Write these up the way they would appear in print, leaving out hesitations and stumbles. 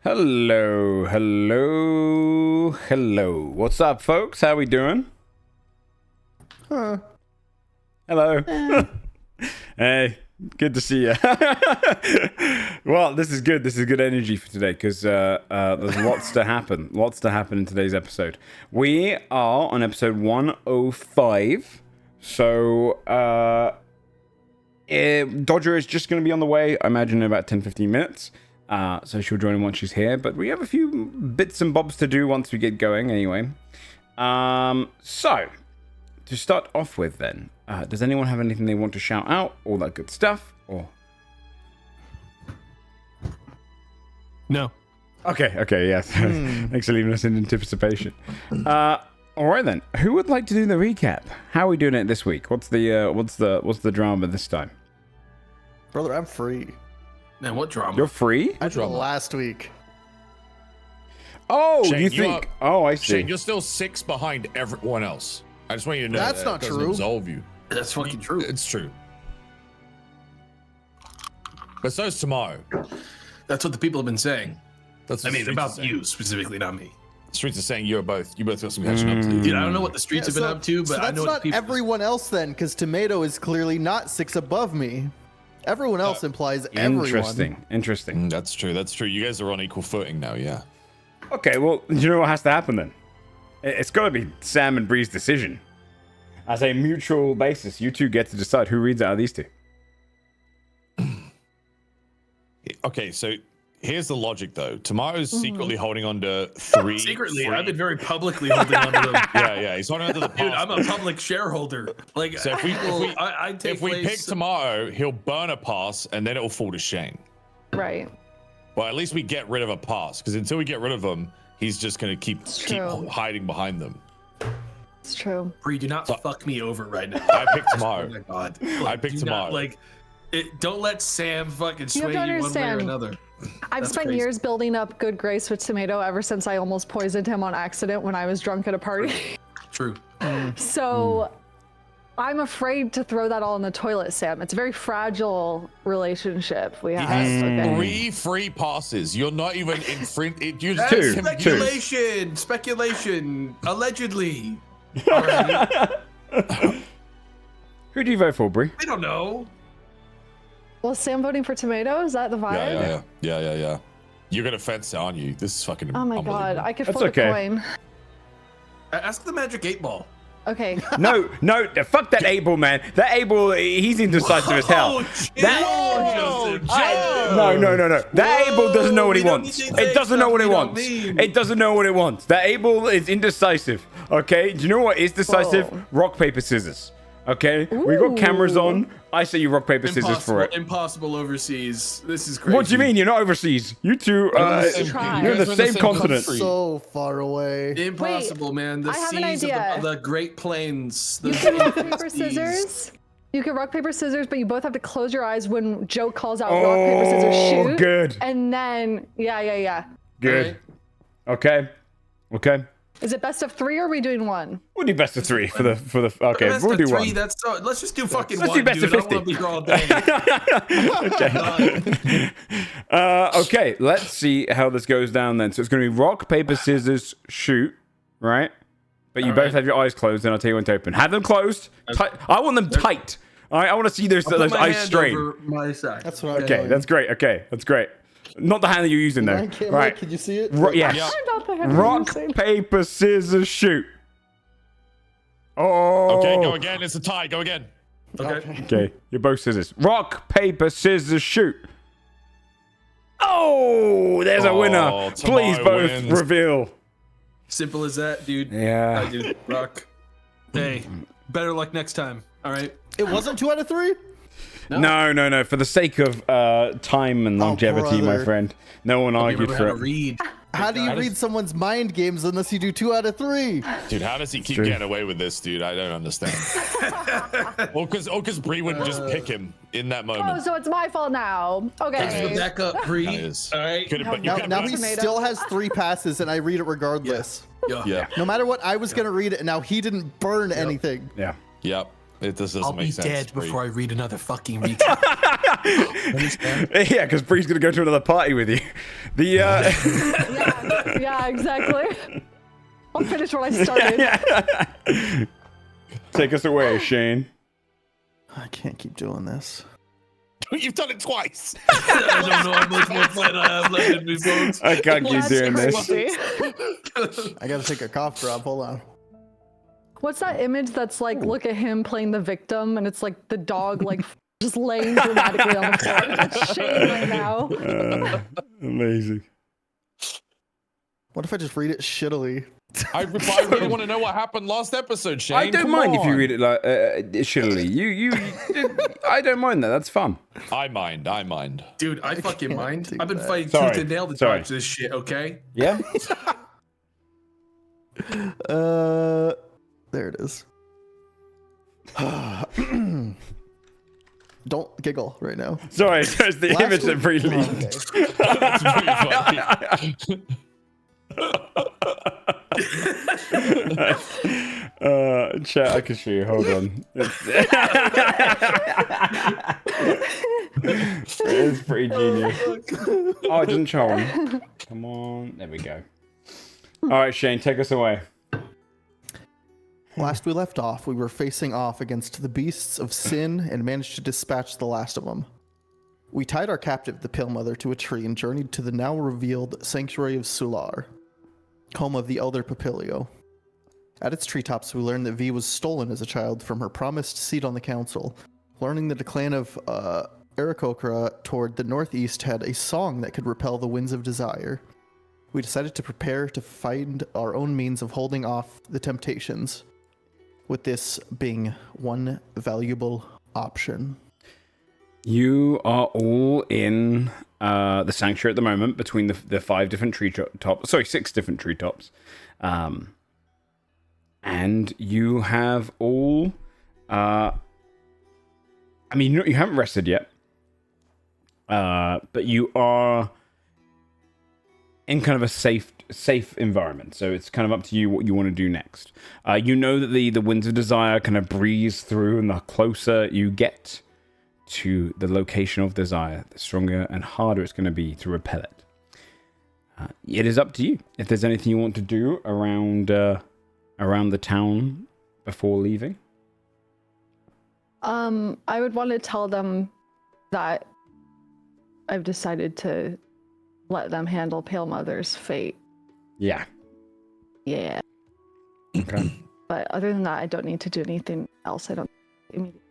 Hello. What's up, folks? How we doing? Huh. Hello. Hey, good to see you. Well, this is good. This is good energy for today because there's lots to happen. Lots to happen in today's episode. We are on episode 105. So, Dodger is just going to be on the way, I imagine, in about 10-15 minutes. So she'll join once she's here. But we have a few bits and bobs to do once we get going anyway. So, to start off with then, does anyone have anything they want to shout out? All that good stuff? Or no. Okay, yes. Thanks for leaving us in anticipation. All right then. Who would like to do the recap? How are we doing it this week? What's the drama this time? Brother, I'm free. Man, what drama? You're free? I did it last week. Oh, Shayne, you think? Oh, I see. Shayne, you're still 6 behind everyone else. I just want you to know That's not doesn't true. absolve you. That's fucking true. It's true. But so is tomorrow. That's what the people have been saying. That's I what mean, the about streets are you specifically, not me. saying. Streets are saying you both got some catching up to do. Dude, I don't know what the streets have been up to, but so I that's know what not the people. everyone else then, because Tomato is clearly not 6 above me. Everyone else implies everyone. Interesting. That's true. You guys are on equal footing now, yeah. Okay, well, you know what has to happen then? It's got to be Sam and Bree's decision. As a mutual basis, you two get to decide who reads out of these two. Okay, so here's the logic though. Tomorrow's secretly holding on to 3. Secretly, I've been very publicly holding on to them. Yeah, he's holding on to the Dude, pass. I'm a public shareholder. Like, So if we pick place. tomorrow, he'll burn a pass and then it'll fall to Shayne. Right. Well, at least we get rid of a pass, because until we get rid of them, he's just gonna keep true. hiding behind them. It's true. Bree, do not fuck me over right now. I pick tomorrow. Oh my god. I pick do tomorrow. Not, don't let Sam fucking You have sway to you one way or understand. another. I've That's spent crazy. years building up good grace with Tomato ever since I almost poisoned him on accident when I was drunk at a party. True. So I'm afraid to throw that all in the toilet, Sam. It's a very fragile relationship we He have. has okay? 3 free passes. You're not even in front. You're That's just speculation, allegedly. Alright. Who do you vote for, Bree? We don't know. Was Sam voting for Tomato? Is that the vibe? Yeah. You're gonna fence it, aren't you? This is fucking. Oh my god, I could That's flip okay. a coin. Ask the Magic 8 Ball. Okay. No, fuck that Abel, man. That Abel, he's indecisive as hell. Joseph. No. That Abel doesn't know what he we don't wants. need to say It doesn't know what it stuff we wants. don't mean. It doesn't know what it wants. That Abel is indecisive. Okay? Do you know what is decisive? Whoa. Rock, paper, scissors. Okay? We got cameras on. I say you rock, paper, scissors for it. Impossible overseas. This is crazy. What do you mean? You're not overseas. You two, Try. you're in the same continent. So far away. Impossible, man. The I have an seas of idea. the Great Plains. The You can rock, seas. paper, scissors. You can rock, paper, scissors, but you both have to close your eyes when Joe calls out rock, paper, scissors, shoot. Oh, good. And then, yeah. Good. Okay. Is it best of 3 or are we doing 1? We'll do best of 3 for the. Okay, Best we'll of do 3, 1. That's so, let's just do fucking Let's 1, do best dude. of I don't want to 50. be here all day. Okay, let's see how this goes down then. So it's going to be rock, paper, scissors, shoot, right? But you both have your eyes closed, and I'll tell you when to open. Have them closed. Tight. I want them tight. All right, I want to see those I'll put my eyes hand straight. over my side. That's what I'm Okay, doing. that's great. That's great. Not the hand that you're using though. Right, camera, Right. Can you see it? Yes. Yeah. Not the heavy Rock, using. paper, scissors, shoot. Oh. Okay, go again. It's a tie. Go again. Okay. Okay, you're both scissors. Rock, paper, scissors, shoot. Oh, there's a winner. Please Tamara both wins. reveal. Simple as that, dude. Yeah. I do. Rock. Hey, better luck next time. All right. It wasn't 2 out of 3? No. For the sake of time and longevity, my brother. friend. No one argued Remember for how to it. read. How do you read someone's mind games unless you do 2 out of 3? Dude, how does he keep true. getting away with this, dude? I don't understand. Because Bree would just pick him in that Oh, moment. so it's my fault now. Thanks for the Okay. backup, Bree. That is. All right. But you Now, could've now put- he Tomato. still has 3 passes, and I read it regardless. Yeah. Yeah. No matter what, I was going to read it, and now he didn't burn anything. Yeah. Yep. It just doesn't I'll make be sense. dead Bree. before I read another fucking recap. Understand? Yeah, because Bree's gonna go to another party with you. The Yeah, exactly. I'll finish what I started. take us away, Shayne. I can't keep doing this. You've done it twice. I don't know how much more fun I have left in me, folks. I can't keep That's doing this. crazy. I gotta take a cough drop. Hold on. What's that image that's like, look at him playing the victim, and it's like the dog like just laying dramatically on the floor. It's Shayne right now. Amazing. What if I just read it shittily? I really want to know what happened last episode, Shayne. I don't Come mind if you on. read it like shittily. You I don't mind that. That's fun. I mind. Dude, I fucking can't mind. do I've been that. fighting Sorry. tooth and nail to Sorry. dodge this shit, okay? Yeah. There it is. Don't giggle right now. Sorry, it's the Last image that week- Bree Oh, leaked. okay. It's pretty funny. Chat, I can show you. Hold on. It's pretty genius. Oh, it doesn't show on. Come on. There we go. All right, Shayne, take us away. Last we left off, we were facing off against the beasts of sin and managed to dispatch the last of them. We tied our captive, the Pale Mother, to a tree and journeyed to the now revealed Sanctuary of Sular, home of the Elder Papilio. At its treetops, we learned that V was stolen as a child from her promised seat on the council, learning that the clan of Aarakocra toward the northeast had a song that could repel the winds of desire. We decided to prepare to find our own means of holding off the temptations, with this being one valuable option. You are all in the sanctuary at the moment between the 5 different treetops. Sorry, 6 different treetops. And you have all... I mean, you haven't rested yet. But you are in kind of a safe environment. So it's kind of up to you what you want to do next. You know that the winds of desire kind of breeze through, and the closer you get to the location of desire, the stronger and harder it's going to be to repel it. It is up to you if there's anything you want to do around the town before leaving. I would want to tell them that I've decided to let them handle Pale Mother's fate. Yeah. Yeah. Okay. But other than that, I don't need to do anything else. I don't immediately.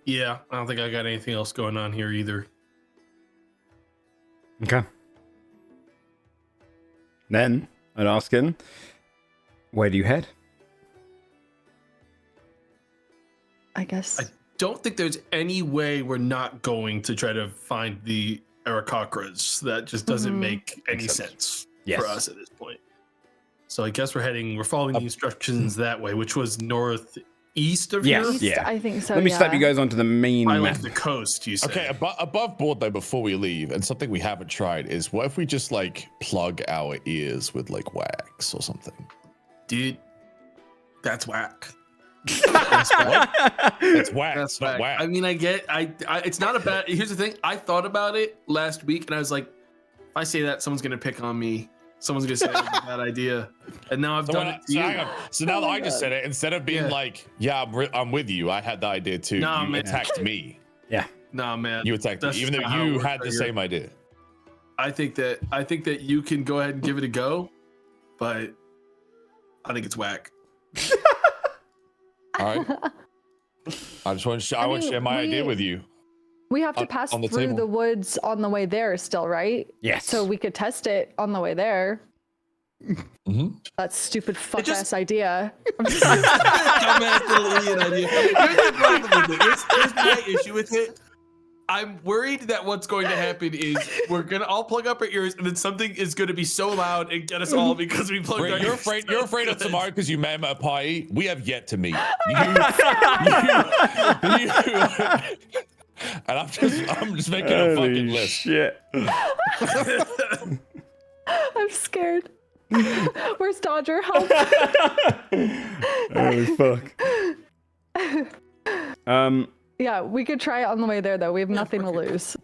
Yeah, I don't think I got anything else going on here either. Okay. Then I'd ask him, where do you head? I guess. I don't think there's any way we're not going to try to find the Aarakocras. That just doesn't make any Makes sense. sense Yes. for us at this point. So I guess we're following the instructions that way, which was northeast of Yes. here. East, yeah. I think so. Let me yeah. slap you guys onto the main By map. like the coast, you said. Okay, above board though, before we leave, and something we haven't tried is what if we just like plug our ears with like wax or something? Dude, that's whack. It's wax, That's not whack. wax. I mean, I it's not a bad. Here's the thing. I thought about it last week, and I was like, if I say that, someone's gonna pick on me. Someone's gonna say it was a bad idea, and now I've done it to So, you. hang on. So now that I just said it, instead of being Yeah. like, "Yeah, I'm with you," I had the idea too. Nah, You man. attacked me. Yeah. Nah, man. You attacked me, That's even though not how it you works had the right same here. idea. I think that you can go ahead and give it a go, but I think it's whack. All right. I just want to. I want to mean, share my idea with you. We have to on- pass on the through table. the woods on the way there still, right? Yes. So we could test it on the way there. Mm-hmm. That stupid fuck just- ass idea. Dumbass little idiot idea. Here's the problem with it. Here's my issue with it. I'm worried that what's going to happen is we're gonna all plug up our ears, and then something is going to be so loud and get us all because we plugged our You're ears. afraid. You're afraid of tomorrow because you met him at a party. We have yet to meet. You, and I'm just making a Holy fucking list. shit. I'm scared. Where's Dodger? Help. Holy fuck. Yeah, we could try it on the way there, though. We have nothing to lose.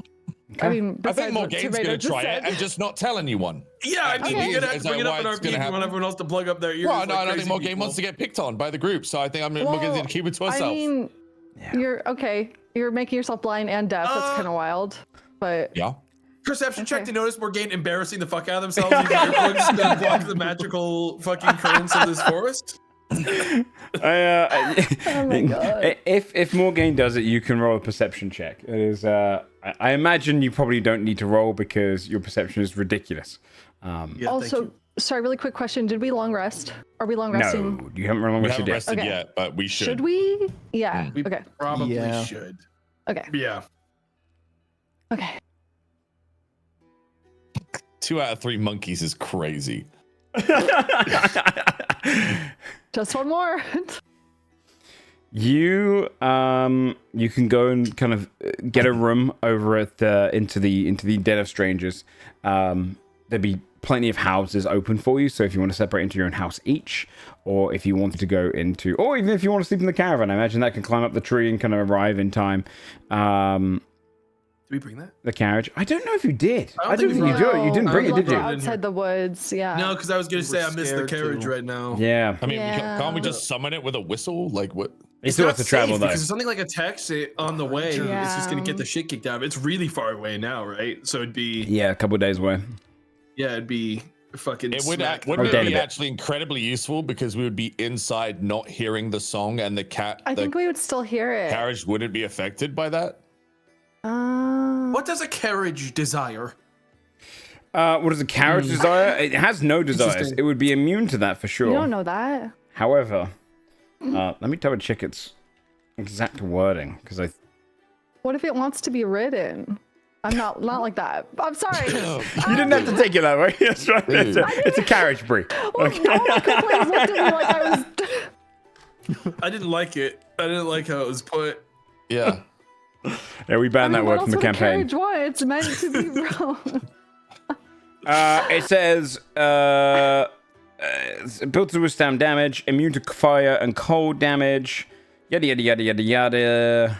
I mean, I think besides what Morgane's Tomato gonna just try it said. and just not tell anyone. Yeah, I mean, Okay. you're gonna have Is to bring that it up why in it's our gonna meeting. You want happen? everyone else to plug up their ears. Well, no, I like don't think crazy Morgane people. wants to get picked on by the group, so I think Morgane's gonna keep it to herself. I mean, you're okay. You're making yourself blind and deaf. That's kind of wild. But Yeah. Perception check Okay. to notice Morgane embarrassing the fuck out of themselves using earplugs to block the magical fucking currents of this forest. oh my god. If Morgane does it, you can roll a perception check. It is. I imagine you probably don't need to roll because your perception is ridiculous. Yeah, thank Also, you. sorry, really quick question. Did we long rest? Are we long resting? No, you haven't long We rested haven't yet. rested Okay. yet, but we should. Should we? Yeah. We Okay. probably Yeah. should. Okay. Yeah. Okay. 2 out of 3 monkeys is crazy. Just one more. You can go and kind of get a room over at the into the Den of Strangers. There'd be plenty of houses open for you, so if you want to separate into your own house each, or if you wanted to go into, or even if you want to sleep in the caravan, I imagine that can climb up the tree and kind of arrive in time. Did we bring that? The carriage. I don't know if you did. I don't I don't think think we you do. You didn't I bring it, don't did think you? we Outside the woods. Yeah. No, because I was gonna say I missed the scared carriage too. right now. Yeah. I mean, Yeah. can't we just summon it with a whistle? Like what? He still has to travel though. because there's something like a text on the way. It's just gonna Yeah. get the shit kicked out of it. It's really far away now, right? So it'd be Yeah, a couple of days away. it'd be fucking. It would smack. wouldn't Okay, it be a bit. actually incredibly useful because we would be inside not hearing the song and the I think we would still hear it. carriage wouldn't be affected by that? What does a carriage desire? What does a carriage desire? It has no desires. Interesting. It would be immune to that for sure. You don't know that. However, let me double check its exact wording because What if it wants to be ridden? I'm not like that. I'm sorry. you didn't have to take it that way. That's right. It's a carriage, Bree. Well, all my co-players looked at me like I was. I didn't like it. I didn't like how it was put. Yeah. Yeah, we banned that what word from the else would a campaign. carriage want? It's meant to be wrong. It says it's built to withstand damage, immune to fire and cold damage. Yada yada yada yada yada.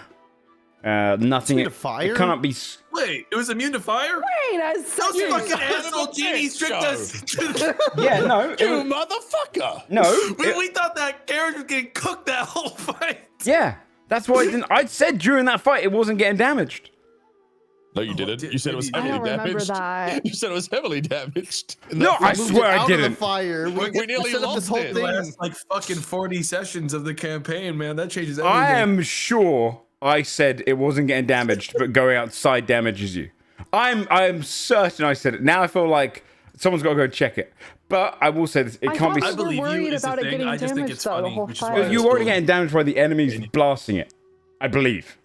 Nothing. Immune to fire? It cannot be. Wait, it was immune to fire? Wait a Those second. fucking son of a asshole genies tricked bitch, us. Yeah, no. You motherfucker! No. we thought that carriage was getting cooked that whole fight. Yeah, that's why I didn't. I said during that fight it wasn't getting damaged. No, you didn't. You said it was I heavily don't remember damaged. that. You said it was heavily damaged. in No, that I fight. swear I Out of the didn't. fire. We nearly set up lost this whole it. thing. Last like fucking 40 sessions of the campaign, man. That changes everything. I am sure I said it wasn't getting damaged, but going outside damages you. I'm certain I said it. Now I feel like someone's got to go check it. But I will say this: it I can't be. thought I we believe were you worried is the about it thing. getting I just think damaged it's though, the funny, whole which is time. why Well, you're already getting damaged by the enemies blasting it. I believe.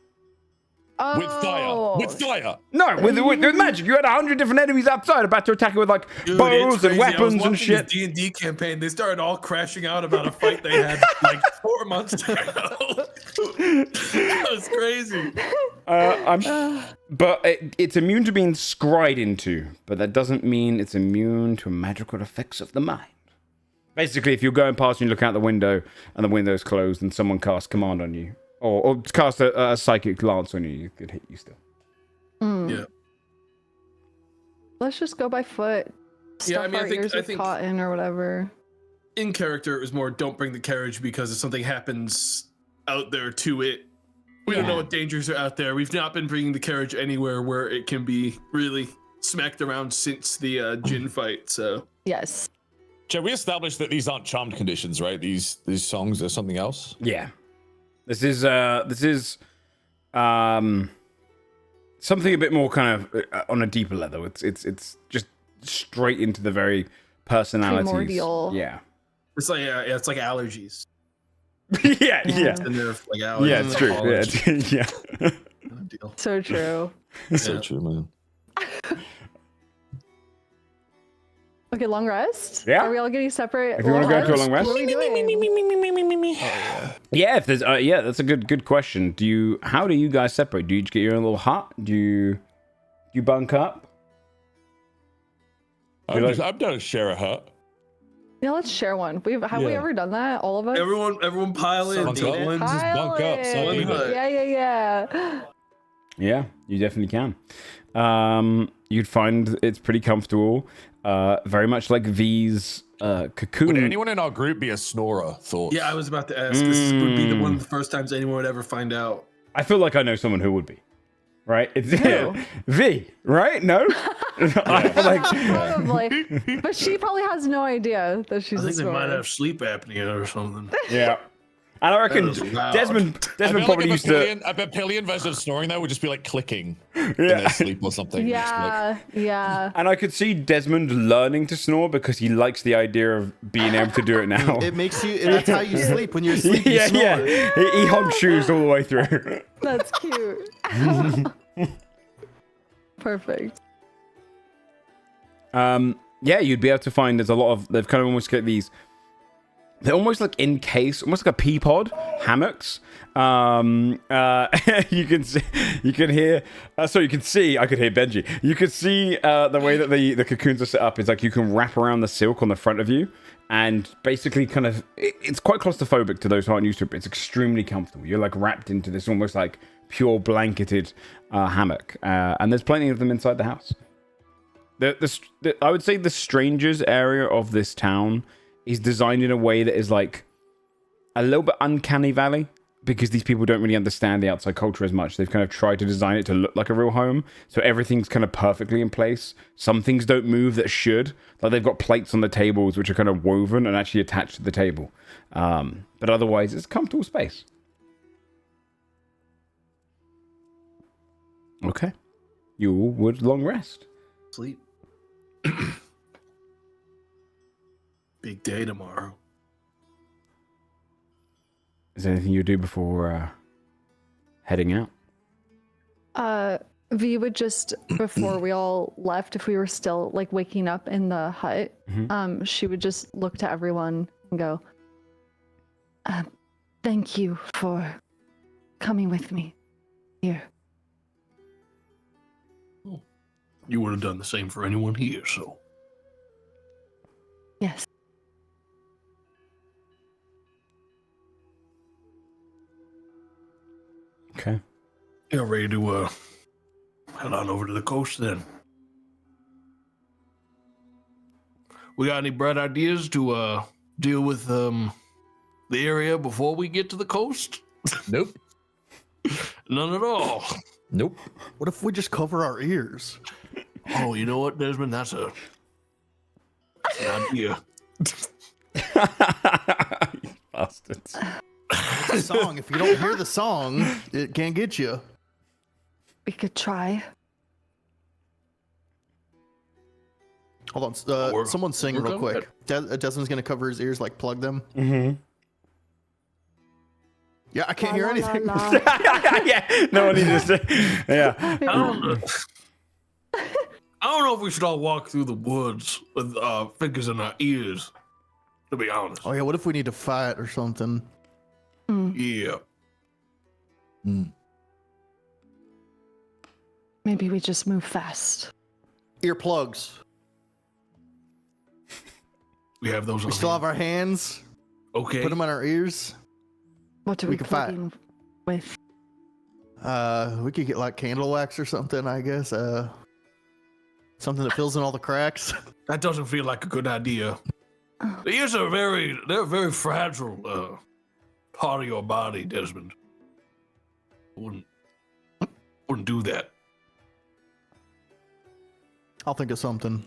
With fire. With fire. No, with magic. You had 100 different enemies outside about to attack it with like Dude, bows it's and crazy. I was weapons and watching shit. this D&D campaign. They started all crashing out about a fight they had like 4 months ago. That was crazy. But it's immune to being scryed into, but that doesn't mean it's immune to magical effects of the mind. Basically, if you're going past and you look out the window and the window's closed and someone casts command on you, or cast a psychic glance on you, you could hit you still. Yeah. Let's just go by foot. Yeah, I Stuff mean, I our think- ears I with think- cotton or whatever. In character, it was more don't bring the carriage because if something happens out there to it, we don't know what dangers are out there. We've not been bringing the carriage anywhere where it can be really smacked around since the Jin fight. So Yes. Joe, we established that these aren't charmed conditions, right? These songs are something else. Yeah, this is something a bit more kind of on a deeper level. It's just straight into the very personalities. Primordial. Yeah. it's like it's like allergies. yeah, yeah. And they're like allergies. Yeah, it's true. Yeah, yeah. Deal. So true. So Yeah. true, man. Okay, long rest? Yeah. Are we all getting separate? If you wanna go to a long rest? What are we doing? Yeah, if there's yeah, that's a good question. How do you guys separate? Do you each get your own little hut? Do you bunk up? I'm down to share a hut. Yeah, let's share one. Have we Yeah. ever done that? All of us? Everyone pile in. Bunk up. One- Just bunk up. So Pilot. even. Yeah. Yeah, you definitely can. You'd find it's pretty comfortable. Very much like V's cocoon. Would anyone in our group be a snorer? Thoughts? Yeah, I was about to ask. This would be one of the first times anyone would ever find out. I feel like I know someone who would be. Right? It's Who? V, right? No? I feel like Probably. But she probably has no idea that she's I think a they might snorer. have sleep apnea or something. yeah. And I reckon That is loud. Desmond I feel probably like used a Papillion version of snoring though would just be like clicking in Yeah. their sleep or something. Just like- Yeah. And I could see Desmond learning to snore because he likes the idea of being able to do it now. It makes you. That's how you sleep. When you're asleep, you yeah, snore. yeah. He honks shoes all the way through. That's cute. Perfect. Yeah, you'd be able to find there's a lot of they've kind of almost got these. They're almost like encased, almost like a pea pod hammocks. You can see, you can hear. So you can see. I could hear Benji. You could see the way that the cocoons are set up is like you can wrap around the silk on the front of you, and basically kind of it's quite claustrophobic to those who aren't used to it. But it's extremely comfortable. You're like wrapped into this almost like pure blanketed hammock, and there's plenty of them inside the house. I would say the strangers area of this town is designed in a way that is like a little bit uncanny valley because these people don't really understand the outside culture as much. They've kind of tried to design it to look like a real home, so everything's kind of perfectly in place. Some things don't move that should, like they've got plates on the tables which are kind of woven and actually attached to the table, but otherwise it's a comfortable space. Okay, you would long rest. Sleep. Big day tomorrow. Is there anything you do before heading out? V would just, before we all left, if we were still like waking up in the hut, she would just look to everyone and go, thank you for coming with me here. You would have done the same for anyone here, so. Yes. Okay. You're ready to head on over to the coast then. We got any bright ideas to deal with the area before we get to the coast? Nope. None at all. Nope. What if we just cover our ears? Oh, you know what, Desmond? That's an idea. You bastards. It's a song. If you don't hear the song, it can't get you. We could try. Hold on. Someone sing we're real going quick. Desmond's gonna cover his ears, like plug them. Mm-hmm. Yeah, I can't hear anything. Yeah, no one needs to. Yeah. I don't know if we should all walk through the woods with fingers in our ears, to be honest. Oh yeah, what if we need to fight or something? Yeah. Maybe we just move fast. Earplugs. We have those on We still have our hands. Okay. Put them on our ears. What do We we can plug fight. in with? We could get like candle wax or something, I guess. Something that fills in all the cracks. That doesn't feel like a good idea. The ears are they're a very fragile part of your body, Desmond. Wouldn't do that. I'll think of something.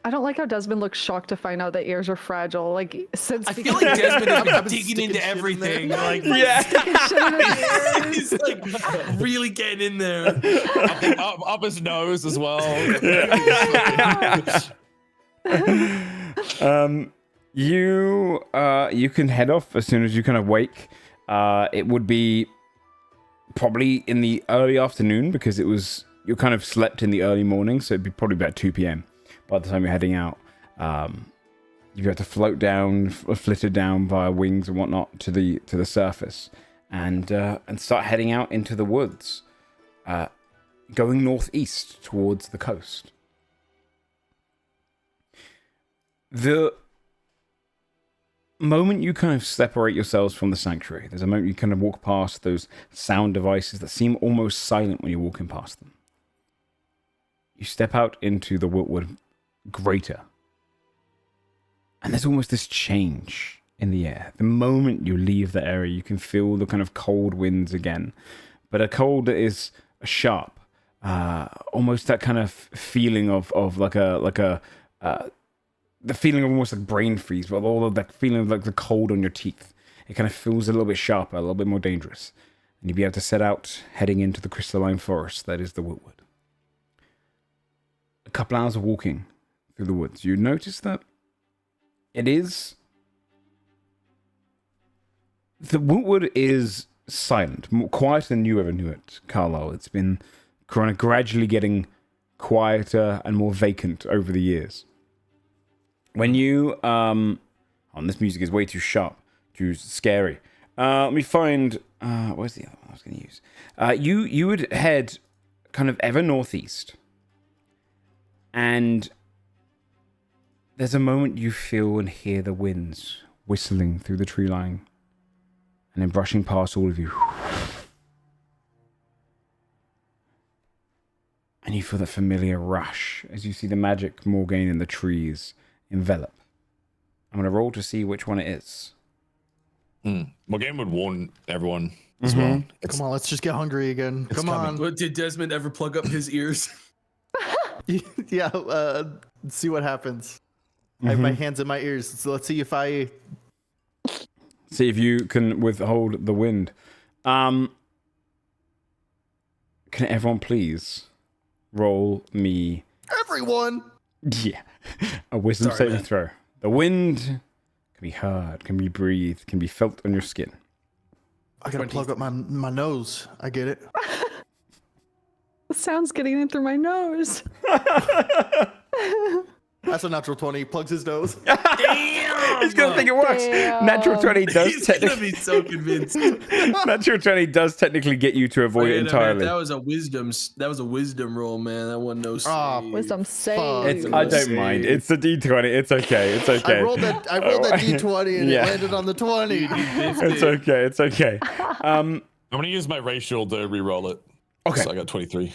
I don't like how Desmond looks shocked to find out that ears are fragile. Like, since I feel like Desmond has I've been been digging sticking into shit in everything. there. Like, Yeah. he's like really getting in there. up his nose as well. You can head off as soon as you kind of wake. It would be probably in the early afternoon because you kind of slept in the early morning, so it'd be probably about 2 p.m. by the time you're heading out. You have to float down, flitter down via wings and whatnot to the surface, and start heading out into the woods, going northeast towards the coast. the moment you kind of separate yourselves from the sanctuary, there's a moment you kind of walk past those sound devices that seem almost silent when you're walking past them. You step out into the Wiltwood Greater, and there's almost this change in the air. The moment you leave the area, you can feel the kind of cold winds again, but a cold that is sharp, almost that kind of feeling of the feeling of almost like brain freeze, but all of that feeling of like the cold on your teeth. It kind of feels a little bit sharper, a little bit more dangerous. And you'll be able to set out heading into the crystalline forest that is the Wiltwood. A couple hours of walking through the woods, you notice that the Wiltwood is silent, more quieter than you ever knew it, Carlisle. It's been kind of gradually getting quieter and more vacant over the years. When you, this music is way too sharp, too scary. Let me find, where's the other one I was going to use? You would head kind of ever northeast. And there's a moment you feel and hear the winds whistling through the tree line. And then brushing past all of you. And you feel that familiar rush as you see the magic Morgaine in the trees envelop. I'm going to roll to see which one it is. Morgaine would warn everyone as well. Come on, let's just get hungry again. Come on. But did Desmond ever plug up his ears? Yeah, see what happens. I have my hands in my ears, so let's see if I... See if you can withhold the wind. Can everyone please roll me... Everyone! Yeah. A wisdom saving throw. The wind can be heard, can be breathed, can be felt on your skin. I gotta plug up my nose. I get it. The sound's getting in through my nose. That's a natural 20. Plugs his nose. Damn! He's gonna think it works. Damn. Natural 20 does He's gonna technically... be so convinced. Natural 20 does technically get you to avoid it Wait a entirely. minute, that was a wisdom roll, man. That wasn't no save. Wisdom save. I don't mind. It's a D20. It's okay. It's okay. I rolled that D20 and Yeah. it landed on the 20. It's okay. It's okay. I'm going to use my racial to re-roll it. Okay. So I got 23.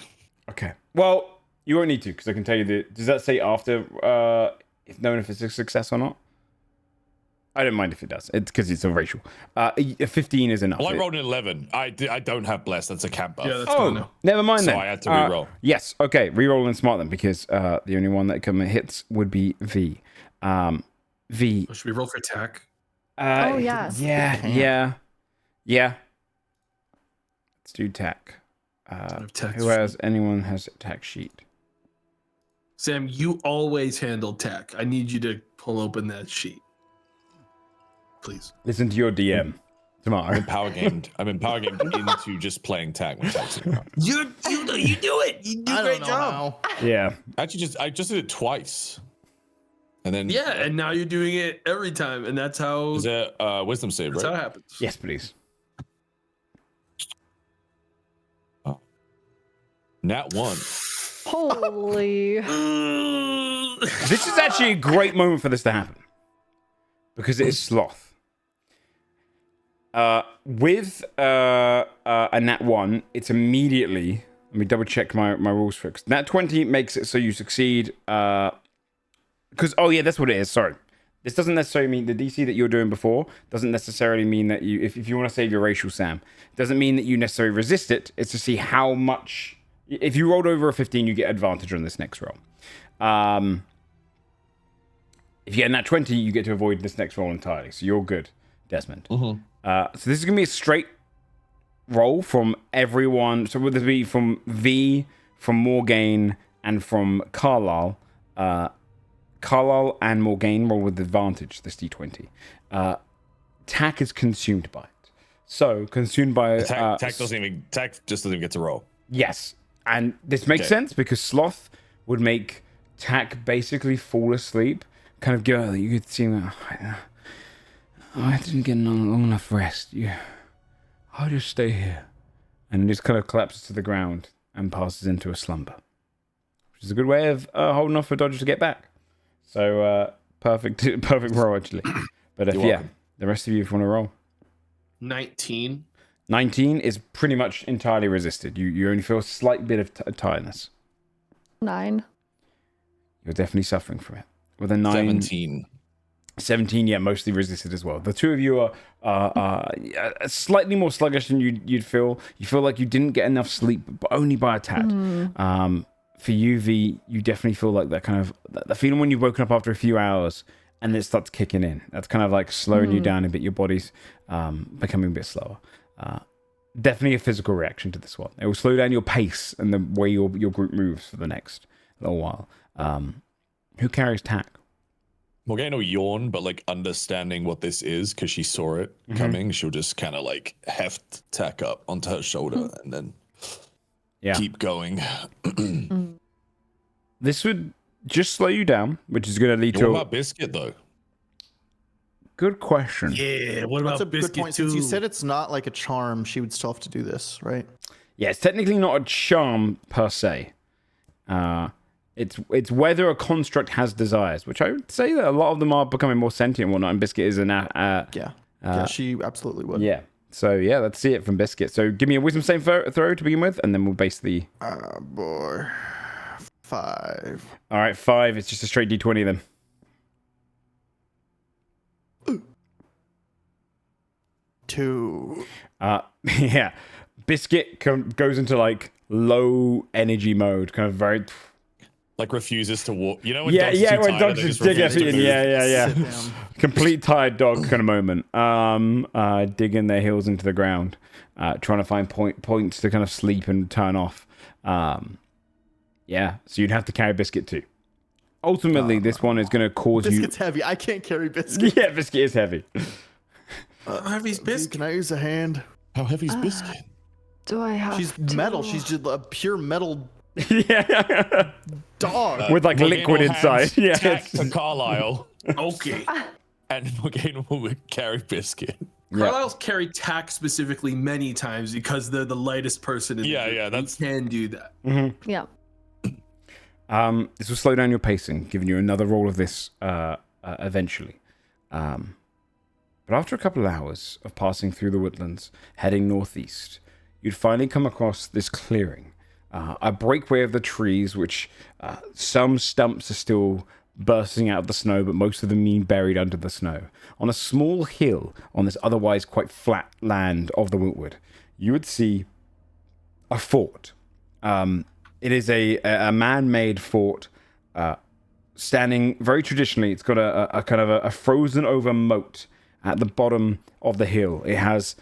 Okay. Well, you won't need to because I can tell you does that say after if knowing if it's a success or not? I don't mind if it does. It's because it's a racial. A 15 is enough. Well, I rolled an 11. I don't have bless. That's a camp buff. Yeah, that's good enough. Never mind So then. I had to re-roll. Yes. Okay. Re-roll and smart then because the only one that hits would be V. V. Should we roll for attack? Oh, yes. Yeah. Let's do tack. Anyone has a tack sheet? Sam, you always handle tech. I need you to pull open that sheet. Please. Listen to your DM tomorrow. I'm power gamed into just playing tag when tag's around. You do it. You do a I great don't know job. how. Yeah. Actually, I just did it twice. And then... Yeah, and now you're doing it every time, and that's how Is it wisdom save, that's right? how it happens. Yes, please. Nat 1. Holy. This is actually a great moment for this to happen. Because it is Sloth. With a Nat 1, it's immediately... Let me double check my rules for it. Nat 20 makes it so you succeed... Because, oh yeah, that's what it is, sorry. This doesn't necessarily mean the DC that you're doing before doesn't necessarily mean that you... If you want to save your racial Sam, doesn't mean that you necessarily resist it. It's to see how much... If you rolled over a 15, you get advantage on this next roll. If you get a nat 20, you get to avoid this next roll entirely. So you're good, Desmond. So this is going to be a straight roll from everyone. So would this be from V, from Morgaine, and from Carlisle? Carlisle and Morgaine roll with advantage, this D20. Tack is consumed by it. So, consumed by... Tack just doesn't even get to roll. Yes. And this makes sense because Sloth would make Tack basically fall asleep. Kind of go, you could see that. I didn't get long enough rest. I'll just stay here. And just kind of collapses to the ground and passes into a slumber. Which is a good way of holding off for Dodger to get back. So, Perfect roll, actually. But if, You're welcome. the rest of you, if you want to roll. 19. 19 is pretty much entirely resisted. You only feel a slight bit of tiredness. 9. You're definitely suffering from it. With a 9... 17, yeah, mostly resisted as well. The two of you are slightly more sluggish than you'd feel. You feel like you didn't get enough sleep, but only by a tad. For you, V, you definitely feel like that kind of... The feeling when you've woken up after a few hours and it starts kicking in. That's kind of like slowing you down a bit. Your body's becoming a bit slower. Definitely a physical reaction to this one. It will slow down your pace and the way your group moves for the next little while. Who carries tack? Morgana will yawn, but like understanding what this is because she saw it coming, she'll just kind of like heft tack up onto her shoulder and then keep going. This would just slow you down, which is going to lead What to... about Biscuit though? Good question. Yeah, what about That's a Biscuit good point. too? Since you said it's not like a charm, she would still have to do this, right? Yeah, it's technically not a charm per se. It's whether a construct has desires, which I would say that a lot of them are becoming more sentient and whatnot, and Biscuit is an... yeah, she absolutely would. Yeah. So, yeah, let's see it from Biscuit. So, give me a wisdom save throw to begin with, and then we'll base the... Boy. 5. All right, 5. It's just a straight D20 then. 2. Yeah. Biscuit goes into, like, low energy mode, kind of very... Like refuses to walk. You know when Yeah, dogs yeah, are too when tired, dogs they just just dig refuse at to it. move? Yeah. Sit down. Complete tired dog kind of moment. Digging their heels into the ground, trying to find points to kind of sleep and turn off. Yeah, so you'd have to carry Biscuit too. Ultimately, this one is going to cause Biscuit's heavy. I can't carry Biscuit. Yeah, Biscuit is heavy. Heavy's Biscuit. Can I use a hand? How heavy's Biscuit? Do I have She's to? metal. She's just a pure metal Yeah, dog. with like Morgana liquid will inside. hand Yeah, tack to Carlisle, Okay. and Morgana will carry Biscuit. Carlisle's carried tack specifically many times because they're the lightest person in the group. Yeah, that's... You can do that. Yeah. This will slow down your pacing, giving you another roll of this eventually. But after a couple of hours of passing through the woodlands, heading northeast, you'd finally come across this clearing. A breakaway of the trees, which some stumps are still bursting out of the snow, but most of them being buried under the snow. On a small hill on this otherwise quite flat land of the Wiltwood, you would see a fort. It is a man-made fort, standing very traditionally. It's got a kind of a frozen-over moat at the bottom of the hill. It has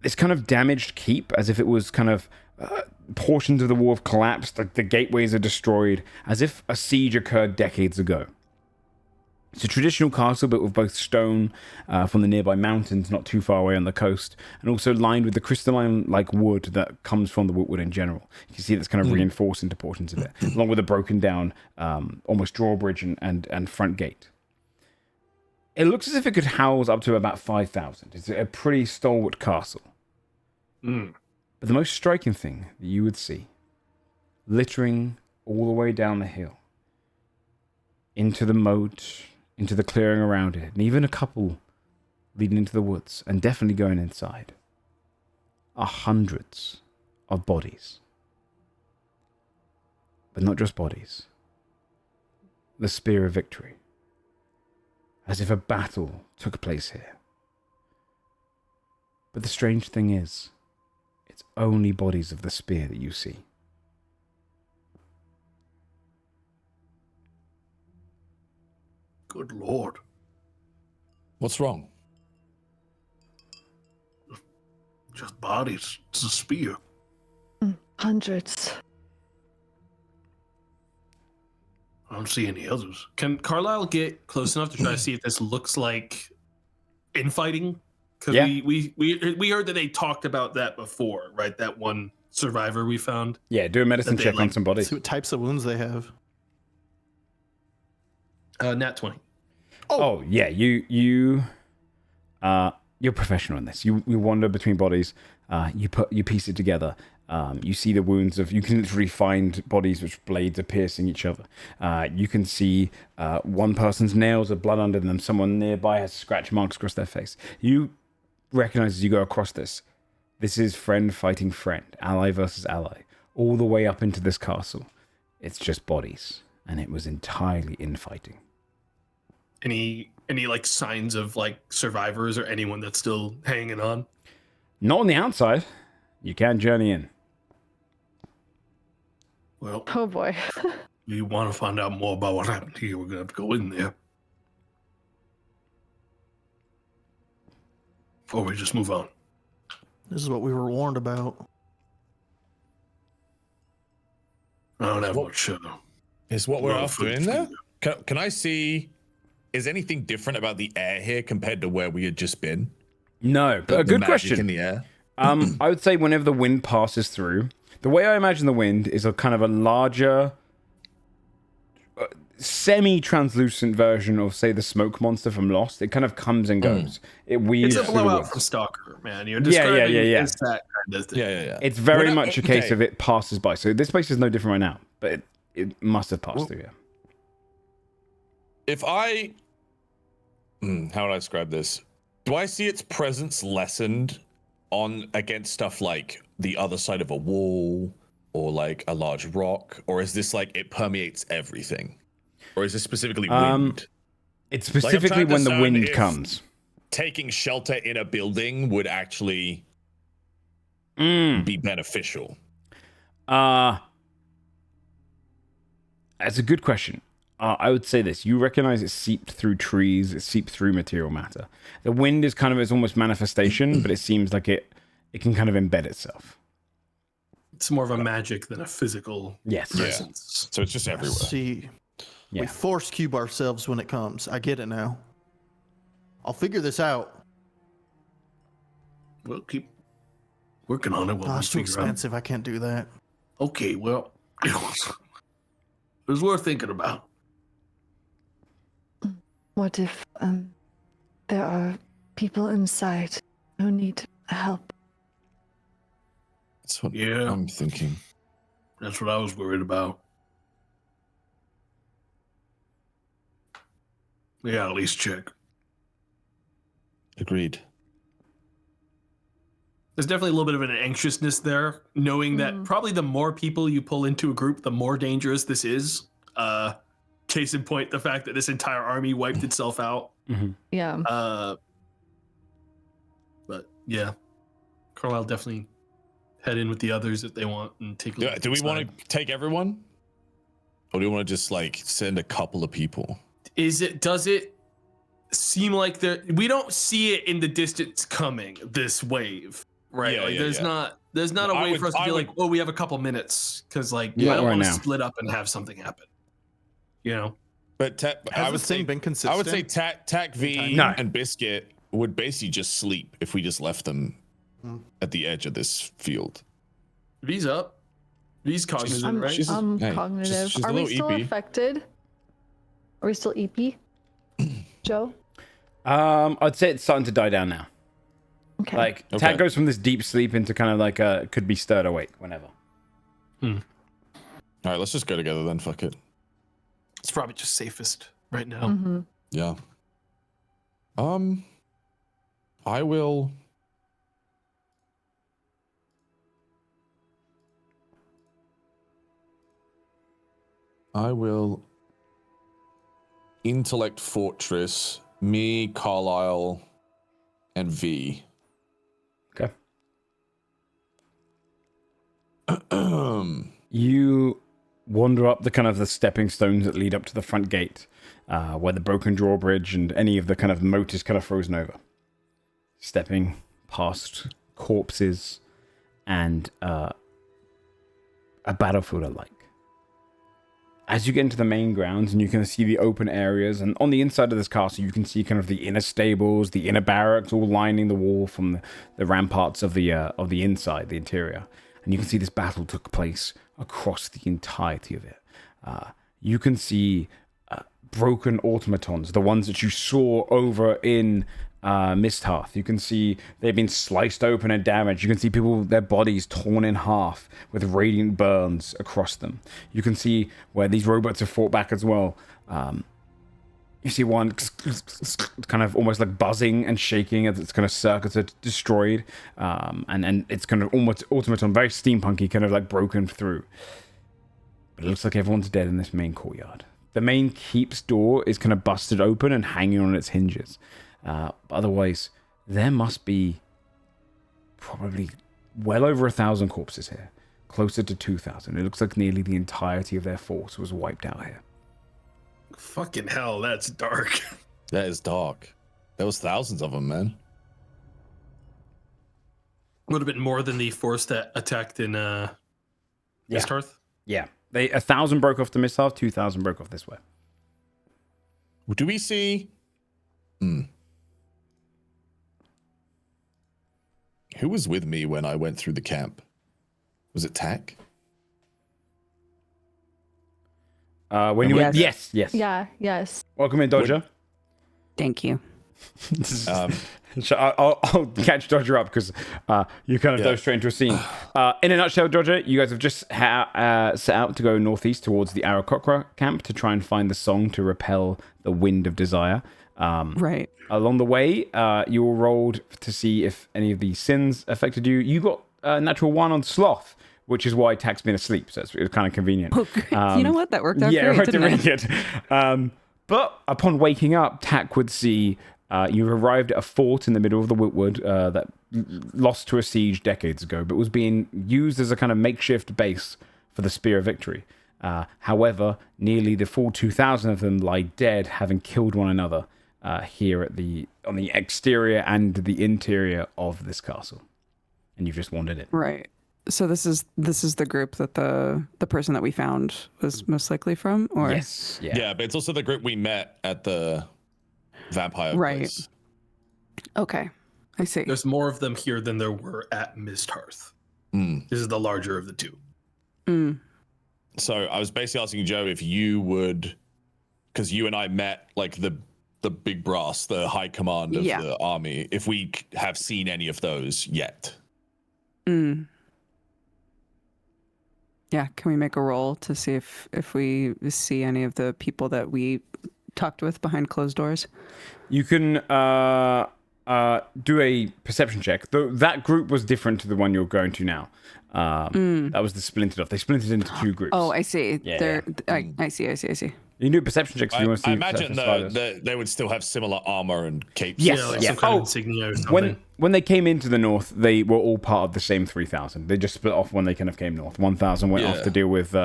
this kind of damaged keep, as if it was kind of portions of the wall have collapsed, like the gateways are destroyed, as if a siege occurred decades ago. It's a traditional castle built with both stone from the nearby mountains not too far away on the coast, and also lined with the crystalline-like wood that comes from the Wiltwood in general. You can see that's kind of reinforced into portions of it, along with a broken-down, almost drawbridge and front gate. It looks as if it could house up to about 5,000. It's a pretty stalwart castle. But the most striking thing that you would see, littering all the way down the hill, into the moat, into the clearing around it, and even a couple leading into the woods, and definitely going inside, are hundreds of bodies. But not just bodies. The Spear of Victory. As if a battle took place here. But the strange thing is, it's only bodies of the spear that you see. Good lord. What's wrong? Just bodies. It's a spear. Hundreds. I don't see any others. Can Carlisle get close enough to try to see if this looks like infighting? Because Yeah. we heard that they talked about that before, right? That one survivor we found. Yeah, do a medicine That they, check on like, some bodies. See what types of wounds they have. Nat 20. Oh yeah, you're professional in this. You wander between bodies. You piece it together. You see the wounds of. You can literally find bodies which blades are piercing each other. You can see one person's nails have blood under them. Someone nearby has scratch marks across their face. You recognize as you go across this. This is friend fighting friend, ally versus ally, all the way up into this castle. It's just bodies, and it was entirely infighting. Any like signs of like survivors or anyone that's still hanging on? Not on the outside. You can journey in. Well, Oh boy. you want to find out more about what happened here? We're gonna have to go in there, or we just move on. This is what we were warned about. I don't have much. Is what we're Well, after in there? Can I see? Is anything different about the air here compared to where we had just been? No, but a good question. In the air. I would say whenever the wind passes through, the way I imagine the wind is a kind of a larger, semi-translucent version of, say, the smoke monster from Lost. It kind of comes and goes. It weaves It's a through the blowout woods. from Stalker, man. You're describing it's that kind of thing. Yeah. It's very Well, much a case of it passes by. So this place is no different right now, but it must have passed through here. If I, how would I describe this? Do I see its presence lessened on against stuff like the other side of a wall or like a large rock, or is this like it permeates everything, or is this specifically wind? It's specifically when the wind comes. Taking shelter in a building would actually be beneficial. That's a good question. I would say this. You recognize it seeped through trees, it seeped through material matter. The wind is kind of its almost manifestation, but it seems like it can kind of embed itself. It's more of a magic than a physical presence. So it's just everywhere. See, we force cube ourselves when it comes. I get it now. I'll figure this out. We'll keep working on it. Oh, it's too expensive. I can't do that. Okay, well, it was worth thinking about. What if there are people inside who need help? That's what Yeah. I'm thinking. That's what I was worried about. Yeah, at least check. Agreed. There's definitely a little bit of an anxiousness there, knowing that probably the more people you pull into a group, the more dangerous this is. Case in point, the fact that this entire army wiped itself out. Yeah. But yeah, Carlisle definitely head in with the others if they want and take a look. Do we want to take everyone, or do we want to just like send a couple of people? Does it seem like we don't see it in the distance coming, this wave, right? There's not a way for us to be like, oh, we have a couple minutes, because like I don't want to split up and have something happen. You know, but I would say been consistent. I would say Tac V and Biscuit would basically just sleep if we just left them at the edge of this field. V's up. V's cognizant, right? I'm cognitive. she's a Are we little still EP. affected? Are we still EP? Joe? I'd say it's starting to die down now. Okay. Like Tac goes from this deep sleep into kind of like could be stirred awake whenever. All right, let's just go together then. Fuck it. It's probably just safest right now. Yeah. I will. Intellect Fortress, me, Carlisle, and V. Okay. You wander up the stepping stones that lead up to the front gate, where the broken drawbridge and any of the kind of moat is kind of frozen over. Stepping past corpses and a battlefield alike. As you get into the main grounds and you can see the open areas, and on the inside of this castle you can see kind of the inner stables, the inner barracks, all lining the wall from the ramparts of the inside, the interior. And you can see this battle took place across the entirety of it. You can see broken automatons, the ones that you saw over in Mist Hearth. You can see they've been sliced open and damaged. You can see people, their bodies torn in half with radiant burns across them. You can see where these robots have fought back as well. You see one kind of almost like buzzing and shaking as its kind of circuits are destroyed. And it's kind of almost automaton, very steampunky, kind of like broken through. But it looks like everyone's dead in this main courtyard. The main keep's door is kind of busted open and hanging on its hinges. But otherwise, there must be probably well over 1,000 corpses here. Closer to 2,000. It looks like nearly the entirety of their force was wiped out here. Fucking hell, that's dark. That is dark. There was thousands of them, man. Would have been more than the force that attacked in Mist Hearth. Yeah. 1,000 broke off the Mist Hearth, 2,000 broke off this way. Do we see... Who was with me when I went through the camp? Was it Tak? When you went, yes. Yeah, yes. Welcome in, Dodger. Thank you. So I'll catch Dodger up because you kind of dove straight into a scene. In a nutshell, Dodger, you guys have just set out to go northeast towards the Arakokra camp to try and find the song to repel the Wind of Desire. Right. Along the way, you all rolled to see if any of these sins affected you. You got a natural 1 on Sloth, which is why Tak's been asleep, so it's kind of convenient. You know what? That worked out great, didn't really it? good. But upon waking up, Tak would see you've arrived at a fort in the middle of the Witwood that lost to a siege decades ago, but was being used as a kind of makeshift base for the Spear of Victory. However, nearly the full 2,000 of them lie dead, having killed one another here on the exterior and the interior of this castle. And you've just wandered in. Right. So this is the group that the person that we found was most likely from, or yes, Yeah, but it's also the group we met at the vampire place. Okay, I see. There's more of them here than there were at Mist Hearth. This is the larger of the two. So I was basically asking Joe if you would, because you and I met like the big brass, the high command of the army, if we have seen any of those yet. Yeah, can we make a roll to see if we see any of the people that we talked with behind closed doors? You can do a perception check. Though that group was different to the one you're going to now. That was the splintered off. They splintered into 2 groups. Oh, I see. Yeah, I see. You can do a perception check if you want to see. I imagine they would still have similar armor and capes. Yes, Some kind of insignia or something. When they came into the north, they were all part of the same 3,000. They just split off when they kind of came north. 1,000 went off to deal with,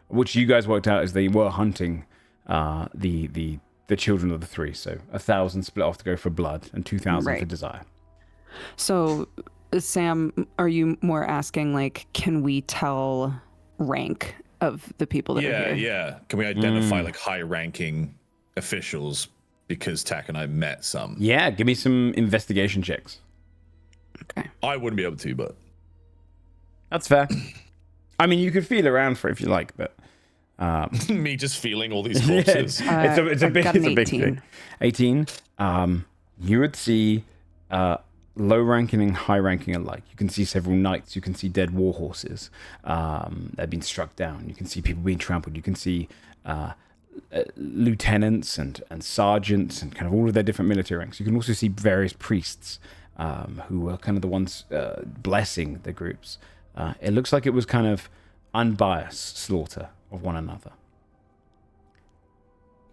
which you guys worked out as they were hunting the children of the 3. So 1,000 split off to go for blood and 2,000 for desire. So, Sam, are you more asking like, can we tell rank of the people that are here? Yeah. Can we identify like high-ranking officials? Because Tak and I met some. Yeah, give me some investigation checks. Okay. I wouldn't be able to, but that's fair. I mean, you could feel around for it if you like, but me just feeling all these corpses. It's a big thing. 18. You would see low-ranking and high-ranking alike. You can see several knights. You can see dead war horses that have been struck down. You can see people being trampled. You can see lieutenants and sergeants and kind of all of their different military ranks. You can also see various priests who were kind of the ones blessing the groups. It looks like it was kind of unbiased slaughter of one another.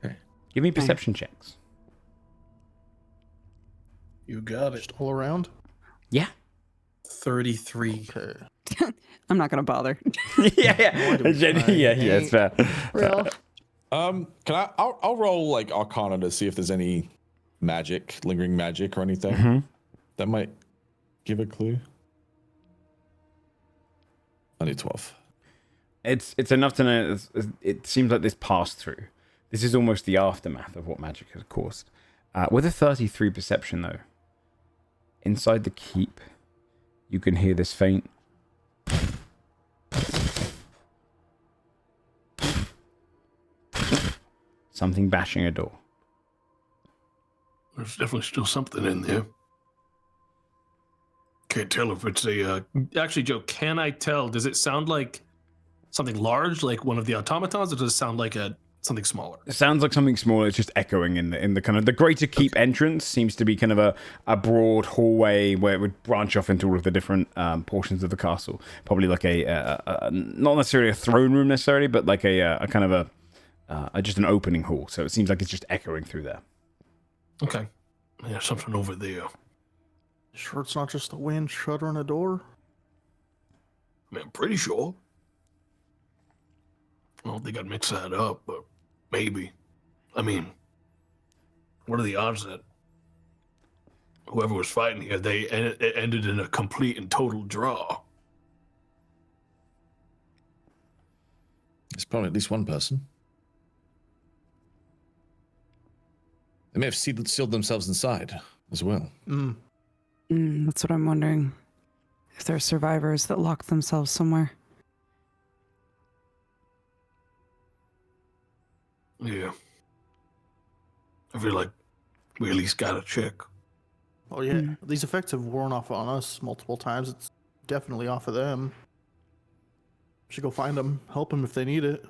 Okay. Give me perception checks. You got it. Just all around. Yeah. 33. Okay. I'm not gonna bother. yeah, it's fair. Real. I'll roll like Arcana to see if there's any magic, lingering magic or anything that might give a clue. I need 12. It's enough to know it seems like this passed through. This is almost the aftermath of what magic has caused. With a 33 perception though, inside the keep, you can hear this faint something bashing a door. There's definitely still something in there. Can't tell if it's a... Actually, Joe, can I tell? Does it sound like something large, like one of the automatons, or does it sound like something smaller? It sounds like something smaller. It's just echoing in the kind of the greater keep entrance seems to be kind of a broad hallway where it would branch off into all of the different portions of the castle. Probably like a not necessarily a throne room necessarily, but like a kind of just an opening hall. So it seems like it's just echoing through there. Okay. Yeah, something over there. Sure, it's not just the wind shuttering a door. I mean, I'm pretty sure. I don't think I'd mix that up, but maybe. I mean, what are the odds that whoever was fighting here, it ended in a complete and total draw? It's probably at least one person. They may have sealed themselves inside as well. That's what I'm wondering. If there are survivors that locked themselves somewhere. Yeah. I feel like we at least gotta check. Oh yeah, these effects have worn off on us multiple times. It's definitely off of them. Should go find them, help them if they need it.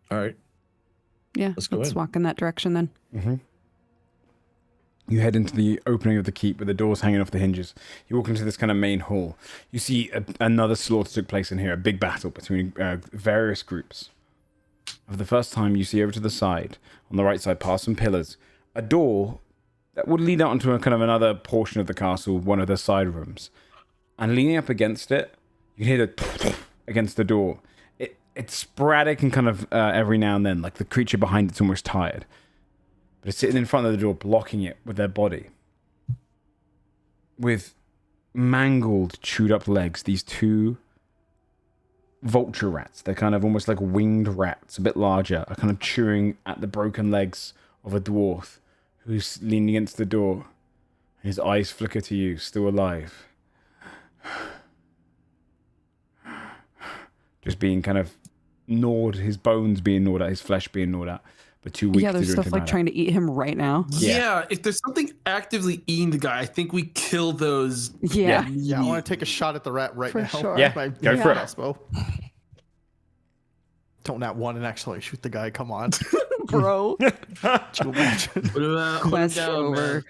All right. Yeah, Let's go in. walk in that direction then. Mm-hmm. You head into the opening of the keep with the doors hanging off the hinges. You walk into this kind of main hall. You see another slaughter took place in here, a big battle between various groups. For the first time, you see over to the side, on the right side, past some pillars, a door that would lead out into a kind of another portion of the castle, one of the side rooms. And leaning up against it, you can hear the against the door. It's sporadic and kind of every now and then, like the creature behind it's almost tired. But it's sitting in front of the door, blocking it with their body. With mangled, chewed up legs, these two vulture rats, they're kind of almost like winged rats, a bit larger, are kind of chewing at the broken legs of a dwarf who's leaning against the door. His eyes flicker to you, still alive. Just being kind of gnawed, his bones being gnawed at, his flesh being gnawed at. But too weak to do there's stuff like trying to eat him right now. Yeah, if there's something actively eating the guy, I think we kill those. Yeah. Yeah, I want to take a shot at the rat right For now. sure. Yeah, My go for it. crossbow. Don't nat one and actually shoot the guy. Come on. Bro. Could you imagine? Quest over.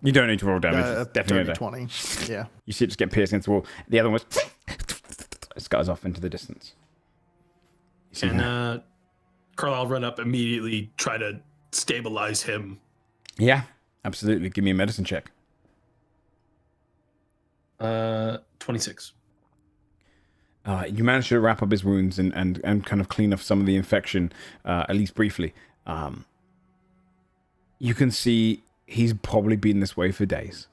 You don't need to roll damage. It's definitely 20. Yeah. You see it just get pierced against the wall. The other one was scutters off into the distance. And Carl, run up immediately, try to stabilize him. Yeah, absolutely. Give me a medicine check. 26. You manage to wrap up his wounds and kind of clean off some of the infection, at least briefly. You can see he's probably been this way for days.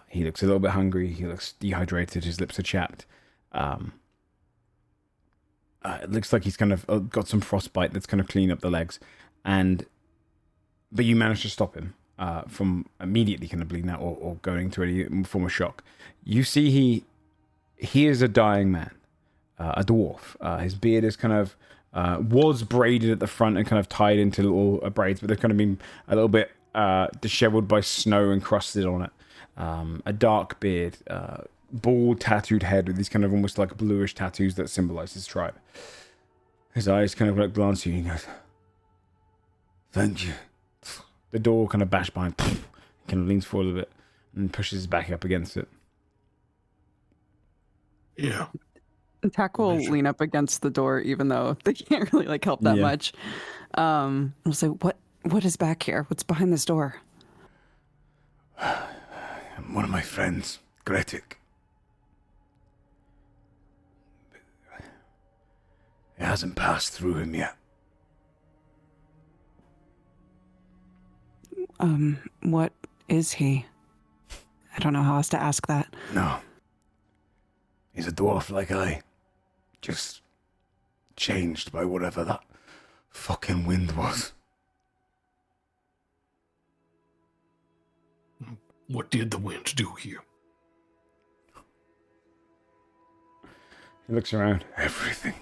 He looks a little bit hungry. He looks dehydrated. His lips are chapped. It looks like he's kind of got some frostbite that's kind of cleaned up the legs. But you manage to stop him from immediately kind of bleeding out or going to any form of shock. You see he is a dying man, a dwarf. His beard is kind of was braided at the front and kind of tied into little braids, but they've kind of been a little bit disheveled by snow and crusted on it. A dark beard, bald, tattooed head with these kind of almost like bluish tattoos that symbolize his tribe. His eyes kind of like glance at you and he goes, "Thank you." The door kind of bashed behind. He kind of leans forward a bit and pushes his back up against it. Yeah. Tack will lean up against the door, even though they can't really like help that much. I'll say, what is back here? What's behind this door? One of my friends, Gretik. It hasn't passed through him yet. What is he? I don't know how else to ask that. No. He's a dwarf like I. Just changed by whatever that fucking wind was. What did the winds do here? He looks around. Everything.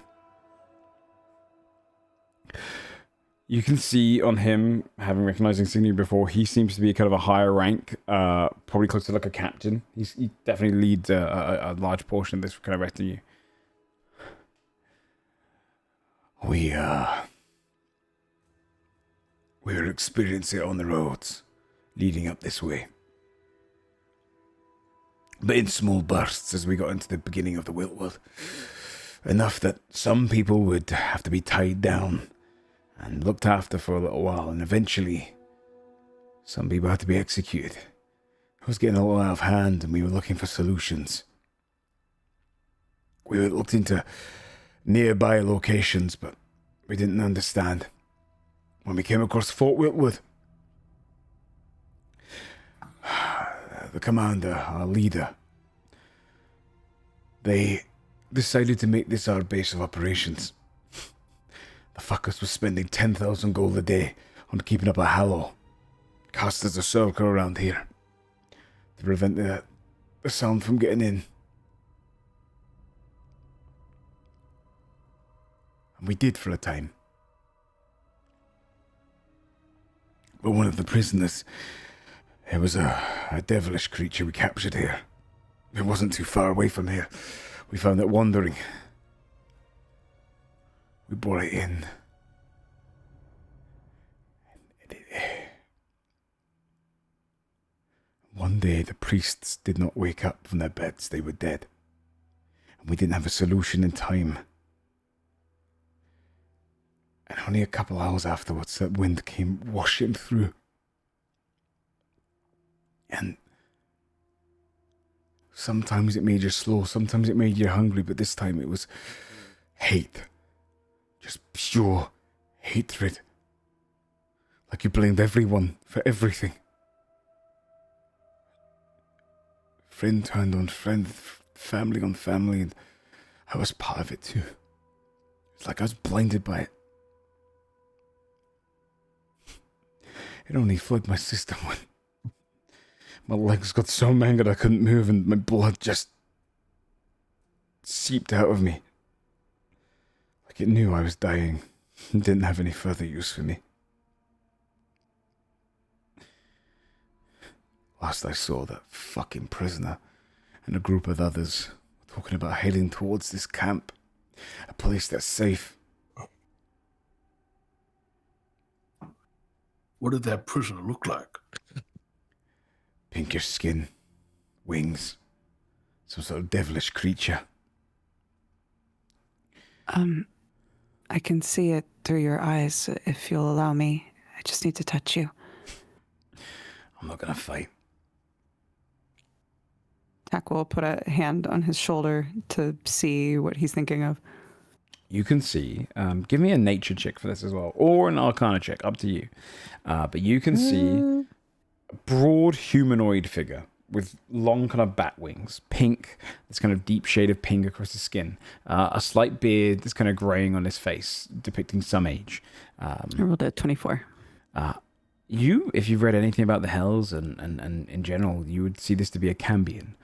You can see on him, having recognizing seen you before, he seems to be kind of a higher rank, probably close to like a captain. He definitely leads a large portion of this kind of retinue. We were experiencing it on the roads, leading up this way. But in small bursts as we got into the beginning of the Wiltwood. Enough that some people would have to be tied down and looked after for a little while, and eventually some people had to be executed. It was getting a little out of hand, and we were looking for solutions. We looked into nearby locations, but we didn't understand. When we came across Fort Wiltwood, the commander, our leader, they decided to make this our base of operations. The fuckers were spending 10,000 gold a day on keeping up a hallow, cast as a circle around here, to prevent the sound from getting in. And we did for a time. But one of the prisoners, it was a devilish creature we captured here. It wasn't too far away from here. We found it wandering. We brought it in. One day the priests did not wake up from their beds. They were dead. And we didn't have a solution in time. And only a couple hours afterwards, that wind came washing through. And sometimes it made you slow, sometimes it made you hungry, but this time it was hate. Just pure hatred. Like you blamed everyone for everything. Friend turned on friend, family on family, and I was part of it too. It's like I was blinded by it. It only flooded my system when my legs got so mangled I couldn't move, and my blood just seeped out of me. Like it knew I was dying and didn't have any further use for me. Last I saw, that fucking prisoner and a group of others were talking about heading towards this camp, a place that's safe. What did that prisoner look like? Pinkish skin, wings, some sort of devilish creature. I can see it through your eyes, if you'll allow me. I just need to touch you. I'm not gonna fight. Tak will put a hand on his shoulder to see what he's thinking of. You can see, give me a nature check for this as well, or an arcana check, up to you. But you can see a broad humanoid figure with long kind of bat wings, pink, this kind of deep shade of pink across his skin, a slight beard that's kind of graying on his face, depicting some age. I rolled a 24. If you've read anything about the Hells and in general, you would see this to be a Cambion,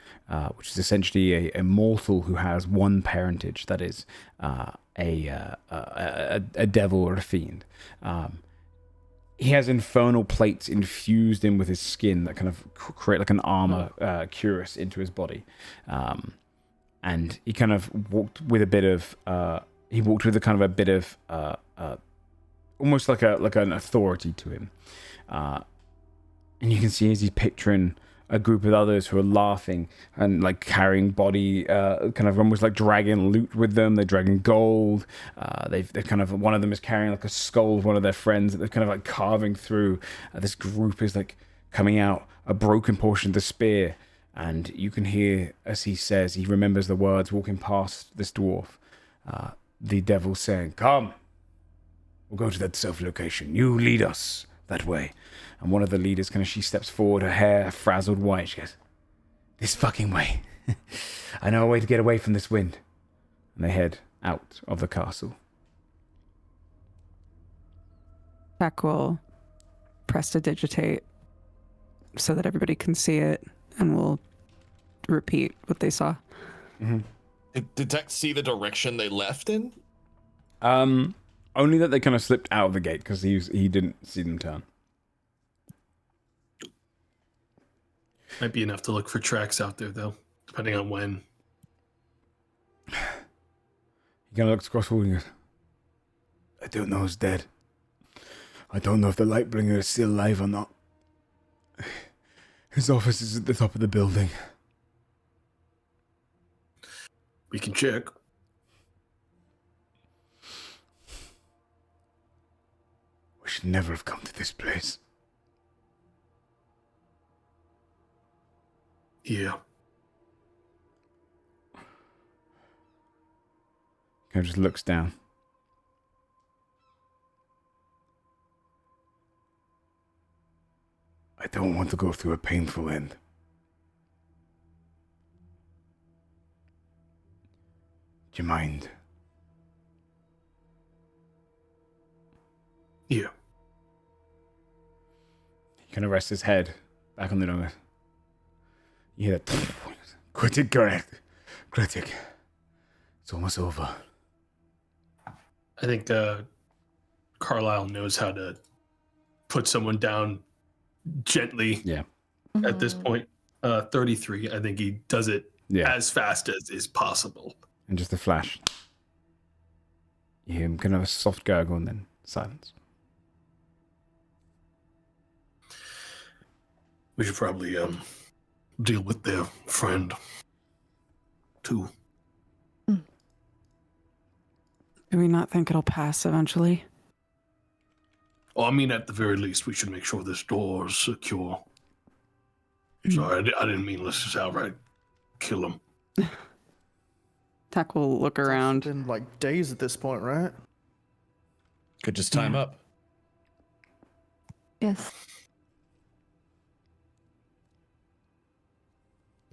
which is essentially a mortal who has one parentage, that is a devil or a fiend. He has infernal plates infused in with his skin that kind of create like an armor cuirass into his body, and he kind of walked with a bit of almost like an authority to him. And you can see as he's picturing a group of others who are laughing and like carrying body, kind of almost like dragging loot with them. They're dragging gold. They're kind of, one of them is carrying like a skull of one of their friends that they're kind of like carving through. This group is like coming out a broken portion of the spear. And you can hear, as he says, he remembers the words walking past this dwarf, the devil saying, "Come, we'll go to that self-location. You lead us that way." And one of the leaders she steps forward, her hair frazzled white. She goes, "This fucking way. I know a way to get away from this wind." And they head out of the castle. Tak will press to digitate so that everybody can see it, and we'll repeat what they saw. Mm-hmm. Did Tak see the direction they left in? Only that they kind of slipped out of the gate because he didn't see them turn. Might be enough to look for tracks out there, though, depending on when. He kind of looks across the hall and goes, I don't know who's dead. I don't know if the Lightbringer is still alive or not. His office is at the top of the building. We can check. We should never have come to this place. Yeah. Kind of just looks down. I don't want to go through a painful end. Do you mind? Yeah. He kind of rests his head back on the door. You hear that? Critic, correct. Critic. It's almost over. I think Carlisle knows how to put someone down gently. Yeah. At this point, 33. I think he does it as fast as is possible. And just a flash. You hear him kind of a soft gurgle and then silence. We should probably deal with their friend too. Do we not think it'll pass eventually? Oh, I mean, at the very least, we should make sure this door is secure. Sorry, I didn't mean let's just outright kill him. Tack will look around. It's been like days at this point, right? Could just time up. Yes.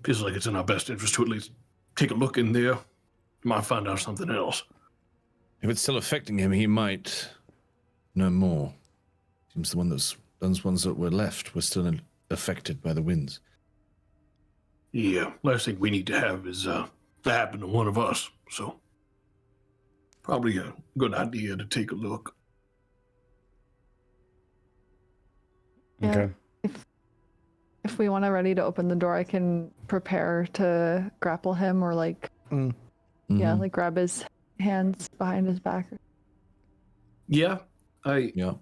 Feels like it's in our best interest to at least take a look in there. Might find out something else. If it's still affecting him, he might know more. Seems those ones that were left were still affected by the winds. Yeah, last thing we need to have is that happen to one of us. So probably a good idea to take a look. Yeah. Okay. If we want to ready to open the door, I can prepare to grapple him or like, like grab his hands behind his back. Yeah. Yeah.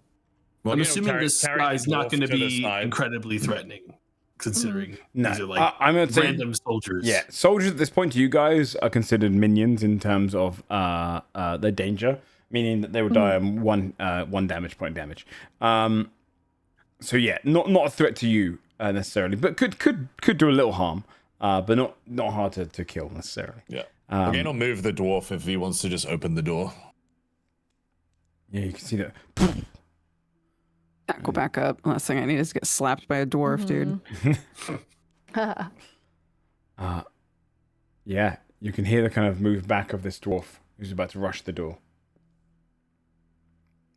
Well, I'm you know, assuming this carry guy's the not dwarf going to to the be side. incredibly threatening, considering No, these are like I'm gonna say, random soldiers. yeah, soldiers at this point to you guys are considered minions in terms of their danger, meaning that they would die on one damage point damage. So yeah, not a threat to you necessarily, but could do a little harm, but not hard to kill necessarily. Yeah. Again, I'll move the dwarf if he wants to just open the door. Yeah, you can see that. Tack will back up. Last thing I need is to get slapped by a dwarf, dude. Yeah, you can hear the kind of move back of this dwarf who's about to rush the door.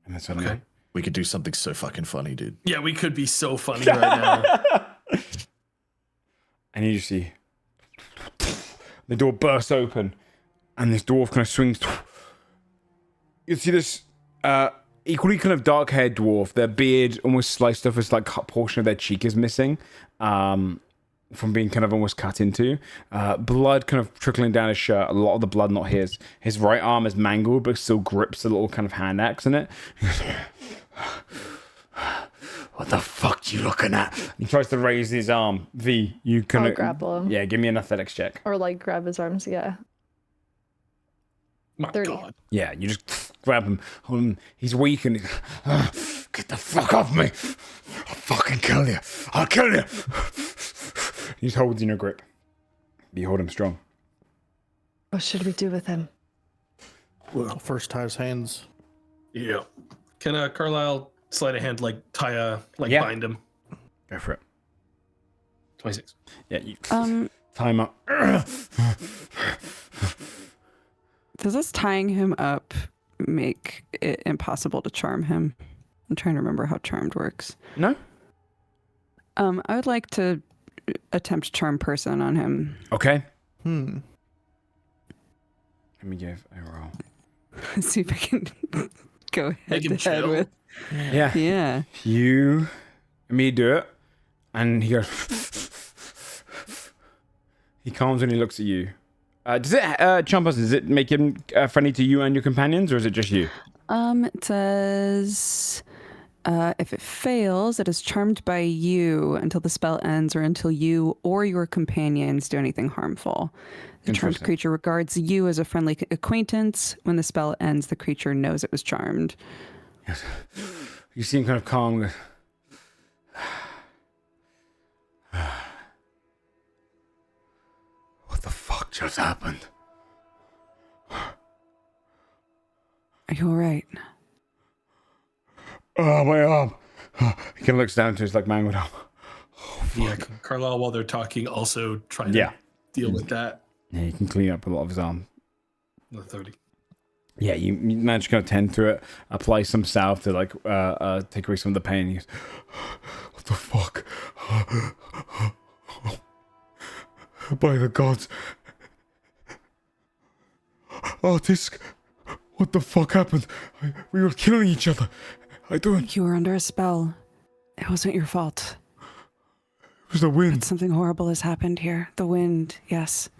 And then suddenly, Okay. We could do something so fucking funny, dude. Yeah, we could be so funny right now. and you just see the door bursts open, and this dwarf kind of swings. You see this equally kind of dark-haired dwarf. Their beard almost sliced off as like a portion of their cheek is missing, from being kind of almost cut into. Blood kind of trickling down his shirt. A lot of the blood not his. His right arm is mangled, but still grips a little kind of hand axe in it. What the fuck are you looking at? He tries to raise his arm. V, you can I'll grapple him. Yeah, give me an athletics check. Or like grab his arms, yeah. My 30. God. Yeah, you just grab him, hold him. He's weak and get the fuck off me! I'll fucking kill you! I'll kill you! He just holds you in a grip. You hold him strong. What should we do with him? Well, first tie his hands. Yeah. Can Carlisle sleight of hand tie Yeah. bind him? Go for it. 26. Yeah, you tie him up. Does this tying him up make it impossible to charm him? I'm trying to remember how charmed works. No? I would like to attempt charm person on him. Okay. Hmm. Let me give a roll. See if I can go Make him head to head chill. with. Yeah. Yeah. You and me do it, and he goes. He calms and he looks at you. Does it, Chompas, does it make him friendly to you and your companions, or is it just you? It says, if it fails, it is charmed by you until the spell ends or until you or your companions do anything harmful. The charmed creature regards you as a friendly acquaintance. When the spell ends, the creature knows it was charmed. Yes. You seem kind of calm. What the fuck just happened? Are you all right? Oh, my arm. He kind of looks down to his like mangled arm. Oh, Yeah, Carlisle, while they're talking, also trying to deal with that. Yeah, you can clean up a lot of his arm. The 30. Yeah, you manage to kind of tend to it, apply some salve to like take away some of the pain. He goes, what the fuck? By the gods. Artisk, what the fuck happened? We were killing each other. I don't... You were under a spell. It wasn't your fault. It was the wind. But something horrible has happened here. The wind, yes.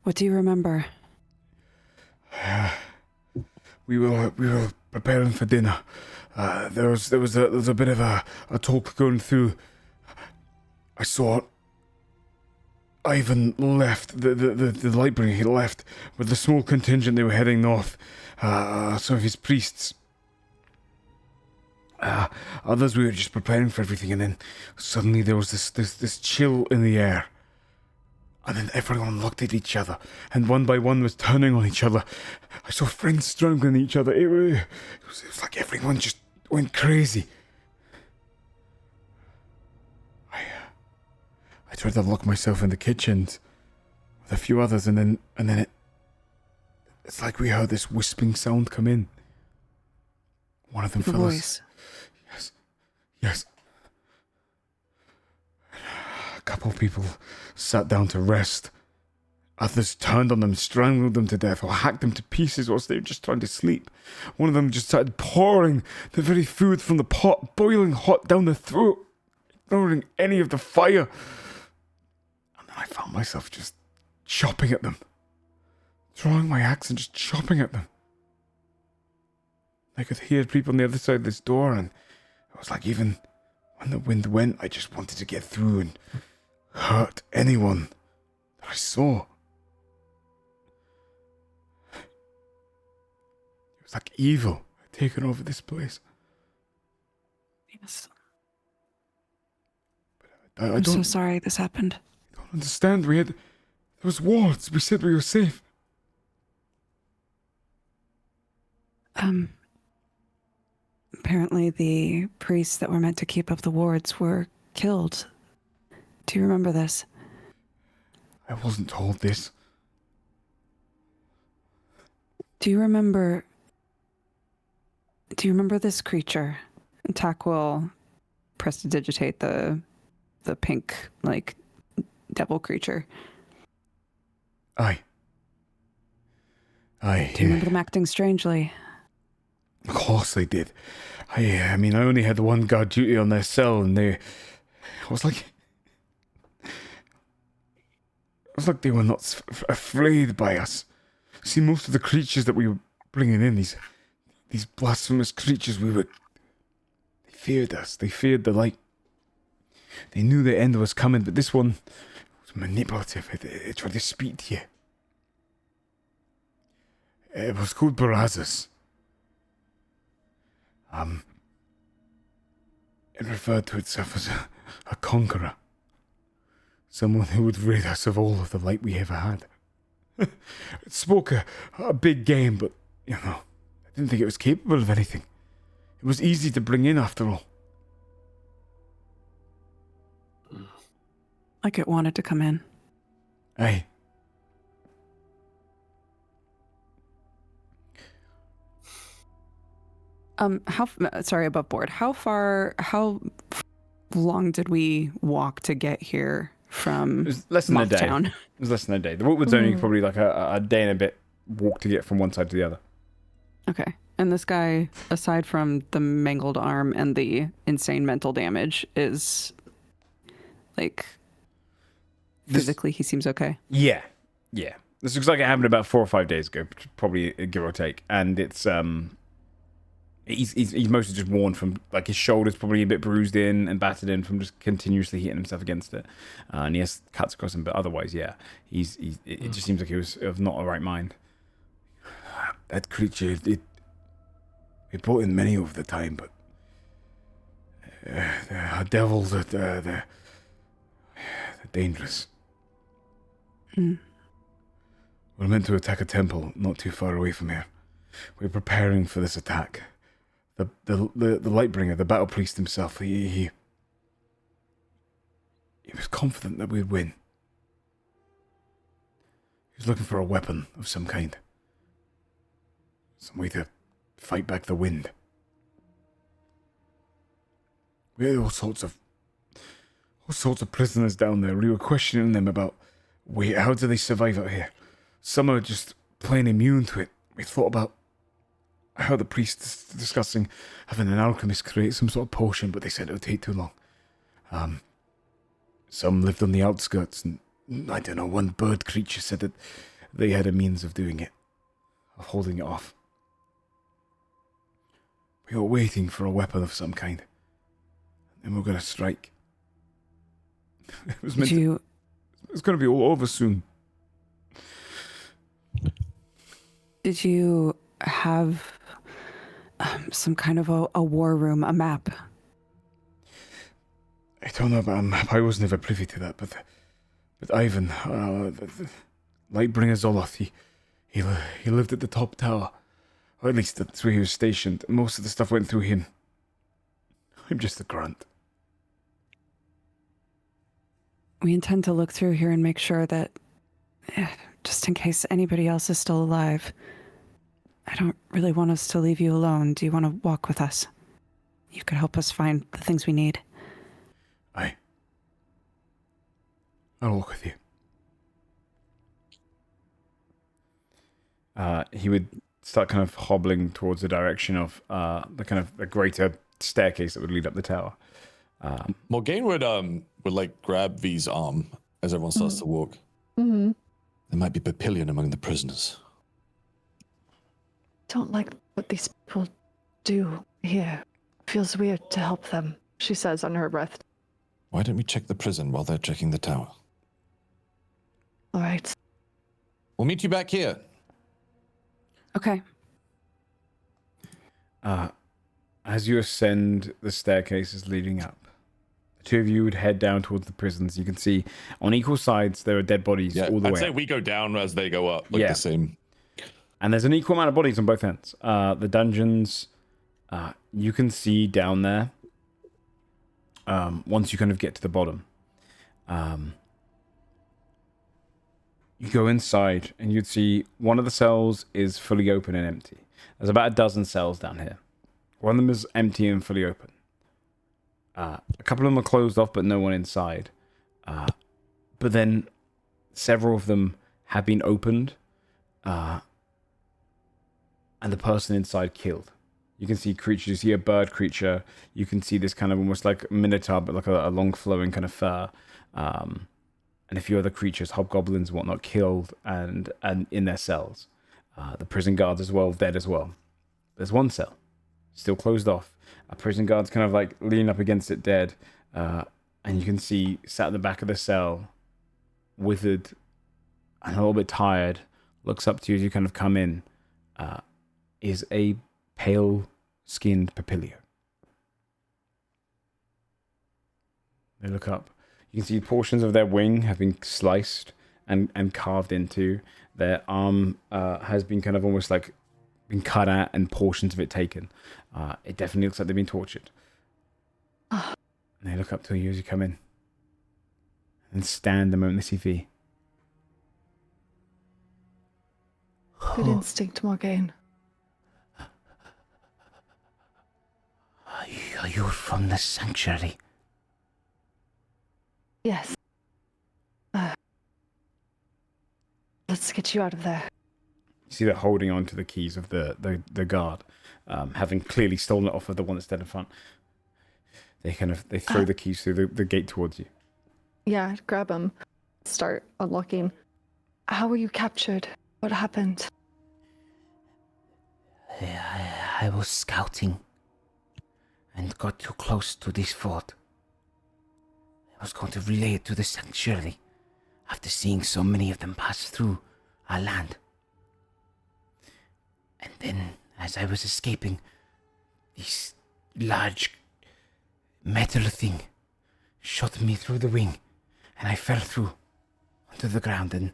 What do you remember? We were preparing for dinner. There was a bit of a talk going through. I saw Ivan left, the Lightbringer, he left with the small contingent. They were heading north. Some of his priests. Others, we were just preparing for everything, and then suddenly there was this chill in the air. And then everyone looked at each other, and one by one was turning on each other. I saw friends strangling each other. It was like everyone just went crazy. I tried to lock myself in the kitchens with a few others, and then it's like we heard this whispering sound come in. One of them fell asleep. Yes. A couple of people sat down to rest. Others turned on them, strangled them to death, or hacked them to pieces whilst they were just trying to sleep. One of them just started pouring the very food from the pot, boiling hot down the throat, ignoring any of the fire. And then I found myself just chopping at them, drawing my axe and just chopping at them. I could hear people on the other side of this door, and it was like even when the wind went, I just wanted to get through and hurt anyone that I saw. It was like evil had taken over this place. Yes. But I I'm so don't sorry this happened. understand. There was wards. We said we were safe. Apparently the priests that were meant to keep up the wards were killed. Do you remember this? I wasn't told this. Do you remember this creature? And Tak will prestidigitate the pink, like, devil creature. Aye. Do you remember them acting strangely? Of course they did. I mean, I only had one guard duty on their cell, and I was like they were not afraid by us. See, most of the creatures that we were bringing in, these blasphemous creatures, they feared us. They feared the light. They knew the end was coming, but this one was manipulative. It tried to speak to you. It was called Barazzas. It referred to itself as a conqueror. Someone who would rid us of all of the light we ever had. It spoke a big game, but, I didn't think it was capable of anything. It was easy to bring in, after all. Like it wanted to come in. Aye. Above board. How long did we walk to get here from It was less than a day. Mothtown? It was less than a day. The walk was only probably like a day and a bit walk to get from one side to the other. Okay. And this guy, aside from the mangled arm and the insane mental damage, is like physically he seems okay. Yeah. This looks like it happened about 4 or 5 days ago, probably give or take. And it's he's mostly just worn from, like, his shoulder's probably a bit bruised in and battered in from just continuously hitting himself against it. And he has cuts across him, but otherwise, yeah, it just seems like he was of not a right mind. That creature, it brought in many over the time, but the devils, they're dangerous. We're meant to attack a temple not too far away from here. We're preparing for this attack. The Lightbringer, the battle priest himself, he was confident that we'd win. He was looking for a weapon of some kind. Some way to fight back the wind. We had all sorts of prisoners down there. We were questioning them about, how do they survive out here? Some are just plain immune to it. I heard the priests discussing having an alchemist create some sort of potion, but they said it would take too long. Some lived on the outskirts, and I don't know, one bird creature said that they had a means of doing it, of holding it off. We were waiting for a weapon of some kind, and we're going to strike. It was going to be all over soon. Did you have some kind of a war room, a map? I don't know about a map. I was never privy to that, but Ivan, the Lightbringer Zoloth, he lived at the top tower. Or at least that's where he was stationed. Most of the stuff went through him. I'm just a grunt. We intend to look through here and make sure that, just in case anybody else is still alive, I don't really want us to leave you alone. Do you want to walk with us? You could help us find the things we need. I'll walk with you. He would start kind of hobbling towards the direction of the greater staircase that would lead up the tower. Morgaine would like grab V's arm as everyone starts to walk. Mm-hmm. There might be Papillion among the prisoners. Don't like what these people do here. Feels weird to help them, she says under her breath. Why don't we check the prison while they're checking the tower? All right. We'll meet you back here. Okay. As you ascend the staircases leading up, the two of you would head down towards the prisons. You can see on equal sides there are dead bodies all the way. I'd say we go down as they go up, the same. And there's an equal amount of bodies on both ends. The dungeons, you can see down there, once you kind of get to the bottom. You go inside and you'd see one of the cells is fully open and empty. There's about a dozen cells down here. One of them is empty and fully open. A couple of them are closed off, but no one inside. But then several of them have been opened, and the person inside killed. You can see creatures. You see a bird creature. You can see this kind of almost like minotaur, but like a long flowing kind of fur. And a few other creatures, hobgoblins and whatnot, killed and in their cells. The prison guards as well, dead as well. There's one cell, still closed off. A prison guard's kind of like leaning up against it, dead. And you can see, sat at the back of the cell, withered and a little bit tired, looks up to you as you kind of come in, is a pale-skinned Papilio. They look up. You can see portions of their wing have been sliced and carved into. Their arm has been kind of almost like been cut out and portions of it taken. It definitely looks like they've been tortured. And they look up to you as you come in. And stand the moment they see V. Good instinct, Morgaine. Are you from the sanctuary? Yes. Let's get you out of there. You see they're holding on to the keys of the guard, having clearly stolen it off of the one that's dead in front. They throw the keys through the gate towards you. Yeah, grab them. Start unlocking. How were you captured? What happened? I was scouting and got too close to this fort. I was going to relay it to the sanctuary after seeing so many of them pass through our land. And then, as I was escaping, this large metal thing shot me through the wing, and I fell through onto the ground, and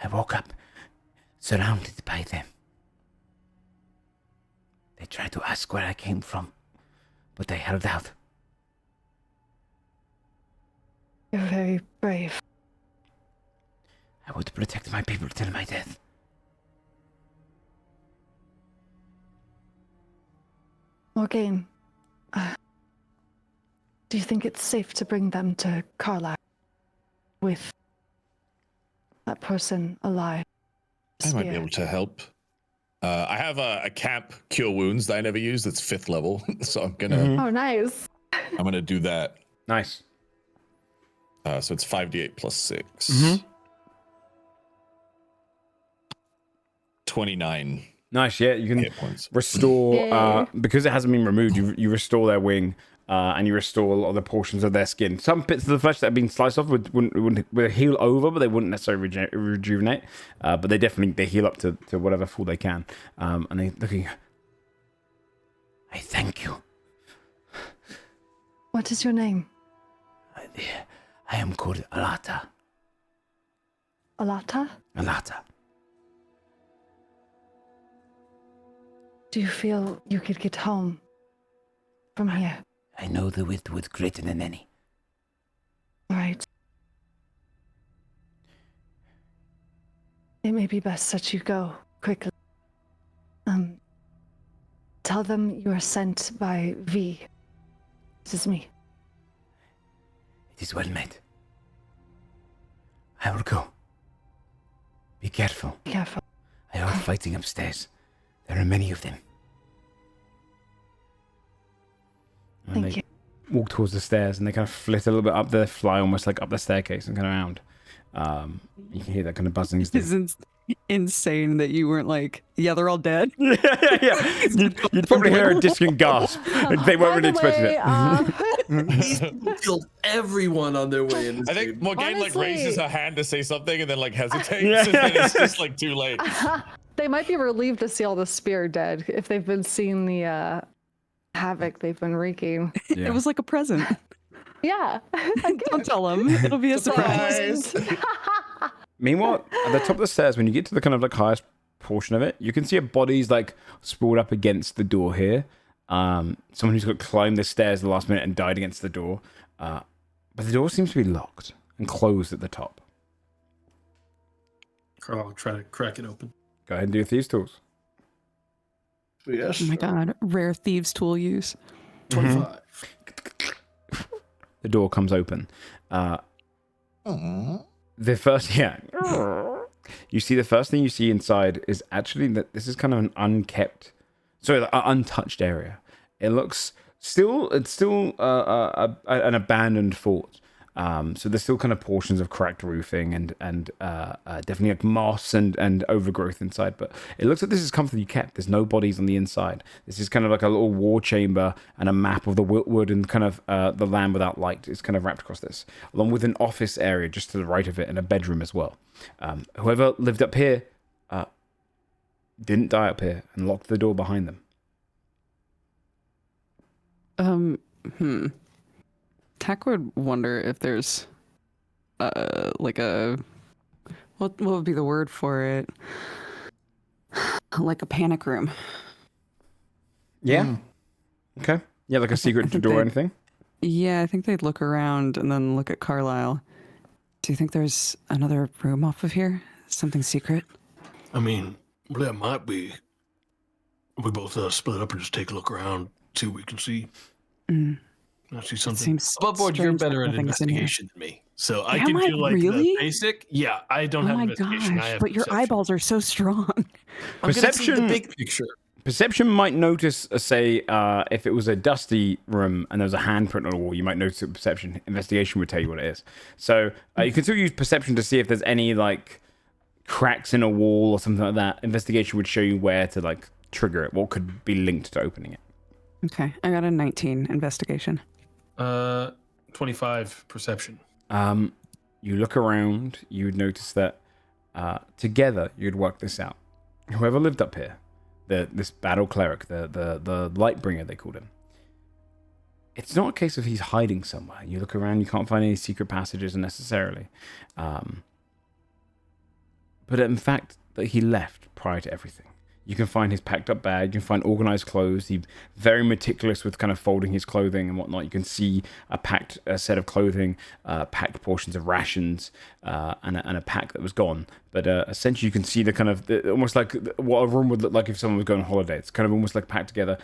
I woke up surrounded by them. They tried to ask where I came from, but I held out. You're very brave. I would protect my people till my death. Morgaine, do you think it's safe to bring them to Carlisle with that person alive? I might be able to help. I have a camp cure wounds that I never use. That's 5th level, so I'm gonna. Oh, nice. I'm gonna do that. Nice. So it's 5d8 plus 6. 29. Nice. Yeah, you can hit points. restore because it hasn't been removed. You restore their wing. And you restore a lot of the portions of their skin. Some bits of the flesh that have been sliced off would heal over, but they wouldn't necessarily rejuvenate. But they heal up to whatever full they can. And they looking. I thank you. What is your name? I am called Alata. Alata? Alata. Do you feel you could get home from here? I know the wit was greater than any. Right. It may be best that you go quickly. Tell them you are sent by V. This is me. It is well met. I will go. Be careful. Be careful. I heard fighting upstairs. There are many of them. And they walk towards the stairs, and they kind of flit a little bit up there, fly almost like up the staircase and kind of around. You can hear that kind of buzzing. It's insane that you weren't like, yeah, they're all dead. Yeah. You'd probably hear a distant gasp. They weren't really expecting it. These people killed everyone on their way in. I think Morgaine like raises her hand to say something and then like hesitates, Yeah. and then it's just like too late. They might be relieved to see all the spear dead if they've been seeing the havoc they've been wreaking. Yeah. It was like a present. Yeah. Don't tell them. It'll be a surprise. Meanwhile, at the top of the stairs, when you get to the kind of like highest portion of it, you can see a body's like sprawled up against the door here. Someone who's got climbed the stairs at the last minute and died against the door. But the door seems to be locked and closed at the top. I'll try to crack it open. Go ahead and do your thieves' tools. Yes. Oh my god, rare thieves' tool use. 25. The door comes open. The first, you see the first thing you see inside is actually that this is kind of an untouched area. It looks it's still an abandoned fort. So there's still kind of portions of cracked roofing and definitely like moss and overgrowth inside. But it looks like this is comfortably kept. There's no bodies on the inside. This is kind of like a little war chamber, and a map of the Wiltwood and kind of the land without light is kind of wrapped across this, along with an office area just to the right of it and a bedroom as well. Whoever lived up here didn't die up here and locked the door behind them. Tack would wonder if there's like a what would be the word for it? Like a panic room. Yeah. Okay. Yeah, like a secret door or anything? Yeah, I think they'd look around and then look at Carlisle. Do you think there's another room off of here? Something secret? I mean, well, that might be. We both split up and just take a look around, see what we can see. I see something. Seems Above board, you're strange that better at nothing's in here. investigation than me. So I Am can I do like really? the basic. Yeah, I don't Oh have my investigation. I gosh! have But your perception. eyeballs are so strong. I'm gonna see the Perception- big picture. Perception might notice, say, if it was a dusty room and there was a handprint on the wall, you might notice it. Perception. Investigation would tell you what it is. So you can still use perception to see if there's any like cracks in a wall or something like that. Investigation would show you where to like trigger it, what could be linked to opening it. Okay, I got a 19 investigation. 25 perception. You look around, you would notice that together you'd work this out. Whoever lived up here, this battle cleric, the Lightbringer they called him. It's not a case of he's hiding somewhere. You look around, you can't find any secret passages necessarily. But in fact, that he left prior to everything. You can find his packed up bag, you can find organized clothes. He's very meticulous with kind of folding his clothing and whatnot. You can see a packed set of clothing, packed portions of rations, and a pack that was gone. But essentially you can see the kind of, almost like what a room would look like if someone was going on holiday. It's kind of almost like packed together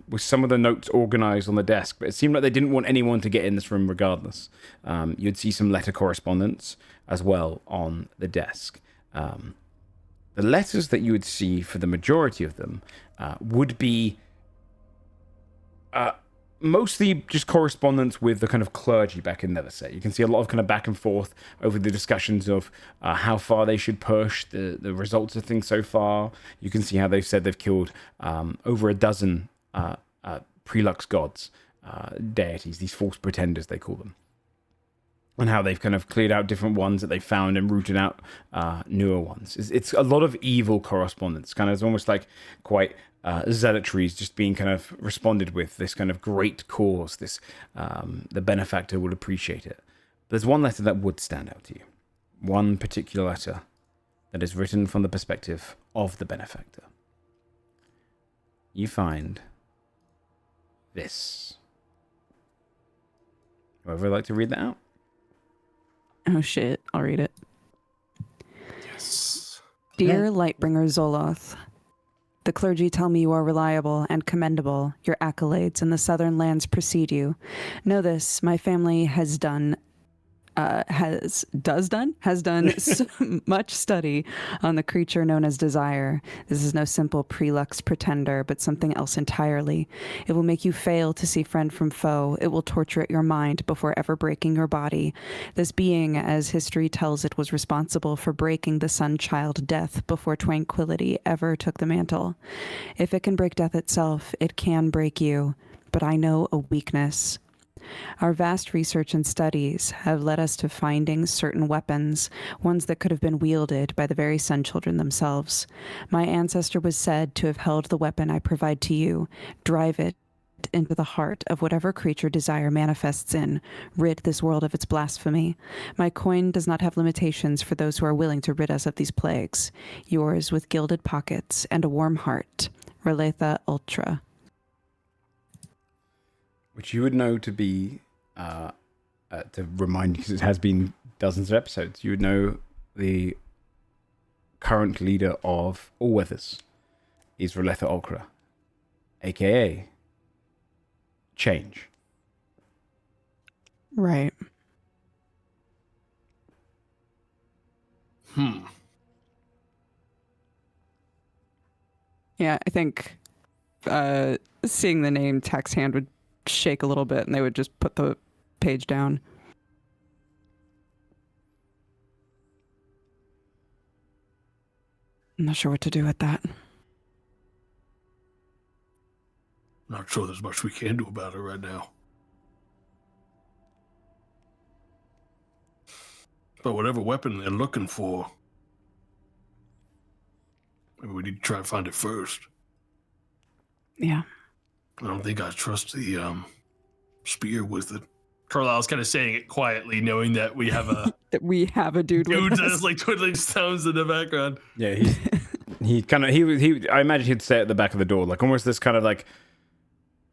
with some of the notes organized on the desk. But it seemed like they didn't want anyone to get in this room regardless. You'd see some letter correspondence as well on the desk. The letters that you would see for the majority of them would be mostly just correspondence with the kind of clergy back in Neverset. You can see a lot of kind of back and forth over the discussions of how far they should push, the results of things so far. You can see how they've said they've killed over a dozen prelux gods, deities, these false pretenders they call them. And how they've kind of cleared out different ones that they found and rooted out newer ones. It's a lot of evil correspondence. Kind of, it's almost like quite zealotries just being kind of responded with. This kind of great cause. This the benefactor would appreciate it. There's one letter that would stand out to you. One particular letter that is written from the perspective of the benefactor. You find this. Whoever would like to read that out? Oh shit, I'll read it. Yes. Dear Lightbringer Zoloth, the clergy tell me you are reliable and commendable. Your accolades in the southern lands precede you. Know this, my family has done so much study on the creature known as desire. This is no simple prelux pretender, but something else entirely. It will make you fail to see friend from foe. It will torture at your mind before ever breaking your body. This being, as history tells it, was responsible for breaking the sun-child death before tranquility ever took the mantle. If it can break death itself, it can break you. But I know a weakness. Our vast research and studies have led us to finding certain weapons, ones that could have been wielded by the very Sun Children themselves. My ancestor was said to have held the weapon I provide to you. Drive it into the heart of whatever creature desire manifests in. Rid this world of its blasphemy. My coin does not have limitations for those who are willing to rid us of these plagues. Yours with gilded pockets and a warm heart. Reletha Ultra. Which you would know to be, to remind you, because it has been dozens of episodes, you would know the current leader of All Weathers is Reletha Ultra, aka Change. Right. Yeah, I think seeing the name Tech's hand would shake a little bit and they would just put the page down. I'm not sure what to do with that. Not sure there's much we can do about it right now. But whatever weapon they're looking for, maybe we need to try and find it first. Yeah. I don't think I trust the spear with it. Carlisle's kind of saying it quietly, knowing that we have a That we have a dude with dude us. that's like twiddling stones in the background. Yeah, I imagine he'd stay at the back of the door, like almost this kind of like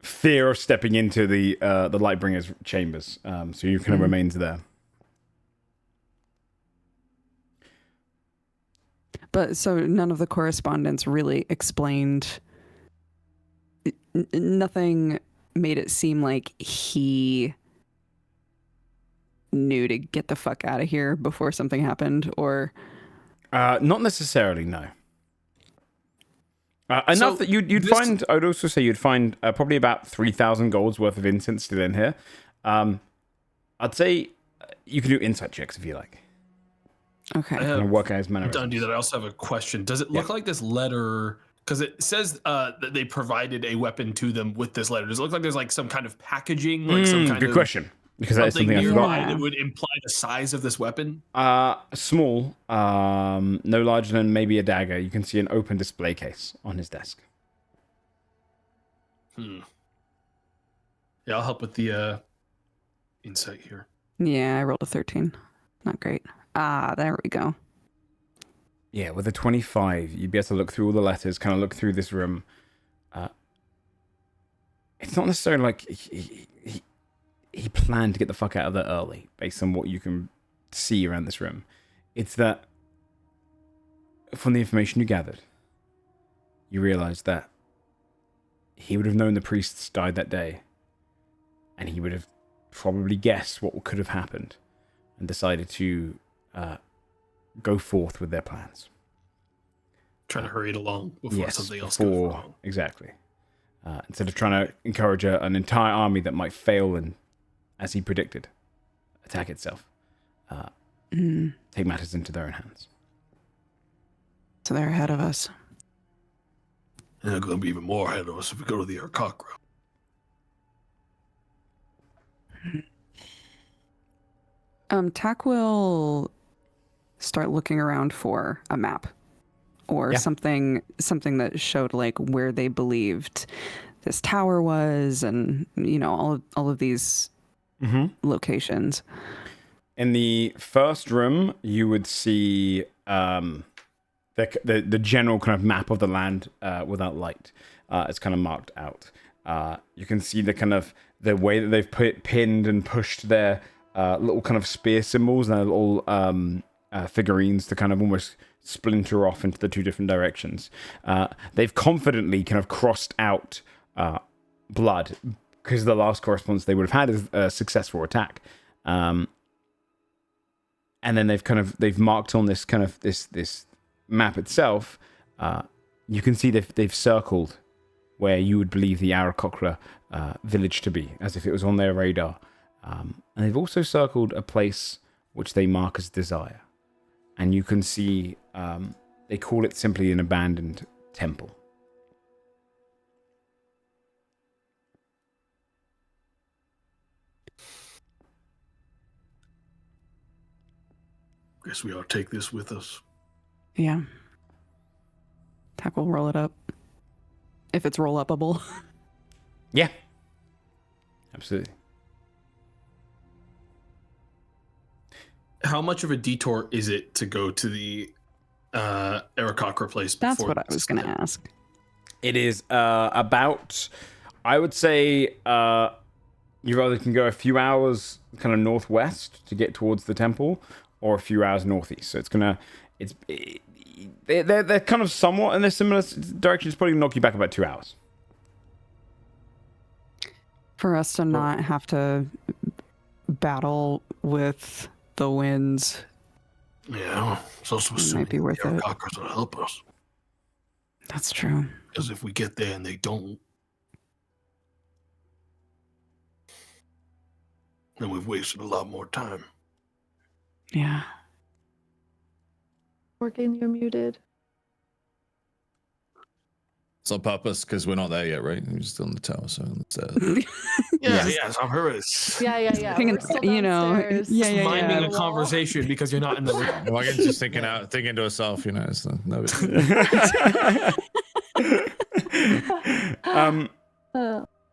fear of stepping into the Lightbringer's chambers. So you kind of remains there. But so none of the correspondence really explained. Nothing made it seem like he knew to get the fuck out of here before something happened, or? Not necessarily, no. Enough that you'd find. I would also say you'd find probably about 3,000 golds worth of incense still in here. I'd say you can do insight checks if you like. Okay. And work out his manner. Don't do that. I also have a question. Does it look like this letter? Because it says that they provided a weapon to them with this letter. Does it look like there's like some kind of packaging, like some kind good of question? Because that is something I nearby forgot. that would imply the size of this weapon? Small, no larger than maybe a dagger. You can see an open display case on his desk. Yeah, I'll help with the insight here. Yeah, I rolled a 13. Not great. There we go. Yeah, with a 25, you'd be able to look through all the letters, kind of look through this room. It's not necessarily like he planned to get the fuck out of there early, based on what you can see around this room. It's that, from the information you gathered, you realize that he would have known the priests died that day, and he would have probably guessed what could have happened, and decided to go forth with their plans. Trying to hurry it along before something else goes wrong. Exactly. Instead of trying to encourage an entire army that might fail and, as he predicted, attack itself. Take matters into their own hands. So they're ahead of us. And they're going to be even more ahead of us if we go to the Arkakra. Tak will start looking around for a map or something that showed like where they believed this tower was, and all of these locations. In the first room, you would see the general kind of map of the land without light. It's kind of marked out. You can see the way that they've pinned and pushed their little kind of spear symbols and their little figurines to kind of almost splinter off into the two different directions. They've confidently kind of crossed out blood, because the last correspondence they would have had is a successful attack. And then they've marked on this kind of this map itself. You can see they've circled where you would believe the Aarakocra village to be, as if it was on their radar. And they've also circled a place which they mark as Desire. And you can see they call it simply an abandoned temple. Guess we ought to take this with us. Yeah. Tak will roll it up. If it's roll upable. Yeah. Absolutely. How much of a detour is it to go to the Aarakocra place? That's what I was going to ask. It is about, I would say, you either can go a few hours kind of northwest to get towards the temple, or a few hours northeast. So they're kind of somewhat in a similar direction. It's probably knock you back about 2 hours. For us to not have to battle with the winds. Yeah, it's also might be worth it. Aarakocras will help us. That's true. Because if we get there and they don't, then we've wasted a lot more time. Yeah. Morgan, you're muted. It's on purpose because we're not there yet, right? We're still in the tower, so let's. Yes, I've heard it. Yeah. We're still downstairs. Minding a conversation because you're not in the room. Morgan's just thinking to herself, It's no.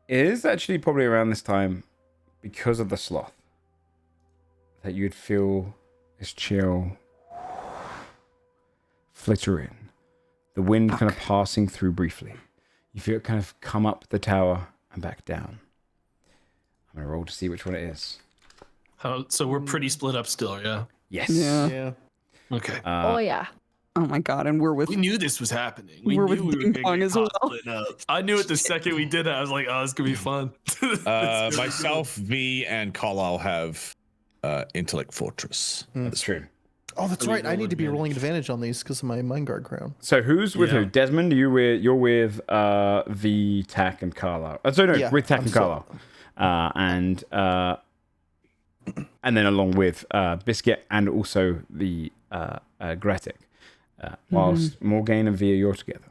It is actually probably around this time, because of the sloth, that you'd feel this chill flitter in. The wind kind of passing through briefly. You feel it kind of come up the tower and back down. I'm going to roll to see which one it is. So we're pretty split up still, yeah? Yes. Yeah. Okay. Oh, yeah. Oh my god, and we're with We knew this was happening. We're with Ding gonna Dong get as well. split up. I knew it the second we did it. I was like, oh, this could be fun. Myself, V, and Carlisle have intellect fortress. That's true. Oh, that's right. I need to be rolling advantage on these because of my mind guard crown. So who's with who? Desmond, you're with V, Tack, and Carlisle. With Tack and Carlisle. And then along with Biscuit and also the Gretic. Whilst Morgaine and Via, you're together.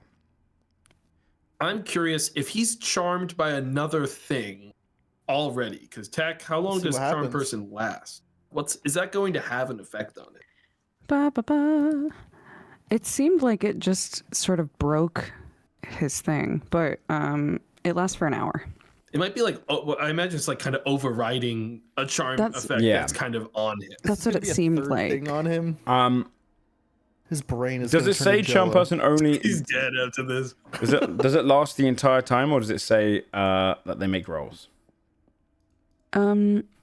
I'm curious if he's charmed by another thing already. Because Tack, how long does charm person last? Is that going to have an effect on it? It seemed like it just sort of broke his thing, but it lasts for an hour. It might be like, I imagine it's like kind of overriding a charm effect that's kind of on him. That's what it seemed like. Thing on him. His brain is. Does it say charm person only? He's dead after this. Does it last the entire time, or does it say that they make rolls?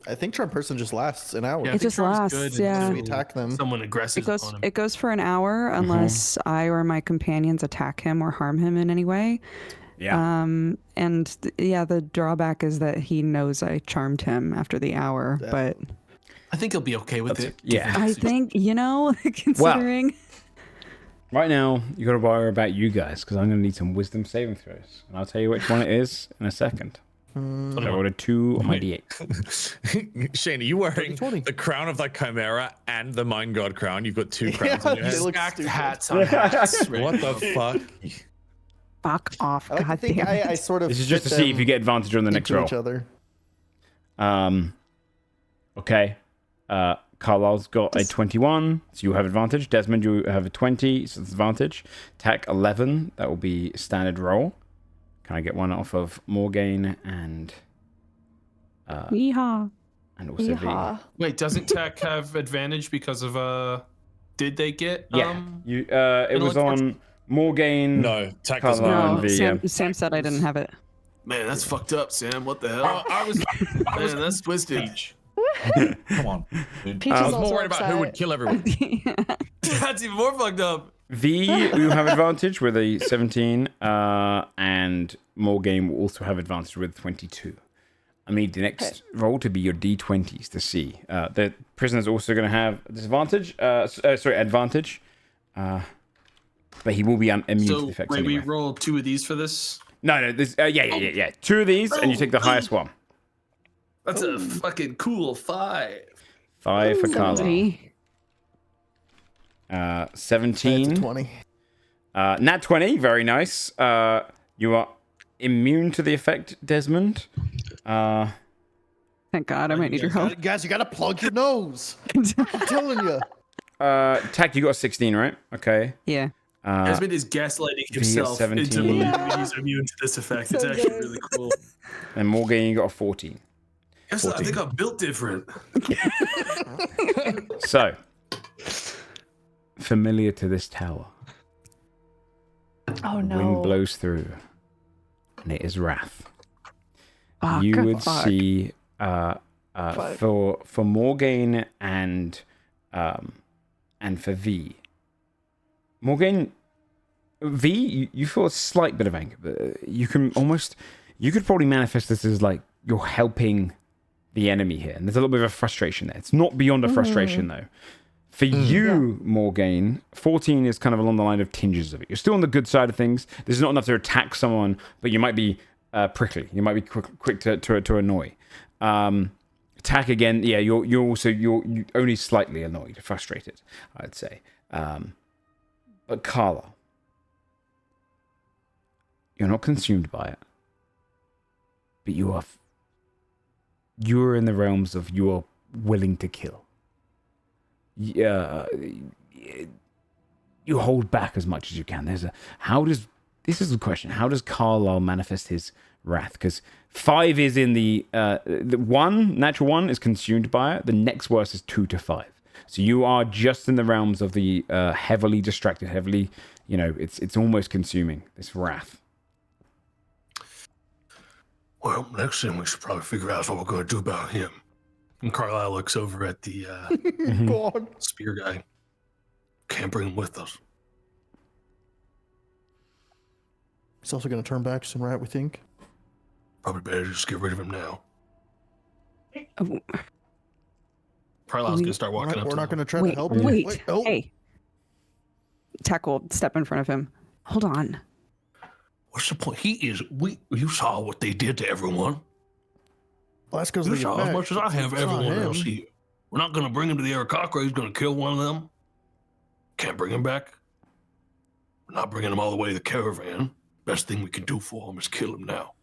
I think charm person just lasts an hour. Yeah, it just lasts. Yeah. We attack them. Someone aggressive. It goes for an hour unless I or my companions attack him or harm him in any way. Yeah. The drawback is that he knows I charmed him after the hour, but I think he'll be okay with it. Yeah. I think, considering. Right now, you got to worry about you guys because I'm going to need some wisdom saving throws, and I'll tell you which one it is in a second. So I rolled a 2 on my D8. Shane, are you wearing the crown of the Chimera and the Mind Guard crown? You've got 2 crowns on your head. Stacked hats on hats. What the fuck? Fuck off. I think I sort of. This is just to see if you get advantage on the next roll. Each other. Okay. Carlisle's got a 21, so you have advantage. Desmond, you have a 20, so that's advantage. Tack 11, that will be standard roll. Can I get one off of Morgaine and Yeehaw. And also V? Wait, doesn't Tack have advantage because of did they get it was on Morgaine. No, Tack doesn't. No, Sam said I didn't have it. Man, that's fucked up, Sam. What the hell? Man, that's twisted. Come on. Peach I is was more also worried about who would kill everyone. That's even more fucked up. V, you have advantage with a 17, and Morgaine will also have advantage with 22. I need the next roll to be your D20s to see. The prisoner's also going to have disadvantage. Advantage. But he will be immune to the effects anyway. We roll 2 of these for this? No. Yeah. 2 of these, and you take the highest one. That's a fucking cool 5. 5 for Carlisle. 17. 20. Nat 20, very nice. You are immune to the effect, Desmond. Thank God, I might need your help. Guys, you gotta plug your nose. I'm telling you. Tack, you got a 16, right? Okay. Yeah. Desmond is gaslighting himself into believing he's immune to this effect. It's actually really cool. And Morgaine, you got a 14. Yes, I think I'm built different. So, familiar to this tower. Oh no. Wind blows through, and it is wrath. You would see for Morgaine and for V. Morgaine, V, you feel a slight bit of anger, but you could probably manifest this as like you're helping the enemy here, and there's a little bit of a frustration there. It's not beyond a frustration though. For you, Morgaine, 14 is kind of along the line of tinges of it. You're still on the good side of things. This is not enough to attack someone, but you might be prickly. You might be quick to annoy. Attack again, yeah. You're only slightly annoyed, frustrated, I'd say. But Carla, you're not consumed by it, but you're in the realms of you're willing to kill. You hold back as much as you can. This is the question. How does Carlisle manifest his wrath? Because 5 is in the natural 1 is consumed by it. The next worst is 2 to 5. So you are just in the realms of the heavily distracted, it's almost consuming this wrath. Well, next thing we should probably figure out what we're going to do about him. And Carlisle looks over at the spear guy. Can't bring him with us. He's also going to turn back soon, right, we think? Probably better just get rid of him now. Carlisle's gonna start walking up. We're to not him. going to try to help you. Wait. Oh. Hey. Tech will step in front of him. Hold on. What's the point? You saw what they did to everyone. Well, that's because You of the saw as effect. much as I have It's not everyone him. else here. We're not gonna bring him to the Arakakra. He's gonna kill one of them. Can't bring him back. We're not bringing him all the way to the caravan. Best thing we can do for him is kill him now.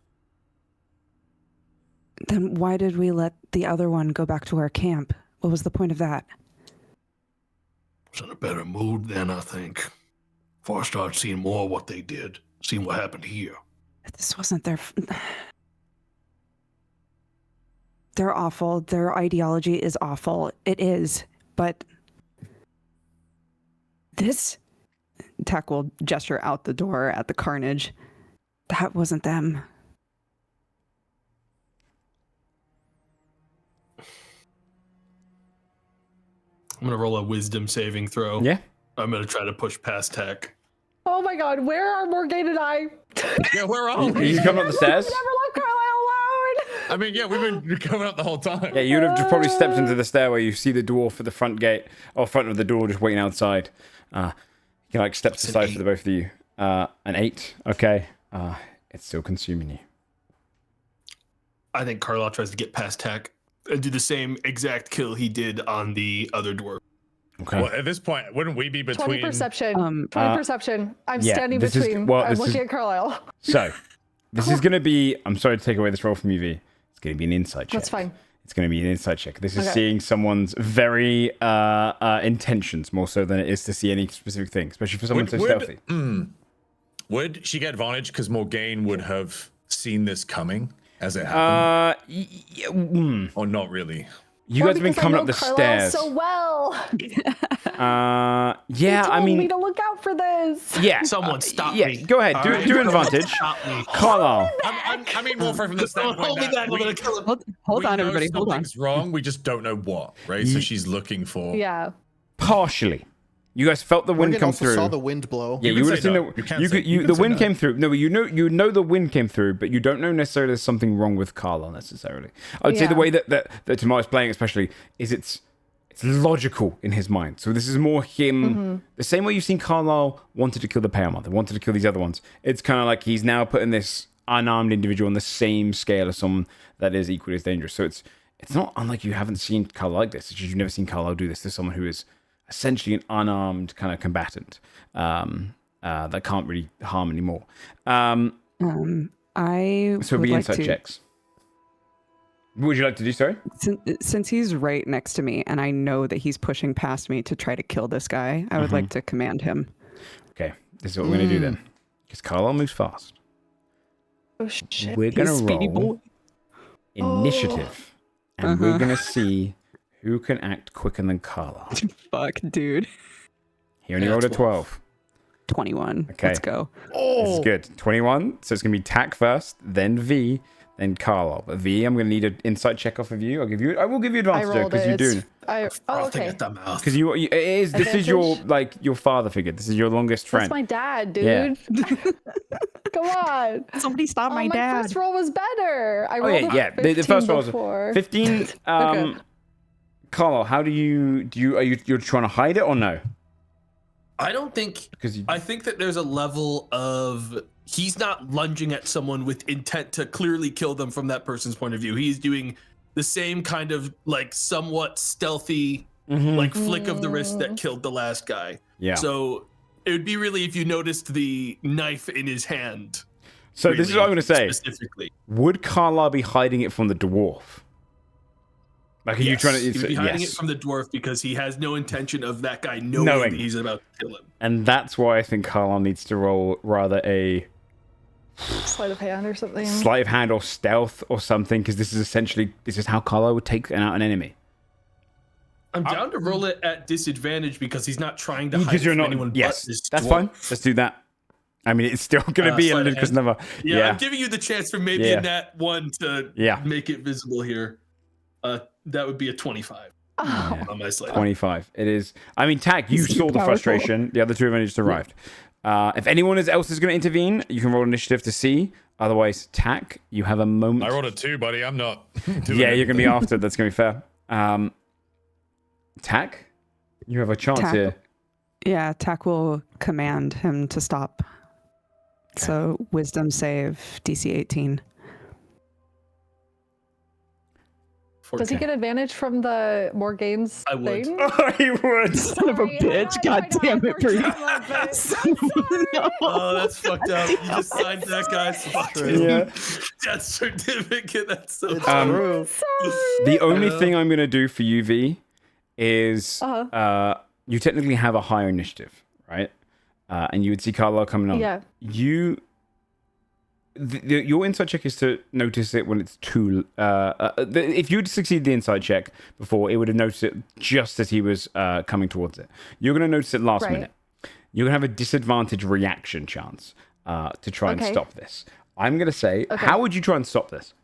Then why did we let the other one go back to our camp? What was the point of that? Was in a better mood then, I think. Before I started seeing more of what they did, seeing what happened here. This wasn't their... They're awful. Their ideology is awful. It is. But this... Tech will gesture out the door at the carnage. That wasn't them. I'm gonna roll a wisdom saving throw. Yeah. I'm gonna try to push past Tech. Oh my god, where are Morgane and I? Yeah, where are we? You come up the stairs? Never let Carlisle alone! I mean, yeah, we've been coming up the whole time. Yeah, you would have just probably stepped into the stairway. You see the dwarf at the front gate, or front of the door, just waiting outside. He like steps aside for the both of you. An 8. Okay. It's still consuming you. I think Carlisle tries to get past Tech and do the same exact kill he did on the other dwarf. Okay. Well, at this point, wouldn't we be 20 between? perception. 20 perception. I'm yeah, standing this is- between. well, I'm this looking is- at Carlisle. So, this is going to be... I'm sorry to take away this roll from you, V. It's going to be an insight check. That's fine. It's going to be an insight check. This is Okay. seeing someone's very intentions more so than it is to see any specific thing, especially for someone so stealthy. Would she get advantage because Morgane would have seen this coming as it happened? Or not really? You guys have been because I coming know up the Carlisle stairs. so well. Yeah, I Told me mean... to look out for this. Yeah. Someone stop yeah, me. go ahead. All Do right? do advantage. Stop me. Carlisle. I mean more from the standpoint Hold me that back. I'm gonna kill him. Hold we on, know everybody. Hold on. something's wrong. We just don't know what, right? So she's looking for. Yeah. Partially. You guys felt the wind Morgan come also through. saw the wind blow. Yeah, You you can would have say seen no. the You can you say- could you you can the say wind no. came through. No, but you know the wind came through, but you don't know necessarily there's something wrong with Carlisle necessarily. I would say the Yeah. way that Tomar's playing especially is it's logical in his mind. So this is more him the same way you've seen Carlisle wanted to kill the Pale Mother, wanted to kill these other ones. It's kind of like he's now putting this unarmed individual on the same scale as someone that is equally as dangerous. So it's not unlike you haven't seen Carlisle like this. It's just you've never seen Carlisle do this to someone who is essentially an unarmed kind of combatant that can't really harm anymore. I So it'll would be like insight to, checks. What would you like to do, sorry? Since he's right next to me and I know that he's pushing past me to try to kill this guy, I would like to command him. Okay, this is what we're going to do then. Because Carlisle moves fast. Oh shit. We're going He's to speedy roll boy. initiative. And we're going to see who can act quicker than Carlisle. Fuck, dude. He only rolled a 12. 21. Okay. Let's go. This is good. 21. So it's going to be Tack first, then V, then Carlisle. But V, I'm going to need an insight check off of you. I will give you I advantage rolled because it. you do. It's- Oh, Frothing okay. at the mouth. Because this is your Advantage? your father figure. This is your longest friend. That's my dad, dude. Yeah. Come on. Somebody stop Oh, my first roll was better. I Oh rolled yeah, a yeah. The first 15 roll was before. 15. Okay. Carlisle, how do you you're trying to hide it or no? I don't think. Because I think that there's a level of he's not lunging at someone with intent to clearly kill them from that person's point of view. He's doing the same kind of like somewhat stealthy like flick of the wrist that killed the last guy. Yeah. So it would be really if you noticed the knife in his hand. So this is what I'm going to say. Specifically. Would Carlisle be hiding it from the dwarf? Like, are you trying to? He would be hiding yes. it from the dwarf because he has no intention of that guy knowing Knowing. that he's about to kill him. And that's why I think Carlisle needs to roll rather a Sleight of hand or something. sleight of hand or stealth or something, because this is how Carlisle would take out an enemy. I'm down to roll it at disadvantage because he's not trying to hide Because it you're from not. anyone Yes, but his that's dwarf. fine. Let's do that. I mean, it's still going to be a sleight of ludicrous hand. number. Yeah, I'm giving you the chance for maybe Yeah. in that one to Yeah. make it visible here. That would be a 25 Oh. on my slide. 25. It is. I mean, Tag, you He's saw the powerful. frustration. The other two have only just arrived. If anyone else is going to intervene, you can roll initiative to see. Otherwise, Tag, you have a moment. I rolled a 2, buddy. I'm not. Doing Yeah, you're going to be anything. after. That's going to be fair. Tack? You have a chance Tack. here. Yeah, Tack will command him to stop. Okay. So wisdom save DC 18. Does he get advantage from the more gains I would. thing? Oh, he would. Son of a Sorry, bitch! I God know, damn it, Bree! I'm sorry. Oh, that's fucked up. You just signed that guy's fucking Yeah. death certificate. That's so It's Um, true. The only Yeah. thing I'm going to do for you, V, is you technically have a higher initiative, right? And you would see Carlisle coming on. Yeah. Your insight check is to notice it when it's too. If you'd succeeded the insight check before, it would have noticed it just as he was coming towards it. You're going to notice it last Right. minute. You're going to have a disadvantage reaction chance to try and Okay. stop this. I'm going to say, Okay. how would you try and stop this?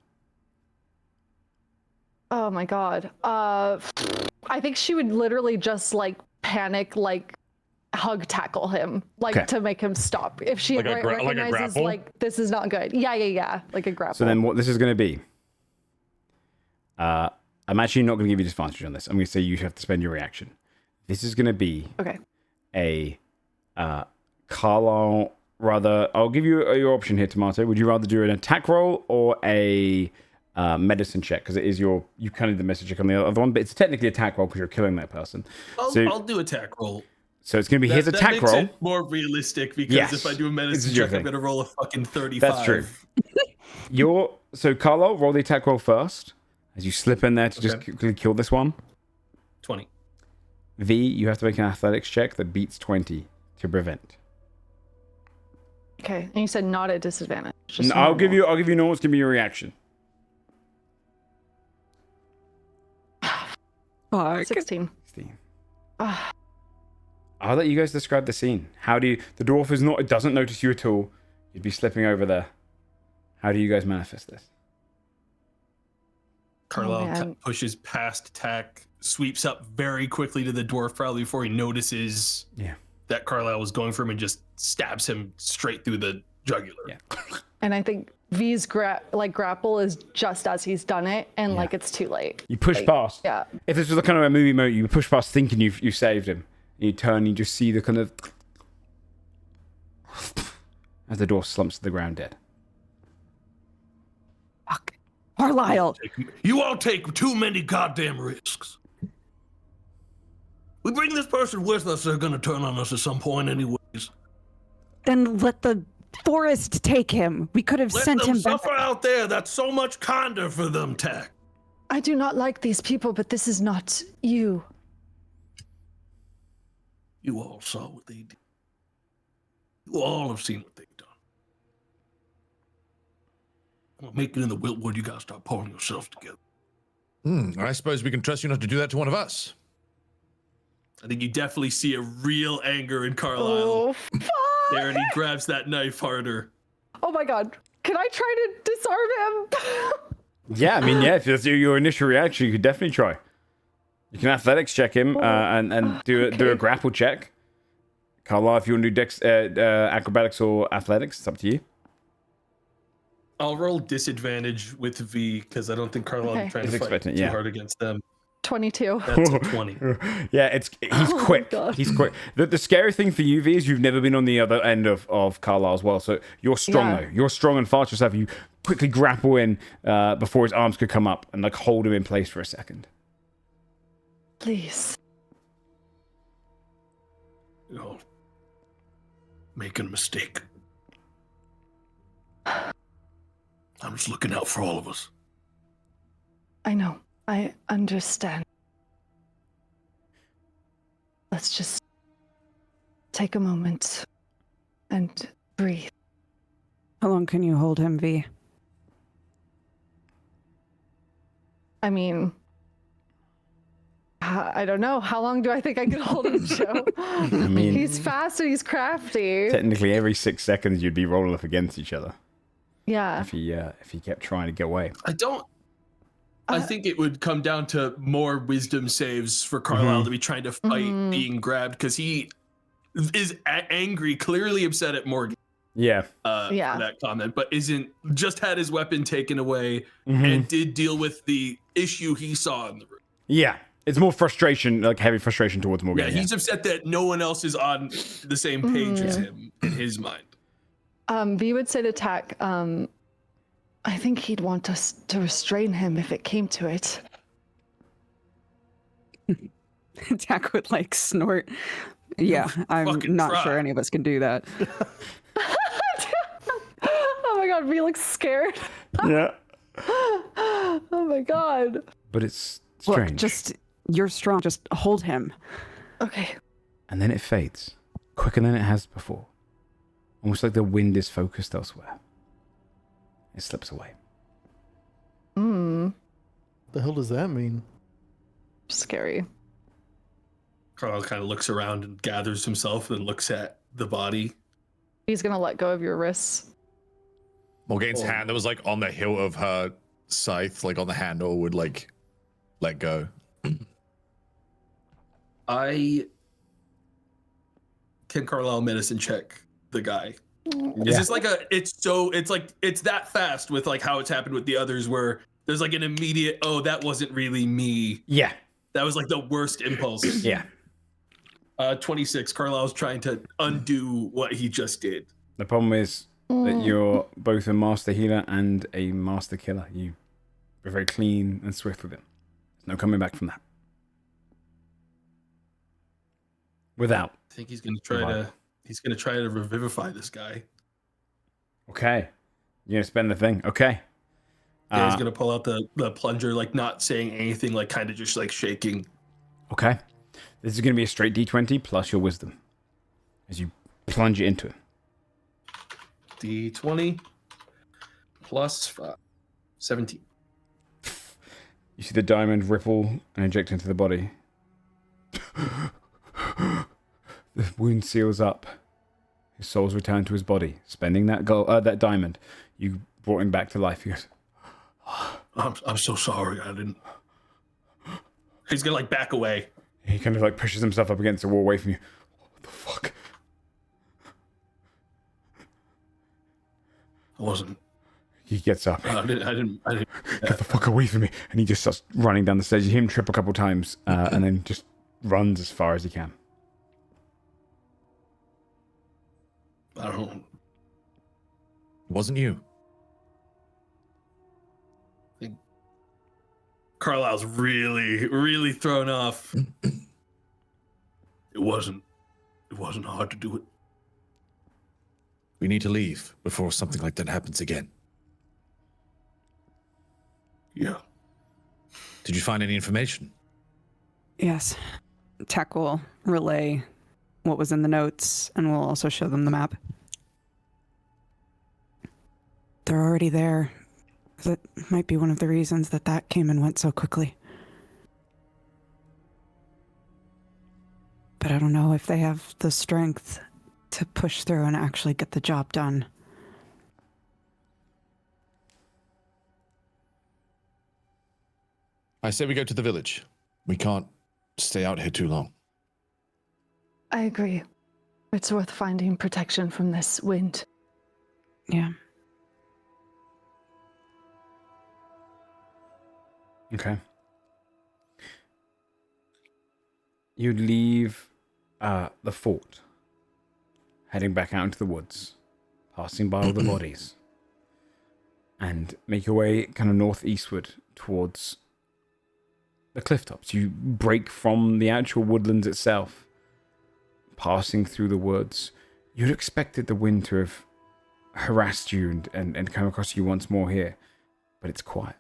Oh my god. I think she would literally just like panic, like hug tackle him, like Okay. to make him stop. If she Like a recognizes grapple? like this is not good. Yeah. Like a grapple. So then what this is going to be, I'm actually not going to give you disadvantage on this. I'm going to say you have to spend your reaction. This is going to be Okay. a Carlisle, rather, I'll give you your option here, Tomato. Would you rather do an attack roll or a medicine check? Because it is you kind of the medicine check on the other one, but it's technically attack roll because you're killing that person. I'll do attack roll. So it's going to be his That attack makes roll. it more realistic because Yes. if I do a This medicine is your check, I'm thing. gonna roll a fucking 35. That's true. So Carlisle, roll the attack roll first as you slip in there to just Okay. quickly kill this one. 20. V, you have to make an athletics check that beats 20 to prevent. Okay. And you said not at disadvantage. Just I'll give normal. you normal. It's going to be your reaction. Fuck. 16. Steve. Ah, I'll let you guys describe the scene. How do you... The dwarf it doesn't notice you at all. You'd be slipping over there. How do you guys manifest this? Carlisle man. pushes past Tack, sweeps up very quickly to the dwarf, probably before he notices Yeah. that Carlisle was going for him, and just stabs him straight through the jugular. Yeah. and I think V's grapple is just as he's done it, and like it's too late. You push Like, past. Yeah. If this was a kind of a movie mode, you push past thinking you saved him. And you turn and you just see the kind of... as the dwarf slumps to the ground dead. Fuck. Carlisle. You all take too many goddamn risks. We bring this person with us, they're gonna turn on us at some point anyways. Then let the forest take him. We could have Let sent them him back. suffer out there. That's so much kinder for them, Tack. I do not like these people, but this is not you. You all saw what they did. You all have seen what they've done. Well, make it in the Wiltwood, you gotta start pulling yourselves together. I suppose we can trust you not to do that to one of us. I think you definitely see a real anger in Carlisle Oh, fuck. there, and he grabs that knife harder. Oh my god. Can I try to disarm him? Yeah, I mean, yeah, if that's your initial reaction, you could definitely try. You can athletics check him and do a okay. grapple check. Carlisle, if you want to do acrobatics or athletics, it's up to you. I'll roll disadvantage with V because I don't think Carlisle will be trying He's to fight expecting it, too yeah. hard against them. 22. That's a 20. Yeah, he's quick. God. He's quick. The scary thing for you, V, is you've never been on the other end of Carlisle as well. So you're strong though. You're strong and fast yourself. You quickly grapple in before his arms could come up and like hold him in place for a second. Please. You're all making a mistake. I'm just looking out for all of us. I know. I understand. Let's just take a moment and breathe. How long can you hold him, V? I mean, I don't know. How long do I think I can hold him, Joe? I mean, He's fast and he's crafty. technically every 6 seconds you'd be rolling up against each other Yeah. if he kept trying to get away. I think it would come down to more wisdom saves for Carlisle to be trying to fight being grabbed because he is angry, clearly upset at Morgan Yeah. for that comment, but just had his weapon taken away and did deal with the issue he saw in the room. Yeah. It's more frustration, like heavy frustration towards Morgan. Yeah, he's upset that no one else is on the same page as him in his mind. V would say to Tack, I think he'd want us to restrain him if it came to it. Tack would like snort. Yeah, I'm not sure any of us can do that. Oh my god, V looks scared. Yeah. Oh my god. But it's strange. Look, you're strong. Just hold him. Okay. And then it fades, quicker than it has before. Almost like the wind is focused elsewhere. It slips away. The hell does that mean? Scary. Carl kind of looks around and gathers himself, then looks at the body. He's gonna let go of your wrists. Morgane's hand that was like on the hilt of her scythe, like on the handle, would like let go. Can Carlisle medicine check the guy? Yeah. Is this like it's that fast with like how it's happened with the others where there's like an immediate, oh, that wasn't really me. Yeah. That was like the worst impulse. Yeah. 26. Carlisle's trying to undo what he just did. The problem is that you're both a master healer and a master killer. You are very clean and swift with it. There's no coming back from that. Without. I think he's gonna try to revivify this guy. Okay. You're gonna spend the thing. Okay. Yeah, he's gonna pull out the plunger, like not saying anything, like kind of just like shaking. Okay. This is gonna be a straight D20 plus your wisdom as you plunge it into it. D20 plus 5. 17. You see the diamond ripple and inject into the body. The wound seals up. His soul's returned to his body. Spending that that diamond, you brought him back to life. He goes, I'm so sorry. I didn't. He's gonna like back away. He kind of like pushes himself up against the wall away from you. What the fuck? I wasn't. He gets up. I didn't. Get the fuck away from me. And he just starts running down the stairs. You hear him trip a couple times and then just runs as far as he can. I don't. It wasn't you. Carlisle's really, really thrown off. It wasn't hard to do it. We need to leave before something like that happens again. Yeah. Did you find any information? Yes. Tack will relay what was in the notes, and we'll also show them the map. They're already there. That might be one of the reasons that came and went so quickly. But I don't know if they have the strength to push through and actually get the job done. I say we go to the village. We can't stay out here too long. I agree. It's worth finding protection from this wind. Yeah. Okay. You leave the fort, heading back out into the woods, passing by all the bodies, and make your way kind of northeastward towards the cliff tops. You break from the actual woodlands itself, passing through the woods. You'd expected the wind to have harassed you and come across you once more here, but it's quiet.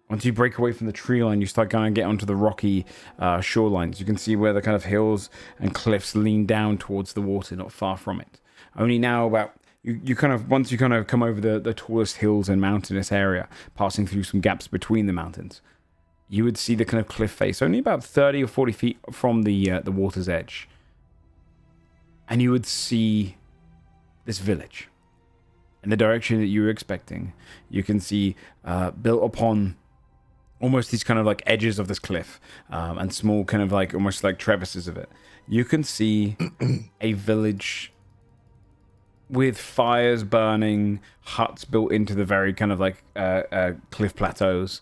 Once you break away from the tree line, you start going and get onto the rocky shorelines. You can see where the kind of hills and cliffs lean down towards the water, not far from it. Only now about once you come over the tallest hills and mountainous area, passing through some gaps between the mountains, you would see the kind of cliff face, only about 30 or 40 feet from the water's edge. And you would see this village. In the direction that you were expecting, you can see built upon almost these kind of like edges of this cliff and small kind of like almost like crevices of it. You can see a village with fires burning, huts built into the very kind of like cliff plateaus,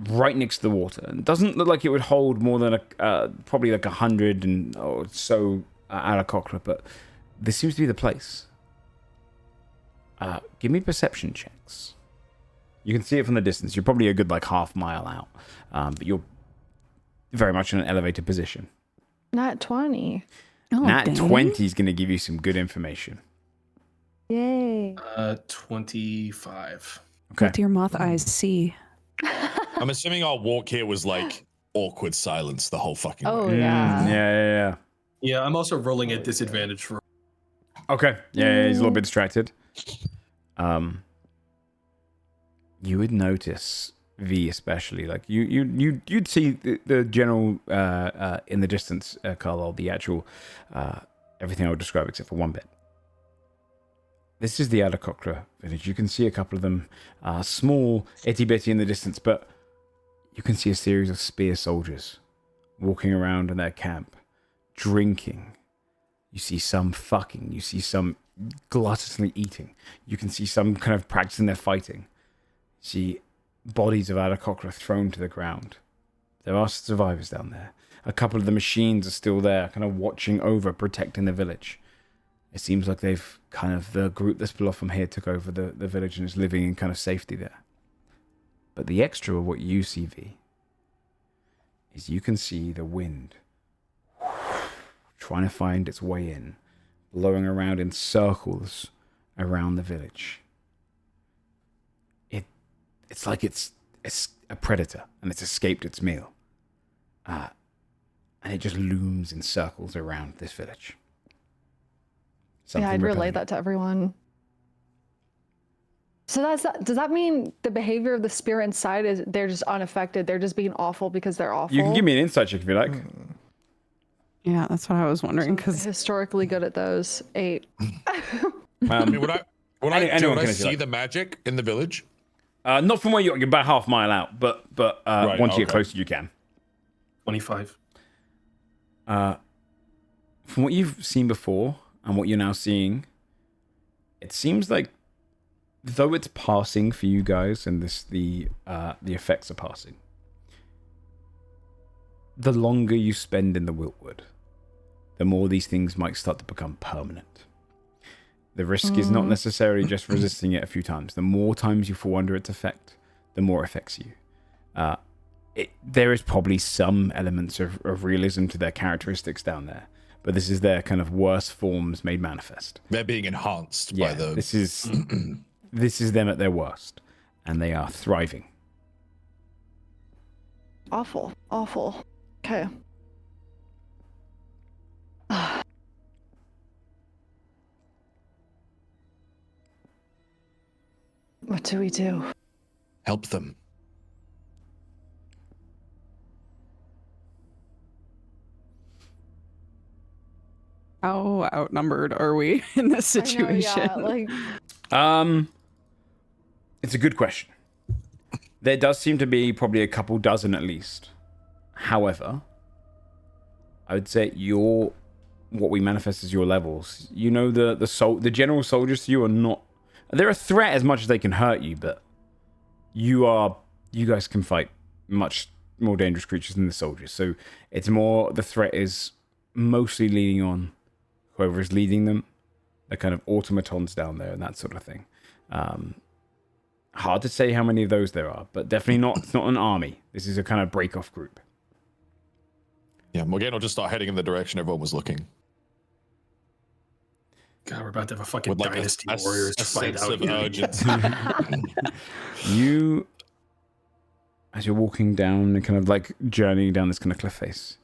right next to the water. It doesn't look like it would hold more than probably like 100 and or so Aalakocra, but this seems to be the place. Give me perception checks. You can see it from the distance. You're probably a good like half mile out, but you're very much in an elevated position. Nat 20. Oh, Nat dang. 20 is going to give you some good information. Yay. 25. Okay. What do your moth eyes see? I'm assuming our walk here was like awkward silence the whole fucking Oh, way. yeah. Yeah. Yeah, I'm also rolling at disadvantage for. Okay. Yeah, he's a little bit distracted. You would notice V especially, like you'd see the general in the distance, Carlisle, the actual everything I would describe except for one bit. This is the Aalakocra village. You can see a couple of them, small, itty bitty in the distance, but you can see a series of spear soldiers walking around in their camp, drinking. You see some fucking. You see some gluttonously eating. You can see some kind of practicing their fighting. You see bodies of Aalakocra thrown to the ground. There are survivors down there. A couple of the machines are still there, kind of watching over, protecting the village. It seems like they've kind of, the group that split off from here took over the village and is living in kind of safety there. But the extra of what you see, V, is you can see the wind trying to find its way in, blowing around in circles around the village. It's like it's a predator and it's escaped its meal. And it just looms in circles around this village. Yeah, I'd relay repelling. that to everyone. So does that mean the behavior of the spirit inside is they're just unaffected? They're just being awful because they're awful? You can give me an insight check if you like. Yeah, that's what I was wondering. Because historically good at those. 8. I mean, would I Anyone can see the magic in the village? Not from where you're about half mile out, but Right, once you get okay. closer, you can. 25. From what you've seen before and what you're now seeing, it seems like though it's passing for you guys and the effects are passing, the longer you spend in the Wiltwood, the more these things might start to become permanent. The risk is not necessarily just resisting it a few times. The more times you fall under its effect, the more it affects you. There is probably some elements of realism to their characteristics down there, but this is their kind of worst forms made manifest. They're being enhanced Yeah, by the. this is them at their worst, and they are thriving. Awful. Okay. What do we do? Help them. how outnumbered are we in this situation? I know, yeah, like It's a good question. There does seem to be probably a couple dozen at least. However, I would say what we manifest as your levels. You know, the general soldiers to you are not. They're a threat as much as they can hurt you, but you guys can fight much more dangerous creatures than the soldiers. So it's more, the threat is mostly leaning on whoever is leading them, the kind of automatons down there and that sort of thing. Hard to say how many of those there are, but definitely not. It's not an army. This is a kind of break-off group. Yeah, Morgana will just start heading in the direction everyone was looking. God, we're about to have a fucking With like dynasty a warriors fight sense out of here. urgency. You, as you're walking down and kind of like journeying down this kind of cliff face,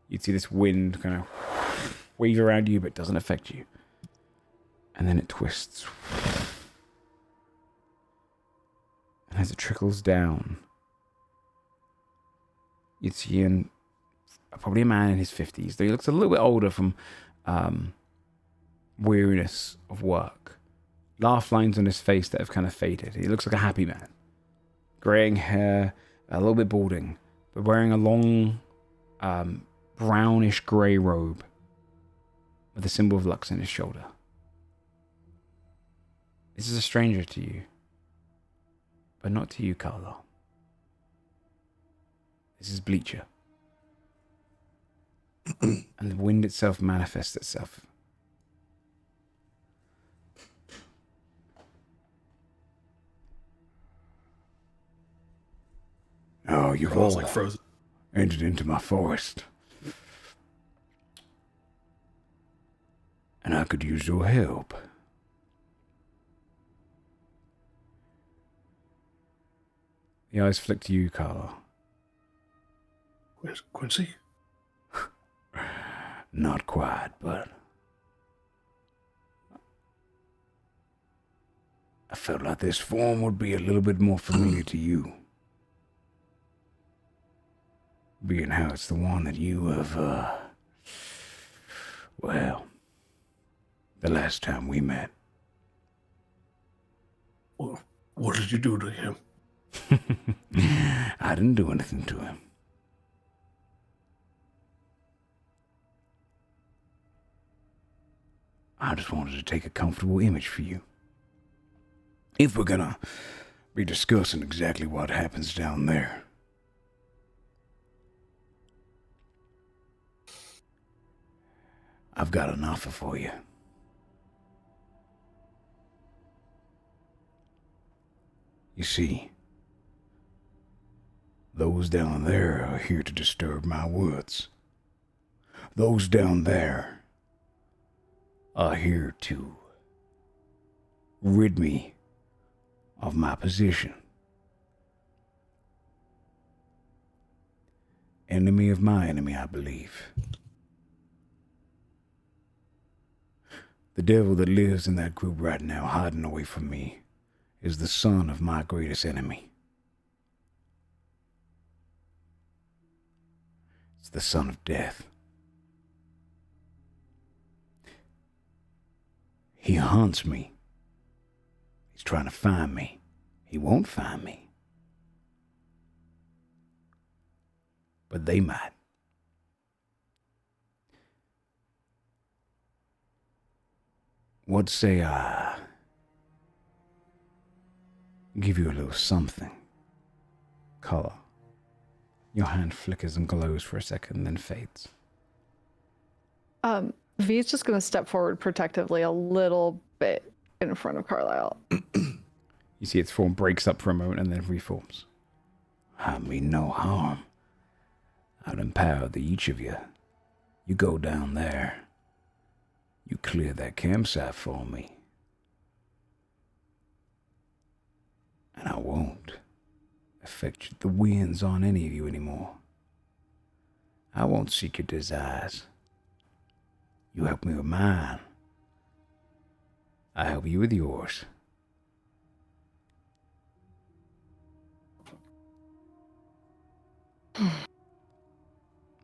you'd see this wind kind of wave around you, but it doesn't affect you. And then it twists. And as it trickles down, you'd see probably a man in his 50s. Though he looks a little bit older from weariness of work. Laugh lines on his face that have kind of faded. He looks like a happy man. Graying hair, a little bit balding, but wearing a long brownish grey robe with the symbol of Lux in his shoulder. This is a stranger to you, but not to you, Carlo. This is Bleacher. And the wind itself manifests itself. Oh, you've all like frozen. entered into my forest. And I could use your help. The eyes flick to you, Carla. Where's Quincy? Not quite, but I felt like this form would be a little bit more familiar to you. Being how it's the one that you have, well, the last time we met. Well, what did you do to him? I didn't do anything to him. I just wanted to take a comfortable image for you. If we're gonna be discussing exactly what happens down there. I've got an offer for you. You see, those down there are here to disturb my woods. Those down there are here to rid me of my position. Enemy of my enemy, I believe. The devil that lives in that group right now, hiding away from me, is the son of my greatest enemy. It's the son of death. He haunts me. He's trying to find me. He won't find me. But they might. What say I give you a little something? Color. Your hand flickers and glows for a second, then fades. V is just going to step forward protectively a little bit in front of Carlisle. You see its form breaks up for a moment and then reforms. I mean no harm. I'll empower each of you. You go down there. You clear that campsite for me. And I won't affect the winds on any of you anymore. I won't seek your desires. You help me with mine. I help you with yours.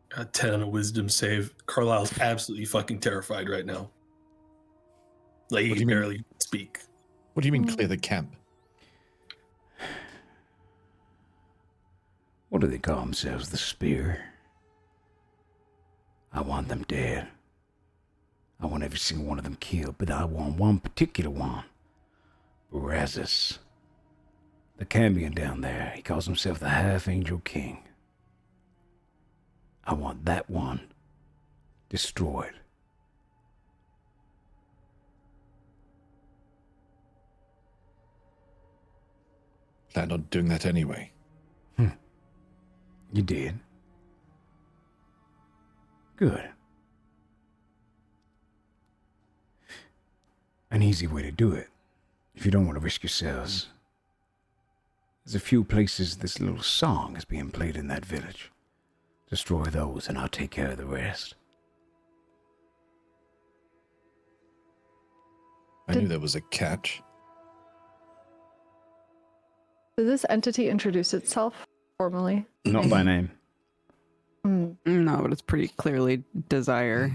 Got 10 on a wisdom save. Carlisle's absolutely fucking terrified right now. Like, he can barely speak. What do you mean clear the camp? What do they call themselves? The Spear? I want them dead. I want every single one of them killed, but I want one particular one. Brazos. The Cambion down there. He calls himself the Half-Angel King. I want that one destroyed. Planned on doing that anyway. You did? Good. An easy way to do it, if you don't want to risk yourselves. There's a few places this little song is being played in that village. Destroy those and I'll take care of the rest. I knew there was a catch. Did this entity introduce itself formally? Not by name. No, but it's pretty clearly desire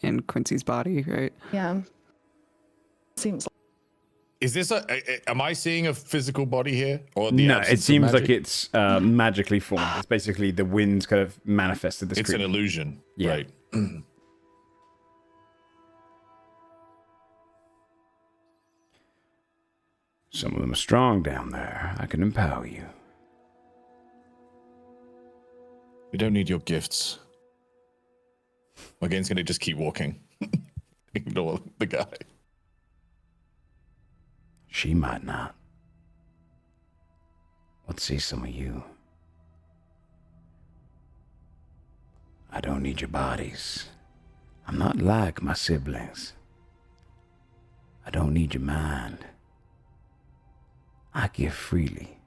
in Quincy's body, right? Yeah. Seems like. Is this am I seeing a physical body here? Or No, absence it of seems like magic? it's magically formed. It's basically the winds kind of manifested this It's creature. an illusion. Yeah. Right. Some of them are strong down there. I can empower you. We don't need your gifts. Morgane's gonna just keep walking. Ignore the guy. She might not. Let's see some of you. I don't need your bodies. I'm not like my siblings. I don't need your mind. I give freely.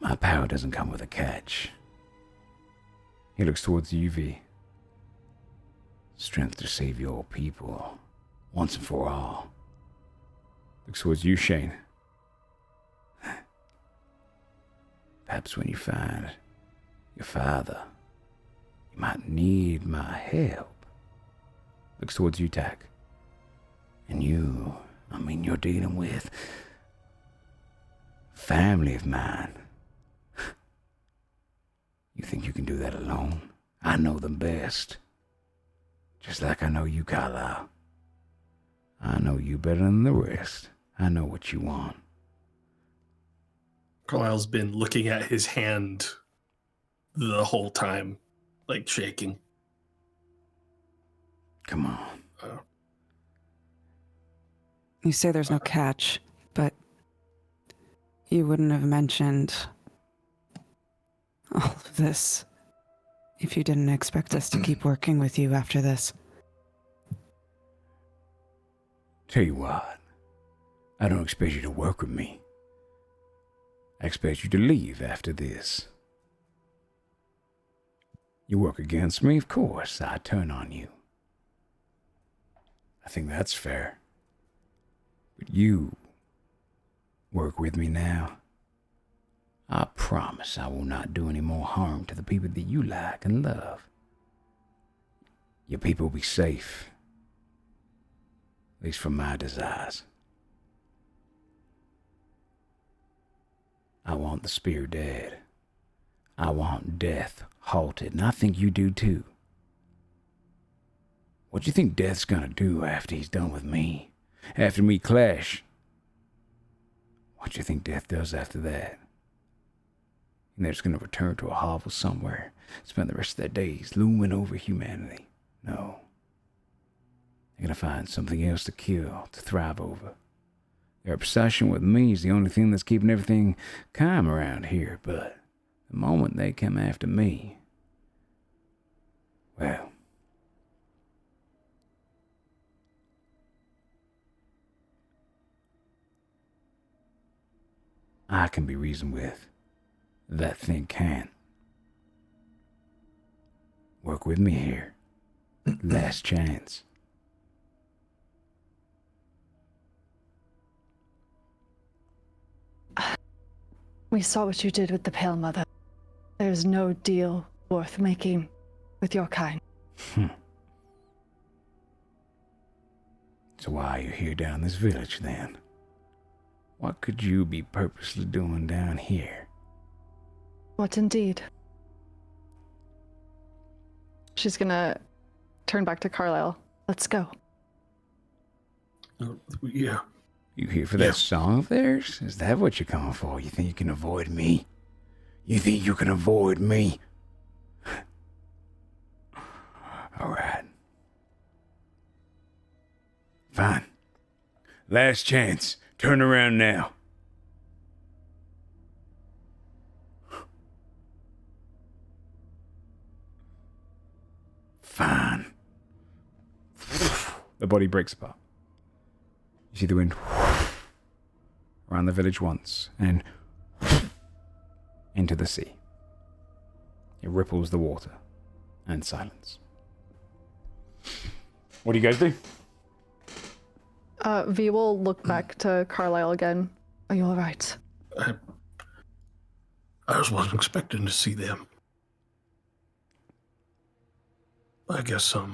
My power doesn't come with a catch. He looks towards UV. Strength to save your people, once and for all. Looks towards you, Shayne. Perhaps when you find your father, you might need my help. Looks towards you, Tak. And you, you're dealing with family of mine. You think you can do that alone? I know them best. Just like I know you, Carlisle. I know you better than the rest. I know what you want. Carlisle's been looking at his hand the whole time, like shaking. Come on. You say there's no catch, but you wouldn't have mentioned all of this if you didn't expect us to keep working with you after this. Tell you what, I don't expect you to work with me. I expect you to leave after this. You work against me, of course, I turn on you. I think that's fair. But you work with me now. I promise I will not do any more harm to the people that you like and love. Your people will be safe. At least from my desires. I want the spear dead. I want death halted, and I think you do too. What do you think Death's gonna do after he's done with me? After we clash? What do you think Death does after that? And they're just gonna return to a hovel somewhere, spend the rest of their days looming over humanity. No. They're gonna find something else to kill, to thrive over. Their obsession with me is the only thing that's keeping everything calm around here, but the moment they come after me, well, I can be reasoned with. That thing can't. Work with me here. Last chance. We saw what you did with the Pale Mother. There's no deal worth making with your kind. So why are you here down this village then? What could you be purposely doing down here? What indeed? She's gonna turn back to Carlisle. Let's go. Yeah. You here for that song of theirs? Is that what you're coming for? You think you can avoid me? You think you can avoid me? All right. Fine. Last chance. Turn around now. Fine. The body breaks apart. You see the wind around the village once and into the sea. It ripples the water and silence. What do you guys do? V will look back to Carlisle again. Are you all right? I just wasn't expecting to see them. I guess I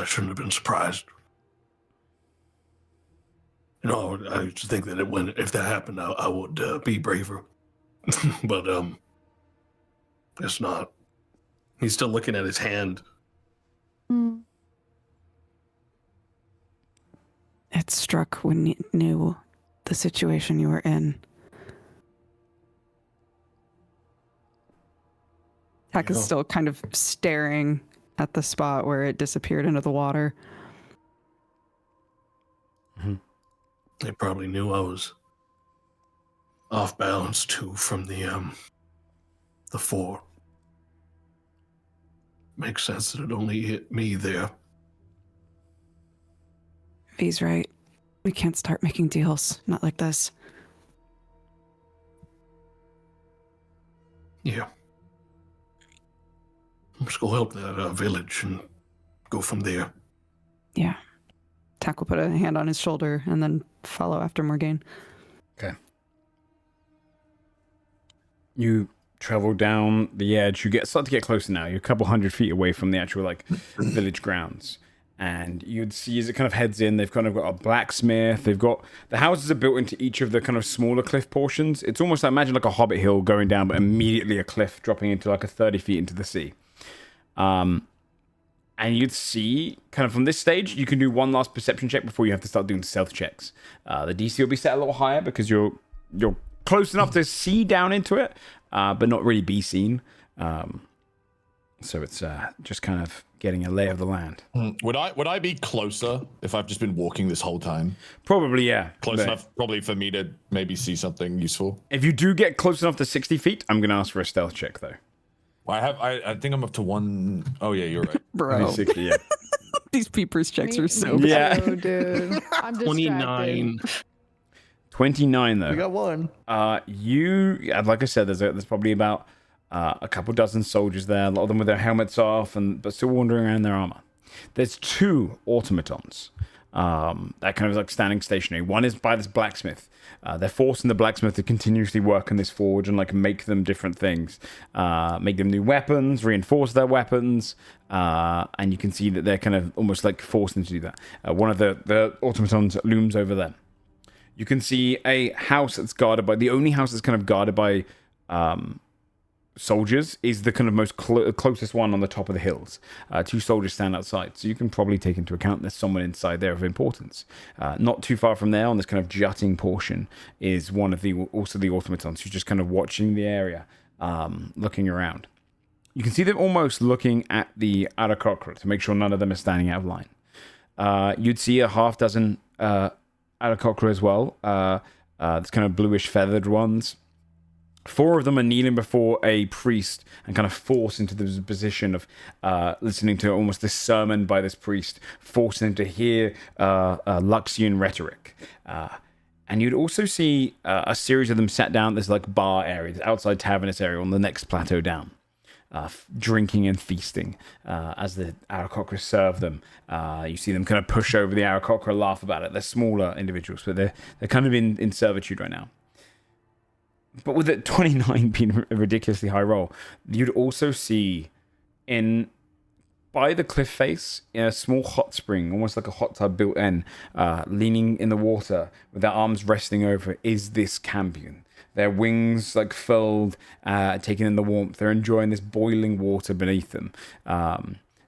shouldn't have been surprised. You know, I used to think that if that happened, I would be braver. But it's not. He's still looking at his hand. It struck when you knew the situation you were in. Peck is still kind of staring at the spot where it disappeared into the water. They probably knew I was off balance too from the fort. Makes sense that it only hit me there. V's right. We can't start making deals. Not like this. Yeah. Let's go help that village and go from there. Yeah. Tack will put a hand on his shoulder and then follow after Morgaine. Okay. You travel down the edge. You start to get closer now. You're a couple 100 feet away from the actual village grounds. And you'd see as it kind of heads in, they've kind of got a blacksmith. They've got the houses are built into each of the kind of smaller cliff portions. It's almost like, imagine like a hobbit hill going down, but immediately a cliff dropping into like a 30 feet into the sea. And you'd see kind of from this stage, you can do one last perception check before you have to start doing stealth checks. The DC will be set a little higher because you're close enough to see down into it, but not really be seen. So it's just kind of getting a lay of the land. Would I be closer if I've just been walking this whole time? Probably, yeah. Close enough, probably for me to maybe see something useful. If you do get close enough to 60 feet, I'm going to ask for a stealth check, though. I think I'm up to one. Oh yeah, you're right. Bro. 60, yeah. These peepers checks are so Me Yeah. too, dude. I'm distracted. 29. 29, though. We got one. Like I said, there's probably about a couple dozen soldiers there, a lot of them with their helmets off, but still wandering around in their armor. There's 2 automatons that kind of like standing stationary. One is by this blacksmith. They're forcing the blacksmith to continuously work in this forge and like make them different things, make them new weapons, reinforce their weapons, and you can see that they're kind of almost like forcing them to do that. One of the automatons looms over them. You can see a house that's guarded by the only house that's kind of guarded by soldiers is the kind of most closest one on the top of the hills. 2 soldiers stand outside, so you can probably take into account there's someone inside there of importance. Not too far from there, on this kind of jutting portion, is one of the automatons who's just kind of watching the area, looking around. You can see them almost looking at the Aarakocra to make sure none of them are standing out of line. You'd see a half dozen Aarakocra as well. It's kind of bluish feathered ones. 4 of them are kneeling before a priest and kind of forced into the position of listening to almost this sermon by this priest, forcing them to hear Luxian rhetoric. And you'd also see a series of them sat down this like bar area, this outside tavernous area on the next plateau down, drinking and feasting as the Aarakocra serve them. You see them kind of push over the Aarakocra, laugh about it. They're smaller individuals, but they're kind of in servitude right now. But with it 29 being a ridiculously high roll, you'd also see by the cliff face, in a small hot spring, almost like a hot tub built in, leaning in the water with their arms resting over, is this campion. Their wings like furled, taking in the warmth. They're enjoying this boiling water beneath them.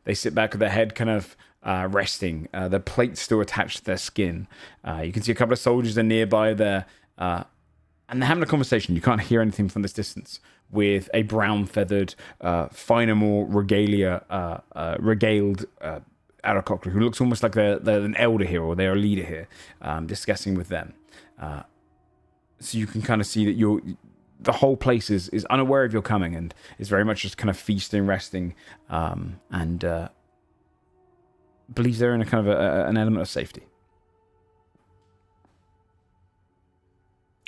They sit back with their head kind of resting. Their plates still attached to their skin. You can see a couple of soldiers are nearby there. And they're having a conversation. You can't hear anything from this distance with a brown-feathered, finer, more regaled Aarakocra who looks almost like they're an elder here or they're a leader here, discussing with them. So you can kind of see that the whole place is unaware of your coming and is very much just kind of feasting, resting, and believes they're in a kind of an element of safety.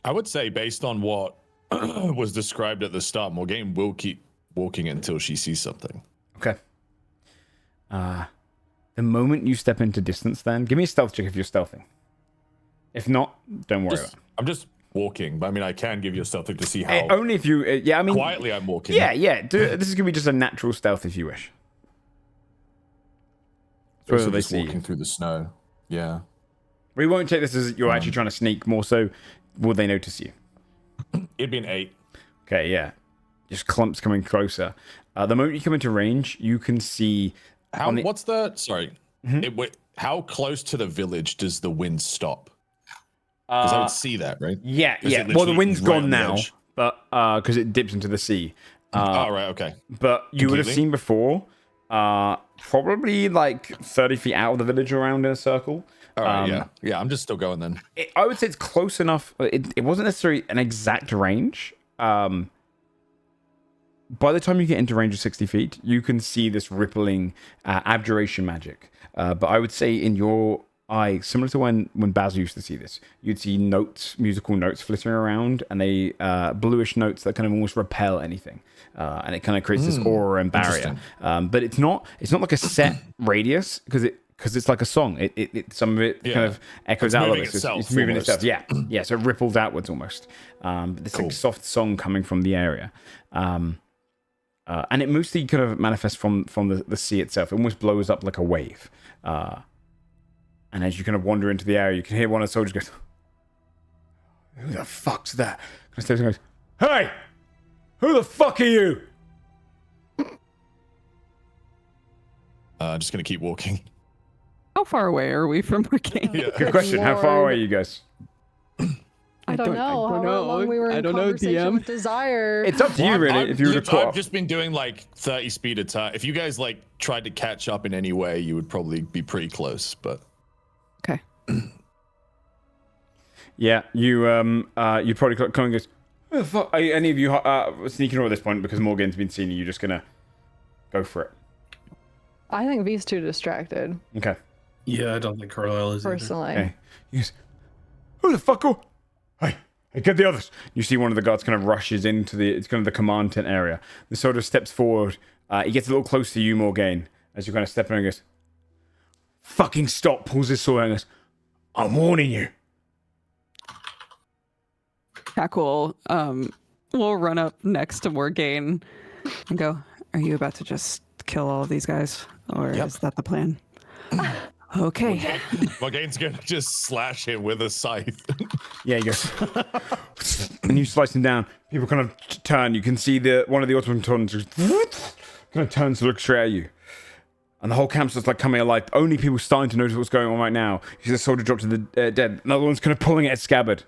I would say, based on what was described at the start, Morgaine will keep walking until she sees something. Okay. The moment you step into distance, then give me a stealth check if you're stealthing. If not, don't worry about it. I'm just walking, but I mean, I can give you a stealth check to see how only if you. I mean, quietly I'm walking. Yeah. This is gonna be just a natural stealth if you wish. So they see walking through the snow. Yeah. We won't take this as you're actually trying to sneak. More so, will they notice you? It'd be an 8. Okay, yeah. Just clumps coming closer. The moment you come into range, you can see. What's the? Sorry. Mm-hmm. How close to the village does the wind stop? Because I would see that, right? Yeah. Well, the wind's gone now, but because it dips into the sea. Oh, right, okay. But you would have Completely? seen before, probably like 30 feet out of the village around in a circle. All right, yeah. I'm just still going then. I would say it's close enough. It wasn't necessarily an exact range. By the time you get into range of 60 feet, you can see this rippling abjuration magic. But I would say in your eye, similar to when Basil used to see this, you'd see notes, musical notes flittering around, and they bluish notes that kind of almost repel anything. And it kind of creates this aura and barrier. But it's not like a set radius because it's like a song. It some of it kind of echoes out of it. It's moving itself. Yeah. So it ripples outwards almost. This like soft song coming from the area. And it mostly kind of manifests from the sea itself. It almost blows up like a wave. And as you kind of wander into the area, you can hear one of the soldiers goes, "Who the fuck's that?" And steps and goes, "Hey! Who the fuck are you?" Just gonna keep walking. How far away are we from Brigade? Yeah. Good question. How far away are you guys? I don't know. How long we were in conversation with Desire. It's up to you, really. If you were to I've just been doing like 30 speed attack. If you guys like tried to catch up in any way, you would probably be pretty close. But Okay. Yeah, you probably come and goes, "Who the fuck?" Are any of you sneaking over at this point because Morgan's been seeing you? You're just gonna go for it. I think V's too distracted. Okay. Yeah, I don't think Carlisle is either. Personally. Hey, he goes, "Who the fuck? Hey, get the others." You see one of the guards kind of rushes into it's kind of the command tent area. The soldier steps forward. He gets a little close to you, Morgaine, as you kind of step in and goes, "Fucking stop!" Pulls his sword and goes, "I'm warning you." Cackle will run up next to Morgaine and go, "Are you about to just kill all of these guys? Or is that the plan?" Okay. Morgaine's gonna just slash him with a scythe. Yeah, he goes, and you slice him down. People kind of turn. You can see one of the automatons just kind of turns to look straight at you. And the whole camp's just like coming alive. Only people starting to notice what's going on right now. You see the soldier drop to the dead. Another one's kind of pulling at its scabbard.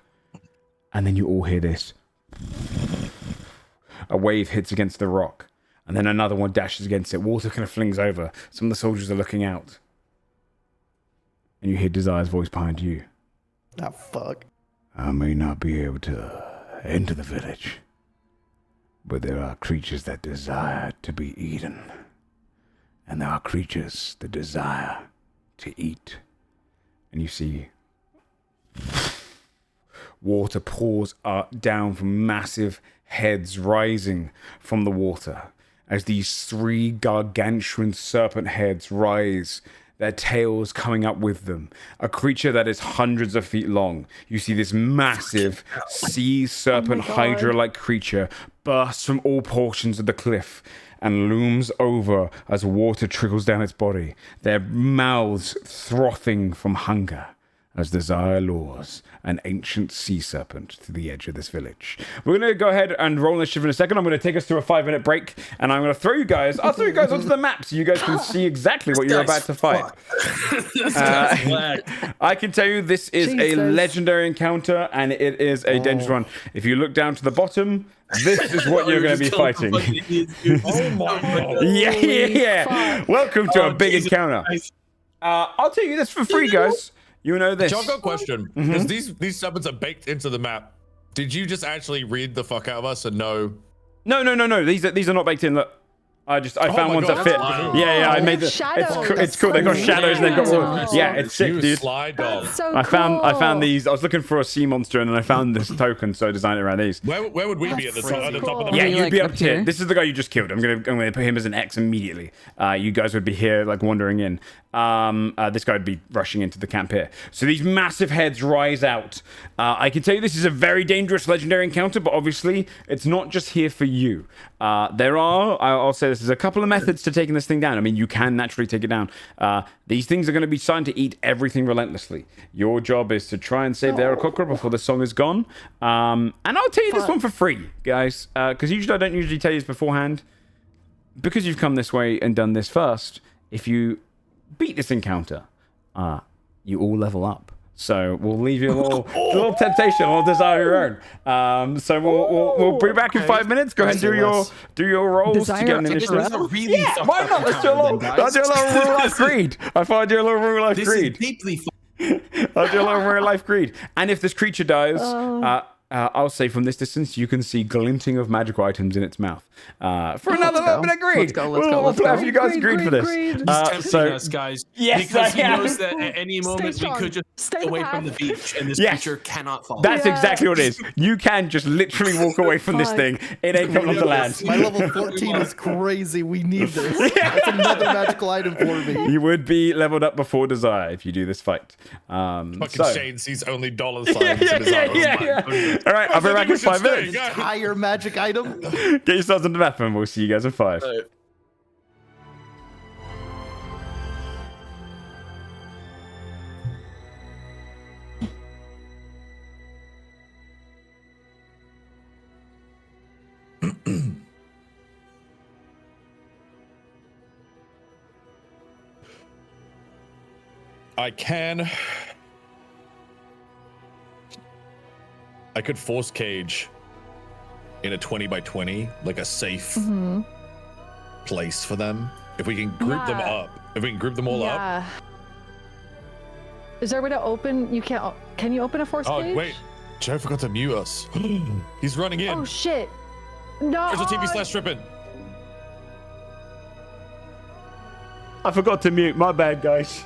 And then you all hear this. A wave hits against the rock. And then another one dashes against it. Water kind of flings over. Some of the soldiers are looking out. And you hear Desire's voice behind you. Ah, fuck. I may not be able to enter the village, but there are creatures that desire to be eaten. And there are creatures that desire to eat. And you see water pours down from massive heads rising from the water as these 3 gargantuan serpent heads rise, their tails coming up with them. A creature that is hundreds of feet long. You see this massive sea serpent hydra-like creature bursts from all portions of the cliff and looms over as water trickles down its body, their mouths frothing from hunger as Desire lures an ancient sea serpent to the edge of this village. We're going to go ahead and roll initiative in a second. I'm going to take us through a 5-minute break, and I'm going to throw you guys onto the map so you guys can see exactly what you're about to fight. I can tell you this is a legendary encounter, and it is a dangerous one. If you look down to the bottom, this is what you're going to be fighting. Yeah. Welcome to a big encounter. I'll tell you this for free, guys. You know this. I've got a question. Because these serpents are baked into the map. Did you just actually read the fuck out of us and know? No. These are not baked in. Look, I found ones that fit. Wow. Yeah. I made Shadows. It's cool. They've got shadows and they've got walls. Yeah, it's sick, dude. Slide dog. So I found these. I was looking for a sea monster and then I found this token, so I designed it around these. Where would we be at the top of the map? Yeah, you'd be up here. here. This is the guy you just killed. I'm gonna put him as an X immediately. You guys would be here, like wandering in. This guy would be rushing into the camp here. So these massive heads rise out. I can tell you this is a very dangerous legendary encounter, but obviously it's not just here for you. I'll say this, there's a couple of methods to taking this thing down. I mean, you can naturally take it down. These things are going to be starting to eat everything relentlessly. Your job is to try and save their Arakocra before the song is gone. And I'll tell you this one for free, guys, because I don't usually tell you this beforehand. Because you've come this way and done this first, if you beat this encounter, you all level up. So we'll leave you a little temptation, a little desire of your own. So we'll be back in 5 minutes. Go ahead and do your rolls Desire to get an of initiative. This is a really fucked Why up not? Let's do a little real life greed. I find you a little real life This greed. is deeply fucked. I'll do a little real life greed. And if this creature dies, I'll say from this distance, you can see glinting of magical items in its mouth. For another little bit of greed. Let's go. We'll play for you guys greed for this. He's tempting us, guys. yes, because he I am. knows that at any moment we strong. could just Stay get away the from the path. beach and this Yes. creature cannot fall. That's exactly what it is. You can just literally walk away from this Fuck. thing. It ain't coming off the land. My level 14 is crazy. We need this. That's another magical item for me. You would be leveled up before desire if you do this fight. Fucking So- Shayne sees only dollar signs in his yeah. All right, I'll be back in 5 minutes. Higher magic item. Get yourselves on the map and we'll see you guys in 5. I could force cage in a 20 by 20, like a safe place for them. If we can group them Yeah. up, if we can group them all up. Yeah. Is there a way to open? You can't. Can you open a force Oh, cage? wait. Joe forgot to mute us. He's running in. Oh shit! No. Twitch.tv/Strippin. I forgot to mute. My bad, guys.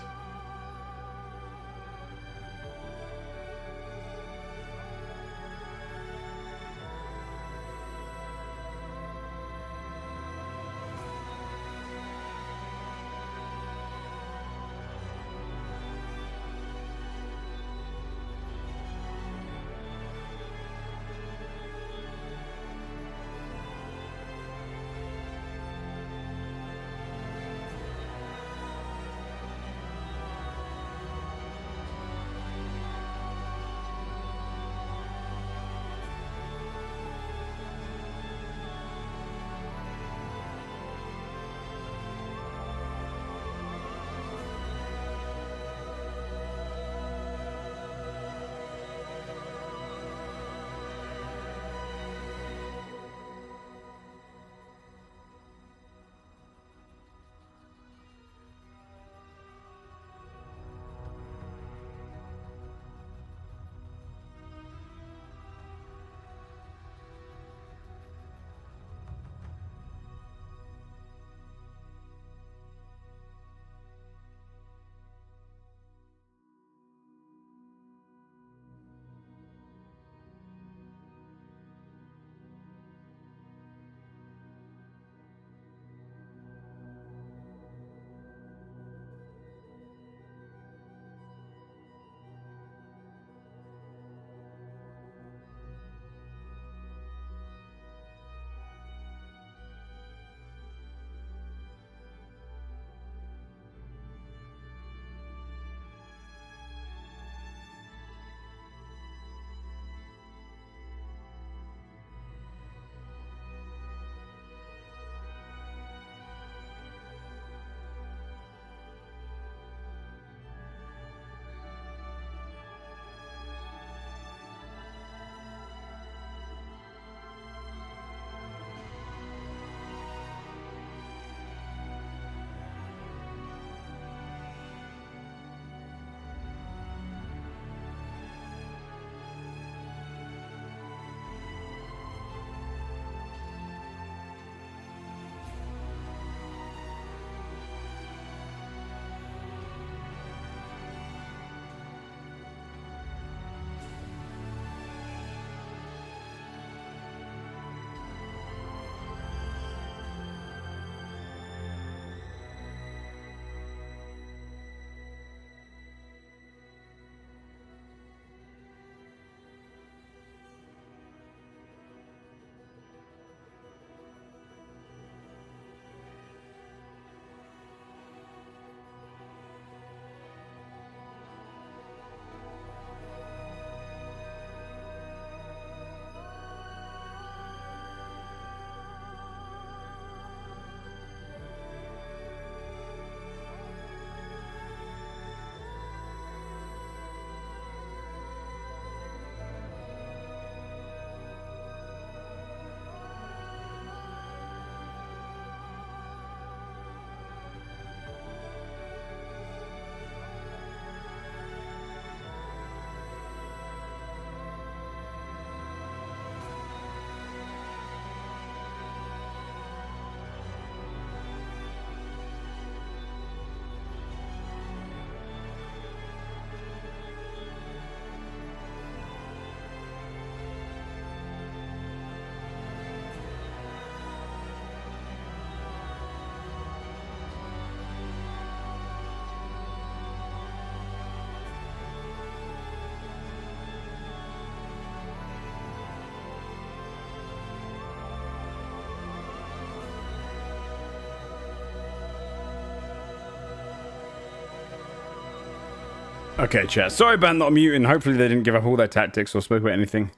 Okay, chat. Sorry about not muting. Hopefully they didn't give up all their tactics or spoke about anything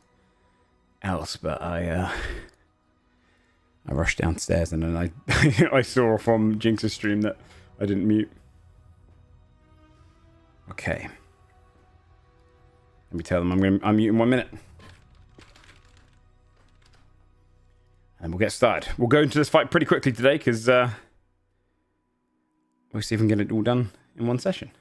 else, but I rushed downstairs and then I saw from Jinx's stream that I didn't mute. Okay. Let me tell them I'm mute in 1 minute. And we'll get started. We'll go into this fight pretty quickly today because we'll see if we can get it all done in one session.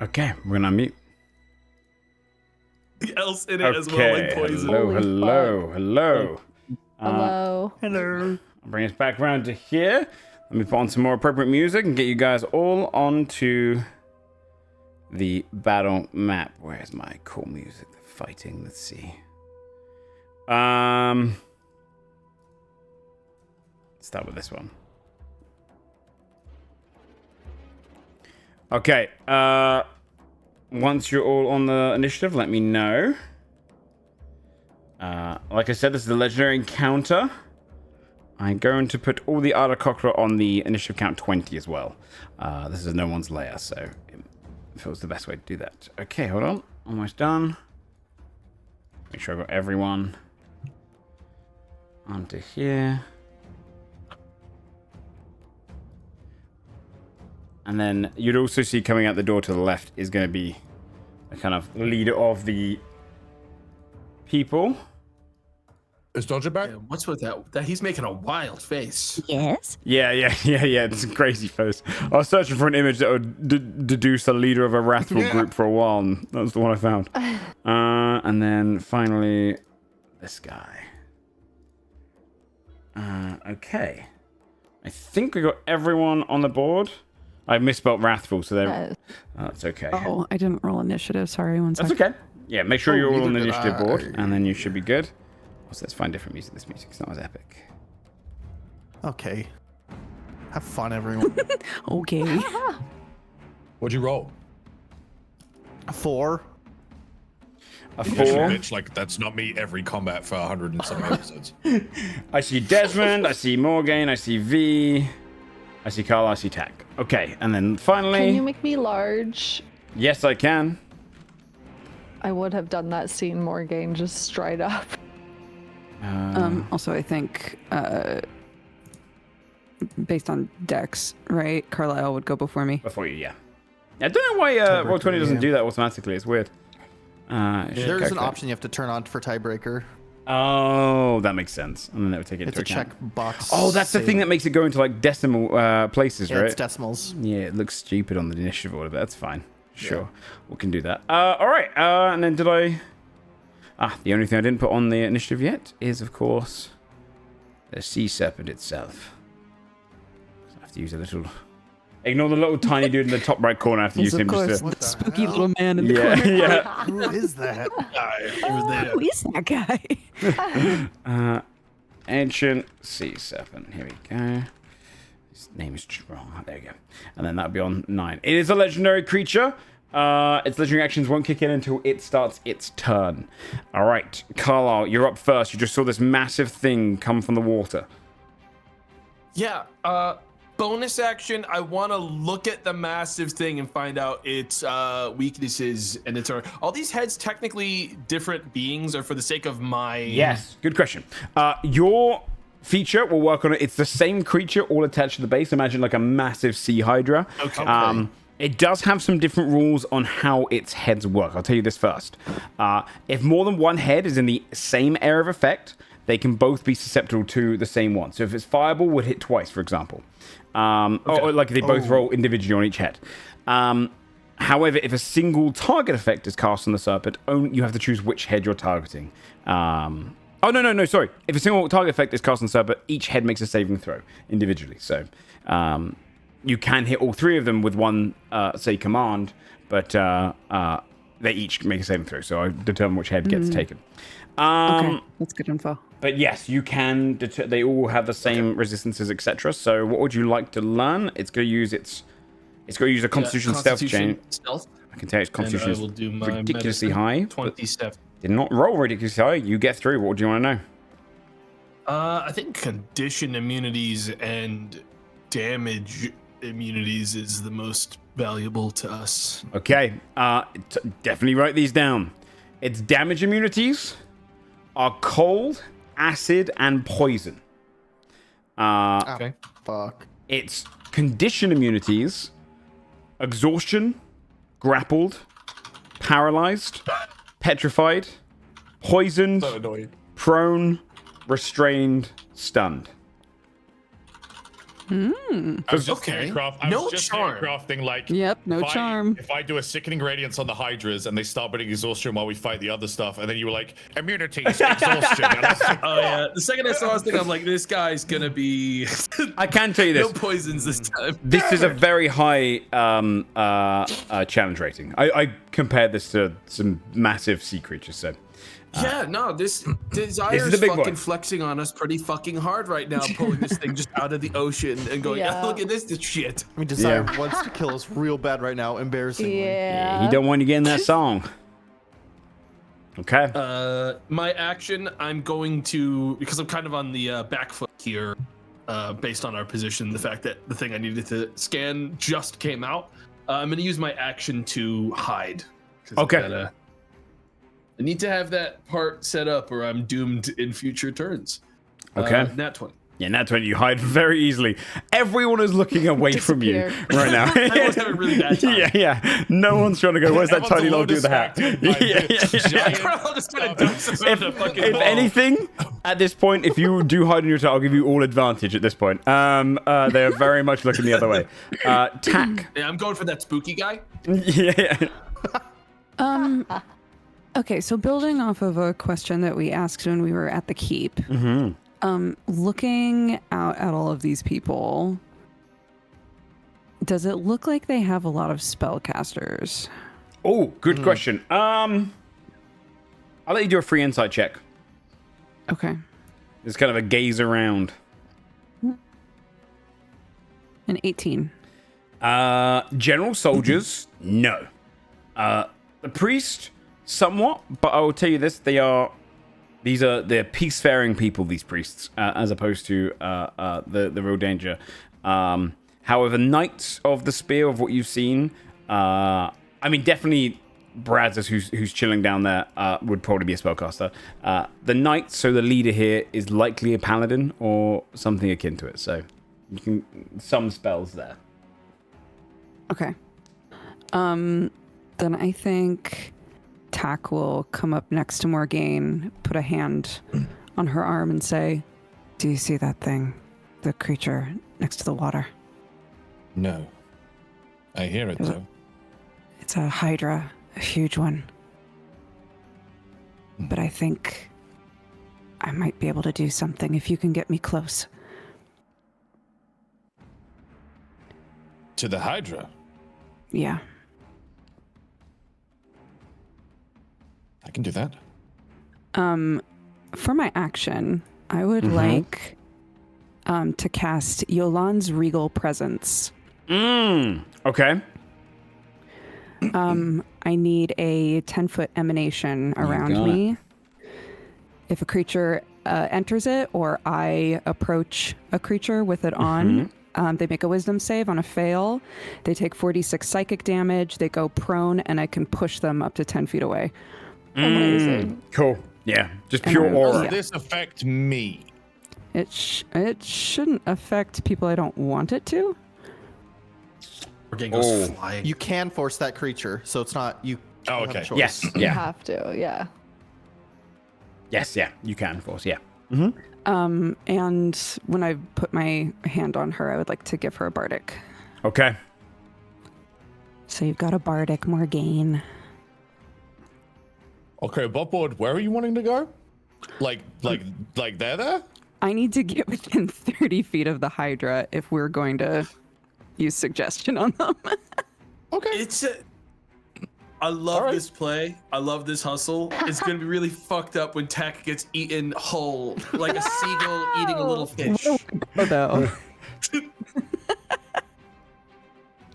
Okay, we're gonna unmute. Else in it as well, like poison. Hello. Hello. Hello. I'll bring us back around to here. Let me put on some more appropriate music and get you guys all onto the battle map. Where's my cool music? The fighting. Let's see. Let's start with this one. Okay. Once you're all on the initiative, let me know. Like I said, this is a legendary encounter. I'm going to put all the Ardacocra on the initiative count 20 as well. This is no one's lair, so it feels the best way to do that. Okay, hold on. Almost done. Make sure I got everyone onto here. And then you'd also see coming out the door to the left is going to be a kind of leader of the people. Is Dodger back? Yeah, what's with that? He's making a wild face. Yes. Yeah. It's a crazy face. I was searching for an image that would deduce a leader of a wrathful group for a while, and that was the one I found. And then finally, this guy. Okay. I think we got everyone on the board. I misspelled wrathful, so that's okay. Oh, I didn't roll initiative. Sorry, one That's second. okay. Yeah, make sure you're all on the neither did initiative board, I. and then you should be good. Also, let's find different music. This music's not as epic. Okay. Have fun, everyone. Okay. What'd you roll? 4. A Yes, 4. bitch, like that's not me every combat for 100 and some episodes. I see Desmond, I see Morgan, I see V, I see Carl, I see Tack. Okay, and then finally... Can you make me large? Yes, I can. I would have done that scene Morgan just straight up. Also, I think based on Dex, right? Carlisle would go before me. Before you, yeah. I don't know why Roll20 doesn't do that automatically. It's weird. There's an option you have to turn on for tiebreaker. Oh, that makes sense. And then that would take it It's into a account. check box. Oh, that's the thing that makes it go into like decimal places, Yeah, right? it's decimals. Yeah, it looks stupid on the initiative order, but that's fine. Sure, we can do that. All right, and then did I... the only thing I didn't put on the initiative yet is, of course, the sea serpent itself. So I have to use a little... Ignore the little tiny dude in the top right corner. I have to use him just to... What the Spooky hell? little man in the corner. Yeah. Who is that? Who is that guy? Ancient sea serpent. Here we go. His name is wrong. There you go. And then that'll be on 9. It is a legendary creature. Its legendary actions won't kick in until it starts its turn. All right, Carlisle, you're up first. You just saw this massive thing come from the water. Yeah. Bonus action. I want to look at the massive thing and find out its weaknesses and its. All these heads technically different beings, or for the sake of my. Yes, good question. Your feature will work on it. It's the same creature all attached to the base. Imagine like a massive sea hydra. Okay. It does have some different rules on how its heads work. I'll tell you this first. If more than one head is in the same area of effect, they can both be susceptible to the same one. So if it's fireball, would hit twice, for example. Or like they both roll individually on each head. However, if a single target effect is cast on the serpent, you have to choose which head you're targeting. Sorry. If a single target effect is cast on the serpent, each head makes a saving throw individually. So you can hit all three of them with one, say, command, but they each make a saving throw. So I determine which head gets taken. Okay, that's good info. But yes, you can. They all have the same resistances, etc. So what would you like to learn? It's going to use a Constitution stealth chain. Stealth. I can tell its Constitution I will do my is ridiculously medicine. high. 27. Did not roll ridiculously high. You get through. What would you want to know? I think condition immunities and damage immunities is the most valuable to us. Okay. Definitely write these down. Its damage immunities are cold, acid, and poison. Okay. Fuck. Its condition immunities: exhaustion, grappled, paralyzed, petrified, poisoned, So annoying. prone, restrained, stunned. I was just Okay. no charm. crafting like. Yep, no charm. If I do a sickening radiance on the hydras and they start putting exhaustion while we fight the other stuff, and then you were like immunities, exhaustion. And I was like, Oh yeah. The second I saw this thing, I'm like, this guy's gonna be. I can tell you this. No poisons this time. This is a very high challenge rating. I compared this to some massive sea creatures, so. Yeah, no, this Desire's the big fucking boy. flexing on us pretty fucking hard right now, pulling this thing just out of the ocean and going, Yeah. look at this shit. I mean, Desire wants to kill us real bad right now, embarrassingly. Yeah. He don't want you getting that song. Okay. My action, I'm going to, because I'm kind of on the back foot here, based on our position, the fact that the thing I needed to scan just came out. I'm going to use my action to hide. 'Cause Okay. I need to have that part set up or I'm doomed in future turns. Okay. Nat 20. Yeah, that's when you hide very easily. Everyone is looking away from you Disappeared. right now. I was having a really bad time. Yeah. No one's trying to go, where's that Everyone's tiny a little dude with the hat? distracted by this giant I'm just gonna dump some of the fucking If ball. anything, at this point, if you do hide in your turn, I'll give you all advantage at this point. They're very much looking the other way. Tack. Yeah, I'm going for that spooky guy. Yeah. Okay, so building off of a question that we asked when we were at the keep, looking out at all of these people, does it look like they have a lot of spellcasters? Oh, good question. I'll let you do a free insight check. Okay. It's kind of a gaze around. An 18. General soldiers, no. The priest, somewhat, but I will tell you this: they're peacefaring people. These priests, as opposed to the real danger. However, Knights of the Spear, of what you've seen, I mean, definitely Brazos, who's chilling down there, would probably be a spellcaster. The Knights, so the leader here is likely a paladin or something akin to it. So you can some spells there. Okay. Then I think Tack will come up next to Morgaine, put a hand on her arm and say, "Do you see that thing? The creature next to the water?" No. I hear it, though. It's a hydra, a huge one. But I think I might be able to do something if you can get me close. To the Hydra? Yeah. I can do that. For my action, I would like to cast Yolan's Regal Presence. Okay. I need a 10-foot emanation around got me. If a creature enters it or I approach a creature with it on, they make a wisdom save. On a fail, they take 46 psychic damage, they go prone, and I can push them up to 10 feet away. Amazing. Cool. Yeah, just pure And aura. Does this affect me? It shouldn't affect people I don't want it to. Organ goes Oh. flying. You can force that creature, so it's not you. Oh, don't have a okay. choice. Yes. You Yeah. have to, yeah. Yes. Yeah. You can, of course. Yeah. And when I put my hand on her, I would like to give her a bardic. Okay. So you've got a bardic, Morgaine. Okay, Bobboard, where are you wanting to go? Like there? I need to get within 30 feet of the Hydra if we're going to use suggestion on them. Okay. I love All right. this play. I love this hustle. It's gonna be really fucked up when Tack gets eaten whole, like a seagull eating a little fish. Though.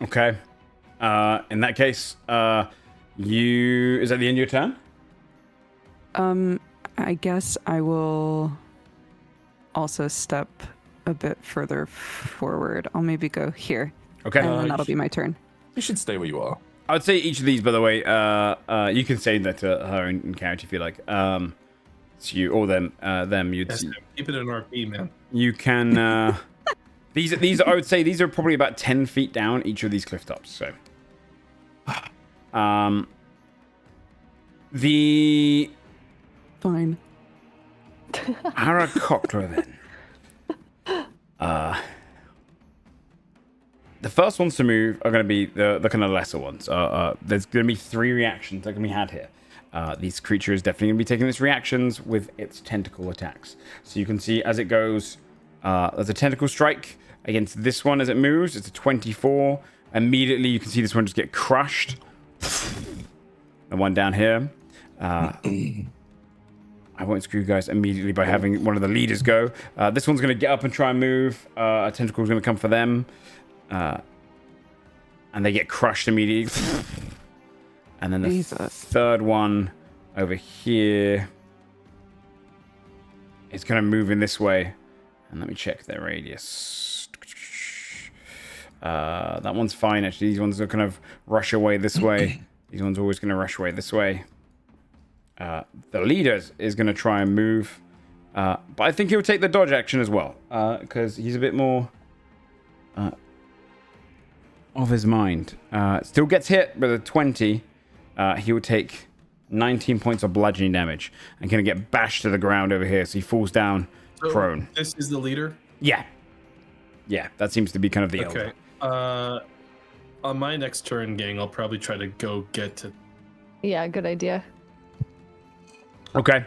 Okay. In that case, is that the end of your turn? I guess I will also step a bit further forward. I'll maybe go here. Okay. And then that'll be my turn. You should stay where you are. I would say each of these, by the way, you can say that to her in character if you like. It's you or them. You'd Yes, see. keep it in RP, man. You can. These I would say these are probably about 10 feet down each of these cliff tops. So, the Fine. Aarakocra then. The first ones to move are going to be the kind of lesser ones. There's going to be 3 reactions that can be had here. These creatures definitely going to be taking its reactions with its tentacle attacks. So you can see as it goes, there's a tentacle strike against this one as it moves. It's a 24. Immediately you can see this one just get crushed. The one down here. I won't screw you guys immediately by having one of the leaders go. This one's going to get up and try and move. A tentacle's going to come for them. And they get crushed immediately. And then the Jesus. third one over here is going to move in this way. And let me check their radius. That one's fine, actually. These ones are kind of rush away this way. These ones are always going to rush away this way. The leader is going to try and move. But I think he'll take the dodge action as well. Because he's a bit more of his mind. Still gets hit with a 20. He will take 19 points of bludgeoning damage. And going to get bashed to the ground over here. So he falls down prone. This is the leader. Yeah. Yeah, that seems to be kind of the Okay. elder. On my next turn, gang, I'll probably try to go get to. Yeah, good idea. Okay.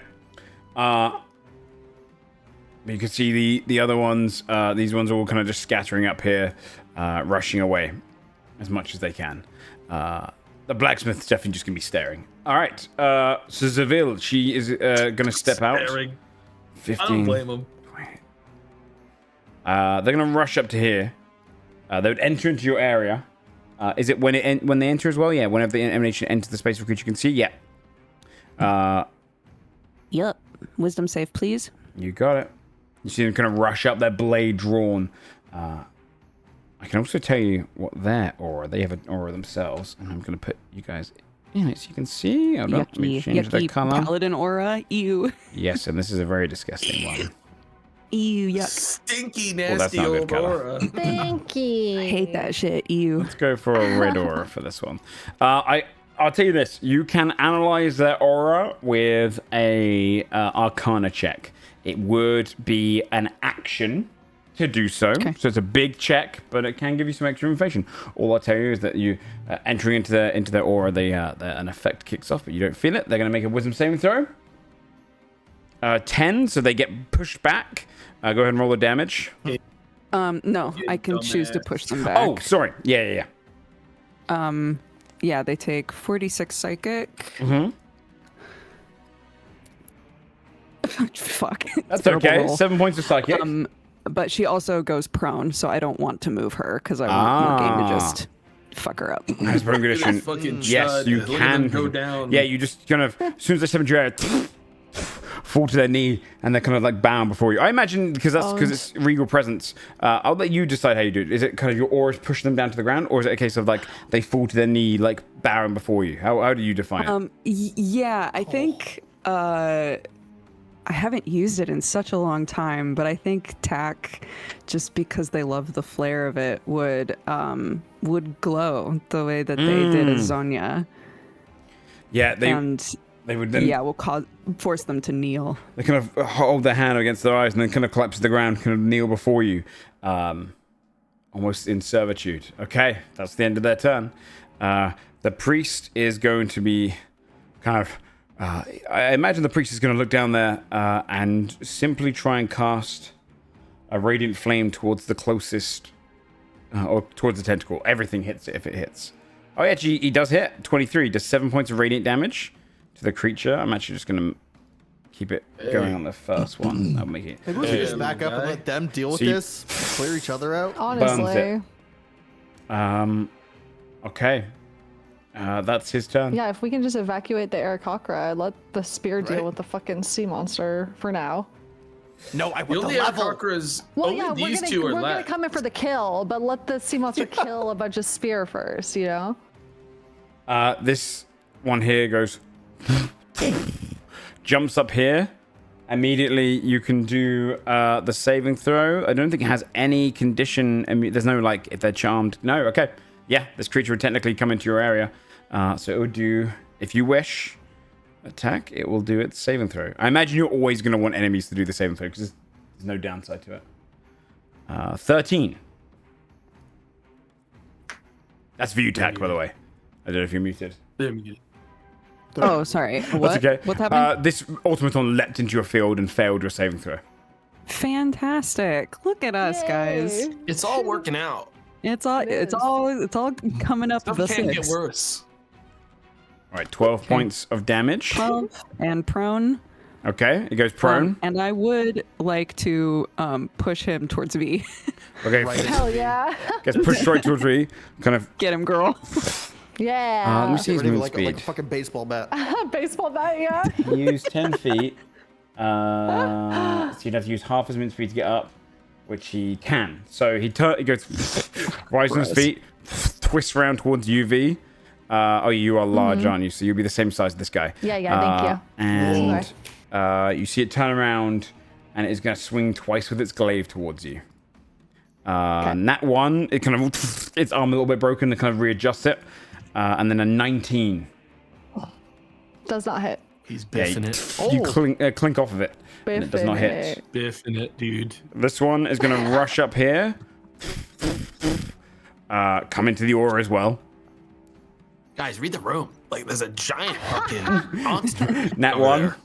You can see the other ones. These ones are all kind of just scattering up here, rushing away as much as they can. The blacksmith's definitely just going to be staring. All right. So Zavil, she is going to step out. Staring. 15. I don't blame him. They're going to rush up to here. They would enter into your area. Is it when they enter as well? Yeah, whenever the emanation enters the space of a creature you can see? Yeah. Yup. Wisdom save, please. You got it. You see them kind of rush up, their blade drawn. I can also tell you what their aura. They have an aura themselves, and I'm going to put you guys in it so you can see. Hold on, let me change the color. Paladin aura. Ew. Yes, and this is a very disgusting one. Ew. Yuck. Stinky, Well, that's nasty not a old good color. aura. Stinky. I hate that shit. Ew. Let's go for a red aura for this one. I'll tell you this. You can analyze their aura with a Arcana check. It would be an action to do so. Okay. So it's a big check, but it can give you some extra information. All I'll tell you is that you entering into their aura, an effect kicks off, but you don't feel it. They're going to make a wisdom saving throw. 10, so they get pushed back. Go ahead and roll the damage. No, I can choose to push them back. Oh, sorry. Yeah. Yeah, they take 46 psychic. Mm-hmm. Fuck. That's Terrible okay. roll. 7 points of psychic. But she also goes prone, so I don't want to move her because I want Morgaine to just fuck her up. As per condition, Fucking yes, chud. you Look at can. them go down. Yeah, you just kind of, as soon as they step into your air, fall to their knee, and they're kind of like bowing before you. I imagine because it's regal presence. I'll let you decide how you do it. Is it kind of your auras pushing them down to the ground, or is it a case of like they fall to their knee, like bowing before you? How do you define it? Yeah, I think I haven't used it in such a long time, but I think Tack, just because they love the flair of it, would glow the way that they did as Zonya. Yeah, they would then. Yeah, will force them to kneel. They kind of hold their hand against their eyes and then kind of collapse to the ground, kind of kneel before you, almost in servitude. Okay, that's the end of their turn. The priest is going to be kind of. I imagine the priest is going to look down there and simply try and cast a radiant flame towards the closest, or towards the tentacle. Everything hits it if it hits. Oh, actually, he does hit. 23 does 7 points of radiant damage to the creature. I'm actually just going to keep it going on the first one. That'll make it. Maybe we should just back up and let them deal with this, clear each other out. Honestly. Okay. That's his turn. Yeah, if we can just evacuate the Aarakocra, let the spear deal with the fucking sea monster for now. No, I want the only level. Aarakocras, Well, only yeah, these we're two are gonna left. come in for the kill, but let the sea monster kill a bunch of spear first, you know? This one here goes, jumps up here. Immediately, you can do the saving throw. I don't think it has any condition. There's no, like, if they're charmed. No, okay. Yeah, this creature would technically come into your area. So it would do, if you wish, attack. It will do its saving throw. I imagine you're always going to want enemies to do the saving throw because there's no downside to it. 13. That's for you, Tack, by the way. I don't know if you're muted. Oh, sorry. What? That's okay. What happened? This automaton leapt into your field and failed your saving throw. Fantastic. Look at us, guys. It's all working out. It's all coming up Stuff the can't six. get worse. All right, 12 points of damage. 12 and prone. Okay, it goes prone. And I would like to push him towards V. Okay, Hell yeah. gets pushed straight towards me. Kind of. Get him, girl. Yeah. Let me see his Ready move like speed. a fucking baseball bat. Baseball bat, yeah. Use 10 feet. So you'd have to use half his movement speed to get up, which he can. So he goes, rises on his feet, twists around towards UV. You are large, aren't you? So you'll be the same size as this guy. Yeah, thank you. And you see it turn around, and it's going to swing twice with its glaive towards you. Nat 1, it kind of, its arm a little bit broken, to kind of readjust it. And then a 19. Does not hit. He's biffing it. You clink off of it. And it does not hit. Biffing it, dude. This one is going to rush up here. Come into the aura as well. Guys, read the room. Like, there's a giant fucking monster. Nat over 1. there.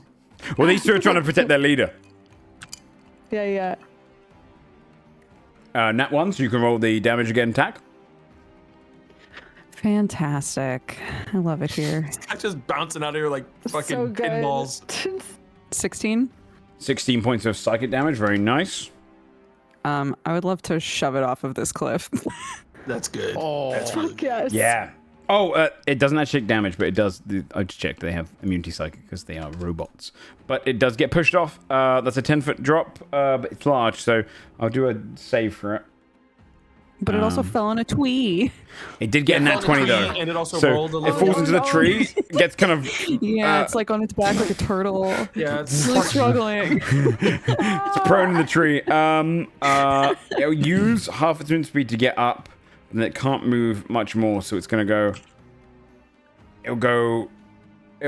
Well, these two are trying to protect their leader. Yeah. Nat 1, so you can roll the damage again attack. Fantastic. I love it here. I'm just bouncing out of here like fucking So good. pinballs. 16. 16 points of psychic damage. Very nice. I would love to shove it off of this cliff. That's good. Oh. That's really good. Yes. Yeah. Oh, it doesn't actually take damage, but it does. I just checked. They have immunity psychic because they are robots. But it does get pushed off. That's a 10-foot drop, but it's large, so I'll do a save for it. But it also fell on a twee. It did get a nat 20 though. And it also So rolled a it little. falls into the tree, gets kind of Yeah, it's like on its back like a turtle. Yeah, it's Really struggling. it's prone in the tree. It'll use half its movement speed to get up, and then it can't move much more, so it's gonna go. It'll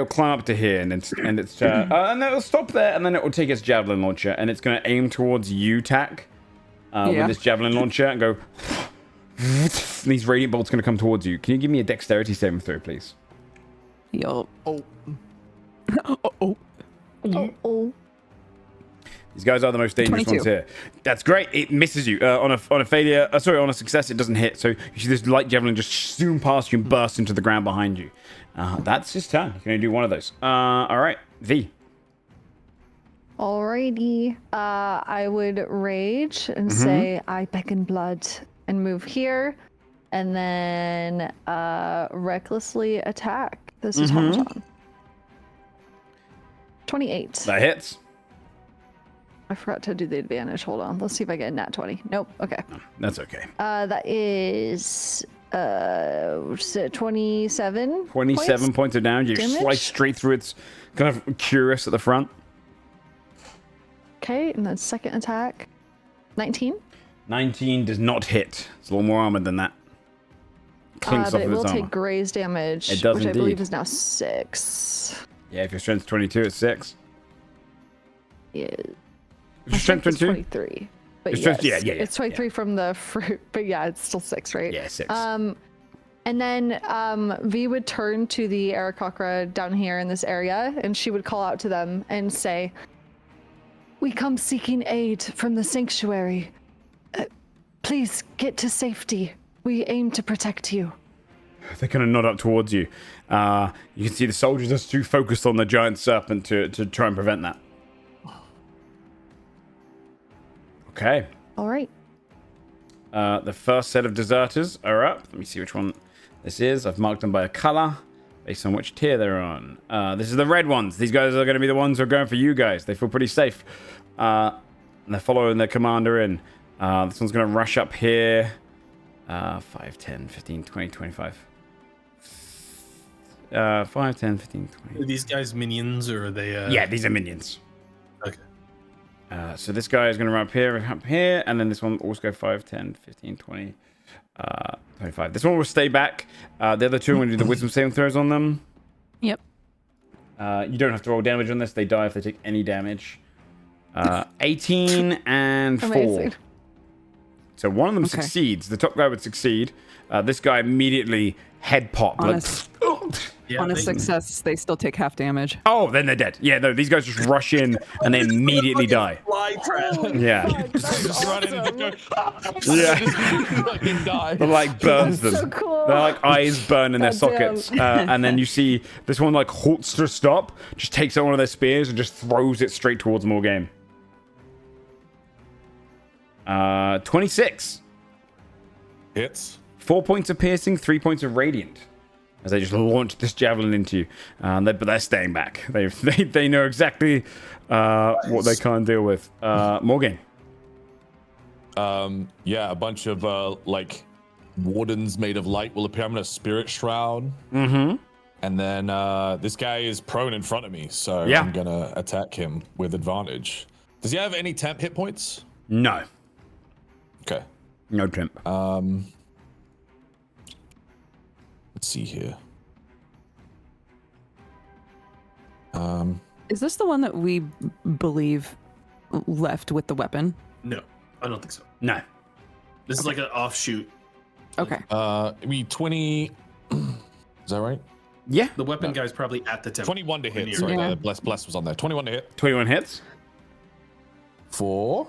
climb up to here, and then and it'll stop there, and then it will take its javelin launcher, and it's gonna aim towards you, Tack, with this javelin launcher, and go. And these radiant bolts gonna come towards you. Can you give me a dexterity saving throw, please? Yup. Oh. Oh. These guys are the most dangerous 22. ones here. That's great. It misses you on a failure. On a success, it doesn't hit. So you see this light javelin just zoom past you and burst into the ground behind you. That's his turn. You can only do one of those. All right, V. Alrighty. I would rage and say, I beckon blood, and move here. And then recklessly attack. This is Parmesan. 28. That hits. I forgot to do the advantage. Hold on. Let's see if I get a nat 20. Nope. Okay. That's okay. That is 27. 27 points of damage. You Damage? slice straight through its kind of curious at the front. Okay, and then second attack. 19. 19 does not hit. It's a little more armored than that. Clinks But off it of will its armor. take Gray's damage, It does which I indeed. believe is now 6. Yeah, if your strength's 22, it's 6. Yeah. If My your strength strength is 22? 23. But Your yes, strength- yeah. it's 23 from the fruit, but yeah, it's still 6, right? Yeah, 6. And then V would turn to the Aarakocra down here in this area, and she would call out to them and say, "We come seeking aid from the sanctuary. Please get to safety. We aim to protect you." They kind of nod up towards you. You can see the soldiers are too focused on the giant serpent to try and prevent that. Okay. All right. The first set of deserters are up. Let me see which one this is. I've marked them by a color based on which tier they're on. This is the red ones. These guys are going to be the ones who are going for you guys. They feel pretty safe. And they're following their commander in. This one's going to rush up here. 5, 10, 15, 20, 25. 5, 10, 15, 20. Are these guys minions or are they? Yeah, these are minions. Okay. So this guy is going to run up here, and then this one will also go 5, 10, 15, 20, 25. This one will stay back. The other two are going to do the wisdom saving throws on them. Yep. You don't have to roll damage on this. They die if they take any damage. 18 and 4. Amazing. So one of them succeeds. The top guy would succeed. This guy immediately head pop. Yeah, On a they- success, they still take half damage. Oh, then they're dead. Yeah, no, these guys just rush in and they immediately die. Fly trap. Yeah. Just run in and go. Yeah. Fucking die. But like burns them. So cool. They're like eyes burn in their Goddamn. sockets. And then you see this one like halts to stop, just takes out one of their spears and just throws it straight towards Morgaine. 26. Hits. 4 points of piercing, 3 points of radiant. As they just launch this javelin into you. But they're staying back. They know exactly what they can't deal with. Morgaine. Yeah, a bunch of like wardens made of light will appear. I'm gonna spirit shroud. Mm-hmm. And then this guy is prone in front of me, so Yeah. I'm gonna attack him with advantage. Does he have any temp hit points? No. Okay. No temp. Let's see here. Is this the one that we believe left with the weapon? No, I don't think so. No. This is like an offshoot. Okay. I mean 20. Is that right? Yeah. The weapon guy's probably at the temple. 21 to hit. Near. Sorry, Yeah. the bless was on there. 21 to hit. 21 hits. For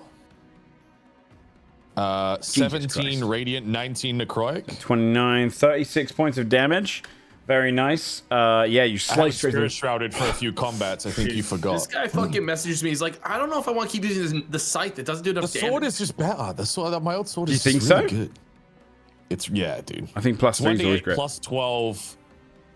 17 Christ. radiant, 19 necrotic. 29, 36 points of damage. Very nice. Yeah, you I have slice straight through. spirit shrouded for a few combats. I think you This forgot. guy fucking messages me. He's like, I don't know if I want to keep using the scythe. It doesn't do The enough sword damage. is just better. The sword, my old sword Do you is think just really so? good. It's dude. I think plus 3 is always 1d8 great. plus 12,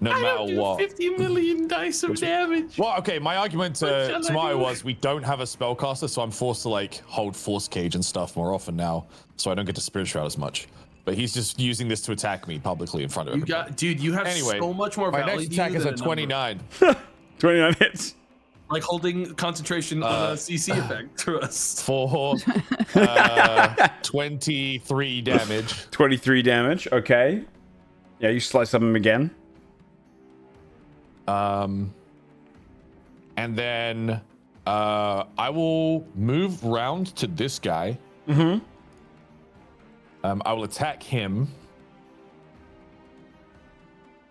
no I matter don't do what. 50 million dice of damage. Well, okay, my argument What to shall I Maya do? was we don't have a spellcaster, so I'm forced to like hold force cage and stuff more often now, so I don't get to spirit shroud as much. But he's just using this to attack me publicly in front of You everybody. got, dude. You have Anyway, so much more my value. next to attack you is than a number. 29. 29 hits. Like holding concentration on a CC effect to us. For 23 damage. 23 damage. Okay. Yeah, you slice up him again. And then I will move round to this guy. Mm-hmm. I will attack him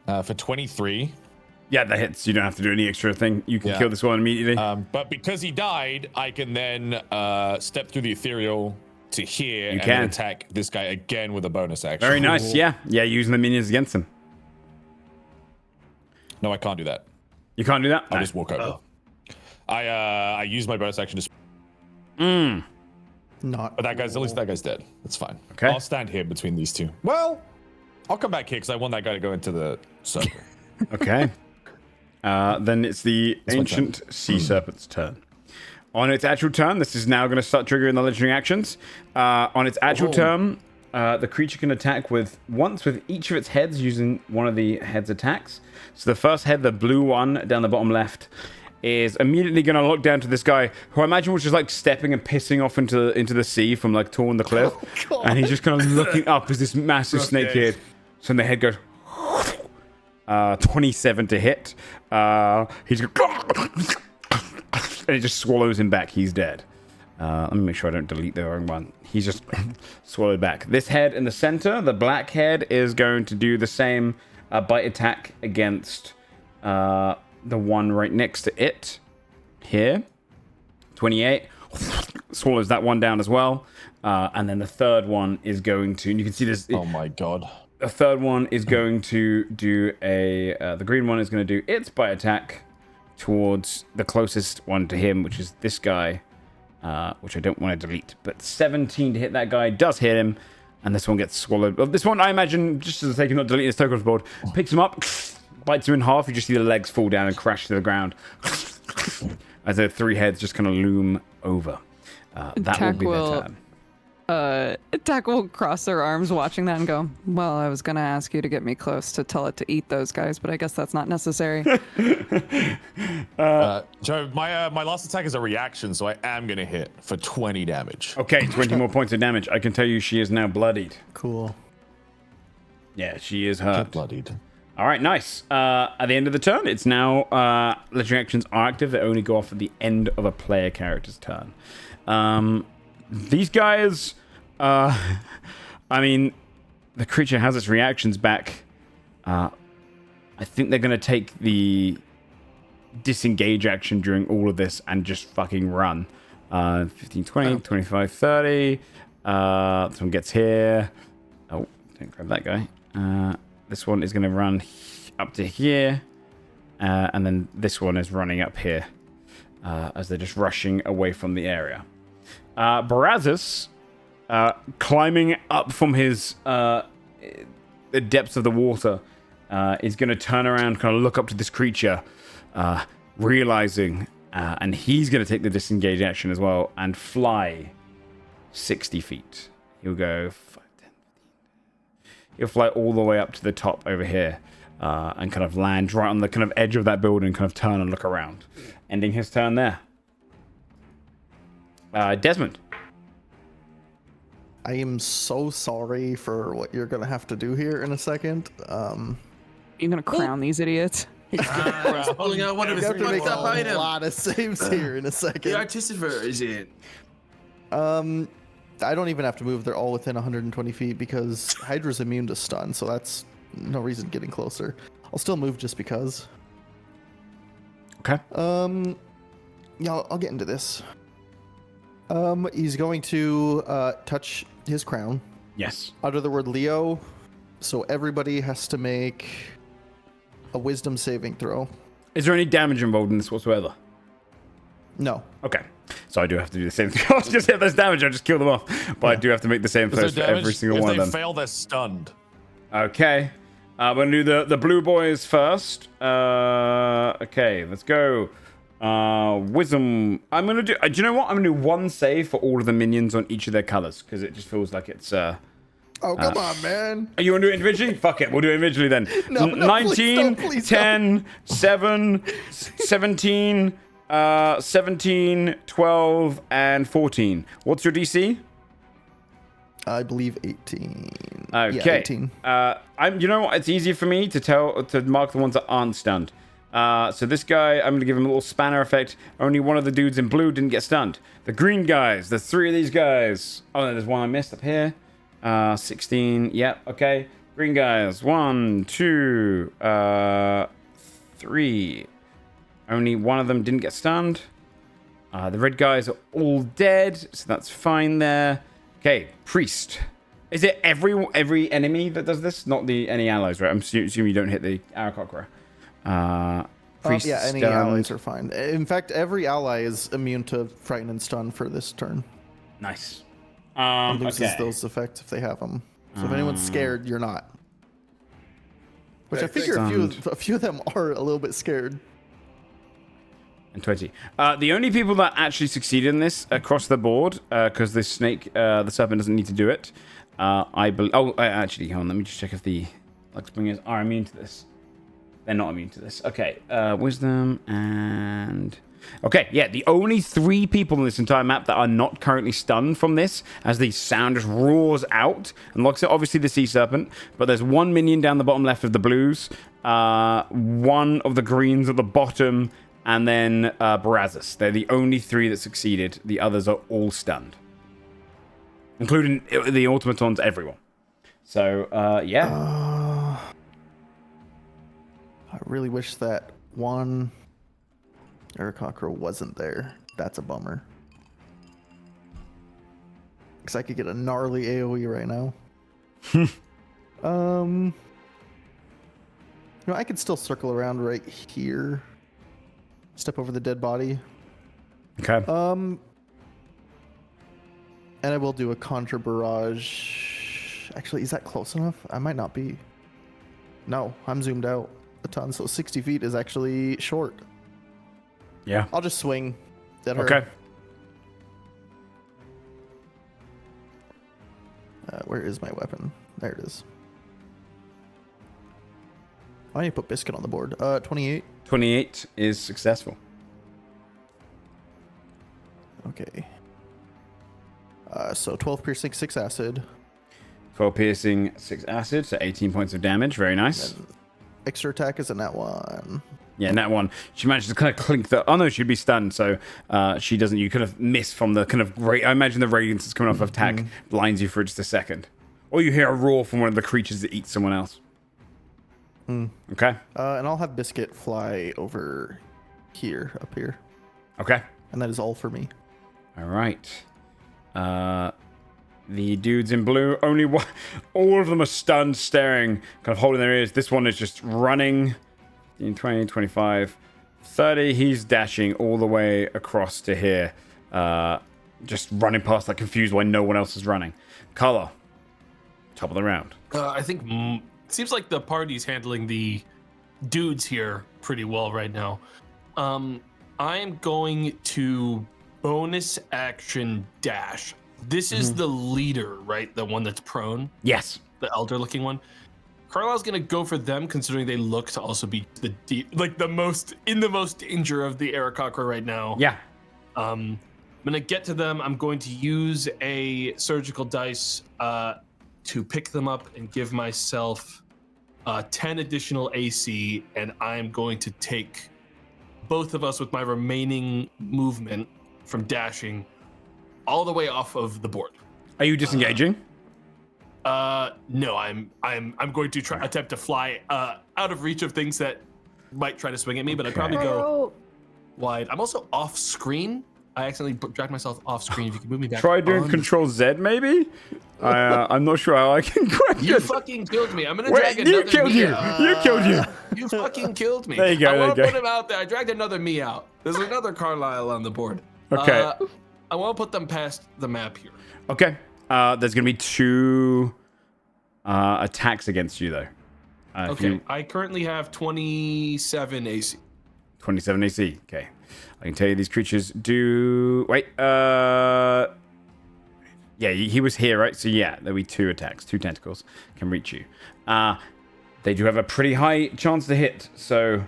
for 23. Yeah, that hits. You don't have to do any extra thing. You can Yeah. kill this one immediately. But because he died, I can then step through the ethereal to here and can. then attack this guy again with a bonus action. Very nice. Yeah. Yeah, using the minions against him. No, I can't do that. You can't do that? I'll No. just walk over. I use my bonus action to. Not. But that guy's at least that guy's dead. That's fine. Okay. I'll stand here between these two. Well, I'll come back here because I want that guy to go into the circle. Okay. Then it's the ancient sea serpent's turn. On its actual turn, this is now going to start triggering the legendary actions. On its actual turn, the creature can attack once with each of its heads using one of the head's attacks. So the first head, the blue one down the bottom left, is immediately going to look down to this guy, who I imagine was just like stepping and pissing off into the sea from like toward the cliff. And he's just kind of looking up as this massive snake head. So the head goes 27 to hit. He's and it just swallows him back. He's dead. Let me make sure I don't delete the wrong one. He's just swallowed back. This head in the center, the black head, is going to do the same bite attack against the one right next to it. Here. 28. Swallows that one down as well. And then the third one is going to... And you can see this... Oh my god. The third one is going to do the green one is going to do its bite attack towards the closest one to him, which is this guy, which I don't want to delete. But 17 to hit that guy does hit him, and this one gets swallowed. Well, this one, I imagine, just as a sake of not deleting his token board, picks him up, bites him in half. You just see the legs fall down and crash to the ground as the three heads just kind of loom over. That will be their turn. Attack will cross their arms watching that and go, well, I was going to ask you to get me close to tell it to eat those guys, but I guess that's not necessary. Joe, my last attack is a reaction, so I am going to hit for 20 damage. Okay, 20 more points of damage. I can tell you she is now bloodied. Cool. Yeah, she is hurt. Get bloodied. All right, nice. At the end of the turn, it's now legendary actions are active. They only go off at the end of a player character's turn. These guys, I mean, the creature has its reactions back. I think they're going to take the disengage action during all of this and just fucking run. 15, 20, 25, 30. This one gets here. Oh, don't grab that guy. This one is going to run up to here. And then this one is running up here as they're just rushing away from the area. Barazus, climbing up from his the depths of the water, is going to turn around, kind of look up to this creature, realizing, and he's going to take the disengage action as well and fly 60 feet. He'll go 5, 10, 15. He'll fly all the way up to the top over here and kind of land right on the kind of edge of that building, kind of turn and look around, ending his turn there. Desmond. I am so sorry for what you're going to have to do here in a second. You're going to crown these idiots? Pulling out one of You his have to make fucked up a items. lot of saves here in a second. The Artificer is in. I don't even have to move. They're all within 120 feet because Hydra's immune to stun, so that's no reason getting closer. I'll still move just because. Okay. Yeah, I'll get into this. He's going to touch his crown. Yes. Utter the word Leo, so everybody has to make a wisdom saving throw. Is there any damage involved in this whatsoever? No. Okay. So I do have to do the same thing. I'll just hit this damage, I'll just kill them off. But I do have to make the same throws for every single one of them. If they fail, they're stunned. Okay. We're going to do the blue boys first. Okay, let's go. Wisdom. I'm going to do... do you know what? I'm going to do one save for all of the minions on each of their colors, because it just feels like it's... Oh, come on, man. You want to do it individually? Fuck it, we'll do it individually then. No, 19, please 10, 7, 17, 17, 12, and 14. What's your DC? I believe 18. Okay. Yeah, 18. You know what? It's easier for me to mark the ones that aren't stunned. So this guy, I'm going to give him a little spanner effect. Only one of the dudes in blue didn't get stunned. The green guys, there's 3 of these guys. Oh, there's one I missed up here. 16. Yep. Okay. Green guys. 1, 2, 3. Only one of them didn't get stunned. The red guys are all dead, so that's fine there. Okay. Priest. Is it every enemy that does this? Not any allies, right? I'm assuming you don't hit the Aarakocra. Priest yeah, any stunned. allies are fine. In fact, every ally is immune to frighten and stun for this turn. Nice. And loses Okay. those effects if they have them. So if anyone's scared, you're not. Which I figure a few of them are a little bit scared. And 20. The only people that actually succeeded in this across the board, because the serpent doesn't need to do it. Actually, hold on. Let me just check if the Luxbringers are immune to this. They're not immune to this. Okay, wisdom and... Okay, yeah, the only 3 people in this entire map that are not currently stunned from this, as the sound just roars out and locks it. Obviously, the sea serpent, but there's 1 minion down the bottom left of the blues, 1 of the greens at the bottom, and then Barazus. They're the only 3 that succeeded. The others are all stunned, including the automatons, everyone. So, yeah. I really wish that one Aarakocra wasn't there. That's a bummer. Because I could get a gnarly AoE right now. I could still circle around right here. Step over the dead body. Okay. And I will do a Conjure Barrage. Actually, is that close enough? I might not be. No, I'm zoomed out a ton, so 60 feet is actually short. Yeah. I'll just swing at her. Okay. Where is my weapon? There it is. I need to put Biscuit on the board. 28. 28 is successful. Okay. So 12 piercing, 6 acid. 12 piercing, 6 acid, so 18 points of damage. Very nice. And extra attack is a nat 1. Yeah, nat 1. She managed to kind of clink the... Oh, no, she'd be stunned, so she doesn't... You kind of miss from the kind of... I imagine the radiance that's coming off of attack blinds you for just a second. Or you hear a roar from one of the creatures that eats someone else. Okay. And I'll have Biscuit fly over here, up here. Okay. And that is all for me. All right. The dudes in blue, only one... All of them are stunned, staring, kind of holding their ears. This one is just running... 20, 25, 30. He's dashing all the way across to here. Just running past, like, confused why no one else is running. Color. Top of the round. I think seems like the party's handling the dudes here pretty well right now. I am going to bonus action dash. This is the leader, right? The one that's prone? Yes. The elder looking one. Carlisle's gonna go for them, considering they look to also be the most danger of the Aarakocra right now. Yeah. I'm gonna get to them. I'm going to use a surgical dice to pick them up and give myself 10 additional AC, and I'm going to take both of us with my remaining movement from dashing all the way off of the board. Are you disengaging? No, I'm going to attempt to fly out of reach of things that might try to swing at me, but I'd probably go wide. I'm also off screen. I accidentally dragged myself off screen. If you can move me back. Try doing Control Z, maybe? I'm not sure how I can grab You fucking killed me. I'm gonna drag another You killed me you. out. You killed you. You fucking killed me. There you go. I want there to you put go. him out there. I dragged another me out. There's another Carlisle on the board. Okay. I want to put them past the map here. Okay. There's gonna be 2 attacks against you though. Okay. I currently have 27 AC. 27 AC. Okay. I can tell you these creatures do... Wait. Yeah, he was here, right? So yeah, there'll be 2 attacks. 2 tentacles can reach you. They do have a pretty high chance to hit. So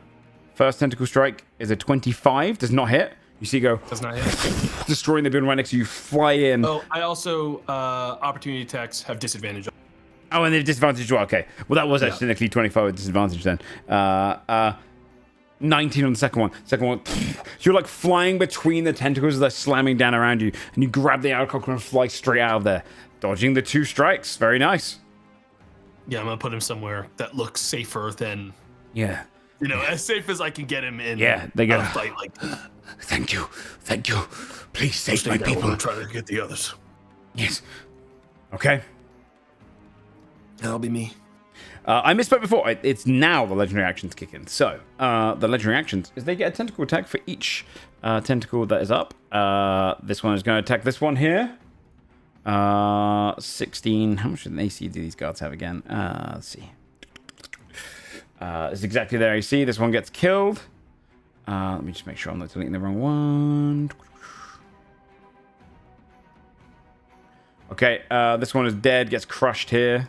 first tentacle strike is a 25. Does not hit. You see go... Does not hit. Destroying the building right next to you. Fly in. Oh, I also... opportunity attacks have disadvantage. Oh, and they've disadvantage as well. Okay. Well, that was actually technically 25 with disadvantage then. 19 on the second one. Second one, so you're like flying between the tentacles as they're slamming down around you, and you grab the Aarakocra and fly straight out of there, dodging the 2 strikes. Very nice. Yeah, I'm gonna put him somewhere that looks safer than, as safe as I can get him in. Yeah, they go. A fight like that. Thank you. Please save Stay my down. people. I'm trying to get the others. Yes. Okay. That'll be me. I misspoke before. It's now the legendary actions kick in. So, the legendary actions is they get a tentacle attack for each tentacle that is up. This one is going to attack this one here. 16. How much AC do these guards have again? Let's see. It's exactly there. You see, this one gets killed. Let me just make sure I'm not deleting the wrong one. Okay, this one is dead. Gets crushed here.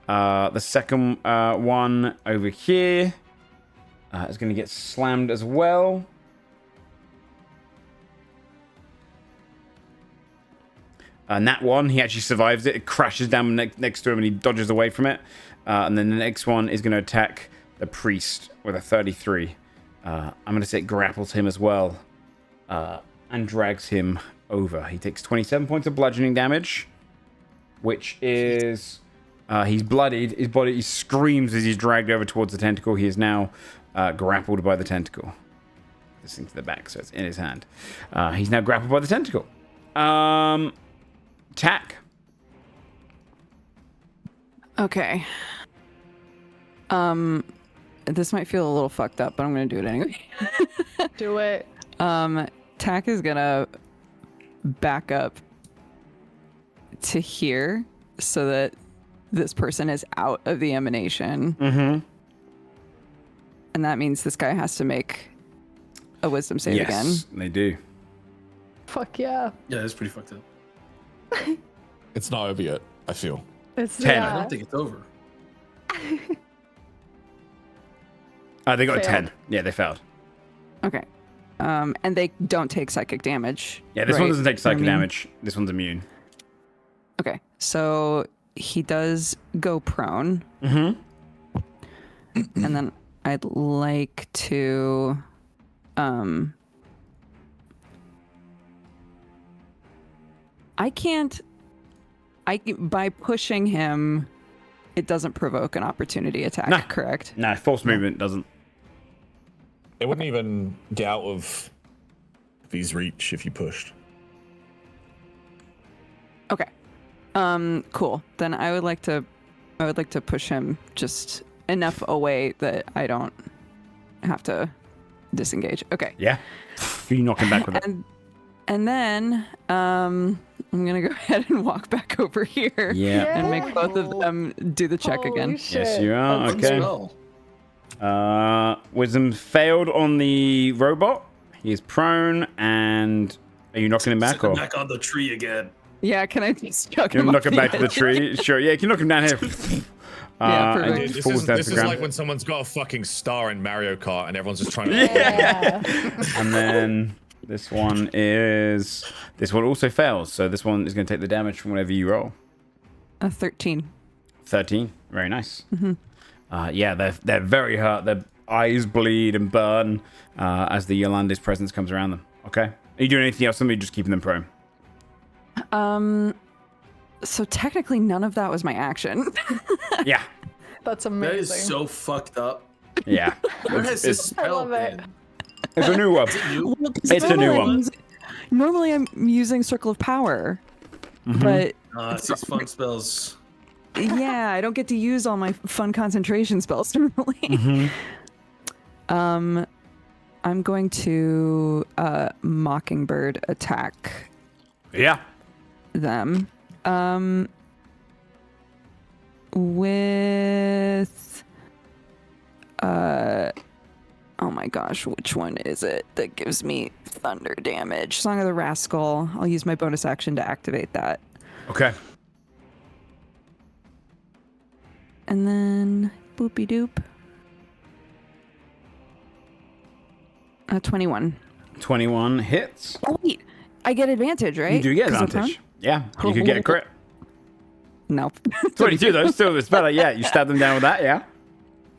The second one over here is going to get slammed as well. And that one, he actually survives it. It crashes down next to him and he dodges away from it. And then the next one is going to attack the priest with a 33. I'm going to say it grapples him as well and drags him over. He takes 27 points of bludgeoning damage, which is... he's bloodied. His body he screams as he's dragged over towards the tentacle. He is now grappled by the tentacle. This thing to the back, so it's in his hand. He's now grappled by the tentacle. Attack. Okay. This might feel a little fucked up, but I'm gonna do it anyway. Do it. Tack is gonna back up to here so that this person is out of the emanation. Mm-hmm. And that means this guy has to make a wisdom save again. Yes, they do. Fuck yeah. Yeah, that's pretty fucked up. It's not over yet, I feel. It's 10. I yeah. don't think it's over. They got a Failed. 10. Yeah, they failed. Okay. And they don't take psychic damage. Yeah, this one right? doesn't take psychic I mean- damage. This one's immune. Okay. So he does go prone. Mm-hmm. And then I'd like to by pushing him, it doesn't provoke an opportunity attack, No. correct? Nah, force movement doesn't. It wouldn't even get out of V's reach if you pushed. Okay. Cool. Then I would like to push him just enough away that I don't have to disengage. Okay. Yeah. You knock him back with it. And then I'm gonna go ahead and walk back over here. Yeah. And make both of them do the check Holy again. shit. Yes, you are. Fun Okay. spell. Wisdom failed on the robot. He is prone, and are you knocking him back Sit or? back on the tree again. Yeah, can I just chuck Can him you knock off him back to the edge? tree? Sure. Yeah, you can knock him down here. Yeah, and perfect. he falls down to This the is ground. like when someone's got a fucking star in Mario Kart and everyone's just trying to. Yeah. And then this one also fails. So this one is going to take the damage from whatever you roll. A 13. 13. Very nice. Yeah, they're very hurt. Their eyes bleed and burn as the Yolanda's presence comes around them. Okay. Are you doing anything else? Or are you just keeping them prone? So technically none of that was my action. Yeah. That's That amazing. is so fucked up. Yeah. Where has this It's, spell love it. been? it's a new one. You? It's a new one. Normally I'm using Circle of Power. Mm-hmm. But It's these fun spells. yeah, I don't get to use all my fun concentration spells normally. Mm-hmm. I'm going to Mockingbird attack Yeah. them. With oh my gosh, which one is it that gives me thunder damage? Song of the Rascal. I'll use my bonus action to activate that. Okay. And then boopy doop. 21. 21 hits. Oh wait, I get advantage, right? You do get 'Cause I'm advantage. Yeah. You could get a crit. prone? Nope. 22 though. Still, it's better. Yeah. You stab them down with that. Yeah.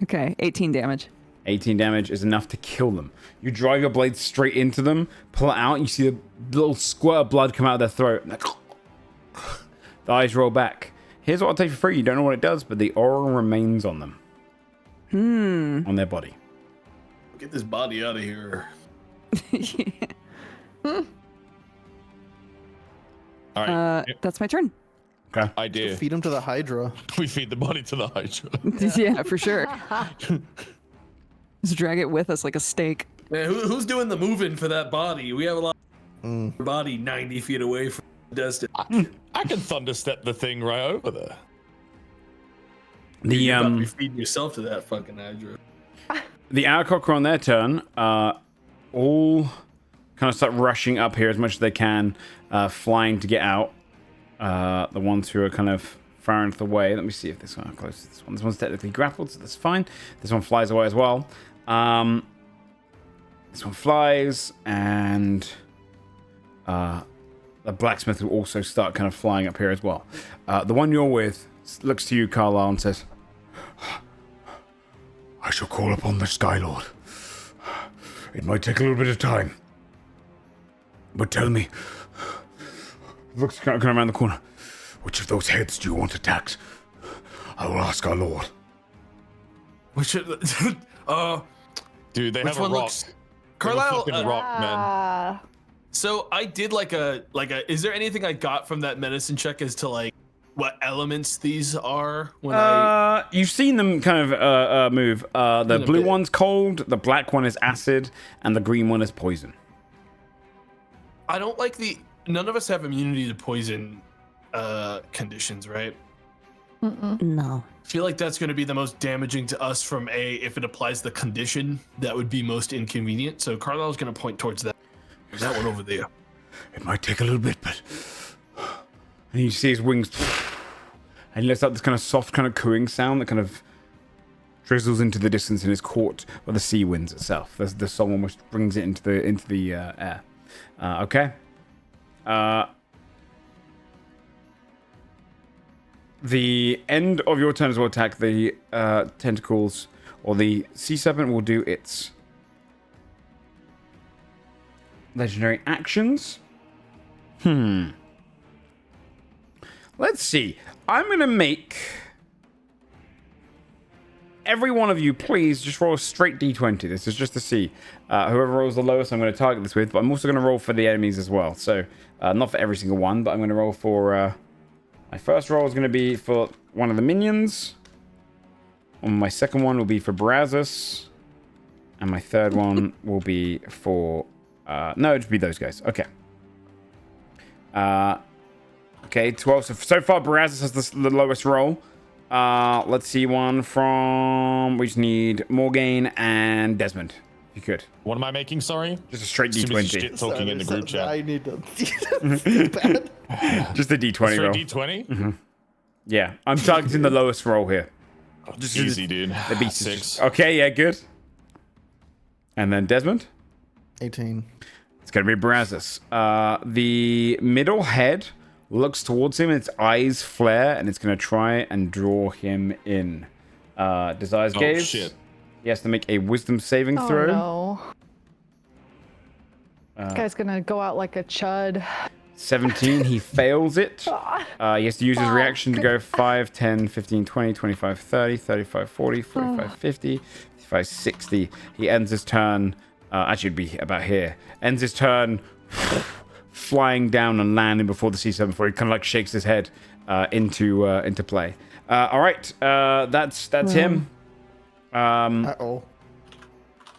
Okay, 18 damage. 18 damage is enough to kill them. You drive your blade straight into them, pull it out, and you see a little squirt of blood come out of their throat. The eyes roll back. Here's what I'll take for free. You don't know what it does, but the aura remains on them. On their body. Get this body out of here. All right. That's my turn. Okay. Idea. Feed him to the Hydra. We feed the body to the Hydra. Yeah, for sure. Just drag it with us like a steak. Man, who's doing the moving for that body? We have a lot of body 90 feet away from the destiny. I can thunderstep the thing right over there. You're about to be feeding yourself to that fucking Hydra. The Aarakocra on their turn, all kind of start rushing up here as much as they can, flying to get out. The ones who are kind of far into the way. Let me see if this one close to this one. This one's technically grappled, so that's fine. This one flies away as well. This one flies, and the blacksmith will also start kind of flying up here as well. The one you're with looks to you, Carlisle, and says, I shall call upon the Sky Lord. It might take a little bit of time. But tell me, looks kind of around the corner. which of those heads do you want attacked? I will ask our Lord. Which, dude, they have a one rock. looks- They have a Carlisle, fucking rock, man. So I did like a is there anything I got from that medicine check as to like what elements these are when You've seen them kind of move. The blue one's cold, the black one is acid, and the green one is poison. I don't like none of us have immunity to poison conditions, right? No. I feel like that's going to be the most damaging to us from if it applies the condition that would be most inconvenient. So Carlisle's going to point towards that. There's that one over there. It might take a little bit, but... And you see his wings, and he lets out this kind of soft, kind of cooing sound that kind of drizzles into the distance and is caught by the sea winds itself. The song almost brings it into the air. Okay. The end of your turn as well attack. The tentacles, or the sea serpent will do its legendary actions. Let's see. I'm going to make every one of you, please, just roll a straight d20. This is just to see. Whoever rolls the lowest, I'm going to target this with, but I'm also going to roll for the enemies as well. So, not for every single one, but I'm going to roll for... my first roll is going to be for one of the minions. And my second one will be for Brazos. And my third one will be for... no, it'll be those guys. Okay. Okay, 12. So far, Brazos has the lowest roll. Let's see one from... We just need Morgaine and Desmond, if you could. What am I making, sorry? Just a straight Too busy D20. shit talking in the group chat. I need to... bad. Just a D20 roll. Straight D20? Yeah, I'm targeting the lowest roll here. Just easy, dude. The beast is 6. just... Okay, yeah, good. And then Desmond? 18. It's going to be Brazos. The middle head looks towards him, its eyes flare, and it's going to try and draw him in. Desires Gaze. Oh, shit. He has to make a wisdom saving throw. Oh, no. This guy's going to go out like a chud. 17, he fails it. He has to use his reaction to go 5, 10, 15, 20, 25, 30, 35, 40, 45, 50, 55, 60. He ends his turn... actually, it'd be about here. Ends his turn flying down and landing before the C7 before he kind of like shakes his head into play. All right, that's him. Uh-oh.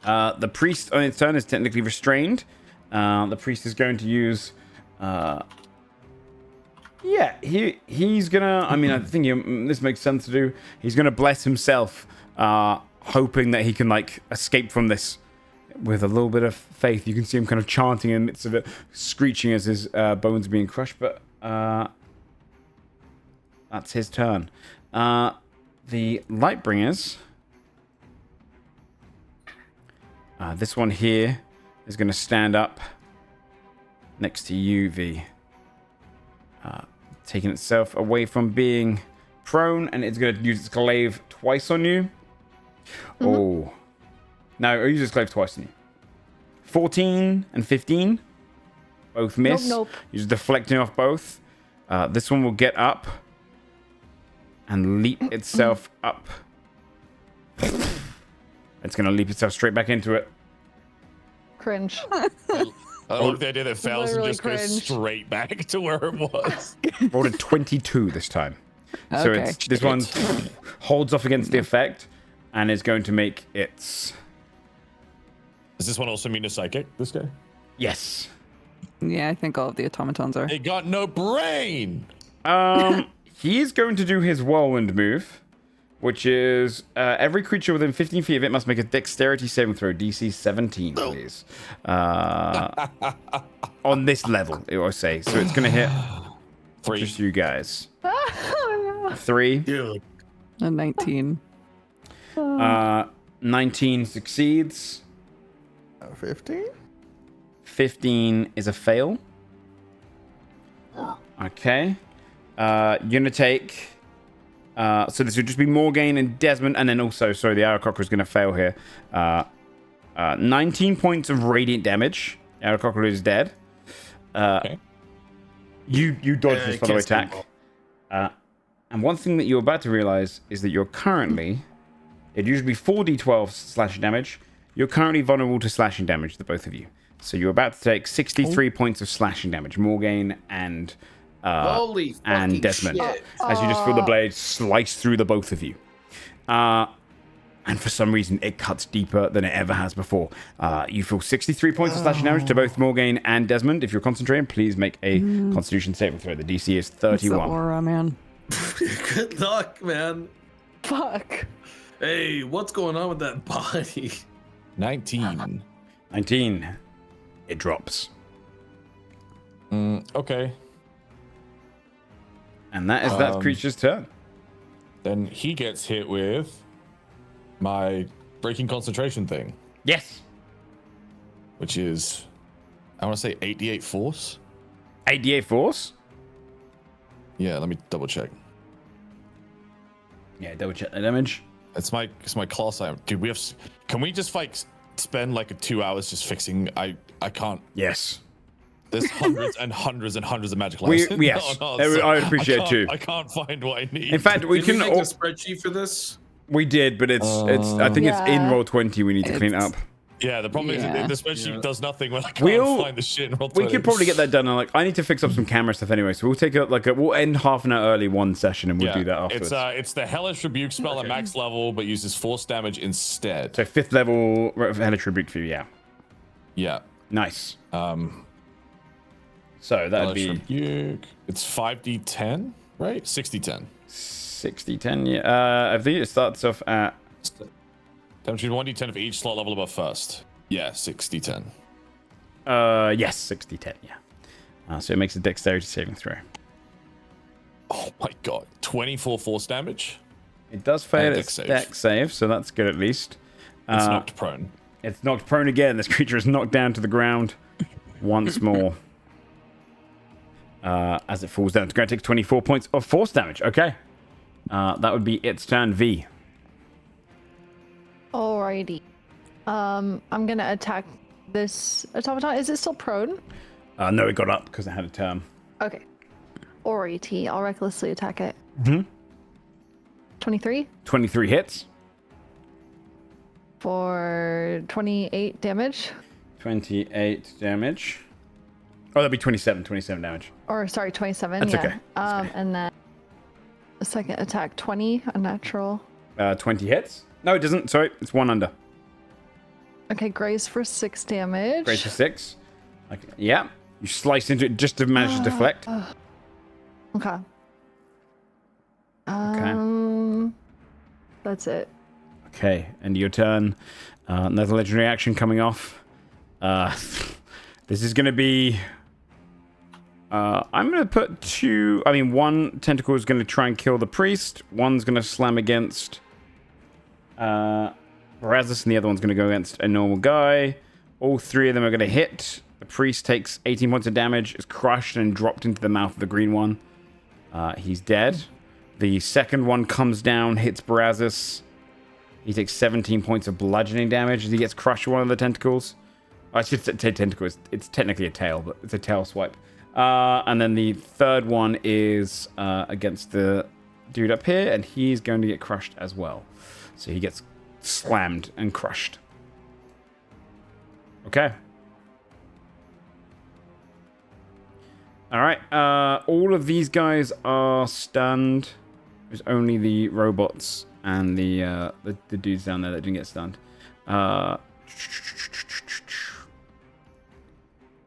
The priest on its turn is technically restrained. The priest is going to use... he's gonna... I mean, I think this makes sense to do. He's gonna bless himself, hoping that he can like escape from this with a little bit of faith. You can see him kind of chanting in the midst of it, screeching as his bones are being crushed, but that's his turn. The Lightbringers, this one here is going to stand up next to you, V, taking itself away from being prone, and it's going to use its glaive twice on you. Oh. No, it'll use its glaive twice on you. 14 and 15. Both miss. Nope. You're deflecting off both. This one will get up and leap itself up. It's going to leap itself straight back into it. Cringe. I love the idea that it fails and Literally just goes cringe. straight back to where it was. Rolled a 22 this time. So Okay. this one holds off against the effect and is going to make its... Does this one also mean a psychic, this guy? Yes. Yeah, I think all of the automatons are. They got no brain! He is going to do his whirlwind move, which is every creature within 15 feet of it must make a dexterity saving throw, DC 17, please. On this level, I would say. So it's going to hit 3. just you guys. 3. Dude. A 19. 19 succeeds. 15? 15 is a fail. Okay. You're going to take... so this would just be Morgaine and Desmond, and then also, sorry, the Aarakocra is going to fail here. 19 points of radiant damage. Aarakocra is dead. Okay. You dodge this follow attack. And one thing that you're about to realize is that you're currently... It'd usually be 4d12 slashing damage. You're currently vulnerable to slashing damage, the both of you. So you're about to take 63 points of slashing damage. Morgaine and... Holy and Desmond, shit. as you just feel the blade slice through the both of you. And for some reason, it cuts deeper than it ever has before. You feel 63 points of slashing damage to both Morgaine and Desmond. If you're concentrating, please make a Constitution saving throw. The DC is 31. It's the aura, man. Good luck, man. Fuck. Hey, what's going on with that body? 19. 19. It drops. Okay. And that is that creature's turn. Then he gets hit with my breaking concentration thing, Yes. which is, I want to say 88 force. 88 force. Yeah, let me double check. Yeah, double check the damage. It's my class item. Dude, can we just like spend like 2 hours just fixing? I can't. Yes. There's hundreds and hundreds and hundreds of magical We- items. yes, on I would- us, so I would appreciate it too. I can't find what I need. In fact, we Did we can. make a spreadsheet for this? We did, but it's. I think it's in Yeah. roll 20. We need to clean it up. yeah, the problem Yeah. is the spreadsheet does nothing when I can't We'll- find the shit in roll We 20. could probably get that done. And I need to fix up some camera stuff anyway, so we'll take we'll end half an hour early one session, and we'll do that afterwards. It's the Hellish Rebuke spell at max level, but uses force damage instead. So 5th level Hellish Rebuke for you, yeah. Yeah. Nice. So that'd Hellish be Rebuke. It's 5d10, right? 60-10. 60-10. Yeah. I think it starts off at. Damage 1d10 for each slot level above first. Yeah, 60-10. Yes, 60-10. Yeah. So it makes a dexterity saving throw. Oh my god. 24 force damage. It does fail And its dex save. dex save, so that's good at least. It's knocked prone. It's knocked prone again. This creature is knocked down to the ground once more. As it falls down, it's going to take 24 points of force damage. Okay. That would be its turn, V. Alrighty. I'm gonna attack this automaton. Is it still prone? No, it got up because it had a turn. Okay. Alrighty. I'll recklessly attack it. 23 23 hits. for 28 damage. 28 damage. Oh, that'd be 27 damage. Or sorry, 27. That's yeah. okay. That's okay. And then a second attack, 20, unnatural. 20 hits. No, it doesn't. Sorry, it's one under. Okay, graze for 6 damage. Grace for 6. Okay. Yeah. You slice into it just to manage to deflect. Okay. That's it. Okay, end of your turn. Another legendary action coming off. This is going to be... I'm going to put 2... I mean, one tentacle is going to try and kill the priest. One's going to slam against Brazos, and the other one's going to go against a normal guy. All 3 of them are going to hit. The priest takes 18 points of damage, is crushed and dropped into the mouth of the green one. He's dead. The second one comes down, hits Brazos. He takes 17 points of bludgeoning damage as he gets crushed with one of the tentacles. I should say tentacle. It's technically a tail, but it's a tail swipe. And then the third one is against the dude up here, and he's going to get crushed as well. So he gets slammed and crushed. Okay. All right. All of these guys are stunned. There's only the robots and the dudes down there that didn't get stunned. All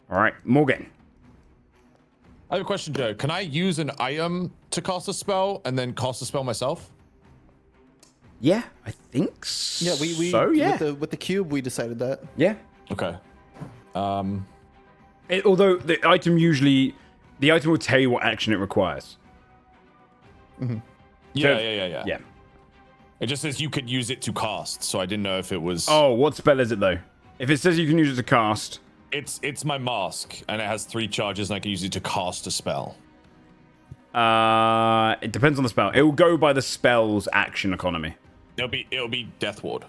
right, Morgan. I have a question, Joe. Can I use an item to cast a spell and then cast a spell myself? Yeah, I think Yeah, so. Yeah, with the cube, we decided that. yeah. Okay. Although the item will tell you what action it requires. Yeah. Yeah. It just says you could use it to cast, so I didn't know if it was. Oh, what spell is it though? If it says you can use it to cast, It's my mask, and it has 3 charges, and I can use it to cast a spell. it depends on the spell. It will go by the spell's action economy. It'll be Death Ward.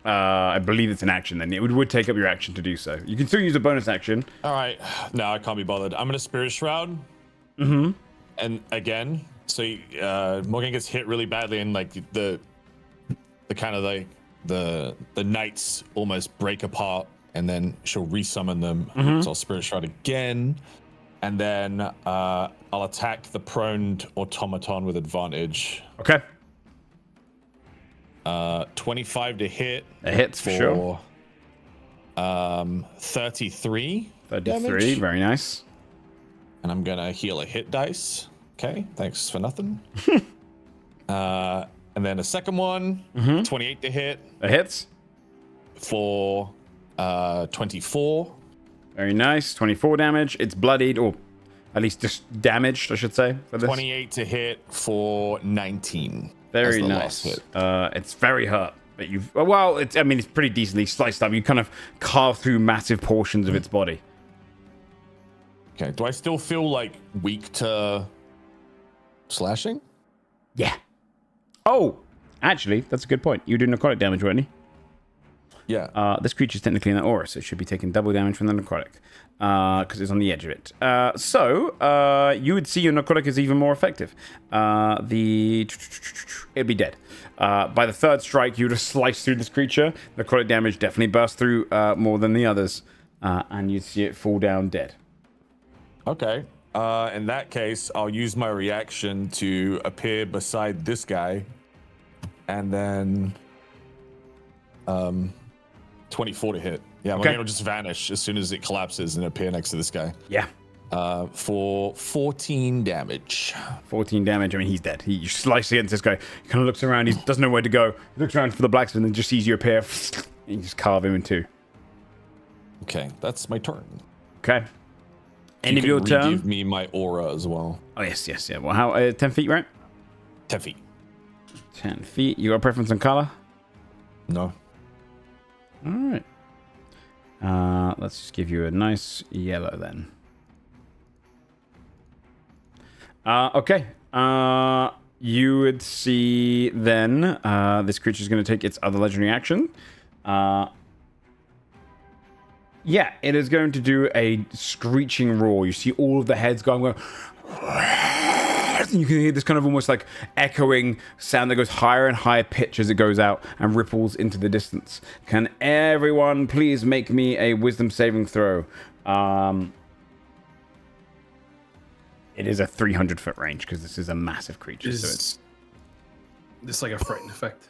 I believe it's an action. Then it would take up your action to do so. You can still use a bonus action. All right, no, I can't be bothered. I'm gonna Spirit Shroud. And again, so Morgan gets hit really badly, and like the kind of like the knights almost break apart, and then she'll resummon them. So I'll Spirit Shroud again, and then I'll attack the proned automaton with advantage. Okay. 25 to hit. It hits for sure. 33. 33, damage. very nice. And I'm gonna heal a hit dice. Okay, thanks for nothing. And then a second one, 28 to hit. It hits. For 24. Very nice. 24 damage. It's bloodied, or at least just damaged, I should say. For this. 28 to hit for 19. Very the nice. last hit. It's very hurt, but it's pretty decently sliced up. You kind of carve through massive portions of its body. Okay, do I still feel like weak to slashing? Yeah. Oh, actually, that's a good point. You do necrotic damage, weren't you? Yeah. This creature's technically in an aura, so it should be taking double damage from the necrotic. Because it's on the edge of it. So you would see your necrotic is even more effective. It'd be dead. By the third strike, you would have sliced through this creature. Necrotic damage definitely burst through more than the others. And you'd see it fall down dead. Okay. In that case, I'll use my reaction to appear beside this guy. And then 24 to hit. Yeah, my Okay. game will just vanish as soon as it collapses and appear next to this guy. Yeah. For 14 damage. 14 damage. I mean, he's dead. He slices against this guy. He kind of looks around. He doesn't know where to go. He looks around for the blacksmith and then just sees you appear. And you just carve him in two. Okay, that's my turn. Okay. End of your turn. Give me my aura as well. Oh, yes. Yeah. Well, how? 10 feet, right? 10 feet. 10 feet. You got a preference on color? No. All right. Let's just give you a nice yellow then. Okay. You would see then this creature is going to take its other legendary action. Yeah, it is going to do a screeching roar. You see all of the heads going. And you can hear this kind of almost like echoing sound that goes higher and higher pitch as it goes out and ripples into the distance. Can everyone please make me a wisdom saving throw? It is a 300-foot range because this is a massive creature. So it's this like a frightened effect.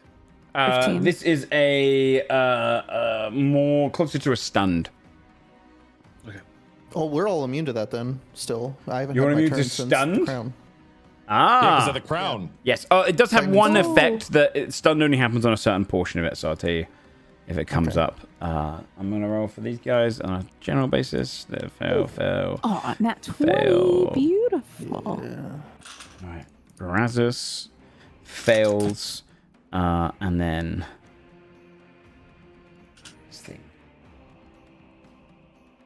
15. This is a more closer to a stunned. Okay. Oh, we're all immune to that then. Still, I haven't. You're had my immune to turn since the stunned? crown. Ah, Yeah, because of the crown. yes. Oh, it does have one Oh. effect that stunned only happens on a certain portion of it. So I'll tell you if it comes up. I'm gonna roll for these guys on a general basis. They fail. Oh, nat 20. Fail. Beautiful. All right. Brazos fails, and then this thing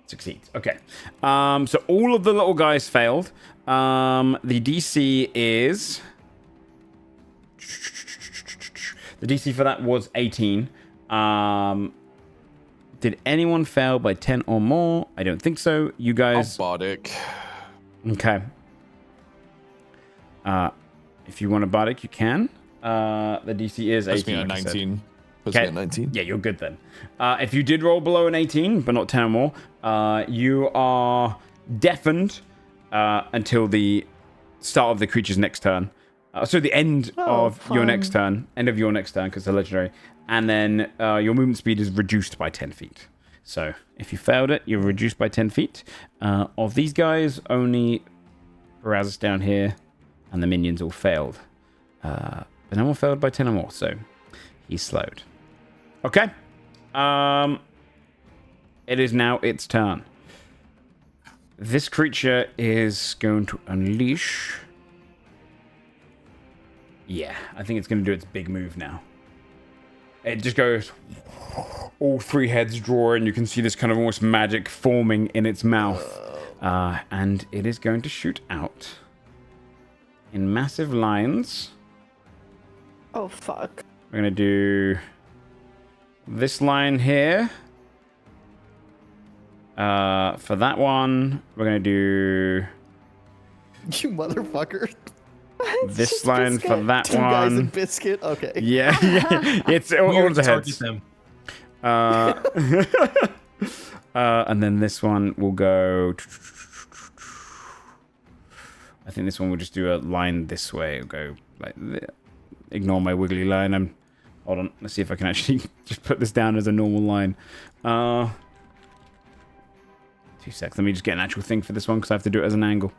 succeeds. Okay. So all of the little guys failed. The DC is the DC for that was 18. Did anyone fail by 10 or more? I don't think so. You guys. Bardic. Okay. If you want a bardic, you can. The DC is 18. Puts me at like I said. 19. Puts me Okay. at 19. Yeah, you're good then. If you did roll below an 18, but not 10 or more, you are deafened until the start of the creature's next turn. So the end of your next turn. End of your next turn, because they're legendary. And then your movement speed is reduced by 10 feet. So if you failed it, you're reduced by 10 feet. Of these guys, only Razz down here and the minions all failed. But no one failed by 10 or more, so He's slowed. Okay. It is now its turn. This creature is going to unleash. Yeah, I think it's going to do its big move now. It just goes. All three heads draw, and you can see this kind of almost magic forming in its mouth. And it is going to shoot out in massive lines. Oh, fuck. We're going to do this line here. For that one, we're going to do You motherfucker. this line for that Two guys one. in biscuit. Okay. Yeah, it's all the heads. Them. And then this one will go. I think this one will just do a line this way. It'll go like this. Ignore my wiggly line. Hold on. Let's see if I can actually just put this down as a normal line. 2 seconds. Let me just get an actual thing for this one because I have to do it as an angle.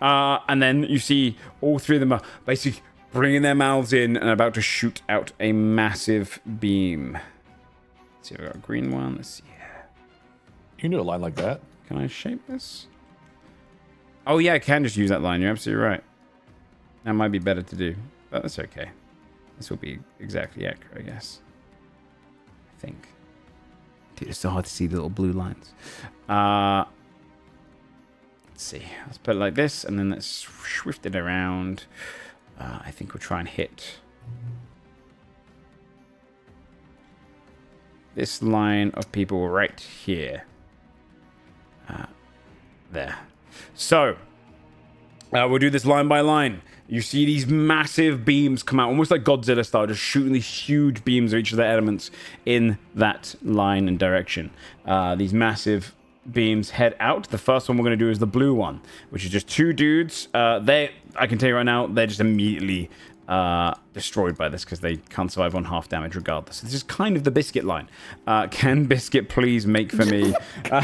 And then you see all three of them are basically bringing their mouths in and about to shoot out a massive beam. Let's see if I got a green one. Let's see. You can do a line like that. Can I shape this? Oh, yeah, I can just use that line. You're absolutely right. That might be better to do, but that's okay. This will be exactly accurate, I guess. I think. Dude, it's so hard to see the little blue lines. Let's see. Let's put it like this, and then let's shift it around. I think we'll try and hit this line of people right here. There. So, we'll do this line by line. You see these massive beams come out, almost like Godzilla style, just shooting these huge beams of each of their elements in that line and direction. These massive beams head out. The first one we're going to do is the blue one, which is just two dudes. I can tell you right now, they're just immediately destroyed by this because they can't survive on half damage regardless. This is kind of the Biscuit line. Can Biscuit please make for me? I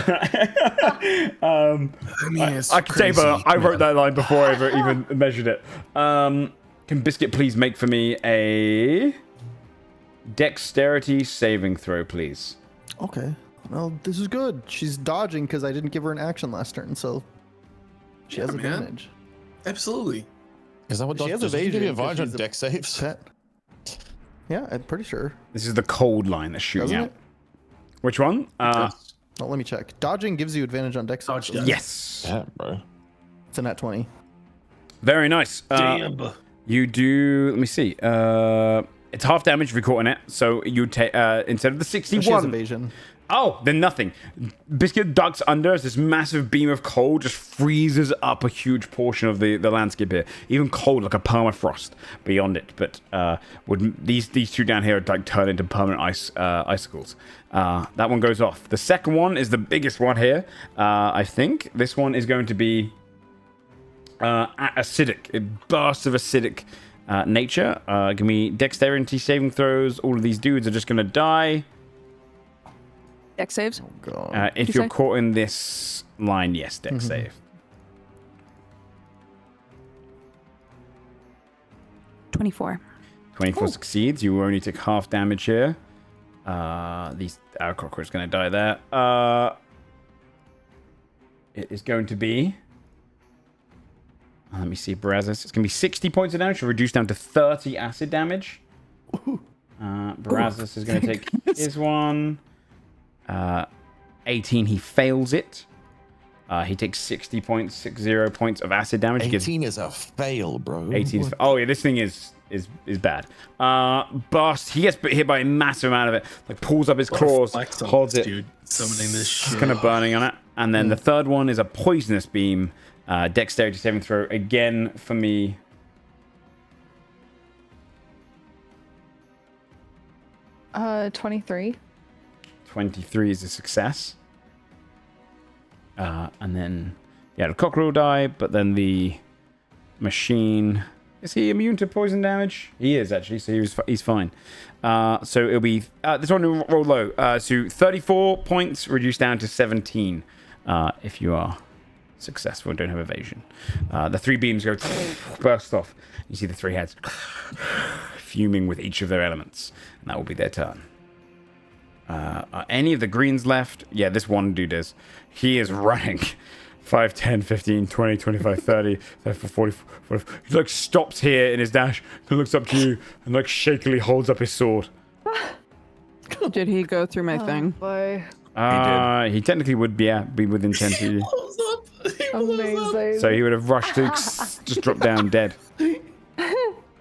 can say, but I wrote that line before I ever even measured it. Can Biscuit please make for me a dexterity saving throw, please? Okay. Well, this is good. She's dodging because I didn't give her an action last turn, so she has man. advantage. Absolutely. Is that what She has does he give you evasion 'cause advantage on she's a dex saves? Pet. Yeah, I'm pretty sure. This is the cold line that's shooting Doesn't out. it? Which one? Oh, let me check. Dodging gives you advantage on dex. Dodge saves. does. Yes. Yeah, bro. It's a nat 20. Very nice. Damn. You do. Let me see. It's half damage if you're caught in it. So you take instead of the She has 61. evasion. Oh, then nothing. Biscuit ducks under as this massive beam of cold just freezes up a huge portion of the landscape here. Even cold, like a permafrost beyond it. But these two down here like turn into permanent icicles. That one goes off. The second one is the biggest one here. I think this one is going to be acidic. It bursts of acidic nature. Give me dexterity saving throws. All of these dudes are just going to die. Dex saves. God. If you you're say? caught in this line, yes, dex save. 24. 24 succeeds. You only take half damage here. These Aarakocra is going to die there. It is going to be... let me see, Brazos. It's going to be 60 points of damage, reduced down to 30 acid damage. Brazos is going to take his one. 18, he fails it. He takes 60 points of acid damage. 18 is a fail, bro. 18 is... Oh, yeah, this thing is bad. Burst. He gets hit by a massive amount of it. Like, pulls up his claws, holds it. Dude, summoning this shit. It's kind of burning on it. And then the third one is a poisonous beam. Dexterity saving throw again for me. Uh, 23. 23 is a success. And then, yeah, the cockerel will die, but then the machine... Is he immune to poison damage? He is, actually, so he's fine. So it'll be... this one will roll low. So 34 points, reduced down to 17 if you are successful and don't have evasion. The three beams go burst off. You see the three heads fuming with each of their elements. And that will be their turn. Are any of the greens left? Yeah, this one dude is. He is running. 5, 10, 15, 20, 25, 30, 40, 40. He like stops here in his dash and looks up to you and like shakily holds up his sword. Did he go through my thing? Boy. He technically would be within 10 feet. Amazing. So he would have rushed to just drop down dead.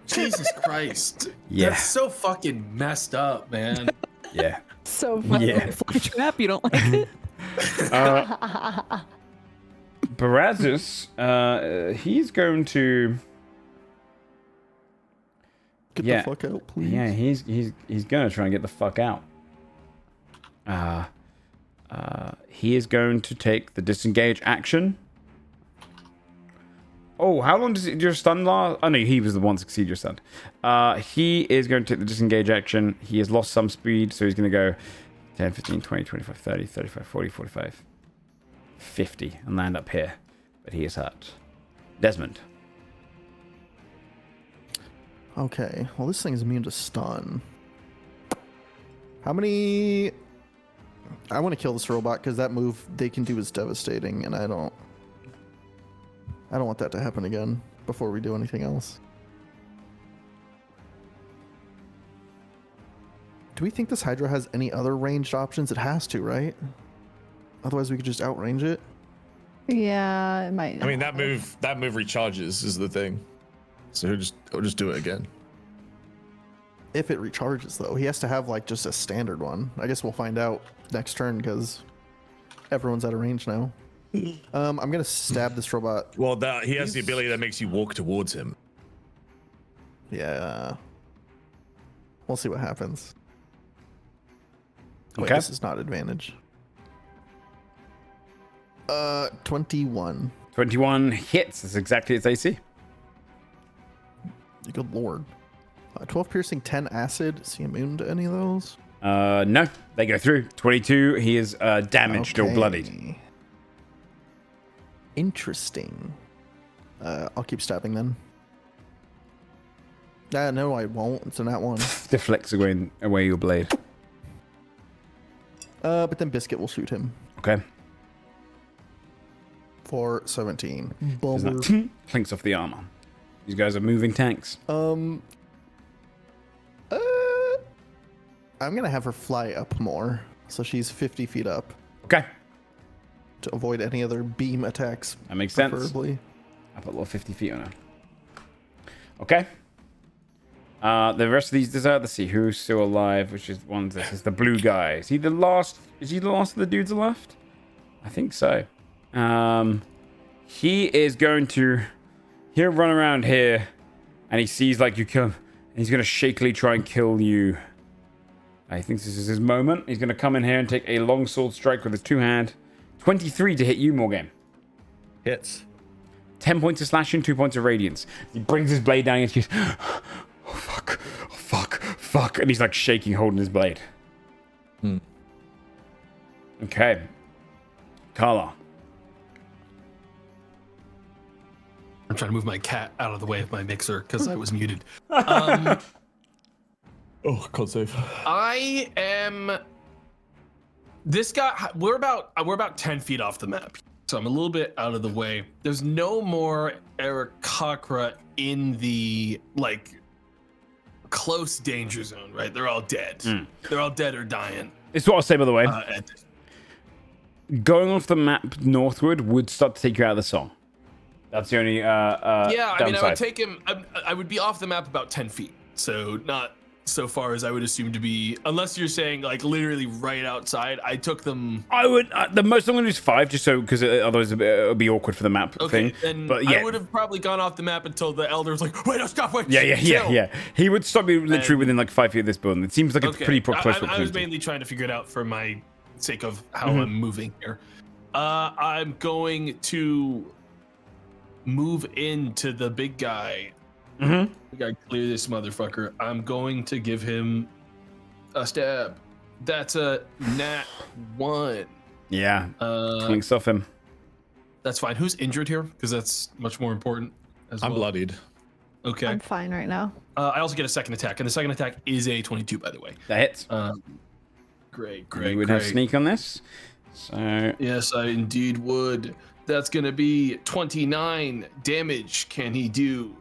Jesus Christ. Yeah. That's so fucking messed up, man. Yeah. So funny. Yeah. Fly trap, you don't like it? Barazus, he's going to. Get the fuck out, please. Yeah, he's gonna try and get the fuck out. He is going to take the disengage action. Oh, how long does your stun last? Oh no, he was the one to succeed your stun. He is going to take the disengage action. He has lost some speed, so he's going to go 10, 15, 20, 25, 30, 35, 40, 45, 50, and land up here. But he is hurt. Desmond. Okay, well this thing is immune to stun. How many... I want to kill this robot because that move they can do is devastating, and I don't want that to happen again before we do anything else. Do we think this Hydra has any other ranged options? It has to, right? Otherwise we could just outrange it. Yeah, it might. I mean, that move recharges is the thing. So he'll just do it again. If it recharges, though, he has to have like just a standard one. I guess we'll find out next turn because everyone's out of range now. I'm gonna stab this robot. Well, he has the ability that makes you walk towards him. Yeah. We'll see what happens. Wait, Okay. this is not advantage. 21. 21 hits. That's exactly its AC. Good lord. 12 piercing, 10 acid. Is he immune to any of those? No, they go through. 22. He is damaged or bloodied. Okay. Interesting. I'll keep stabbing then. No, I won't. It's a nat one. Deflects away your blade. But then Biscuit will shoot him Okay. for 17. Does Bummer. that clinks off the armor. These guys are moving tanks. I'm gonna have her fly up more, so she's 50 feet up Okay. to avoid any other beam attacks. That makes sense. Preferably. I put a little 50 feet on her. Okay. The rest of these let's see who's still alive, which is one. This is the blue guy. Is he the last of the dudes left? I think so. He is going to. He'll run around here, and he sees like you kill him, and he's gonna shakily try and kill you. I think this is his moment. He's gonna come in here and take a long sword strike with his two hand. 23 to hit you, Morgan. Hits. 10 points of slashing, 2 points of radiance. He brings his blade down and he's oh fuck, oh fuck, and he's like shaking, holding his blade. Okay. Carla. I'm trying to move my cat out of the way of my mixer because I was muted. Oh, God save. I am. This guy. We're about 10 feet off the map, so I'm a little bit out of the way. There's no more Aarakocra in the close danger zone, right? They're all dead. They're all dead or dying. It's what I'll say, by the way. Going off the map northward would start to take you out of the song. That's the only yeah, I mean, I would downside. take him. I would be off the map about 10 feet, so not so far as I would assume to be, unless you're saying like literally right outside. I took them. I would. The most I'm going to do is 5, just so because otherwise it'll be awkward for the map Okay, thing. then But yeah, I would have probably gone off the map until the elder was like, "Wait, no, stop, wait." yeah. He would stop you literally And- within like 5 feet of this building. It seems like it's pretty close I was proximity. mainly trying to figure it out for my sake of how I'm moving here. I'm going to move into the big guy. We gotta clear this motherfucker. I'm going to give him a stab. That's a nat 1. Yeah, clinks off him. That's fine. Who's injured here? Because that's much more important as I'm well. bloodied. Okay. I'm fine right now. I also get a second attack, and the second attack is a 22, by the way. That hits. Great. You would have sneak on this. So Yes, I indeed would. That's going to be 29 damage. Can he do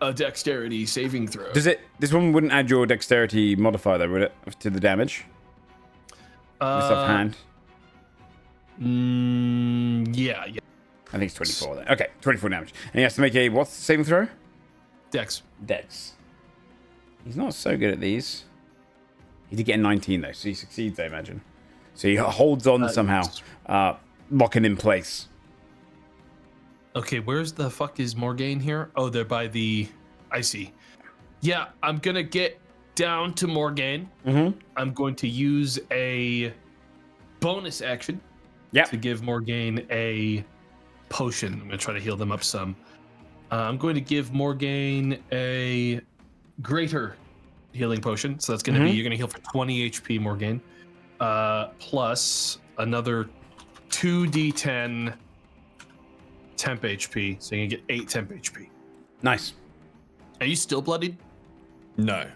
a dexterity saving throw? does it? This one wouldn't add your dexterity modifier, though, would it, to the damage? Just offhand. Yeah. I think it's 24 then. Okay, 24 damage. And he has to make a what's the saving throw? Dex. Dex. He's not so good at these. He did get a 19 though, so he succeeds, I imagine. So he holds on somehow, locking in place. Okay, where's the fuck is Morgaine here? Oh, they're by the... I see. Yeah, I'm going to get down to Morgaine. Mm-hmm. I'm going to use a bonus action to give Morgaine a potion. I'm going to try to heal them up some. I'm going to give Morgaine a greater healing potion. So that's going to be, you're going to heal for 20 HP, Morgaine. Plus another 2d10 temp HP. So you can get 8 temp HP. Nice. Are you still bloodied? No.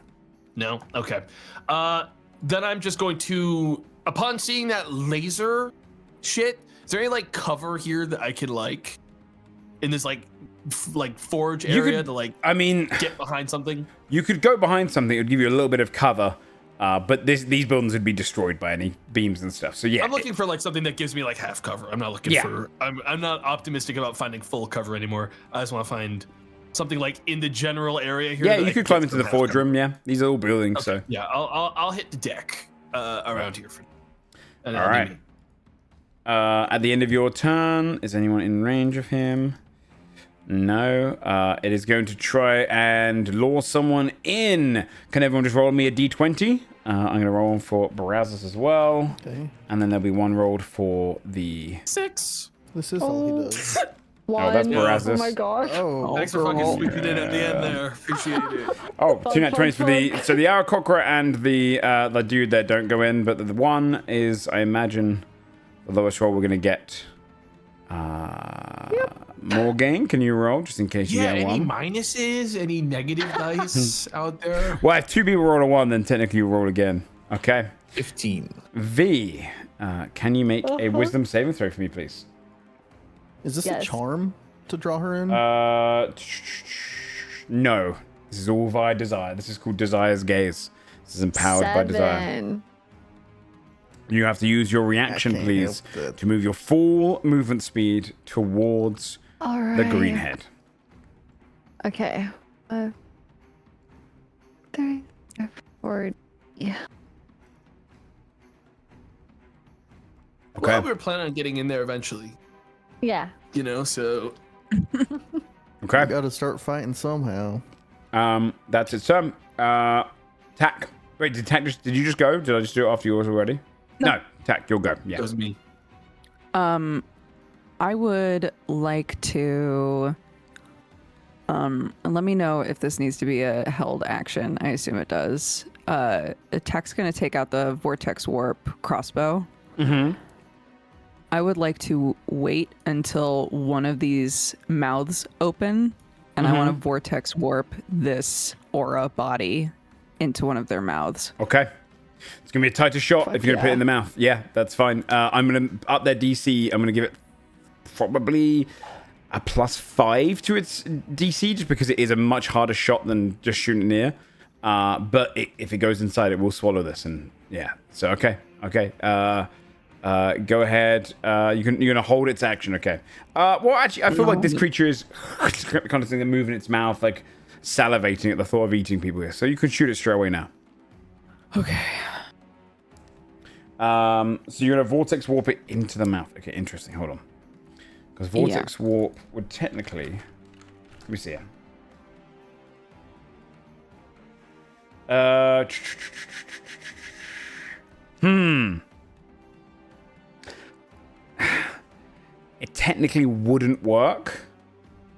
No? Okay. Then I'm just going to, upon seeing that laser shit, is there any like cover here that I could like in this like forge area to like get behind something? You could go behind something. It would give you a little bit of cover. But these buildings would be destroyed by any beams and stuff. So yeah, I'm looking for like something that gives me like half cover. I'm not looking for. I'm not optimistic about finding full cover anymore. I just want to find something like in the general area here. Yeah, you could climb into the forge room. Yeah, these are all buildings. Okay. So yeah, I'll hit the deck around here for. All right. At the end of your turn, is anyone in range of him? No. It is going to try and lure someone in. Can everyone just roll me a d20? I'm going to roll for Brazos as well. Okay. And then there'll be one rolled for the... 6. This is all he does. One. that's Brazos. Oh my gosh. Oh, Thanks for fucking sweeping in at the end there. Appreciate it. Oh, 2 nat 20s for the... So the Aarakocra and the dude that don't go in, but the one is, I imagine, the lowest roll we're going to get. Morgaine, can you roll just in case you get a any 1? minuses, any negative dice out there? Well, if 2 people roll a 1, then technically you roll again. Okay. 15. V, can you make a wisdom saving throw for me, please? Is this a charm to draw her in? No. This is all via desire. This is called Desire's Gaze. This is empowered by desire. You have to use your reaction, please, to move your full movement speed towards the green head. Okay. 3, 4, yeah. Okay. Well, we were planning on getting in there eventually. Yeah. You know, so. Okay. You gotta start fighting somehow. That's it. So, Tack. Wait, did you just go? Did I just do it after yours already? No. Tack, you'll go. Yeah. It was me. I would like to let me know if this needs to be a held action. I assume it does. Tack's gonna take out the Vortex Warp crossbow. Mm-hmm. I would like to wait until one of these mouths open, and I want to Vortex Warp this aura body into one of their mouths. Okay. It's going to be a tighter shot if you're going to put it in the mouth. Yeah, that's fine. I'm going to up their DC. I'm going to give it probably a +5 to its DC just because it is a much harder shot than just shooting in the air. But if it goes inside, it will swallow this. And yeah, so okay. Go ahead. You're going to hold its action. Okay. Well, actually, I feel like this creature is kind of moving its mouth, like salivating at the thought of eating people here. So you can shoot it straight away now. Okay. So you're going to Vortex Warp it into the mouth. Okay, interesting. Hold on. Because Vortex Warp would technically... Let me see here. It technically wouldn't work.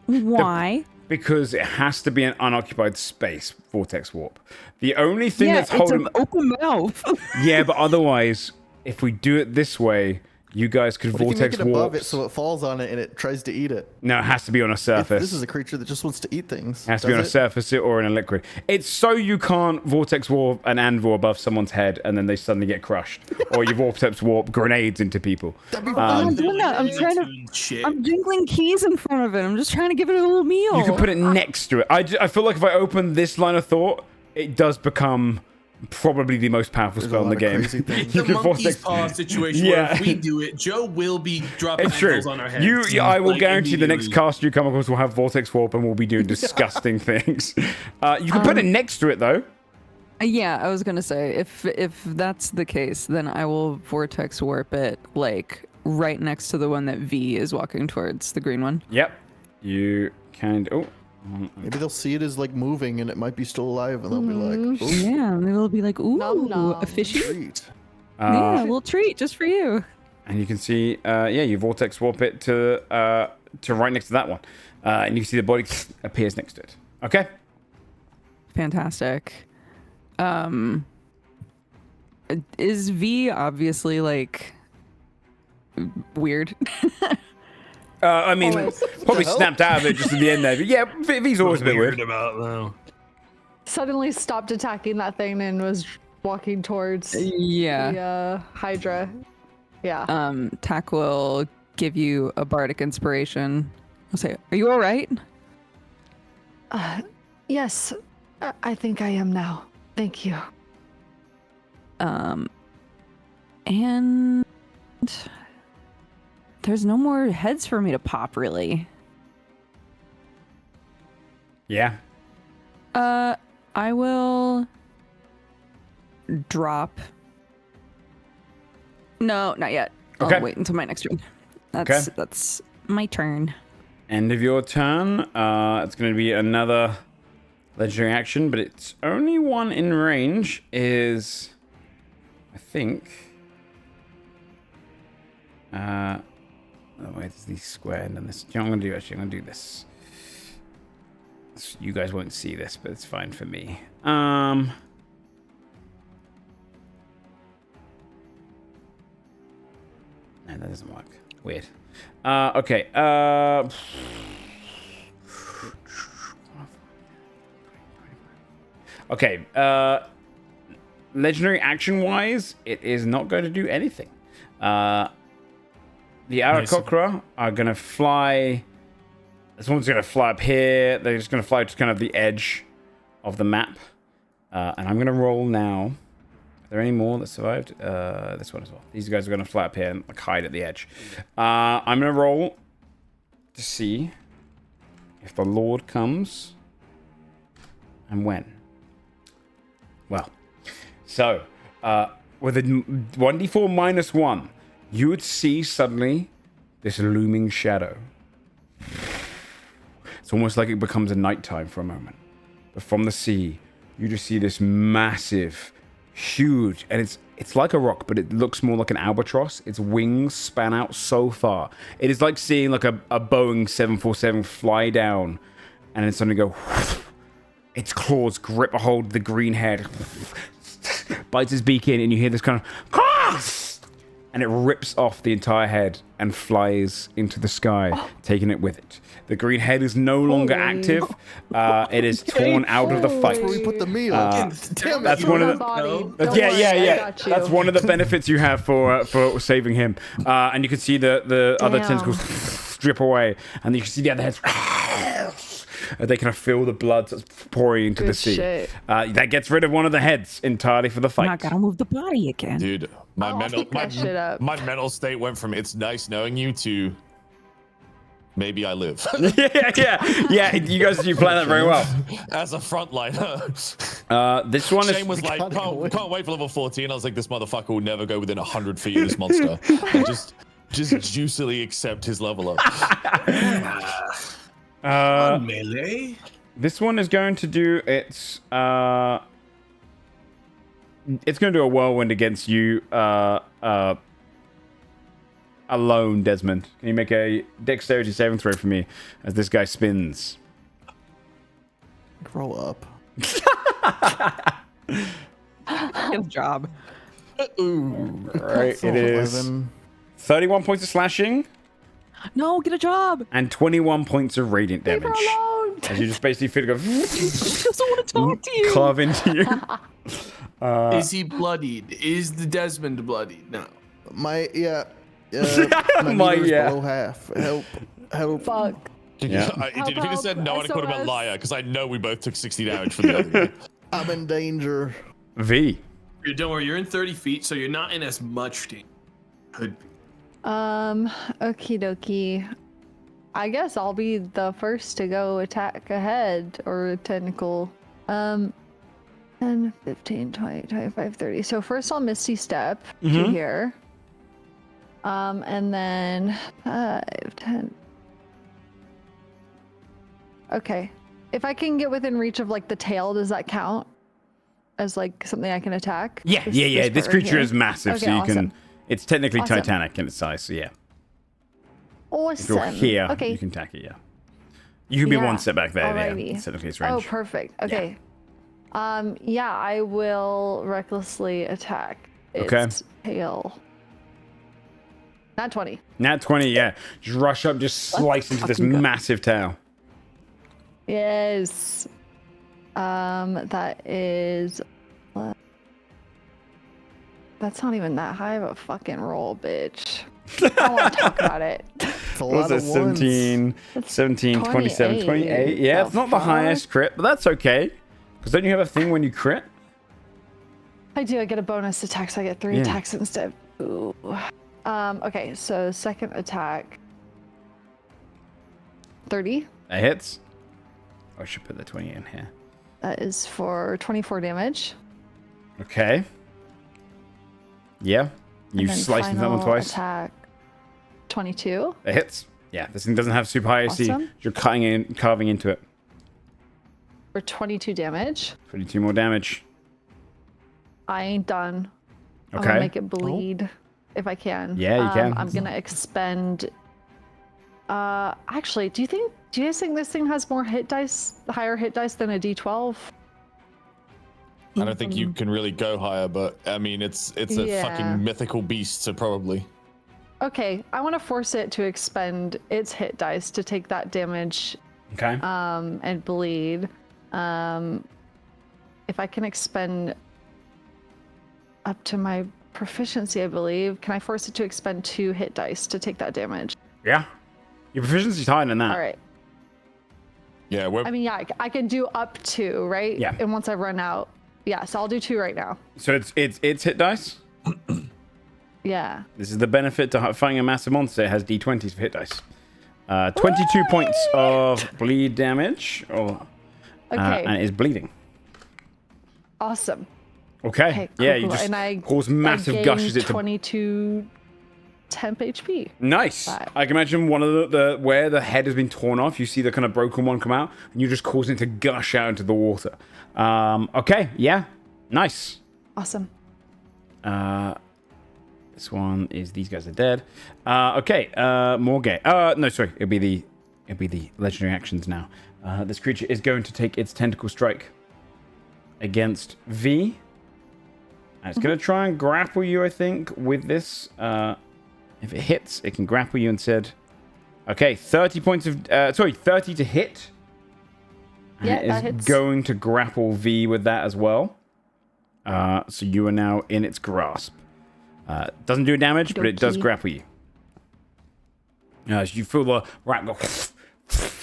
Why? Because it has to be an unoccupied space, Vortex Warp. The only thing that's holding... it's an open mouth. Yeah, but otherwise, if we do it this way, You guys could What if you make vortex it above warp. it so it falls on it and it tries to eat it? No, it has to be on a surface. This is a creature that just wants to eat things. It has to be on a surface or in a liquid. It's so you can't vortex warp an anvil above someone's head and then they suddenly get crushed. Or you vortex warp grenades into people. I'm not doing that. I'm jingling keys in front of it. I'm just trying to give it a little meal. You can put it next to it. I feel like if I open this line of thought, it does become probably the most powerful spell in the game. The monkey's paw situation where if we do it, Joe will be dropping ankles on our heads. I will guarantee the next caster you come across will have vortex warp and we'll be doing disgusting things. You can put it next to it though. Yeah, I was gonna say if that's the case, then I will vortex warp it like right next to the one that V is walking towards, the green one. Yep. You can. Oh. Maybe they'll see it as like moving and it might be still alive and they'll be like, ooh. Yeah, and they'll be like, ooh, a fishy? Yeah, a little treat just for you. And you can see, you vortex warp it to right next to that one. And you can see the body appears next to it. Okay? Fantastic. Is V obviously like weird? I mean, probably snapped out of it just at the end there. But yeah, V's always a bit weird. Suddenly stopped attacking that thing and was walking towards the Hydra. Yeah. Tack will give you a bardic inspiration. I'll say, are you all right? Yes, I think I am now. Thank you. And there's no more heads for me to pop, really. Yeah. I will drop. No, not yet. Okay. I'll wait until my next turn. That's my turn. End of your turn. It's going to be another legendary action, but it's only one in range. Is I think. Wait, it's the square and then this. You know what I'm gonna do? Actually, I'm gonna do this. You guys won't see this, but it's fine for me. No, that doesn't work. Weird. Okay. Okay. Legendary action-wise, it is not going to do anything. The Aarakocra are going to fly. This one's going to fly up here. They're just going to fly to kind of the edge of the map. And I'm going to roll now. Are there any more that survived? This one as well. These guys are going to fly up here and like, hide at the edge. I'm going to roll to see if the Lord comes and when. Well, so with a 1d4 minus 1, you would see suddenly this looming shadow. It's almost like it becomes a nighttime for a moment. But from the sea, you just see this massive, huge, and it's like a rock, but it looks more like an albatross. Its wings span out so far. It is like seeing like a Boeing 747 fly down, and then suddenly go. Its claws grip a hold of the green head, bites his beak in, and you hear this kind of, and it rips off the entire head and flies into the sky, taking it with it. The green head is no longer active. It is torn out of the fight. That's where we put the meal. Damn that's one of the. Yeah. That's one of the benefits you have for saving him. And you can see the other tentacles drip away, and you can see the other heads. They kind of feel the blood that's pouring into the sea. That gets rid of one of the heads entirely for the fight. I gotta move the body again. Dude, my mental state went from "it's nice knowing you" to maybe I live. yeah. You guys, you play that very well. As a frontliner. This one Shayne was like, can't wait for level 14. I was like, this motherfucker will never go within 100 feet of this monster. And just juicily accept his level up. Melee. This one is going to do its. It's going to do a whirlwind against you. Alone, Desmond. Can you make a dexterity saving throw for me as this guy spins? Grow up. Good job. Right, it is 11. 31 points of slashing No, get a job. and 21 points of radiant Leave her damage. alone. As you just basically feel go She doesn't want to talk to you. carve into you. Is he bloodied? Is the Desmond bloodied? No. My meter My, is yeah. below half. Help. Fuck. Yeah. Did you just said no, I'd call him a SOS. liar because I know we both took 60 damage from the other guy. I'm in danger. V. Don't worry, you're in 30 feet, so you're not in as much danger. Could be. Okie dokie. I guess I'll be the first to go attack ahead or tentacle. 10, 15, 20, 25, 30. So first I'll Misty Step to here. And then 5, 10. Okay. If I can get within reach of like the tail, does that count as like something I can attack? Yeah. This part right creature here? is massive, Okay, so you awesome. can. It's technically Awesome. Titanic in its size, so yeah. If Awesome. you're here, Okay. you can attack it, yeah. You can be Yeah, one step back there, alrighty. yeah. Technically it's Oh, range. perfect. Okay. Yeah, I will recklessly attack its Okay. tail. Not 20. Nat 20, yeah. Just rush up, just slice into this fucking go. massive tail. Yes. That is. That's not even that high of a fucking roll, bitch. I don't want to talk about it. It's a What was lot it? of ones. 17, 27, 28. Yeah, it's not the highest crit, but that's okay. Because don't you have a thing when you crit? I do. I get a bonus attack, so I get 3 Yeah. attacks instead. Ooh. Okay, so second attack. 30. That hits. I should put the 20 in here. That is for 24 damage. Okay. Yeah. You And then slice into that one final twice. Attack 22. It hits. Yeah, this thing doesn't have super high AC. Awesome. You're carving into it. For 22 damage. 22 more damage. I ain't done. I'm Okay. gonna make it bleed if I can. Yeah, you can. I'm gonna expend. Actually, do you guys think this thing has more hit dice, higher hit dice than a D12? I don't think you can really go higher, but I mean, it's a Yeah. fucking mythical beast, so probably. Okay, I want to force it to expend its hit dice to take that damage Okay. and bleed. If I can expend up to my proficiency, I believe, can I force it to expend 2 hit dice to take that damage? Yeah. Your proficiency's higher than that. All right. Yeah, we're I mean, yeah, I can do up to, right? Yeah. And once I run out, yeah. So I'll do 2 right now. So it's hit dice. Yeah. This is the benefit to fighting a massive monster. It has d20s for hit dice. 22 points of bleed damage, Okay. and it is bleeding. Awesome. Okay. Okay. Cool, Yeah, you cool. just and I cause massive I gushes. gained It to 22 temp HP. nice. Five. I can imagine one of the where the head has been torn off. You see the kind of broken one come out, and you're just causing it to gush out into the water. Okay. Yeah. Nice. Awesome. This one is these guys are dead. Okay, Morgay. No, sorry. It'll be the legendary actions now. This creature is going to take its tentacle strike against V. And it's going to try and grapple you, I think, with this. If it hits, it can grapple you instead. Okay, 30 points of 30 to hit. And Yeah, it that is hits. going to grapple V with that as well. So you are now in its grasp. Doesn't do damage, but it does Okey-dokey. grapple you. As you feel the rat go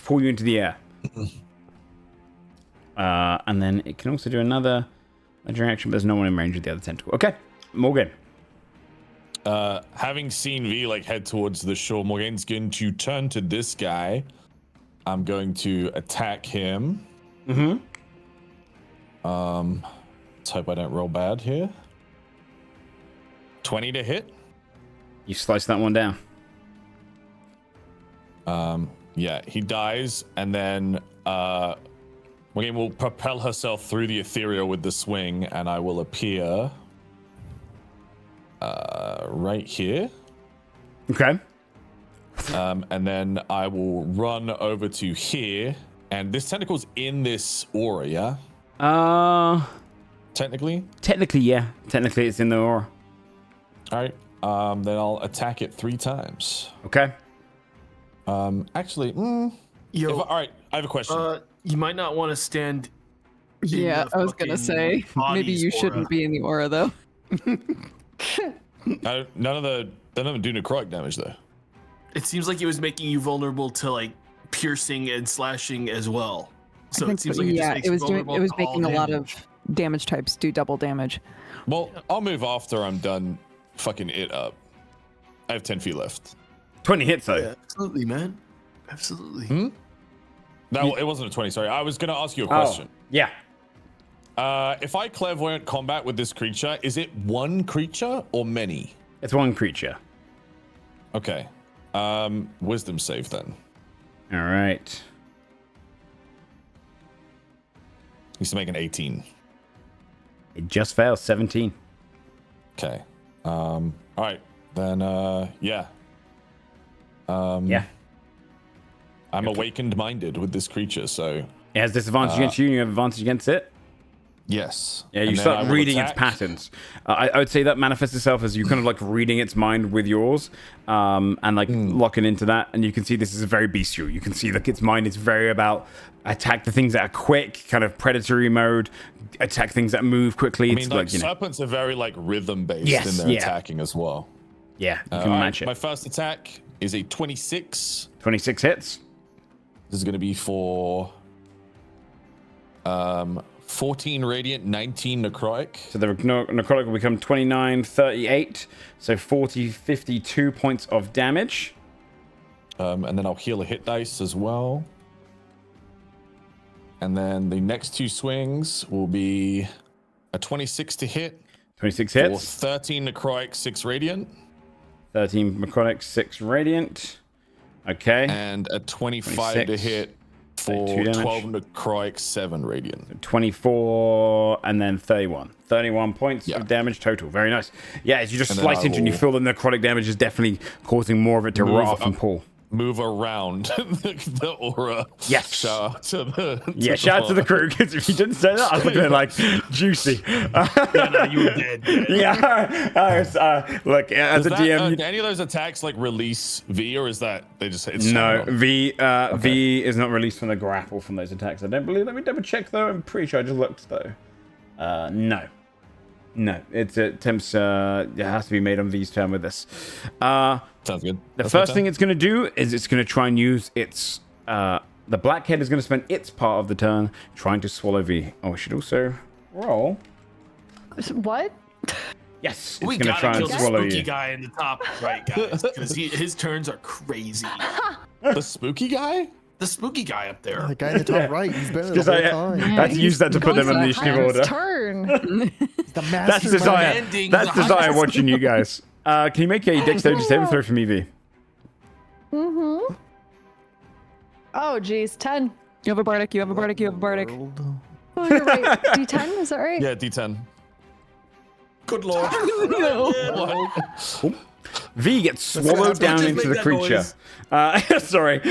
pull you into the air. And then it can also do another legendary action, but there's no one in range of the other tentacle. Okay, Morgan. having seen V like head towards the shore, Morgane's going to turn to this guy. I'm going to attack him. Mm-hmm. Let's hope I don't roll bad here. 20 to hit. You slice that one down. Yeah, he dies, and then Morgane will propel herself through the ethereal with the swing, and I will appear right here. Okay. And then I will run over to here, and this tentacle's in this aura, yeah? Technically? Technically, yeah. Technically, it's in the aura. All right. Then I'll attack it 3 times. Okay. Actually, Yo, all right, I have a question. you might not want to stand. in Yeah, the I was gonna fucking say maybe body's you aura. shouldn't be in the aura though. None of them do necrotic damage though. It seems like it was making you vulnerable to like piercing and slashing as well. So I think it seems so, like yeah, it just it makes was you doing. vulnerable It was to all making a lot damage. of damage types do double damage. Well, I'll move after I'm done fucking it up. I have 10 feet left. 20 hits though. Yeah, absolutely, man. Absolutely. No, it wasn't a 20. Sorry, I was going to ask you a question. Yeah. If I clairvoyant combat with this creature, is it one creature or many? It's one creature. Okay. Wisdom save then. All right. Needs to make an 18. It just fails. 17. Okay. All right. Then, yeah. Yeah. I'm awakened minded with this creature, so It has disadvantage against you, and you have advantage against it. yes. Yeah, you And then I start will reading its attack. patterns. I would say that manifests itself as you kind of like reading its mind with yours, and like locking into that. And you can see this is very bestial. You can see like its mind is very about attack the things that are quick, kind of predatory mode, attack things that move quickly. I It's mean, like, like, you know, serpents are very like rhythm based Yes, in their yeah. attacking as well. yeah, you All can right, match my it. first attack is a 26. 26 hits. This is going to be for 14 radiant, 19 necrotic. So the necrotic will become 29, 38. So 40, 52 points of damage. And then I'll heal a hit dice as well. And then the next 2 swings will be a 26 to hit 26 for hits. 13 necrotic, 6 radiant, 13 necrotic, 6 radiant. Okay. and a 25 to 26. hit Take 2 for damage. 12 necrotic, 7 radiant. 24 and then 31. 31 points Yeah. of damage total. Very nice. Yeah, as you just And then slice I into and you will feel the necrotic damage is definitely causing more of it to move rot off and up. pull. Move around the aura. Yes. Shout out to the. Yeah, shout out to the crew, because if you didn't say that, I was looking at like juicy. Yeah, no, you were dead. Yeah. Look, as a Does DM, that, any of those attacks like release V, or is that they just it's no, standard on? V is not released from the grapple from those attacks. I don't believe. Let me double check though. I'm pretty sure I just looked though. No, it attempts. It has to be made on V's turn with this. Sounds good. The That's my first turn. thing it's going to do is it's going to try and use its. The Blackhead is going to spend its part of the turn trying to swallow V. Oh, we should also roll. What? Yes, We it's going to gotta try and kill the swallow spooky you. guy in the top right, guys, because his turns are crazy. The spooky guy? The spooky guy up there. The guy in the top right, he's been there the Because whole time. I had to use that to put them in It's initiative order. turn. He's the That's master. desire. Commanding That's the desire highest- watching you guys. Can you make a dexterity saving throw for me, V? Oh, geez, 10. You have a bardic. You have a bardic. You have a bardic. Oh, you're right. D10, is that right? Yeah, D10. Good lord. V gets swallowed Just down make into the that creature. Sorry.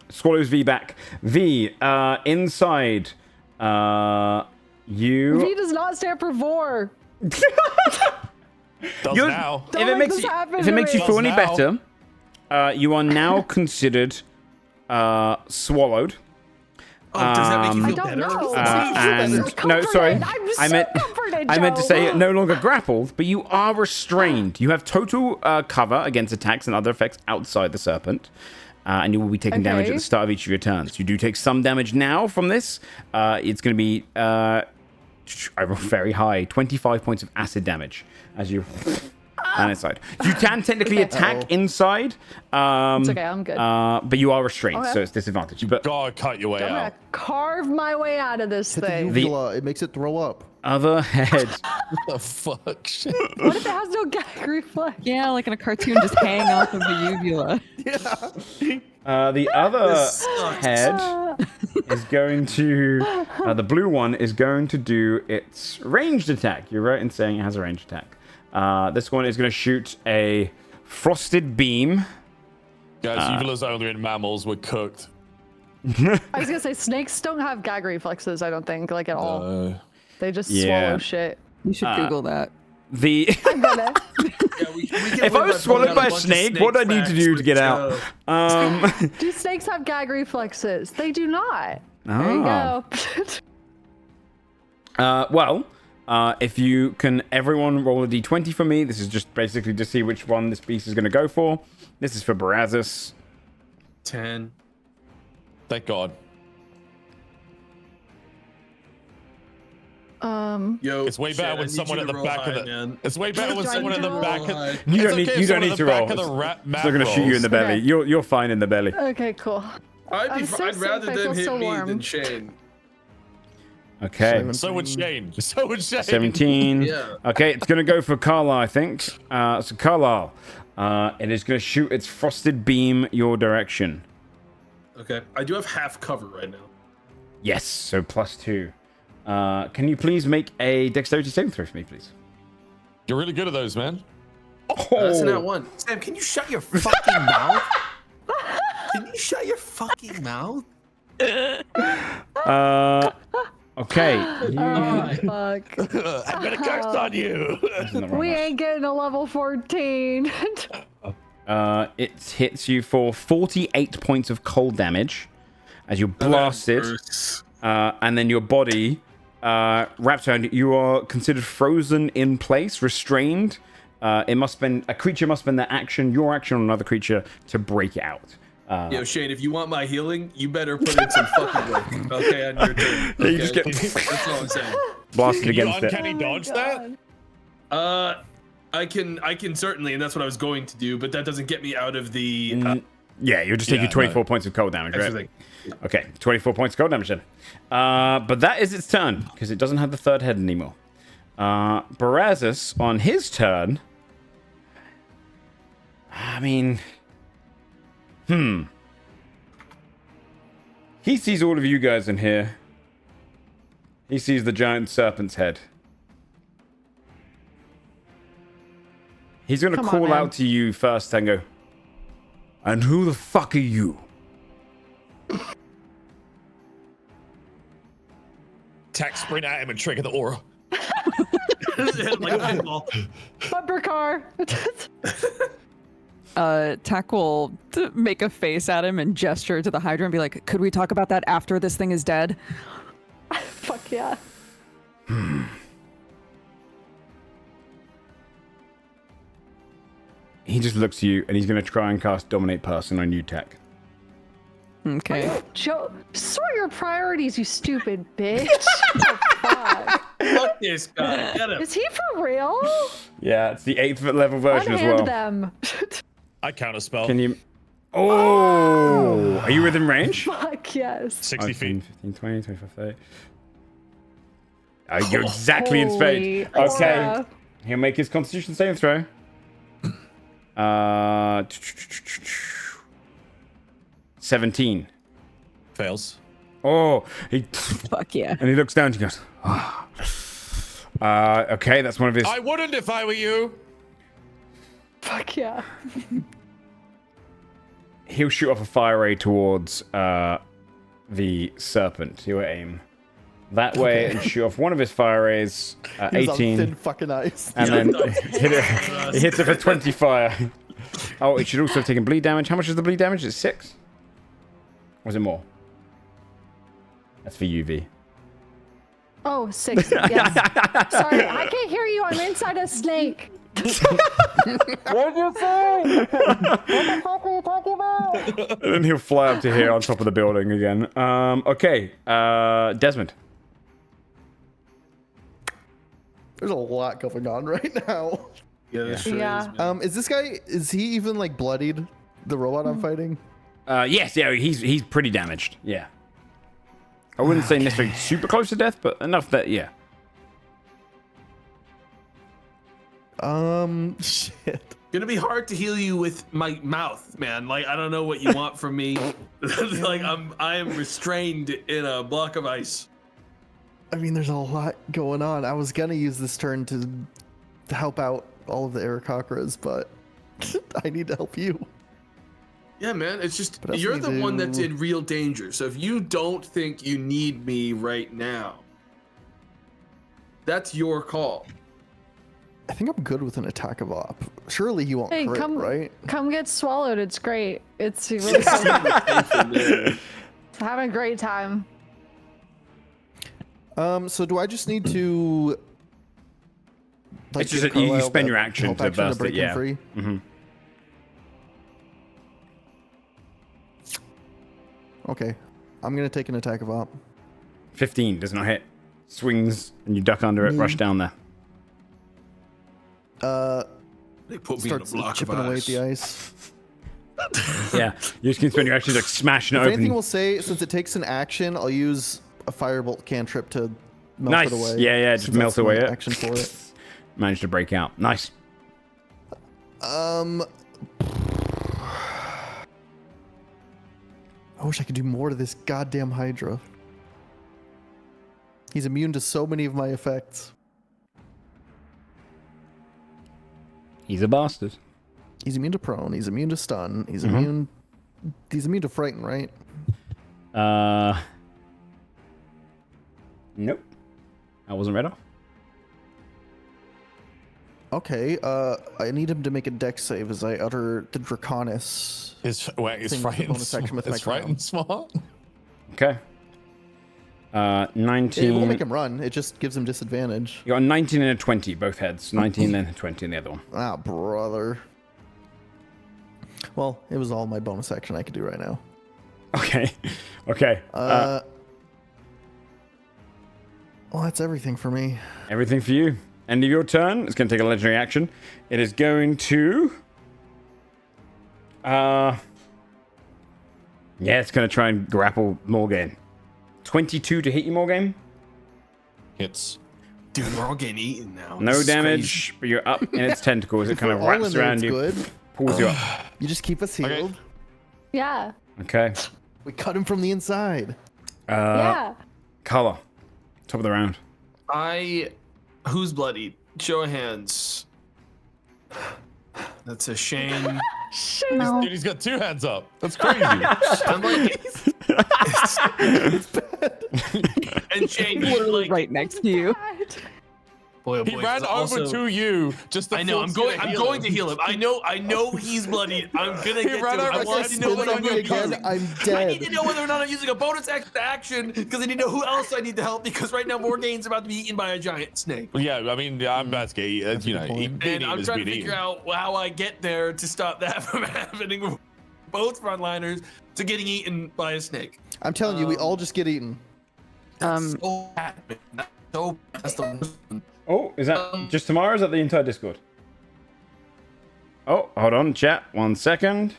Swallows V back. V, inside. You. V does not stand for vor. Does You're- now. Don't If it make makes this you, happen if it to makes you me. feel any Does now. better, you are now considered swallowed. Oh, does that make you I feel don't better? know. And no, sorry, I meant to say no longer grappled, but you are restrained. You have total cover against attacks and other effects outside the serpent, and you will be taking damage at Okay. the start of each of your turns. You do take some damage now from this. It's going to be I roll very high, 25 points of acid damage as you. And inside, you can technically attack inside. It's okay, I'm good. But you are restrained, Okay. so it's disadvantage. But God, cut your way I'm out. gonna carve my way out of this Hit the thing. uvula. It makes it throw up. other head. The fuck? Shit. What if it has no gag reflex? Yeah, like in a cartoon, just hang off of the uvula. The other sucks. head is going to. The blue one is going to do its ranged attack. You're right in saying it has a ranged attack. This one is going to shoot a frosted beam. Guys, uvulas only in mammals. We're cooked. I was gonna say snakes don't have gag reflexes. I don't think like at all. They just yeah. swallow shit. You should Google that. I'm gonna. Yeah, we can If win I was by swallowed pulling by out a bunch of snake, what do I snake need to do to facts get with out? Do snakes have gag reflexes? They do not. There you Oh. go. Well, if you can, everyone roll a d20 for me. This is just basically to see which one this beast is going to go for. This is for Barazus. 10. Thank God. Yo, It's way better Shane, I when need someone you at to the roll back high, of the. man. It's way better when Do I someone need at to the roll back of high? the. You don't It's need. okay You if don't someone need at to the back roll. of the It's map not going to shoot you in the belly. Okay. You're fine in the belly. Okay, cool. I'm so I'd safe, rather I them feel hit so me warm. than Shane. Okay. So would Shane. So would Shane. 17. Yeah. Okay, it's going to go for Carlisle, I think. So Carlisle, it is going to shoot its frosted beam your direction. Okay. I do have half cover right now. Yes, so +2. Can you please make a dexterity saving throw for me, please? You're really good at those, man. That's an @1. Sam, can you shut your fucking mouth? Can you shut your fucking mouth? Okay. Oh, fuck. I'm gonna curse on you. We ain't getting a level 14. It hits you for 48 points of cold damage as you're blasted, and then your body wraps around you. You are considered frozen in place, restrained. It must spend, a creature must spend their action, your action on another creature to break it out. Yo, Shane, if you want my healing, you better put in some fucking work. Okay, on your turn. Okay? You just get That's all I'm saying. blasted You against it. uncanny dodge that? I can certainly, and that's what I was going to do, but that doesn't get me out of the. Yeah, you're just taking 24 points of cold damage, right? Everything. Okay, 24 points of cold damage then. But that is its turn, because it doesn't have the third head anymore. Barazus, on his turn... I mean... He sees all of you guys in here. He sees the giant serpent's head. He's going to Come on, call man. out to you first and go, "And who the fuck are you?" Tack sprint at him and trigger the aura. Like a pinball. Bumper car. Tack will make a face at him and gesture to the Hydra and be like, "Could we talk about that after this thing is dead?" Fuck yeah. He just looks at you and he's going to try and cast Dominate Person on you, Tack. Okay. Joe, sort your priorities, you stupid bitch. What the fuck? Fuck this guy. Get him. Is he for real? Yeah, it's the 8th level version as well. Unhand them. I counterspell. Can you... Oh! Are you within range? Fuck yes. 60 feet. 15, 20, 25, 30. You're exactly in Holy space. Okay. aura. He'll make his Constitution saving throw. 17. Fails. Oh, he... Fuck yeah. And he looks down and he goes, okay, that's one of his... I wouldn't if I were you. Fuck yeah. He'll shoot off a fire ray towards the serpent. He'll aim that way and shoot off one of his fire rays. He was on 18. thin fucking ice. And then he hits it for 20 fire. Oh, it should also have taken bleed damage. How much is the bleed damage? It's 6? Or is it more? That's for UV. Oh, 6. Yes. Sorry, I can't hear you. I'm inside a snake. What'd you say? What the fuck are you talking about? And then he'll fly up to here on top of the building again. Okay, Desmond. There's a lot going on right now. Yeah, this sure Yeah. is, man. Is this guy, is he even like bloodied? The robot I'm fighting? Yes, yeah, he's pretty damaged. Yeah. I wouldn't say necessarily super close to death, but enough that, yeah. Shit. Gonna be hard to heal you with my mouth, man. Like I don't know what you want from me. Like I am restrained in a block of ice. I mean, there's a lot going on. I was gonna use this turn to help out all of the Aarakocras, but I need to help you. Yeah, man. It's just But that's you're what the you one do. that's in real danger. So if you don't think you need me right now, that's your call. I think I'm good with an attack of op. Surely he won't Hey, crit, come right? Come get swallowed. It's great. It's really fun. Having a great time. So do I just need to? It's just give that you Carlisle spend that your action help to burst break it, him yeah. free? Mm-hmm. Okay, I'm gonna take an attack of op. 15 does not hit. Swings and you duck under it, rush down there. They put me in a Starts block of chipping away at ice. the ice. Yeah, you just can spend your action like smashing it If open. anything, we'll say since it takes an action, I'll use a firebolt cantrip to melt Nice. it away. Yeah, just since melt that's away my it. action for it. Managed to break out. Nice. I wish I could do more to this goddamn Hydra. He's immune to so many of my effects. He's a bastard. He's immune to prone. He's immune to stun. He's immune. He's immune to frighten, right? Nope. I wasn't read off. Okay. I need him to make a dex save as I utter the Draconis. Is thing with the frightened? bonus action with my Is frightened crown. smart? Okay. 19. It won't make him run. It just gives him disadvantage. You got a 19 and a 20, both heads. 19 and a 20 in the other one. Ah, brother. Well, it was all my bonus action I could do right now. Okay. Okay. Well, that's everything for me. Everything for you. End of your turn. It's going to take a legendary action. It is going to... Yeah, it's going to try and grapple Morgan. 22 to hit you, Morgan. Hits. Dude, we're all getting eaten now. No This is damage, but you're up in its tentacles. It If kind of we're all wraps in there, around it's you, good. pulls you up. You just keep us healed. Yeah. Okay. We cut him from the inside. Yeah. Color. Top of the round. Who's bloodied? Show of hands. That's a shame. No. Dude, he's got two hands up. That's crazy. I'm like, and Shane, you Literally like, right next to you. boy, oh boy, He ran over also- to you just to I know. force you I'm going to heal him. I know he's bloodied. I'm gonna get ran to him. over I to want us, to know spit what on I'm your using. Again, I'm I dead. need to know whether or not I'm using a bonus action because I need to know who else I need to help because right now Morgane's about to be eaten by a giant snake. Well, yeah, I mean, I'm about to get, you know, point. being And I'm eaten trying is to being figure eaten. out how I get there to stop that from happening with both frontliners to getting eaten by a snake. I'm telling you, we all just get eaten. So bad, man. That's the worst one. Oh, is that just tomorrow? Or is that the entire Discord? Oh, hold on, chat. 1 second.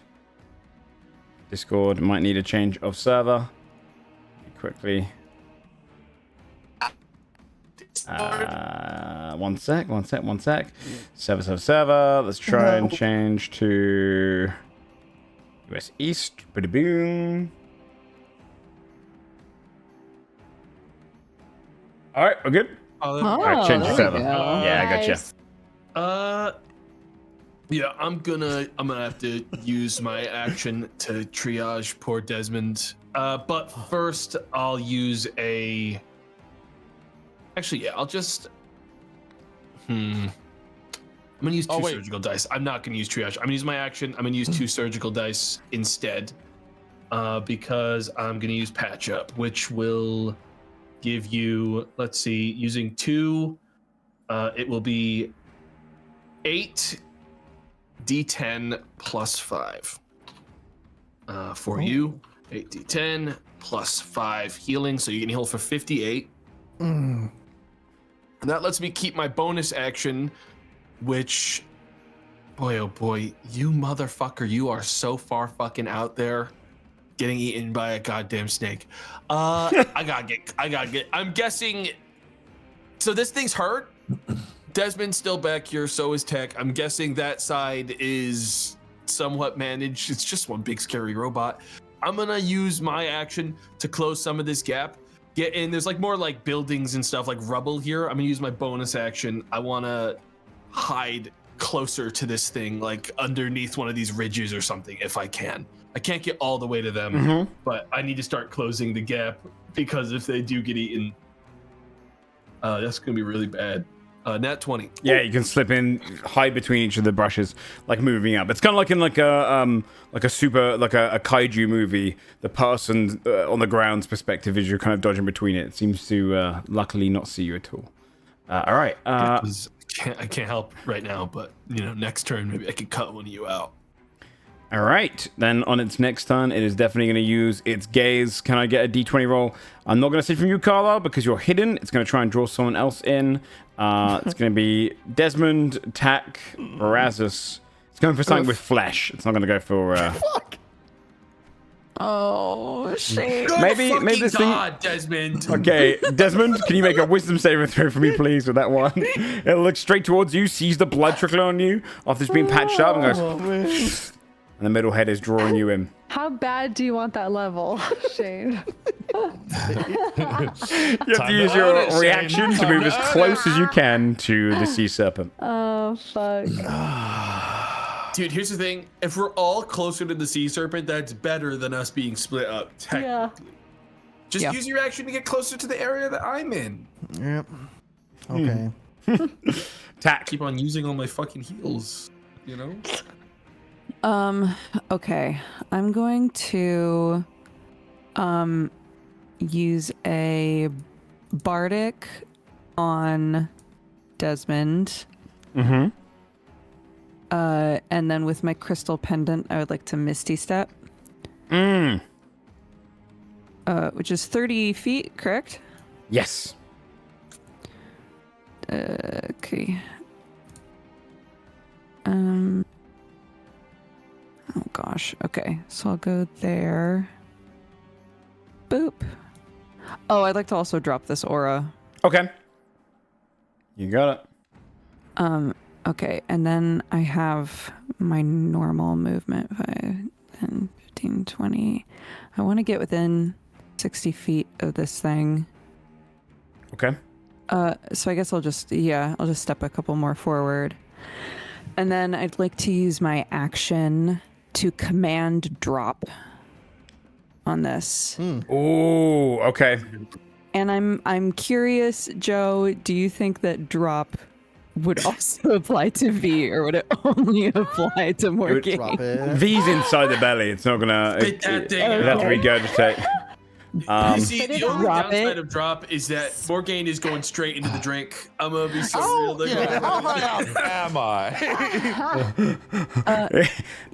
Discord might need a change of server. Quickly. 1 sec. Server. Let's try and change to US East. Pretty boom. All right, we're good. Oh, Oh, All right, change the there server. we go. Yeah, I gotcha. Nice. Yeah, I'm gonna have to use my action to triage poor Desmond. But first I'll use a. Actually, yeah, I'll just. I'm gonna use two wait. surgical dice. I'm not gonna use triage. I'm gonna use my action. I'm gonna use two surgical dice instead, because I'm gonna use patch up, which will give you. Let's see, using two, it will be 8 D10 plus 5. For you, 8 D10 plus 5 healing, so you can heal for 58. And that lets me keep my bonus action, which, boy, oh boy, you motherfucker, you are so far fucking out there getting eaten by a goddamn snake. I gotta get, I'm guessing, so this thing's hurt. Desmond's still back here, so is Tech. I'm guessing that side is somewhat managed. It's just one big scary robot. I'm gonna use my action to close some of this gap. Get in, there's like more like buildings and stuff, like rubble here. I'm gonna use my bonus action. I wanna hide closer to this thing, like underneath one of these ridges or something, if I can. I can't get all the way to them, but I need to start closing the gap because if they do get eaten, that's gonna be really bad. Nat 20. Yeah, you can slip in, hide between each of the brushes, like moving up. It's kind of like in like a kaiju movie. The person on the ground's perspective is you're kind of dodging between it. It seems to luckily not see you at all. All right. I can't help right now, but next turn maybe I can cut one of you out. All right. Then on its next turn, it is definitely going to use its gaze. Can I get a d20 roll? I'm not going to say from you, Carlisle, because you're hidden. It's going to try and draw someone else in. It's going to be Desmond, Tack, Erasmus. It's going for something with flesh. It's not going to go for. Fuck. Oh, shit. Maybe this God, Desmond. Okay, Desmond, can you make a wisdom saving throw for me, please, with that one? It'll look straight towards you, sees the blood trickling on you after it's been patched up, and goes. And the middle head is drawing you in. How bad do you want that level, Shayne? You have to use your reaction to move as close as you can to the sea serpent. Oh, fuck. Dude, here's the thing. If we're all closer to the sea serpent, that's better than us being split up, technically. Yeah. Just use your action to get closer to the area that I'm in. Yep. Okay. Tack. Keep on using all my fucking heals, Okay. I'm going to use a bardic on Desmond. Mm-hmm. And then with my crystal pendant, I would like to Misty Step. Which is 30 feet, correct? Yes. Okay. Oh gosh. Okay, so I'll go there. Boop. Oh, I'd like to also drop this aura. Okay. You got it. Okay, and then I have my normal movement, 5, 10, 15, 20. I want to get within 60 feet of this thing. Okay. So I guess I'll just step a couple more forward. And then I'd like to use my action to command drop on this. Ooh, okay. And I'm curious, Joe, do you think that drop would also apply to V, or would it only apply to Morgan? Drop it. V's inside the belly. It's not gonna. Spit that thing You'd have to regurgitate. You see, the only Drop downside it. of drop is that Morgaine is going straight into the drink. I'm gonna be so real. How high up am I?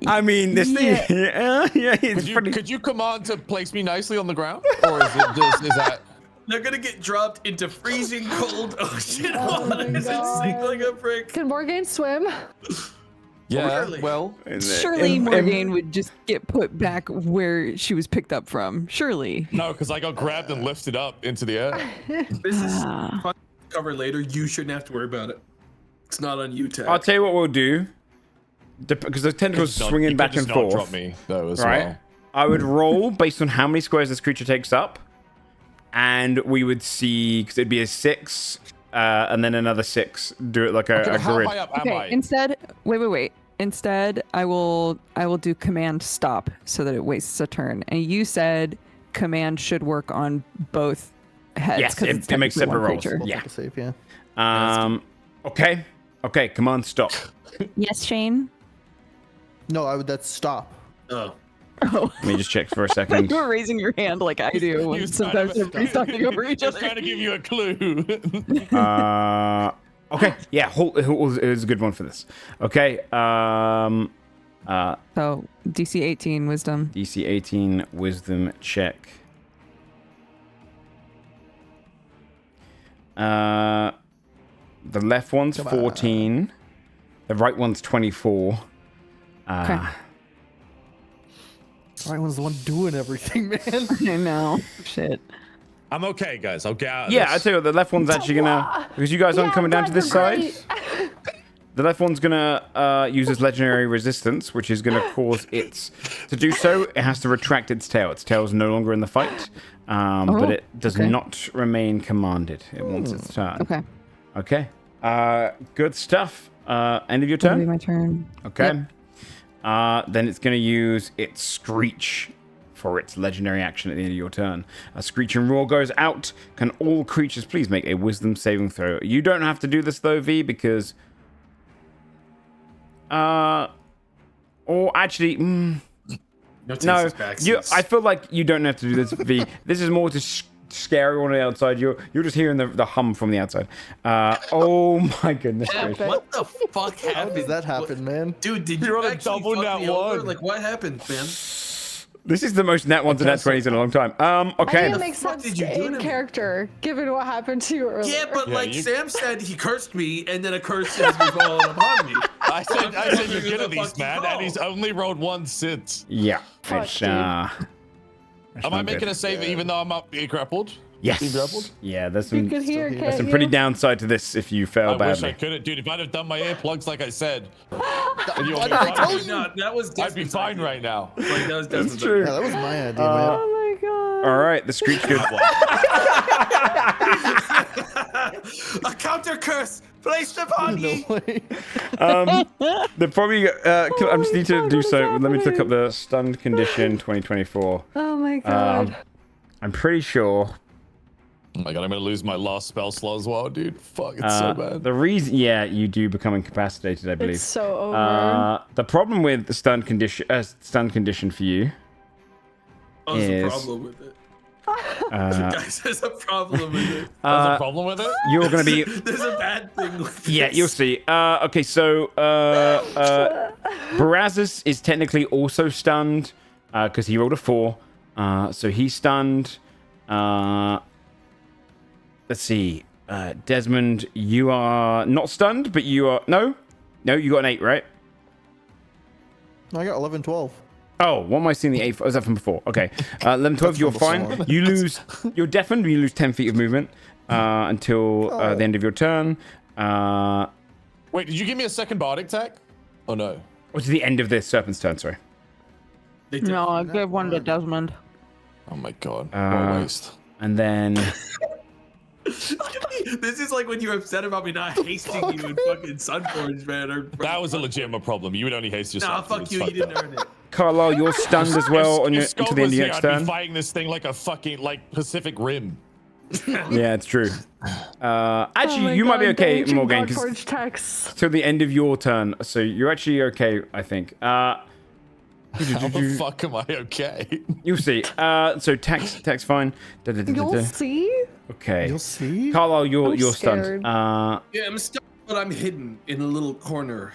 I mean, this thing. Yeah, it's pretty. Could you command to place me nicely on the ground, or is that? They're gonna get dropped into freezing cold ocean Oh my waters and sink God. like a brick. Can Morgan swim? Yeah. Really? Well, Surely Morgan would just get put back where she was picked up from. Surely. no, because I got grabbed and lifted up into the air. This is fun to cover later. You shouldn't have to worry about it. It's not on you, Tech. I'll tell you what we'll do. Because the tentacles swinging back and forth. Drop me though as Right. well. I would roll based on how many squares this creature takes up, and we would see because it'd be a 6, and then another 6. Do it like a How grid. high up am Okay, I? instead, wait. Instead, I will do command stop so that it wastes a turn. And you said command should work on both heads. Yes, 'cause it's it makes technically separate one rolls. creature. We'll Yeah. take a save, yeah. Okay. Command stop. Yes, Shayne. No, that's stop. Oh. Oh, Let me just check for a second. you were raising your hand like I do. When sometimes everybody's talking over each Just other. trying to give you a clue. Okay. Yeah. It was a good one for this. Okay. So DC 18 wisdom. DC 18 wisdom check. The left one's 14. The right one's 24. Okay. Right one's the one doing everything, man. I know. Shit. I'm okay, guys. I'll get out of Yeah, this. I tell you what, the left one's actually gonna, because you guys aren't coming down to this side. The left one's gonna use its legendary resistance, which is gonna cause it to do so. It has to retract its tail. Its tail is no longer in the fight, but it does not remain commanded. It wants its turn. Okay. Okay. Good stuff. End of your That'll be turn. my turn. Okay. Then it's gonna use its screech for its legendary action at the end of your turn. A screech and roar goes out. Can all creatures please make a wisdom saving throw? You don't have to do this though, V, because or actually No, no, I feel like you don't have to do this, V. This is more to scare everyone on the outside. You're just hearing the hum from the outside. Oh my goodness gracious. What the fuck happened? How does that happen, man? Dude, did You're you on a actually double fuck nat me over? one. Like, what happened, man? This is the most nat 1s and nat 20s in a long time. I Okay. think it makes fuck sense did you do to in me? character, given what happened to you earlier. Yeah, but Yeah, like you- Sam said, he cursed me, and then a curse has been falling upon me. I said you're wondering good who at the these, fuck you man, call. and he's only rolled one since. Yeah. Fuck, It's, dude. it's Am I not making good. a save even though I'm up grappled? Yes. Being grappled? Yeah, there's You some could hear, here. there's can't some pretty you? downside to this if you fail I wish I badly. couldn't, dude. If I'd have done my earplugs like I said, Why did I tell you? No, that was I'd be Desmond's fine idea. right now. Like, that was That's Desmond's true. Yeah, that was my idea, man. Oh my god. All right, the screech good. A counter curse placed upon No ye. way. The probably I just need to God, do what is so. Let me look happening? up the stunned condition 2024. Oh my god. I'm pretty sure Oh my god, I'm gonna lose my last spell slot as well, dude. Fuck, it's so bad. the reason, yeah, you do become incapacitated, I believe. It's so over. The problem with the stunned condition for you Oh, there's a is problem with it. uh, Guys, there's a problem with it. There's a problem with it? you're gonna be There's a bad thing with yeah, this. you'll see. Okay, so Barazis is technically also stunned because he rolled a 4. So he's stunned. Let's see. Desmond, you are not stunned, but you are no, you got an 8, right? I got 11, 12. Oh, what am I seeing the 8? Was that from before? Okay. 11, 12, you're from before. fine. You lose. You're deafened. You lose 10 feet of movement until the end of your turn. Wait, did you give me a second bardic attack? Oh no. Which is the end of this Serpent's turn, sorry. They No, I definitely- gave one to Desmond. Oh my god. What a waste. And then This is like when you're upset about me not hasting you in fucking Sunforged, man. Or That was a legitimate problem. You would only haste Nah, yourself. fuck It's you. You fucked didn't up. earn it. Carlisle, you're stunned as well on your, If until Skull the end was of your here, next I'd be turn. fighting this thing like a fucking Pacific Rim. Yeah, it's true. Oh Actually, my you might be God, the okay, ancient Morgan, because Godforged text. till the end of your turn. So you're actually okay, I think. How the fuck am I okay? You'll see. So text fine. You'll see. Okay. You'll see. Carlisle, I'm you're stunned. scared. Yeah, I'm stuck, but I'm hidden in a little corner.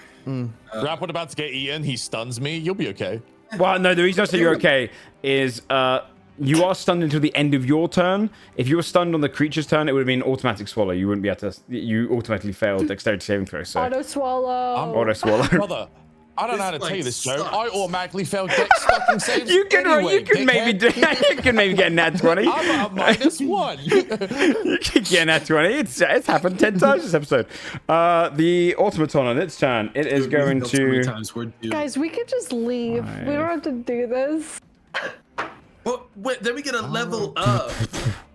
Grappled about to get eaten, he stuns me. You'll be okay. Well, no, the reason I say you're okay is you are stunned until the end of your turn. If you were stunned on the creature's turn, it would have been automatic swallow. You wouldn't be able to. You automatically failed dexterity saving throw. So Auto swallow. auto swallow. Brother, I don't know how to This tell you fight this, Joe. sucks. I automatically failed dex fucking saves. You can anyway, you can maybe dickhead. do you can maybe get a nat 20. I'm a -1. You can get a nat 20. It's happened 10 times this episode. The automaton on its turn. It is going So many to. times we're due. Guys, we could just leave. We don't have to do this. Well, wait, then we get a level up.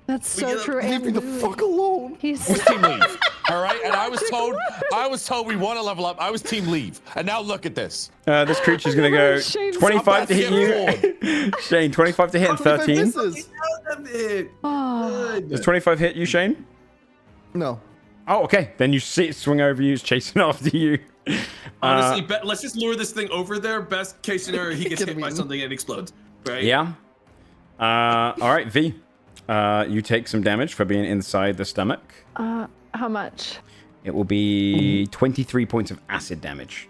That's so get a- true. Leave me the fuck alone. He's Team leave. All right, and I was told we want to level up. I was team leave, and now look at this. This creature's gonna go Shane's 25 to hit about you. Shane, 25 to hit and 13. Misses. oh, Does 25 hit you, Shane? No. Oh, okay. Then you see it swing over you. It's chasing after you. Honestly, let's just lure this thing over there. Best case scenario, he gets Get hit him by eaten. something and explodes. Right? Yeah. All right, V. You take some damage for being inside the stomach. how much? It will be 23 points of acid damage.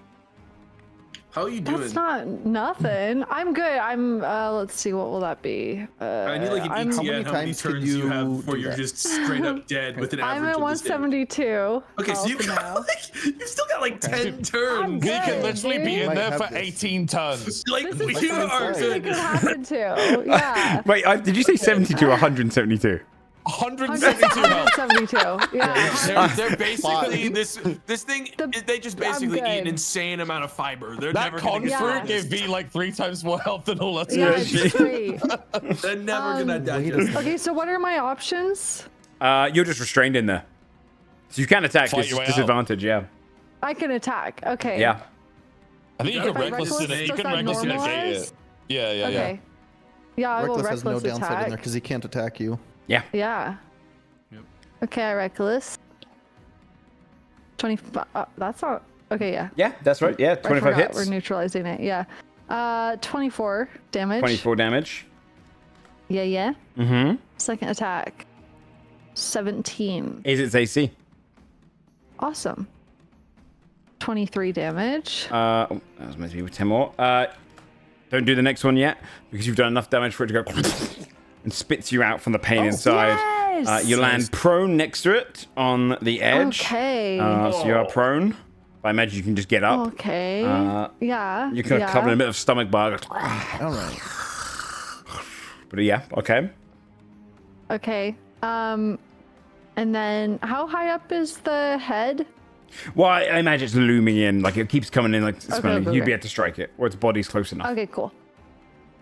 How are you doing? That's not nothing. I'm good. I'm. Let's see. What will that be? I need like an I'm- ETA How many on how many times could turns you have you before do you're that? just straight up dead with an I'm average at of this damage. 172. Okay, so you for got now. like you've still got like 10 turns. We can literally be in Might there have for this. 18 turns. Like This is you so are something good. could happen to. Yeah. Wait, did you say 72 or 172? 172 health. 172. Yeah. They're basically this thing. They just basically I'm eat an good. insane amount of fiber. They're That never gonna get fruit Yeah. gave me like 3 times more health than all us. Yeah, it's great. They're never gonna digest. Okay, so what are my options? You're just restrained in there. So you can attack. Fight It's your way disadvantage, yeah. I can attack. Okay. Yeah. I think you If can I reckless reckless, in it. You does can that reckless negate normalize? it. Yeah. Okay. Yeah, I will Reckless has no reckless downside in there attack. because he can't attack you. Yeah. Yep. Okay, I reckless. 25. That's not. Okay, yeah. Yeah, that's right. Yeah, I 25 forgot hits. We're neutralizing it. Yeah. 24 damage. 24 damage. Yeah. Mm-hmm. Second attack. 17. Is its AC? Awesome. 23 damage. That was meant to be with 10 more. Don't do the next one yet because you've done enough damage for it to go and spits you out from the pain inside. Yes! You land prone next to it on the edge. Okay. So you are prone. By magic, you can just get up. Okay. Yeah. You kind of cover in a bit of stomach bug. All right. But yeah, okay. Okay. And then how high up is the head? Well, I imagine it's looming in. Like, it keeps coming in like it's smelling. okay. You'd be able to strike it, or its body's close enough. Okay, cool.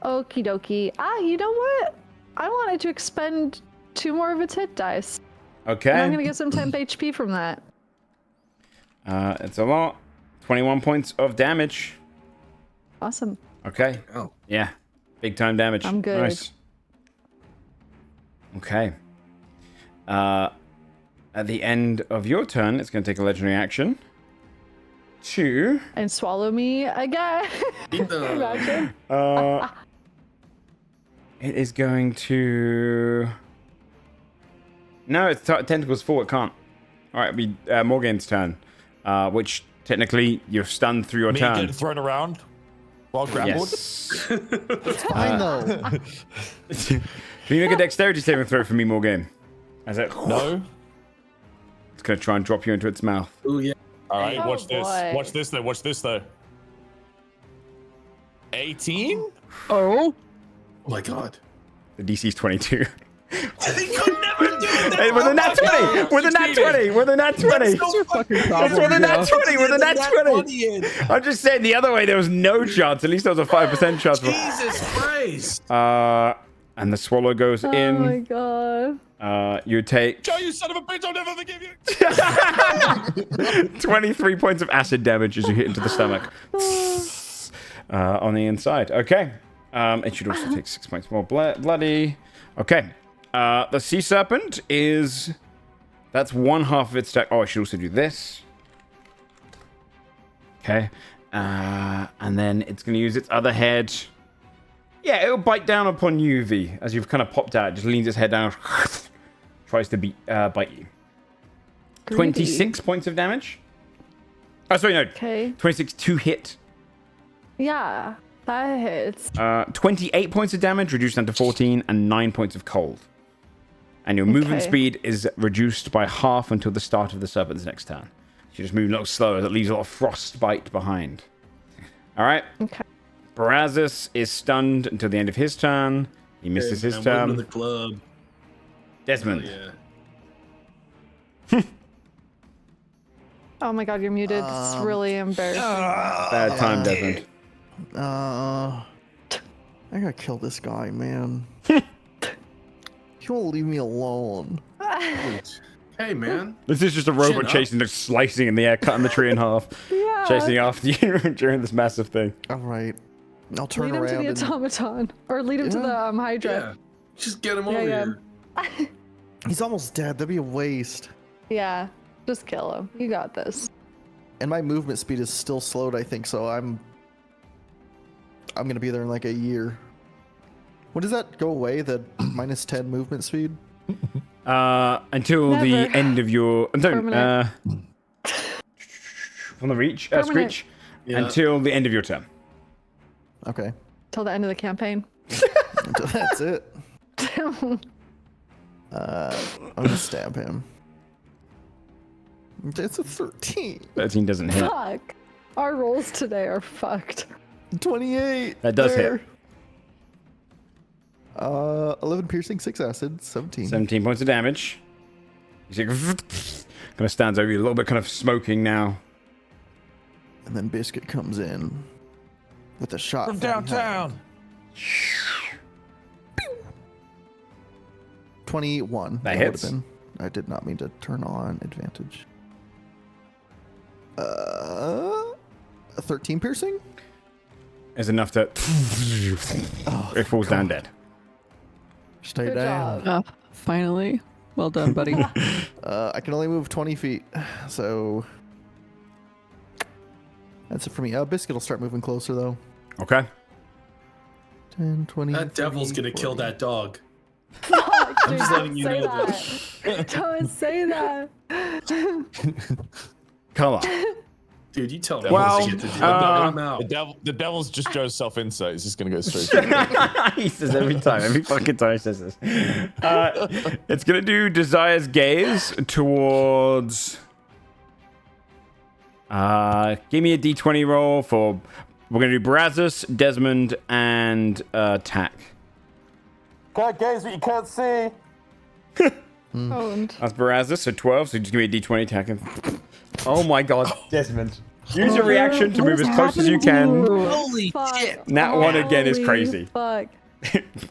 Okie dokie. You know what? I wanted to expend 2 more of its hit dice. Okay. And I'm gonna get some temp HP from that. It's a lot. 21 points of damage. Awesome. Okay. Oh. Yeah. Big time damage. I'm good. Nice. Okay. At the end of your turn, it's going to take a legendary action to... And swallow me again. Imagine. It is going to... No, it's tentacles full. It can't. All right, it'll be Morgan's turn, which technically you're stunned through your Me turn. getting thrown around while grappled. Yes. Fine though. Can you make a dexterity saving throw for me, Morgan? As it... No. It's going to try and drop you into its mouth. Ooh, yeah. All right, Oh, watch this. boy. Watch this though. Watch this though. 18. Oh. Oh my god. The DC's 22. They could never do it. Hey, with a nat 20! With a nat 20! With a nat 20! That's so fucking That's with a nat 20! With a nat 20! I'm just saying the other way there was no chance. At least there was a 5% chance. Jesus Christ. And the swallow goes Oh my in. god. You take Joe, you son of a bitch! I'll never forgive you. 23 points of acid damage as you hit into the stomach. On the inside. Okay. It should also take 6 points more bloody. Okay. The sea serpent is... That's one half of its attack. Oh, I should also do this. Okay. And then it's going to use its other head. Yeah, it'll bite down upon you, V. As you've kind of popped out, it just leans its head down. Tries to bite you. Greedy. 26 points of damage. Oh, sorry, no. Okay. 26 to hit. Yeah, that hits. 28 points of damage, reduced down to 14, and 9 points of cold. And your movement Okay. speed is reduced by half until the start of the serpent's next turn. You just move a little slower. That leaves a lot of frostbite behind. All right. Okay. Brazos is stunned until the end of his turn. He misses his I'm welcome to turn. the club. Desmond. Yeah. Oh my god, you're muted. It's really embarrassing. Bad time, Desmond. I gotta kill this guy, man. You won't leave me alone. Hey, man. This is just a robot up. chasing, like, slicing in the air, cutting the tree in half, Yeah. chasing after you during this massive thing. All right. I'll turn Lead him to around the and automaton. Or lead him to the Yeah. Hydra. Just get him Yeah, over yeah. here. he's almost dead. That'd be a waste. Yeah. Just kill him. You got this. And my movement speed is still slowed, I think, so I'm gonna be there in like a year. When does that go away? The minus 10 movement speed? Until the Never. end of your... Don't... Permanent. From the reach? Permanent. Screech? Yeah. Until the end of your turn. Okay. Till the end of the campaign. That's it. I'm gonna stab him. That's a 13. 13 doesn't hit. Fuck. Our rolls today are fucked. 28. That does hit. hit. 11 piercing, 6 acid, 17. 17 points of damage. He's like... Kind of stands over you a little bit, kind of smoking now. And then Biscuit comes in with a shot From downtown. 21. That would've hits. been. I did not mean to turn on advantage. 13 piercing? Is enough to... it falls down dead. Stay Good down. job. Finally. Well done, buddy. I can only move 20 feet, so that's it for me. Biscuit will start moving closer, though. Okay. 10, 20, That devil's 30, gonna kill 40. that dog. I'm just letting you know that. Don't say that. Come on. Dude, you tell me Well, what to get to do. uh, I'm out. The devil's just Joe's self-insight. He's just gonna go straight. To He says every time. Every fucking time he says this. It's going to do Desire's Gaze towards... give me a d20 roll for... We're going to do Brazos, Desmond, and Tack. Can't gaze what you can't see. Owned. That's Brazos, so 12. So just give me a d20, Tack. Oh my god, Desmond. Use your reaction to move as close as you can. Holy Fuck. shit! That one again is Holy crazy. Fuck.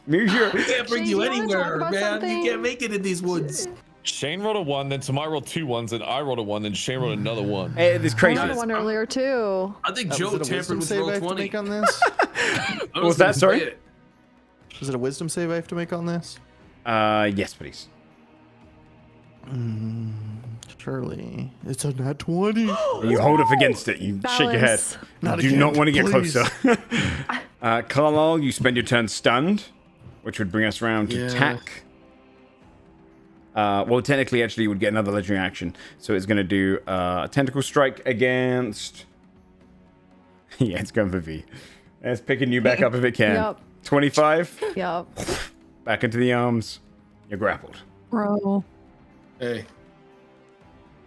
Move your... We can't bring Shane, you you wanna talk anywhere, about man. something? You can't make it in these woods. Shane rolled a 1, then Tamai rolled 2 ones, then I rolled a 1, then Shane rolled another 1. Hey, this I crazy. had one earlier too. I think Was Joe it a tampered wisdom with save I roll have to 20. make on this? What was that, sorry? Is it a wisdom save I have to make on this? Yes, please. Surely. It's a nat 20. You hold up against it. You shake your head. Balance. Not Do again, not want to get please. closer. Carlisle, you spend your turn stunned, which would bring us round to Yeah. Tack. Well, technically, actually, you would get another legendary action. So it's going to do Tentacle Strike against... yeah, it's going for V. It's picking you back up if it can. Yep. 25. Yep. Back into the arms. You're grappled. Bro. Hey,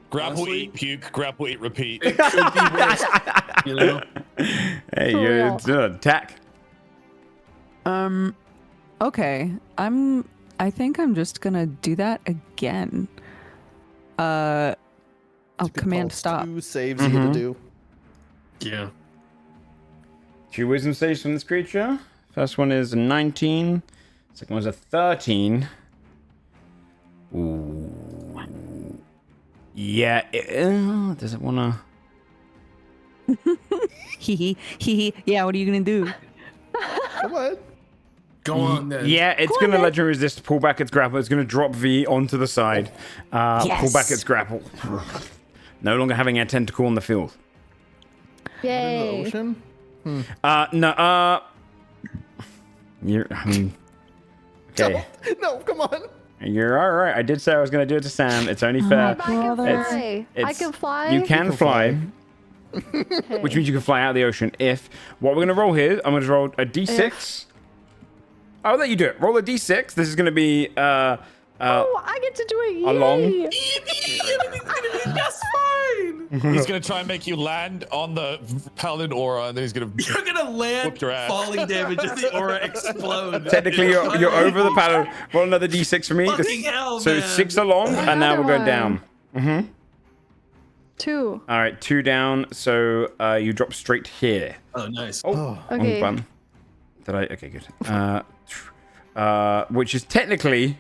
Grapple, Honestly? eat, puke. Grapple, eat, repeat. it could be worse. You know? Hey, For you're real. done. Tack. Okay. I think I'm just gonna do that again. I'll command stop. 2 saves you get to do. Yeah. 2 wisdom saves from this creature. First one is a 19. Second one's a 13. Ooh. Yeah. Does it want to... Hee hee. Yeah, what are you gonna do? Come on. Go on then. Yeah, it's going to legendary resist, pull back its grapple. It's going to drop V onto the side. Pull back its grapple. No longer having a tentacle on the field. In the Yay. ocean? No, I mean... Okay. No, come on. You're all right. I did say I was going to do it to Sam. It's only fair. I can Brother. fly. I It's- can fly. You can fly, Okay. which means you can fly out of the ocean if... What we're going to roll here, I'm going to roll a d6. I'll let you do it. Roll a d6. This is going to be... oh, I get to do it. Yay. long- That's fine. He's gonna try and make you land on the paladin aura, and then he's gonna. You're gonna land Whoop your ass. falling damage as the aura explodes. Technically, you're over the paddle. Roll another d6 for me. Fucking hell, So man. 6 along, and now we'll go Another down. one. 2. All right, 2 down. So you drop straight here. Oh, nice. Oh, wrong Okay. button. Did I? Okay, good. Which is technically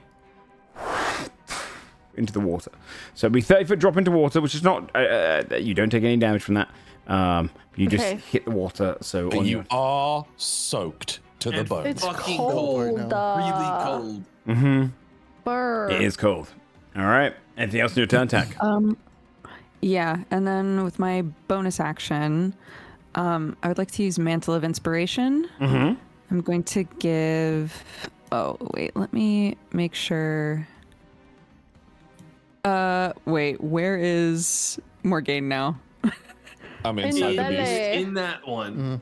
into the water. So it'll be 30-foot drop into water, which is not. You don't take any damage from that. You just Okay. hit the water. So But on you your. are soaked to the And bone. It's Fucking cold. cold Really cold. Mm-hmm. Burr. It is cold. All right. Anything else in your turn, Tack? Yeah, and then with my bonus action, I would like to use Mantle of Inspiration. Mm-hmm. I'm going to give. Oh wait, let me make sure. Wait, where is Morgane now? I'm In inside the the beast. belly. In that one. In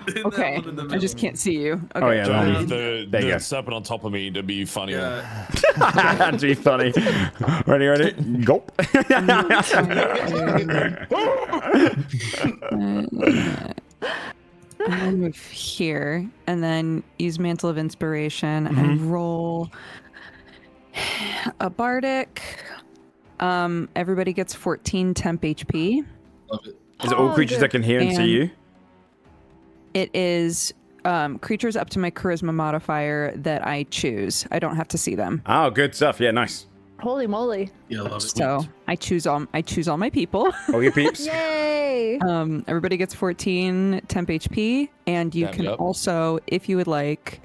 that Okay, one in the I just middle. can't see you. Okay. Oh yeah. Don't that'll leave be- the, There you go. the serpent on top of me to be funny. Yeah. That'd be funny. Ready? Gulp. I'm gonna move here and then use Mantle of Inspiration and roll a bardic. Everybody gets 14 temp HP. Love it. Is it all Oh, creatures good. that can hear and see And- you? It is creatures up to my charisma modifier that I choose. I don't have to see them. Oh, good stuff. Yeah, nice. Holy moly. Yeah, I love it. So I choose all my people. All your peeps. Yay. Everybody gets 14 temp HP, and you Damn, can yep. also, if you would like,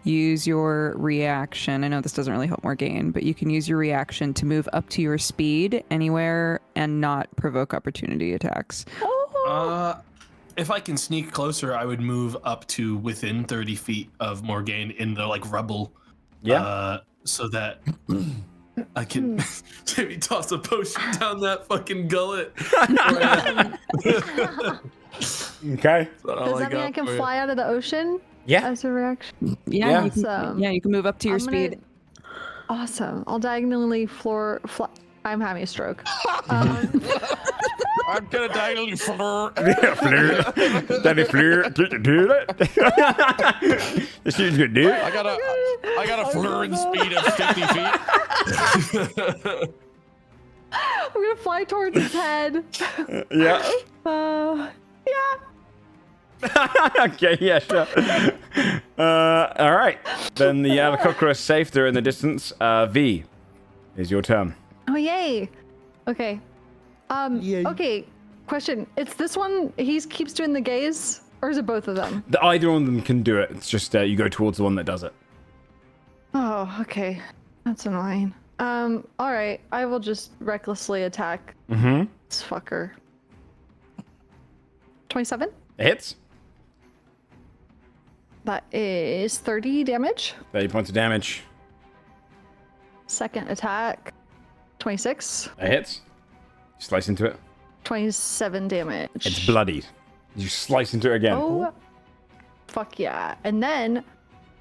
use your reaction. I know this doesn't really help Morgaine, but you can use your reaction to move up to your speed anywhere and not provoke opportunity attacks. If I can sneak closer, I would move up to within 30 feet of Morgaine in the like rubble. Yeah. So that I can maybe toss a potion down that fucking gullet. Okay. Does that mean I can fly out of the ocean? Yeah. As a reaction? Yeah, Awesome. you can move up to your speed. Awesome. I'll diagonally I'm having a stroke. I'm gonna diagonally flirt. Daddy flirt. Do it. This is good, dude. I got a flurry speed of 50 feet. I'm gonna fly towards his head. Yeah. Yeah. Okay, yeah, sure. All right. Then the Alakokra is safe. They're in the distance. V, is your turn. Oh, yay. Okay. Okay. Question. It's this one, he keeps doing the gaze, or is it both of them? Either one of them can do it. It's just you go towards the one that does it. Oh, okay. That's annoying. All right. I will just recklessly attack this fucker. 27? It hits. That is 30 damage. 30 points of damage. Second attack. 26. It hits. Slice into it. 27 damage. It's bloodied. You slice into it again. Oh, fuck yeah. And then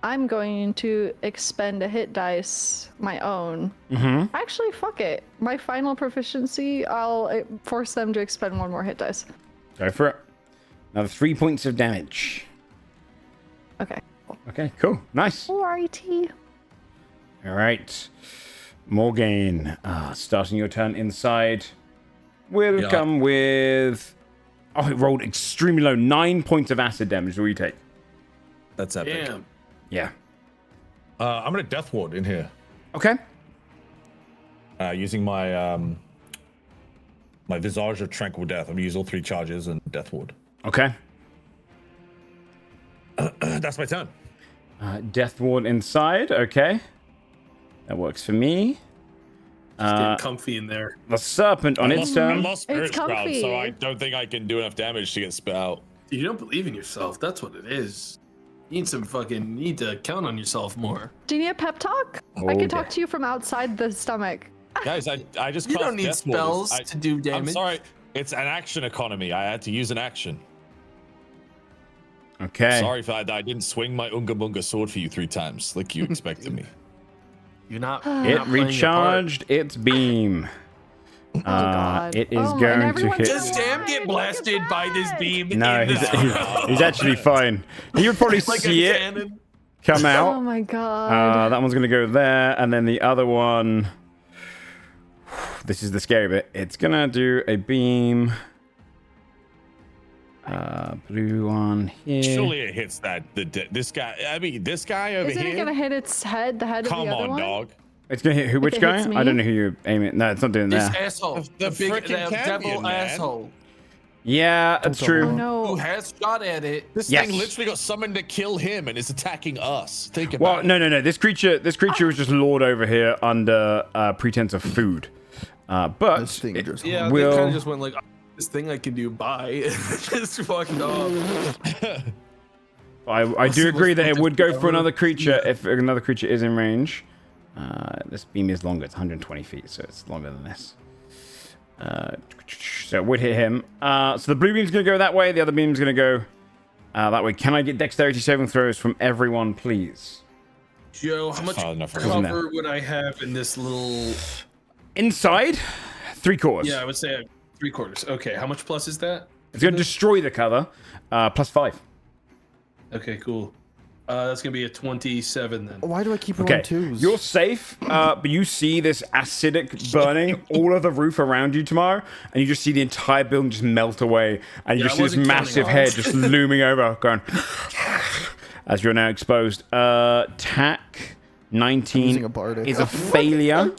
I'm going to expend a hit dice, my own. Actually, fuck it. My final proficiency, I'll force them to expend one more hit dice. Go for it. Another 3 points of damage. Okay. Cool. Okay, cool. Nice. Alrighty. All right. Morgaine, starting your turn inside. We'll come with... Oh, it rolled extremely low. 9 points of acid damage. What do you take? That's epic. Damn. Yeah. I'm gonna Death Ward in here. Okay. Using my my Visage of Tranquil Death. I'm gonna use all 3 charges and Death Ward. Okay. That's my turn. Death Ward inside. Okay. That works for me. Just getting comfy in there. The Serpent on its I turn. lost Spirit It's Shroud, comfy. so I don't think I can do enough damage to get spit out. You don't believe in yourself. That's what it is. You need to count on yourself more. Do you need a pep talk? I can talk to you from outside the stomach. Guys, I just You cast don't need Death Ward. spells to do damage. I'm sorry. It's an action economy. I had to use an action. Okay. Sorry if I didn't swing my Unga Bunga sword for you 3 times like you expected me. You're not. It recharged its beam. God. It is Oh my- and going to everyone's hit. Does Sam get blasted by this beam? No, in the he's actually fine. You would probably like see a it cannon. come Oh out. my god. That one's going to go there, and then the other one. This is the scary bit. It's going to do a beam. Blue one here. Surely it hits that this guy. I mean, this guy over Isn't here. it gonna hit its head? The head Come of the other on, one? dog. It's going to hit which it guy? hits me? I don't know who you're aiming. No, it's not doing This that. asshole, The the big frickin' devil champion, man. asshole, Yeah, that's Oh true. who no. has shot at it. This Yes. thing literally got summoned to kill him and is attacking us. Think about Well, it. no. This creature was just lured over here under pretense of food. But This thing just Yeah, Will- they kind of just went like, this thing I can do, bye. Just fucked off. I do agree that it would go for another creature Yeah. if another creature is in range. This beam is longer. It's 120 feet, so it's longer than this. So it would hit him. So the blue beam's going to go that way. The other beam's going to go that way. Can I get dexterity saving throws from everyone, please? Joe, how much Far enough. cover would I have in this little... Inside, 3/4. Yeah, I would say 3/4. Okay, how much plus is that? It's going to destroy the cover. +5. Okay, cool. That's going to be a 27 then. Why do I keep rolling Okay, twos? you're safe, but you see this acidic burning all of the roof around you tomorrow, and you just see the entire building just melt away, and you Yeah, just I see this wasn't counting massive on head it. just looming over, going as you're now exposed. TAC 19 using a bardic. is a failure.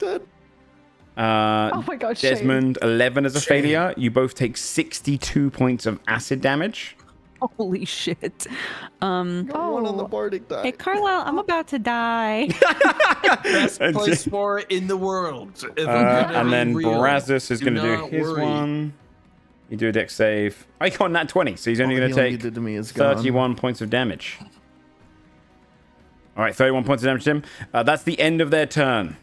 Oh my god, Shane. Desmond 11 is a failure. You both take 62 points of acid damage. Holy shit. Got one on the bardic die. Hey, Carlisle, I'm about to die. Best place for it in the world. If I'm gonna and be then real. Brazos is Do going to do not his worry. one. You do a dex save. I got nat 20, so he's only All the going to healing you take did to me is gone. 31 points of damage. All right, 31 points of damage to him. That's the end of their turn.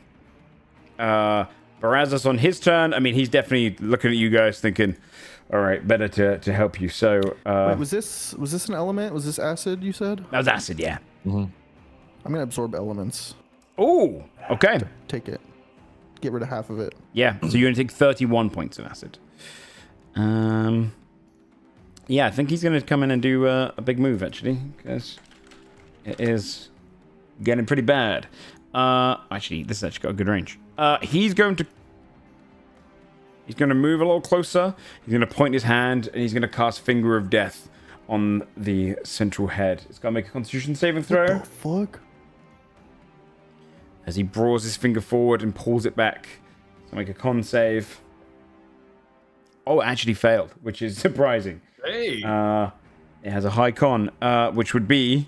Brazos on his turn. I mean, he's definitely looking at you guys thinking, all right, better to help you. So Wait, was this an element? Was this acid you said? that was acid, yeah. I'm gonna absorb elements. Oh, okay. Take it. Get rid of half of it. Yeah, so you're going to take 31 points of acid. Yeah, I think he's going to come in and do a big move, actually, because it is getting pretty bad. Actually, this has actually got a good range. He's going to move a little closer. He's going to point his hand, and he's going to cast Finger of Death on the central head. It's got to make a Constitution saving throw. What the fuck? As he draws his finger forward and pulls it back. So make a con save. Oh, it actually failed, which is surprising. Hey. It has a high con, which would be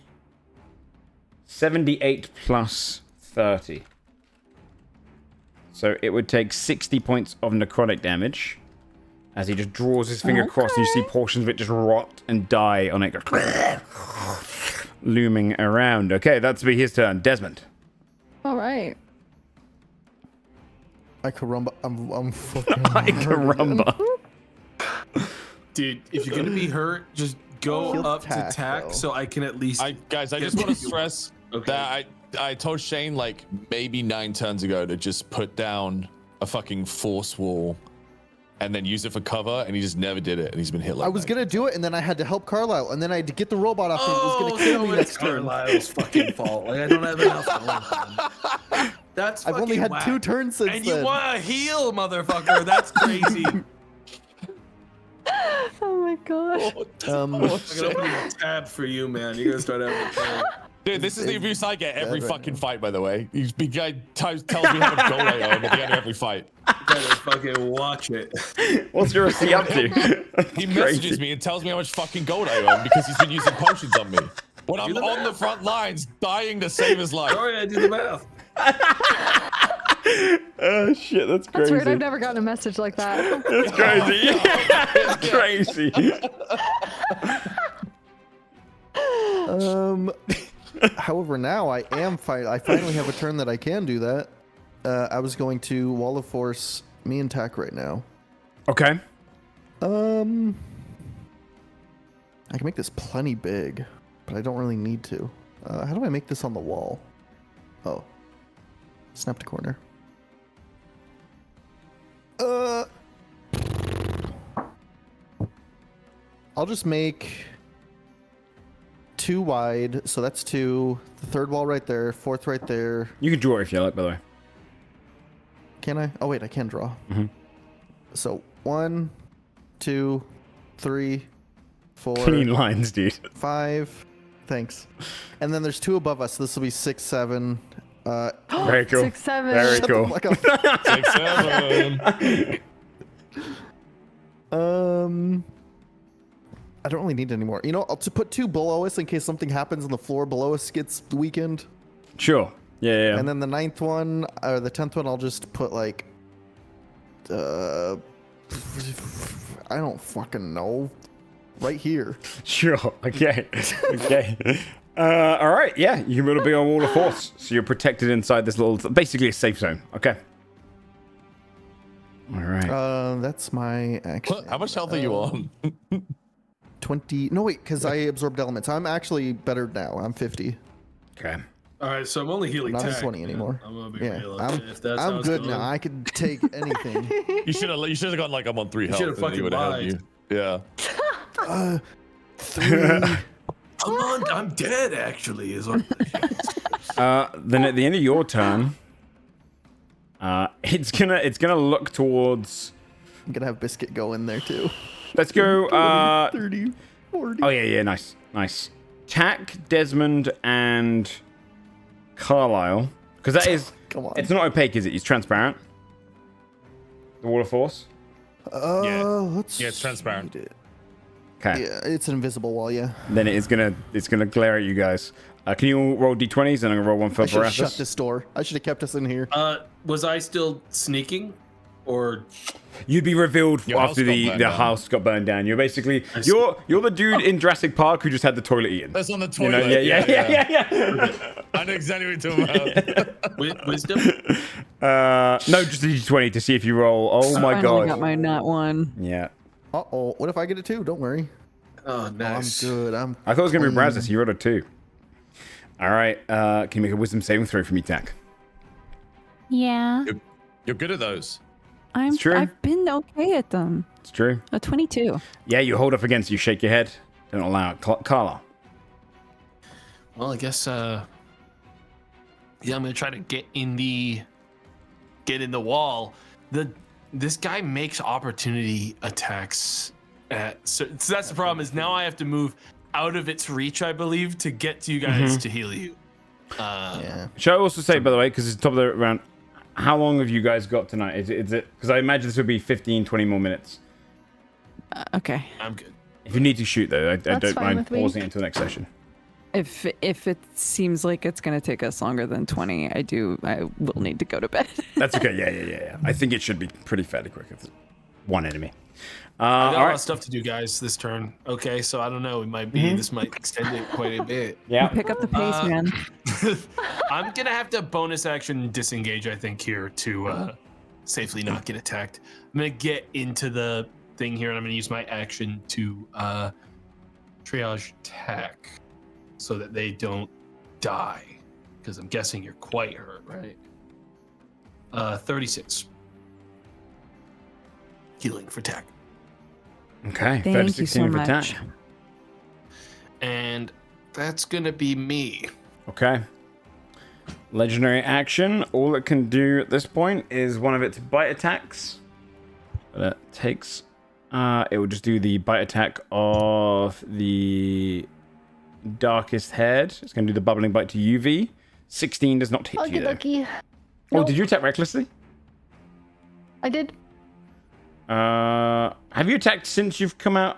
78 plus 30. So it would take 60 points of necrotic damage as he just draws his finger across, and you see portions of it just rot and die on it, looming around. Okay, that's be his turn. Desmond. All right. I caramba. I'm fucking. I caramba. Dude, if you're gonna be hurt, just go He'll up to tack, tack though. so I can at least. Guys, I get just want to to- stress Okay. that I told Shayne like maybe 9 turns ago to just put down a fucking force wall and then use it for cover, and he just never did it, and he's been hit like I was gonna do it, and then I had to help Carlisle, and then I had to get the robot off him. It was gonna kill me it's next turn. Carlisle's fucking fault. Like I don't have enough going on. That's I've only fucking had whack. 2 turns since And then. you want to heal, motherfucker? That's crazy. Oh my gosh. I'm gonna open a tab for you, man. You're gonna start having a tab. Dude, this is the abuse I get every dead right fucking now. fight, by the way. He's big guy tells me how much gold I owe him at the end of every fight. You gotta fucking watch it. What's your RC up to? He messages me and tells me how much fucking gold I owe him because he's been using potions on me. When I'm the on the math. front lines, dying to save his life. Sorry, I do the math. Oh shit, that's That's crazy. weird. I've never gotten a message like that. That's crazy. That's crazy. However, now I finally have a turn that I can do that. I was going to Wall of Force me and Tack right now. Okay. I can make this plenty big, but I don't really need to. How do I make this on the wall? Oh. Snap to corner. I'll just make 2 wide, so that's 2. The 3rd wall right there, 4th right there. You can draw if you like, by the way. Can I? Oh wait, I can draw. Mhm. So 1, 2, 3, 4, Clean lines, dude. 5. Thanks. And then there's 2 above us. So this will be 6, 7. Very cool. 6, 7. Very Shut cool. the fuck up. 6, 7. I don't really need any more. You know, I'll just put 2 below us in case something happens and the floor below us gets weakened. Sure. Yeah. And then the 9th one, or the 10th one, I'll just put like, I don't fucking know. Right here. Sure. Okay. Okay. All right. Yeah. You will be on Wall of Force, so you're protected inside this little, basically a safe zone. Okay. All right. That's my action. How much health are you on? 20. No, wait, because I absorbed elements. I'm actually better now. I'm 50. Okay. All right, so I'm only healing Not Tack, 20 man. anymore. I'm gonna be Yeah, real. I'm If that's how it's good going. now. I could take anything. You should have gone like I'm on 3 health. should've and then he fucking would have helped lied. you. Yeah. 3. I'm dead, actually. Is what Then at the end of your turn, it's gonna look towards. I'm gonna have Biscuit go in there too. Let's go. 30, 40. Oh yeah. Nice. Tack, Desmond, and Carlisle, because that is. Come on. It's not opaque, is it? It's transparent. The Wall of Force. Yeah. Let's Yeah, it's transparent. read it. Okay. Yeah, it's an invisible wall. Yeah. Then it's gonna glare at you guys. Can you all roll d20s? And I'm gonna roll one for I should have shut Barathas. this door. I should have kept us in here. Was I still sneaking, or You'd be revealed Your after house got the burned down. house got burned down. You're basically I see. you're the dude in Jurassic Park who just had the toilet eaten. That's on the You know? toilet. Yeah. I know exactly what you're talking about. wisdom? No, just a d20 to see if you roll. Oh my Finally got god. my nat one. Yeah. Uh-oh. What if I get it too? Don't worry. Oh, nice. I'm good. I thought it was gonna be clean. Brazos. You rolled a 2. All right. Can you make a wisdom saving throw for me, Tak? Yeah. You're good at those. true. I've been okay at them. It's true. A 22. Yeah, you hold up against. You shake your head. Don't allow it. Carla. Well, I guess. Yeah, I'm gonna try to get in the wall. This guy makes opportunity attacks. So that's the problem. Is now I have to move out of its reach, I believe, to get to you guys to heal you. Yeah. Shall I also say, by the way, because it's top of the round, how long have you guys got tonight? Is it? Because I imagine this would be 15, 20 more minutes. Okay. I'm good. If you need to shoot, though, I don't fine mind with me. pausing it until next session. If it seems like it's gonna take us longer than 20, I will need to go to bed. That's okay. Yeah. I think it should be pretty fairly quick. It's one enemy. I got All a lot right. of stuff to do, guys, this turn. Okay, so I don't know. It might be this might extend it quite a bit. Yeah. Pick up the pace, man. I'm gonna have to bonus action disengage, I think, here to safely not get attacked. I'm gonna get into the thing here, and I'm gonna use my action to triage attack so that they don't die. Because I'm guessing you're quite hurt, right? 36. Healing for attack. Okay. Thank 36 you so healing for much. attack. And that's gonna be me. Okay. Legendary action. All it can do at this point is one of its bite attacks. But it takes. It will just do the bite attack of the darkest head. It's going to do the bubbling bite to UV. 16 does not hit you, Okie though. dokie. Oh, did you attack recklessly? I did. Have you attacked since you've come out?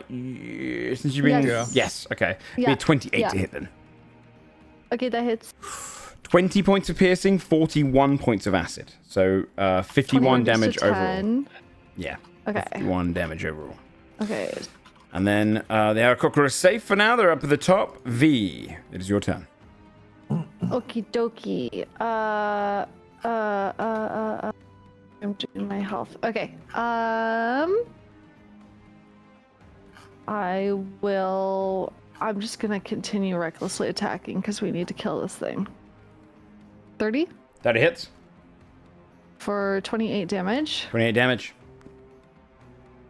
Since you've been. Yes. Yes. Okay. Yeah. Be 28 Yeah. to hit then. Okay, that hits. 20 points of piercing, 41 points of acid. So 51 21 just damage a overall. 10. Yeah. Okay. 51 damage overall. Okay. And then the Aarakocra is safe for now. They're up at the top. V, it is your turn. Okie dokie. I'm doing my health. Okay. I'm just gonna continue recklessly attacking because we need to kill this thing. 30 That hits. for 28 damage. 28 damage.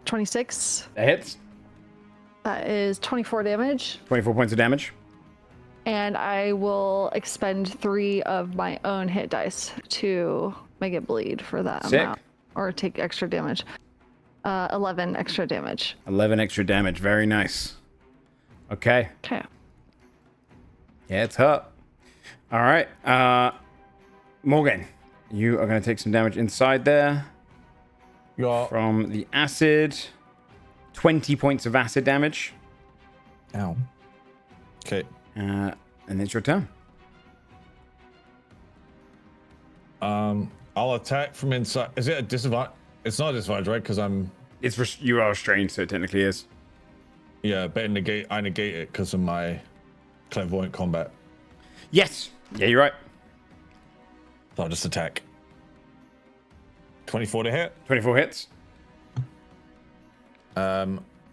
26. That hits. That is 24 damage. 24 points of damage. And I will expend 3 of my own hit dice to make it bleed for that Sick. amount. Or take extra damage. 11 extra damage. 11 extra damage. Very nice. Okay. Okay. Yeah, it's hurt. All right. Morgan, you are going to take some damage inside there Yeah. from the acid. 20 points of acid damage. Ow. Okay. And it's your turn. I'll attack from inside. Is it a disadvantage? It's not a disadvantage, right? Because You are restrained, so it technically is. yeah, but I negate it because of my clairvoyant combat. Yes. Yeah, you're right. So I'll just attack. 24 to hit. 24 hits.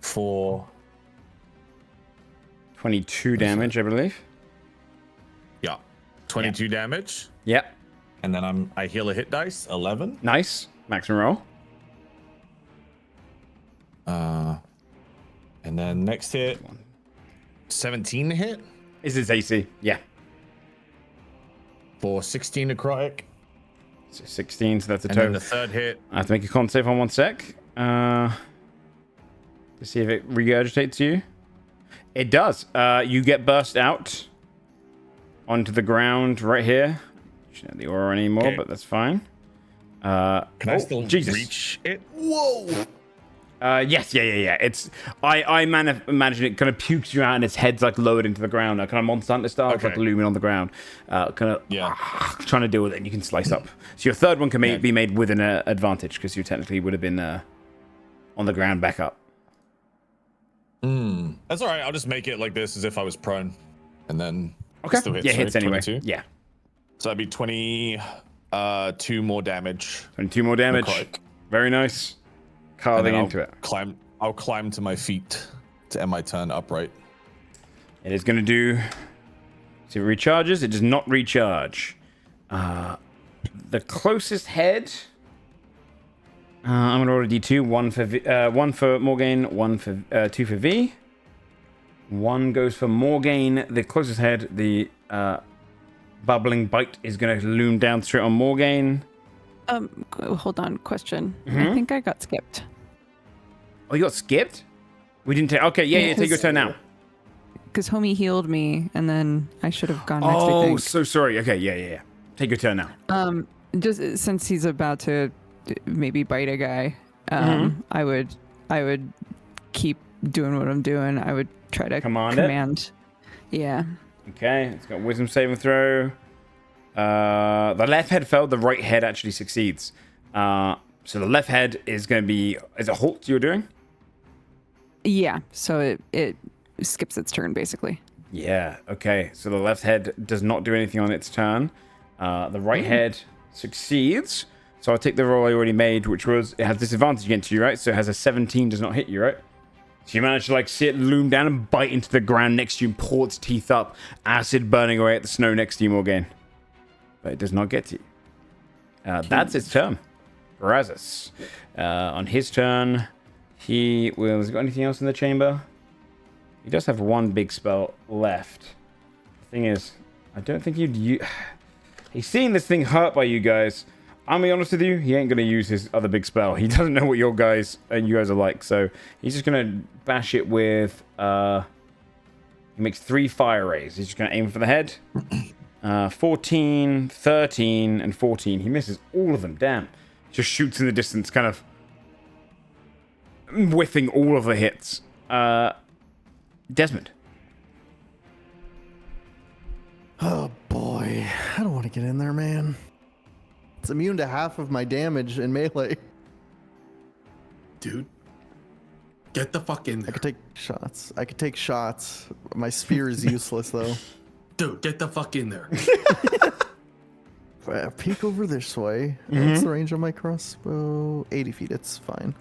For 22 damage, I believe. yeah, 22 damage, Yep. and then I heal a hit dice 11. Nice. Maximum roll. And then next hit 17 to hit Is his AC? Yeah. for 16 necrotic, So 16, so that's a and then total. the third hit. I have to make a con save on 1 sec. To see if it regurgitates you. It does. You get burst out onto the ground right here. Shouldn't have the aura anymore, Okay. but that's fine. Can I still Jesus. reach it? Whoa! Yes, yeah. It's I imagine it kind of pukes you out and its head's like lowered into the ground, kind of Monster Hunter style, it's like looming on the ground, kind of trying to deal with it. And you can slice up. So your third one can be made with an advantage because you technically would have been on the ground back up. That's all right. I'll just make it like this as if I was prone, and then still hits, hits anyway. 22. Yeah. So that'd be 22 more damage. 22 more damage. Very nice. Carving into it. I'll climb to my feet to end my turn upright. It is going to do. See, it recharges. It does not recharge. The closest head. I'm going to roll a d2. One for Morgaine, two for V. One goes for Morgaine. The closest head, the bubbling bite is going to loom down straight on Morgaine. Hold on. Question. I think I got skipped. Oh, you got skipped? We didn't take. Okay, yeah. Take your turn now. Because homie healed me, and then I should have gone next. I think. So sorry. Okay, yeah. Take your turn now. Just since he's about to maybe bite a guy, I would keep doing what I'm doing. I would try to command. Yeah. Okay, it's got wisdom saving throw. The left head failed. The right head actually succeeds. So the left head is going to be... Is it halt you're doing? Yeah, so it skips its turn, basically. Yeah, okay. So the left head does not do anything on its turn. The right head succeeds. So I'll take the roll I already made, which was... It has disadvantage against you, right? So it has a 17, does not hit you, right? So you manage to like see it loom down and bite into the ground next to you and pour its teeth up. Acid burning away at the snow next to you, Morgaine. But it does not get to you. That's its turn. Razzus. On his turn, he will... Has he got anything else in the chamber? He does have one big spell left. The thing is, I don't think he'd... He's seeing this thing hurt by you guys. I'm gonna be honest with you, he ain't gonna use his other big spell. He doesn't know what you guys are like, so he's just gonna bash it with... He makes 3 fire rays. He's just gonna aim for the head. 14, 13, and 14. He misses all of them. Damn. Just shoots in the distance, kind of whiffing all of the hits. Desmond. Oh boy, I don't want to get in there, man. It's immune to half of my damage in melee. Dude, get the fuck in there. I could take shots. My spear is useless though. Dude, get the fuck in there. Peek over this way. What's the range of my crossbow? 80 feet. It's fine.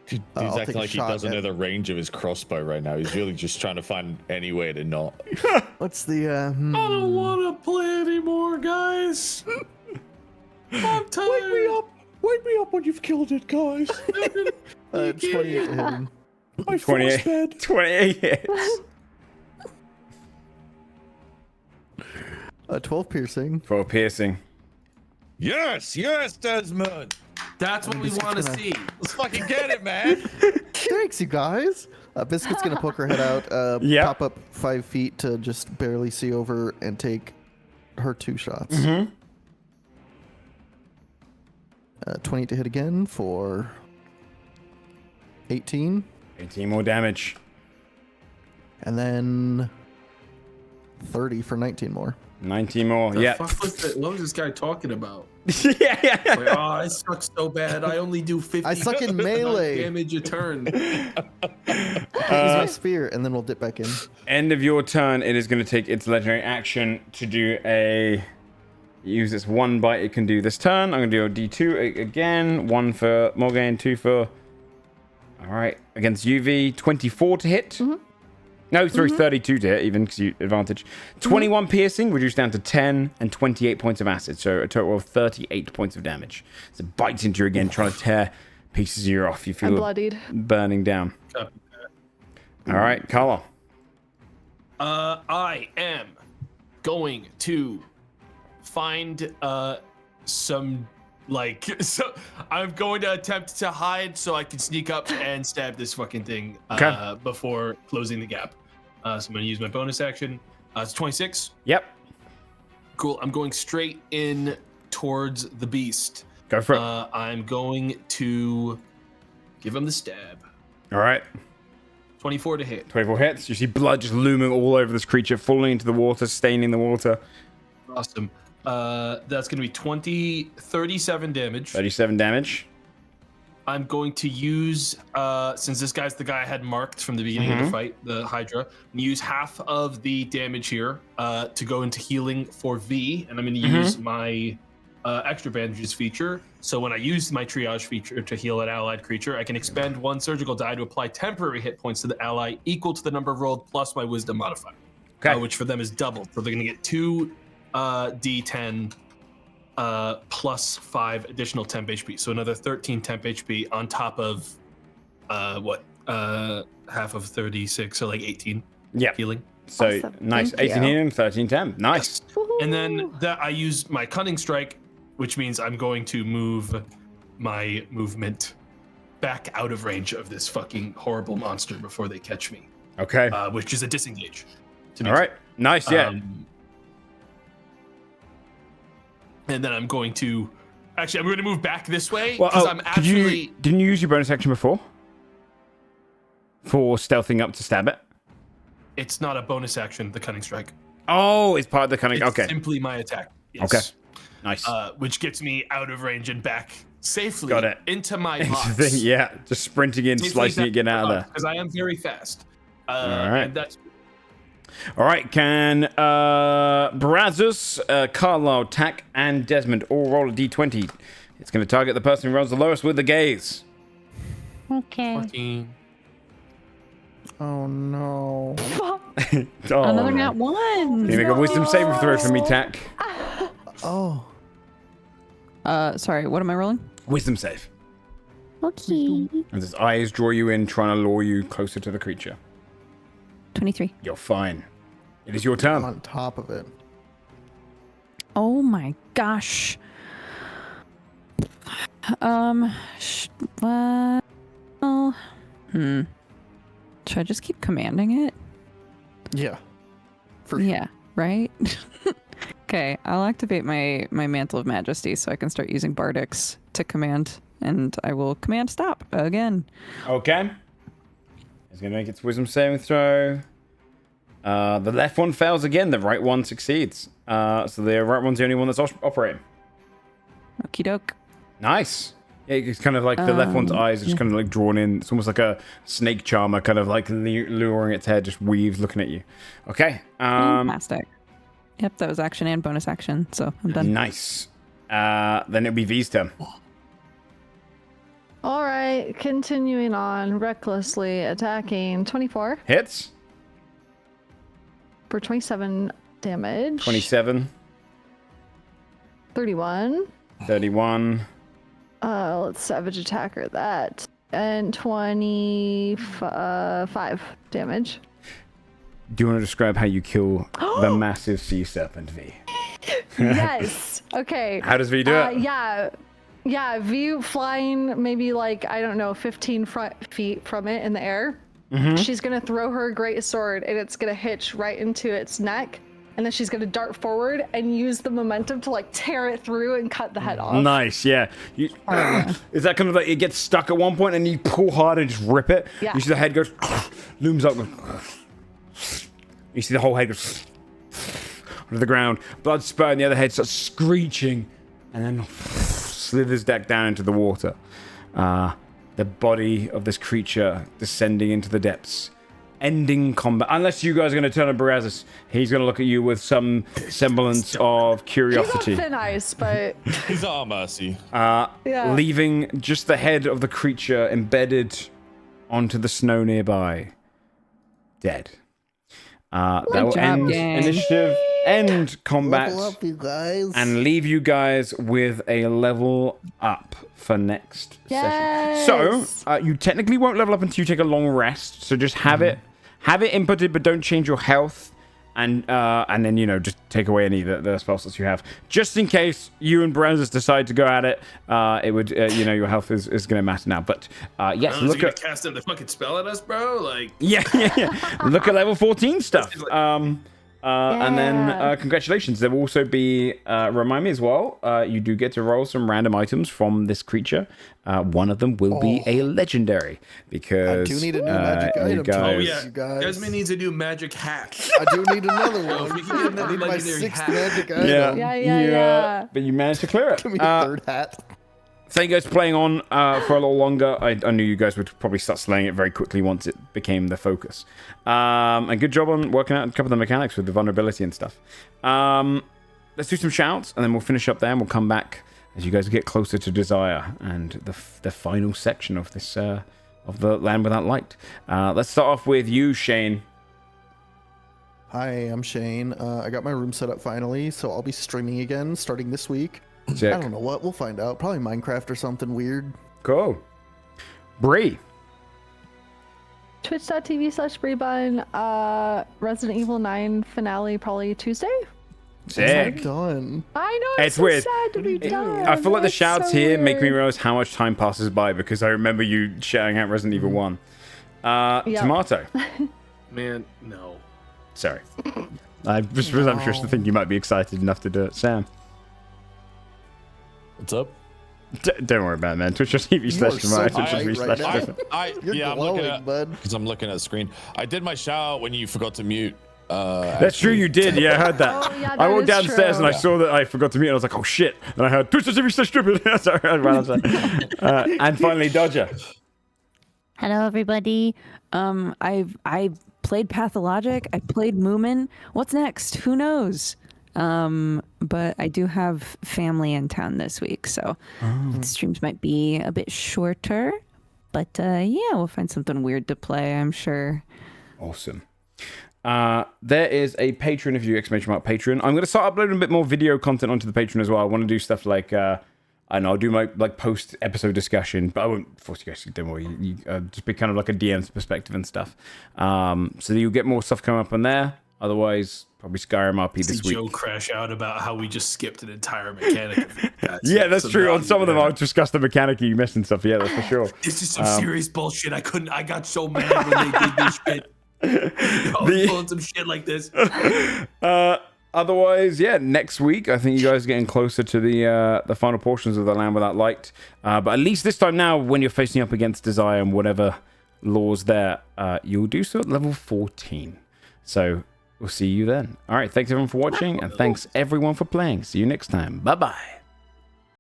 He's acting like he doesn't know the range of his crossbow right now. He's really just trying to find any way to not. What's the... I don't want to play anymore, guys. I'm tired. Wake me up when you've killed it, guys. 28 to hit him. My 28. 28 hits. 12 piercing. 12 piercing. Yes, Desmond. That's what we want to see. Let's fucking get it, man. Thanks, you guys. Biscuit's gonna poke her head out, pop up 5 feet to just barely see over and take her 2 shots. 28 to hit again for 18. 18 more damage. And then 30 for 19 more. 19 more, What was this guy talking about? yeah. Like, oh, I suck so bad. I only do 50 I suck in melee. damage a turn. Use my spear, and then we'll dip back in. End of your turn, it is going to take its legendary action to do a... Use its 1 bite it can do this turn. I'm going to do a D2 again. 1 for Morgaine, 2 for... Alright, against UV. 24 to hit. No, sorry, 32 to hit, even because you advantage. 21 piercing, reduced down to 10, and 28 points of acid. So a total of 38 points of damage. So it bites into you again, trying to tear pieces of you off. You feel I'm bloodied. Burning down. Alright, Carla. I am going to find some so I'm going to attempt to hide so I can sneak up and stab this fucking thing before closing the gap. So I'm going to use my bonus action. It's 26. Yep. Cool. I'm going straight in towards the beast. Go for it. I'm going to Give him the stab. All right. 24 to hit. 24 hits. You see blood just looming all over this creature, falling into the water, staining the water. Awesome. That's going to be 37 damage. 37 damage. I'm going to use, since this guy's the guy I had marked from the beginning of the fight, the Hydra, use half of the damage here to go into healing for V, and I'm going to use my extra bandages feature. So when I use my triage feature to heal an allied creature, I can expend 1 surgical die to apply temporary hit points to the ally equal to the number rolled plus my wisdom modifier, which for them is doubled. So they're going to get 2 D10 plus 5 additional temp HP. So another 13 temp HP on top of half of 36, so like 18 healing. So Awesome. nice. Thank 18 you. healing, 13 temp. Nice. And then I use my cunning strike, which means I'm going to move my movement back out of range of this fucking horrible monster before they catch me. Okay. Which is a disengage. All right. Nice. Yeah. And then I'm going to move back this way Well, because I'm actually. didn't you use your bonus action before? For stealthing up to stab it? It's not a bonus action, the cunning strike. Oh, it's part of the cunning. It's Okay. simply my attack. Yes. Okay. Nice. Which gets me out of range and back safely Got it. into my box. Yeah. Just sprinting in, slicing it, getting out of there. Because I am very fast. All right. And that's All right, can Brazos, Carlisle, Tack, and Desmond all roll a d20? It's going to target the person who rolls the lowest with the gaze. Okay. 14. Oh no. Oh, Another no. nat 1. Can you make a wisdom saving throw for me, Tack? Oh. Sorry, what am I rolling? Wisdom save. Okay. As his eyes draw you in, trying to lure you closer to the creature. 23. You're fine. It is your I'm turn. on top of it. Oh my gosh. Well, should I just keep commanding it? Yeah. Yeah, right? Okay, I'll activate my Mantle of Majesty so I can start using Bardics to command, and I will command stop again. Okay. It's going to make its wisdom saving throw. The left one fails again. The right one succeeds. So the right one's the only one that's operating. Okie doke. Nice. Yeah, it's kind of like the left one's eyes are just kind of like drawn in. It's almost like a snake charmer, kind of like luring its head, just weaves looking at you. Okay. Fantastic. Yep, that was action and bonus action, so I'm done. Nice. Then it'll be V's turn. All right, continuing on, recklessly attacking. 24 Hits. for 27 damage. 27. 31. 31. Let's savage attacker that. And 25 damage. Do you want to describe how you kill the massive sea serpent, V? Yes. Okay. How does V do it? Yeah, V flying maybe like, I don't know, 15 feet from it in the air. She's going to throw her great sword and it's going to hitch right into its neck. And then she's going to dart forward and use the momentum to like tear it through and cut the head off. Nice, yeah. Is that kind of like it gets stuck at one point and you pull hard and just rip it? Yeah. You see the head goes, looms up. You see the whole head goes onto the ground. Blood spurt and the other head starts screeching and then slithers back down into the water. The body of this creature descending into the depths. Ending combat. Unless you guys are going to turn on Brazos, he's going to look at you with some semblance of curiosity. He's on thin ice, but He's our mercy. yeah. Leaving just the head of the creature embedded onto the snow nearby. Dead. That will job, end gang. initiative, end combat, Level up, you guys. and leave you guys with a level up for next Yes. session. So, you technically won't level up until you take a long rest, so just have it inputted, but don't change your health, and then, you know, just take away any of the spell slots you have. Just in case you and Brazos decide to go at it, it would, you know, your health is going to matter now. But, yes, Is look he gonna at... cast another fucking spell at us, bro? Like, Yeah. Look at level 14 stuff. And then congratulations. There will also be, remind me as well, you do get to roll some random items from this creature. One of them will be a legendary because I do need a new magic item. guys, Oh yeah, You guys. Desmond needs a new magic hat. I do need another Oh, one. we can get another I need my legendary 6th hat. magic item. Yeah. but you managed to clear it. Give me a 3rd hat. Thank you guys for playing on for a little longer. I knew you guys would probably start slaying it very quickly once it became the focus. And good job on working out a couple of the mechanics with the vulnerability and stuff. Let's do some shouts, and then we'll finish up there, and we'll come back as you guys get closer to Desire and the final section of this of the Land Without Light. Let's start off with you, Shayne. Hi, I'm Shayne. I got my room set up finally, so I'll be streaming again starting this week. Sick. I don't know what. We'll find out. Probably Minecraft or something weird. Cool. Bree. Twitch.tv/BreeBun. Resident Evil 9 finale probably Tuesday. Sick. Done. I know. It's so weird. Sad to be done. I feel like the It's shouts so here make me weird. realize how much time passes by because I remember you shouting out Resident Evil 1. Tomato. Man, no. Sorry. I was presumptuous to think you might be excited enough to do it. Sam. What's up? Don't worry about it, man. Twitch.tv You are so /Twitch.tv bright right now. You're I'm glowing, looking at bud. because I'm looking at the screen. I did my shout out when you forgot to mute. That's true, you did. Yeah, I heard that. Oh, yeah, I that walked is downstairs true. and I saw that I forgot to mute, and I was like, oh shit. And I heard Twitch.tv/Strippin. Sorry, I ran outside. And finally, Dodger. Hello, everybody. I played Pathologic. I played Moomin. What's next? Who knows? But I do have family in town this week, so the streams might be a bit shorter. But yeah, we'll find something weird to play, I'm sure. Awesome. There is a Patreon if you exclamation mark Patreon. I'm going to start uploading a bit more video content onto the Patreon as well. I want to do stuff like I know I'll do my like post episode discussion, but I won't force you guys to. Don't worry, you just be kind of like a DM's perspective and stuff. So that you'll get more stuff coming up on there. Otherwise, probably Skyrim RP this week. Joe crash out about how we just skipped an entire mechanic. Yeah, that's true. On some of them, I'll discuss the mechanic you missed and stuff. Yeah, that's for sure. This is some serious bullshit. I got so mad when they did this shit. I was pulling some shit like this. Otherwise, yeah, next week I think you guys are getting closer to the final portions of the Land Without Light. But at least this time now, when you're facing up against Desire and whatever laws there, you'll do so at level 14. So we'll see you then. All right, thanks everyone for watching, and thanks everyone for playing. See you next time. Bye bye.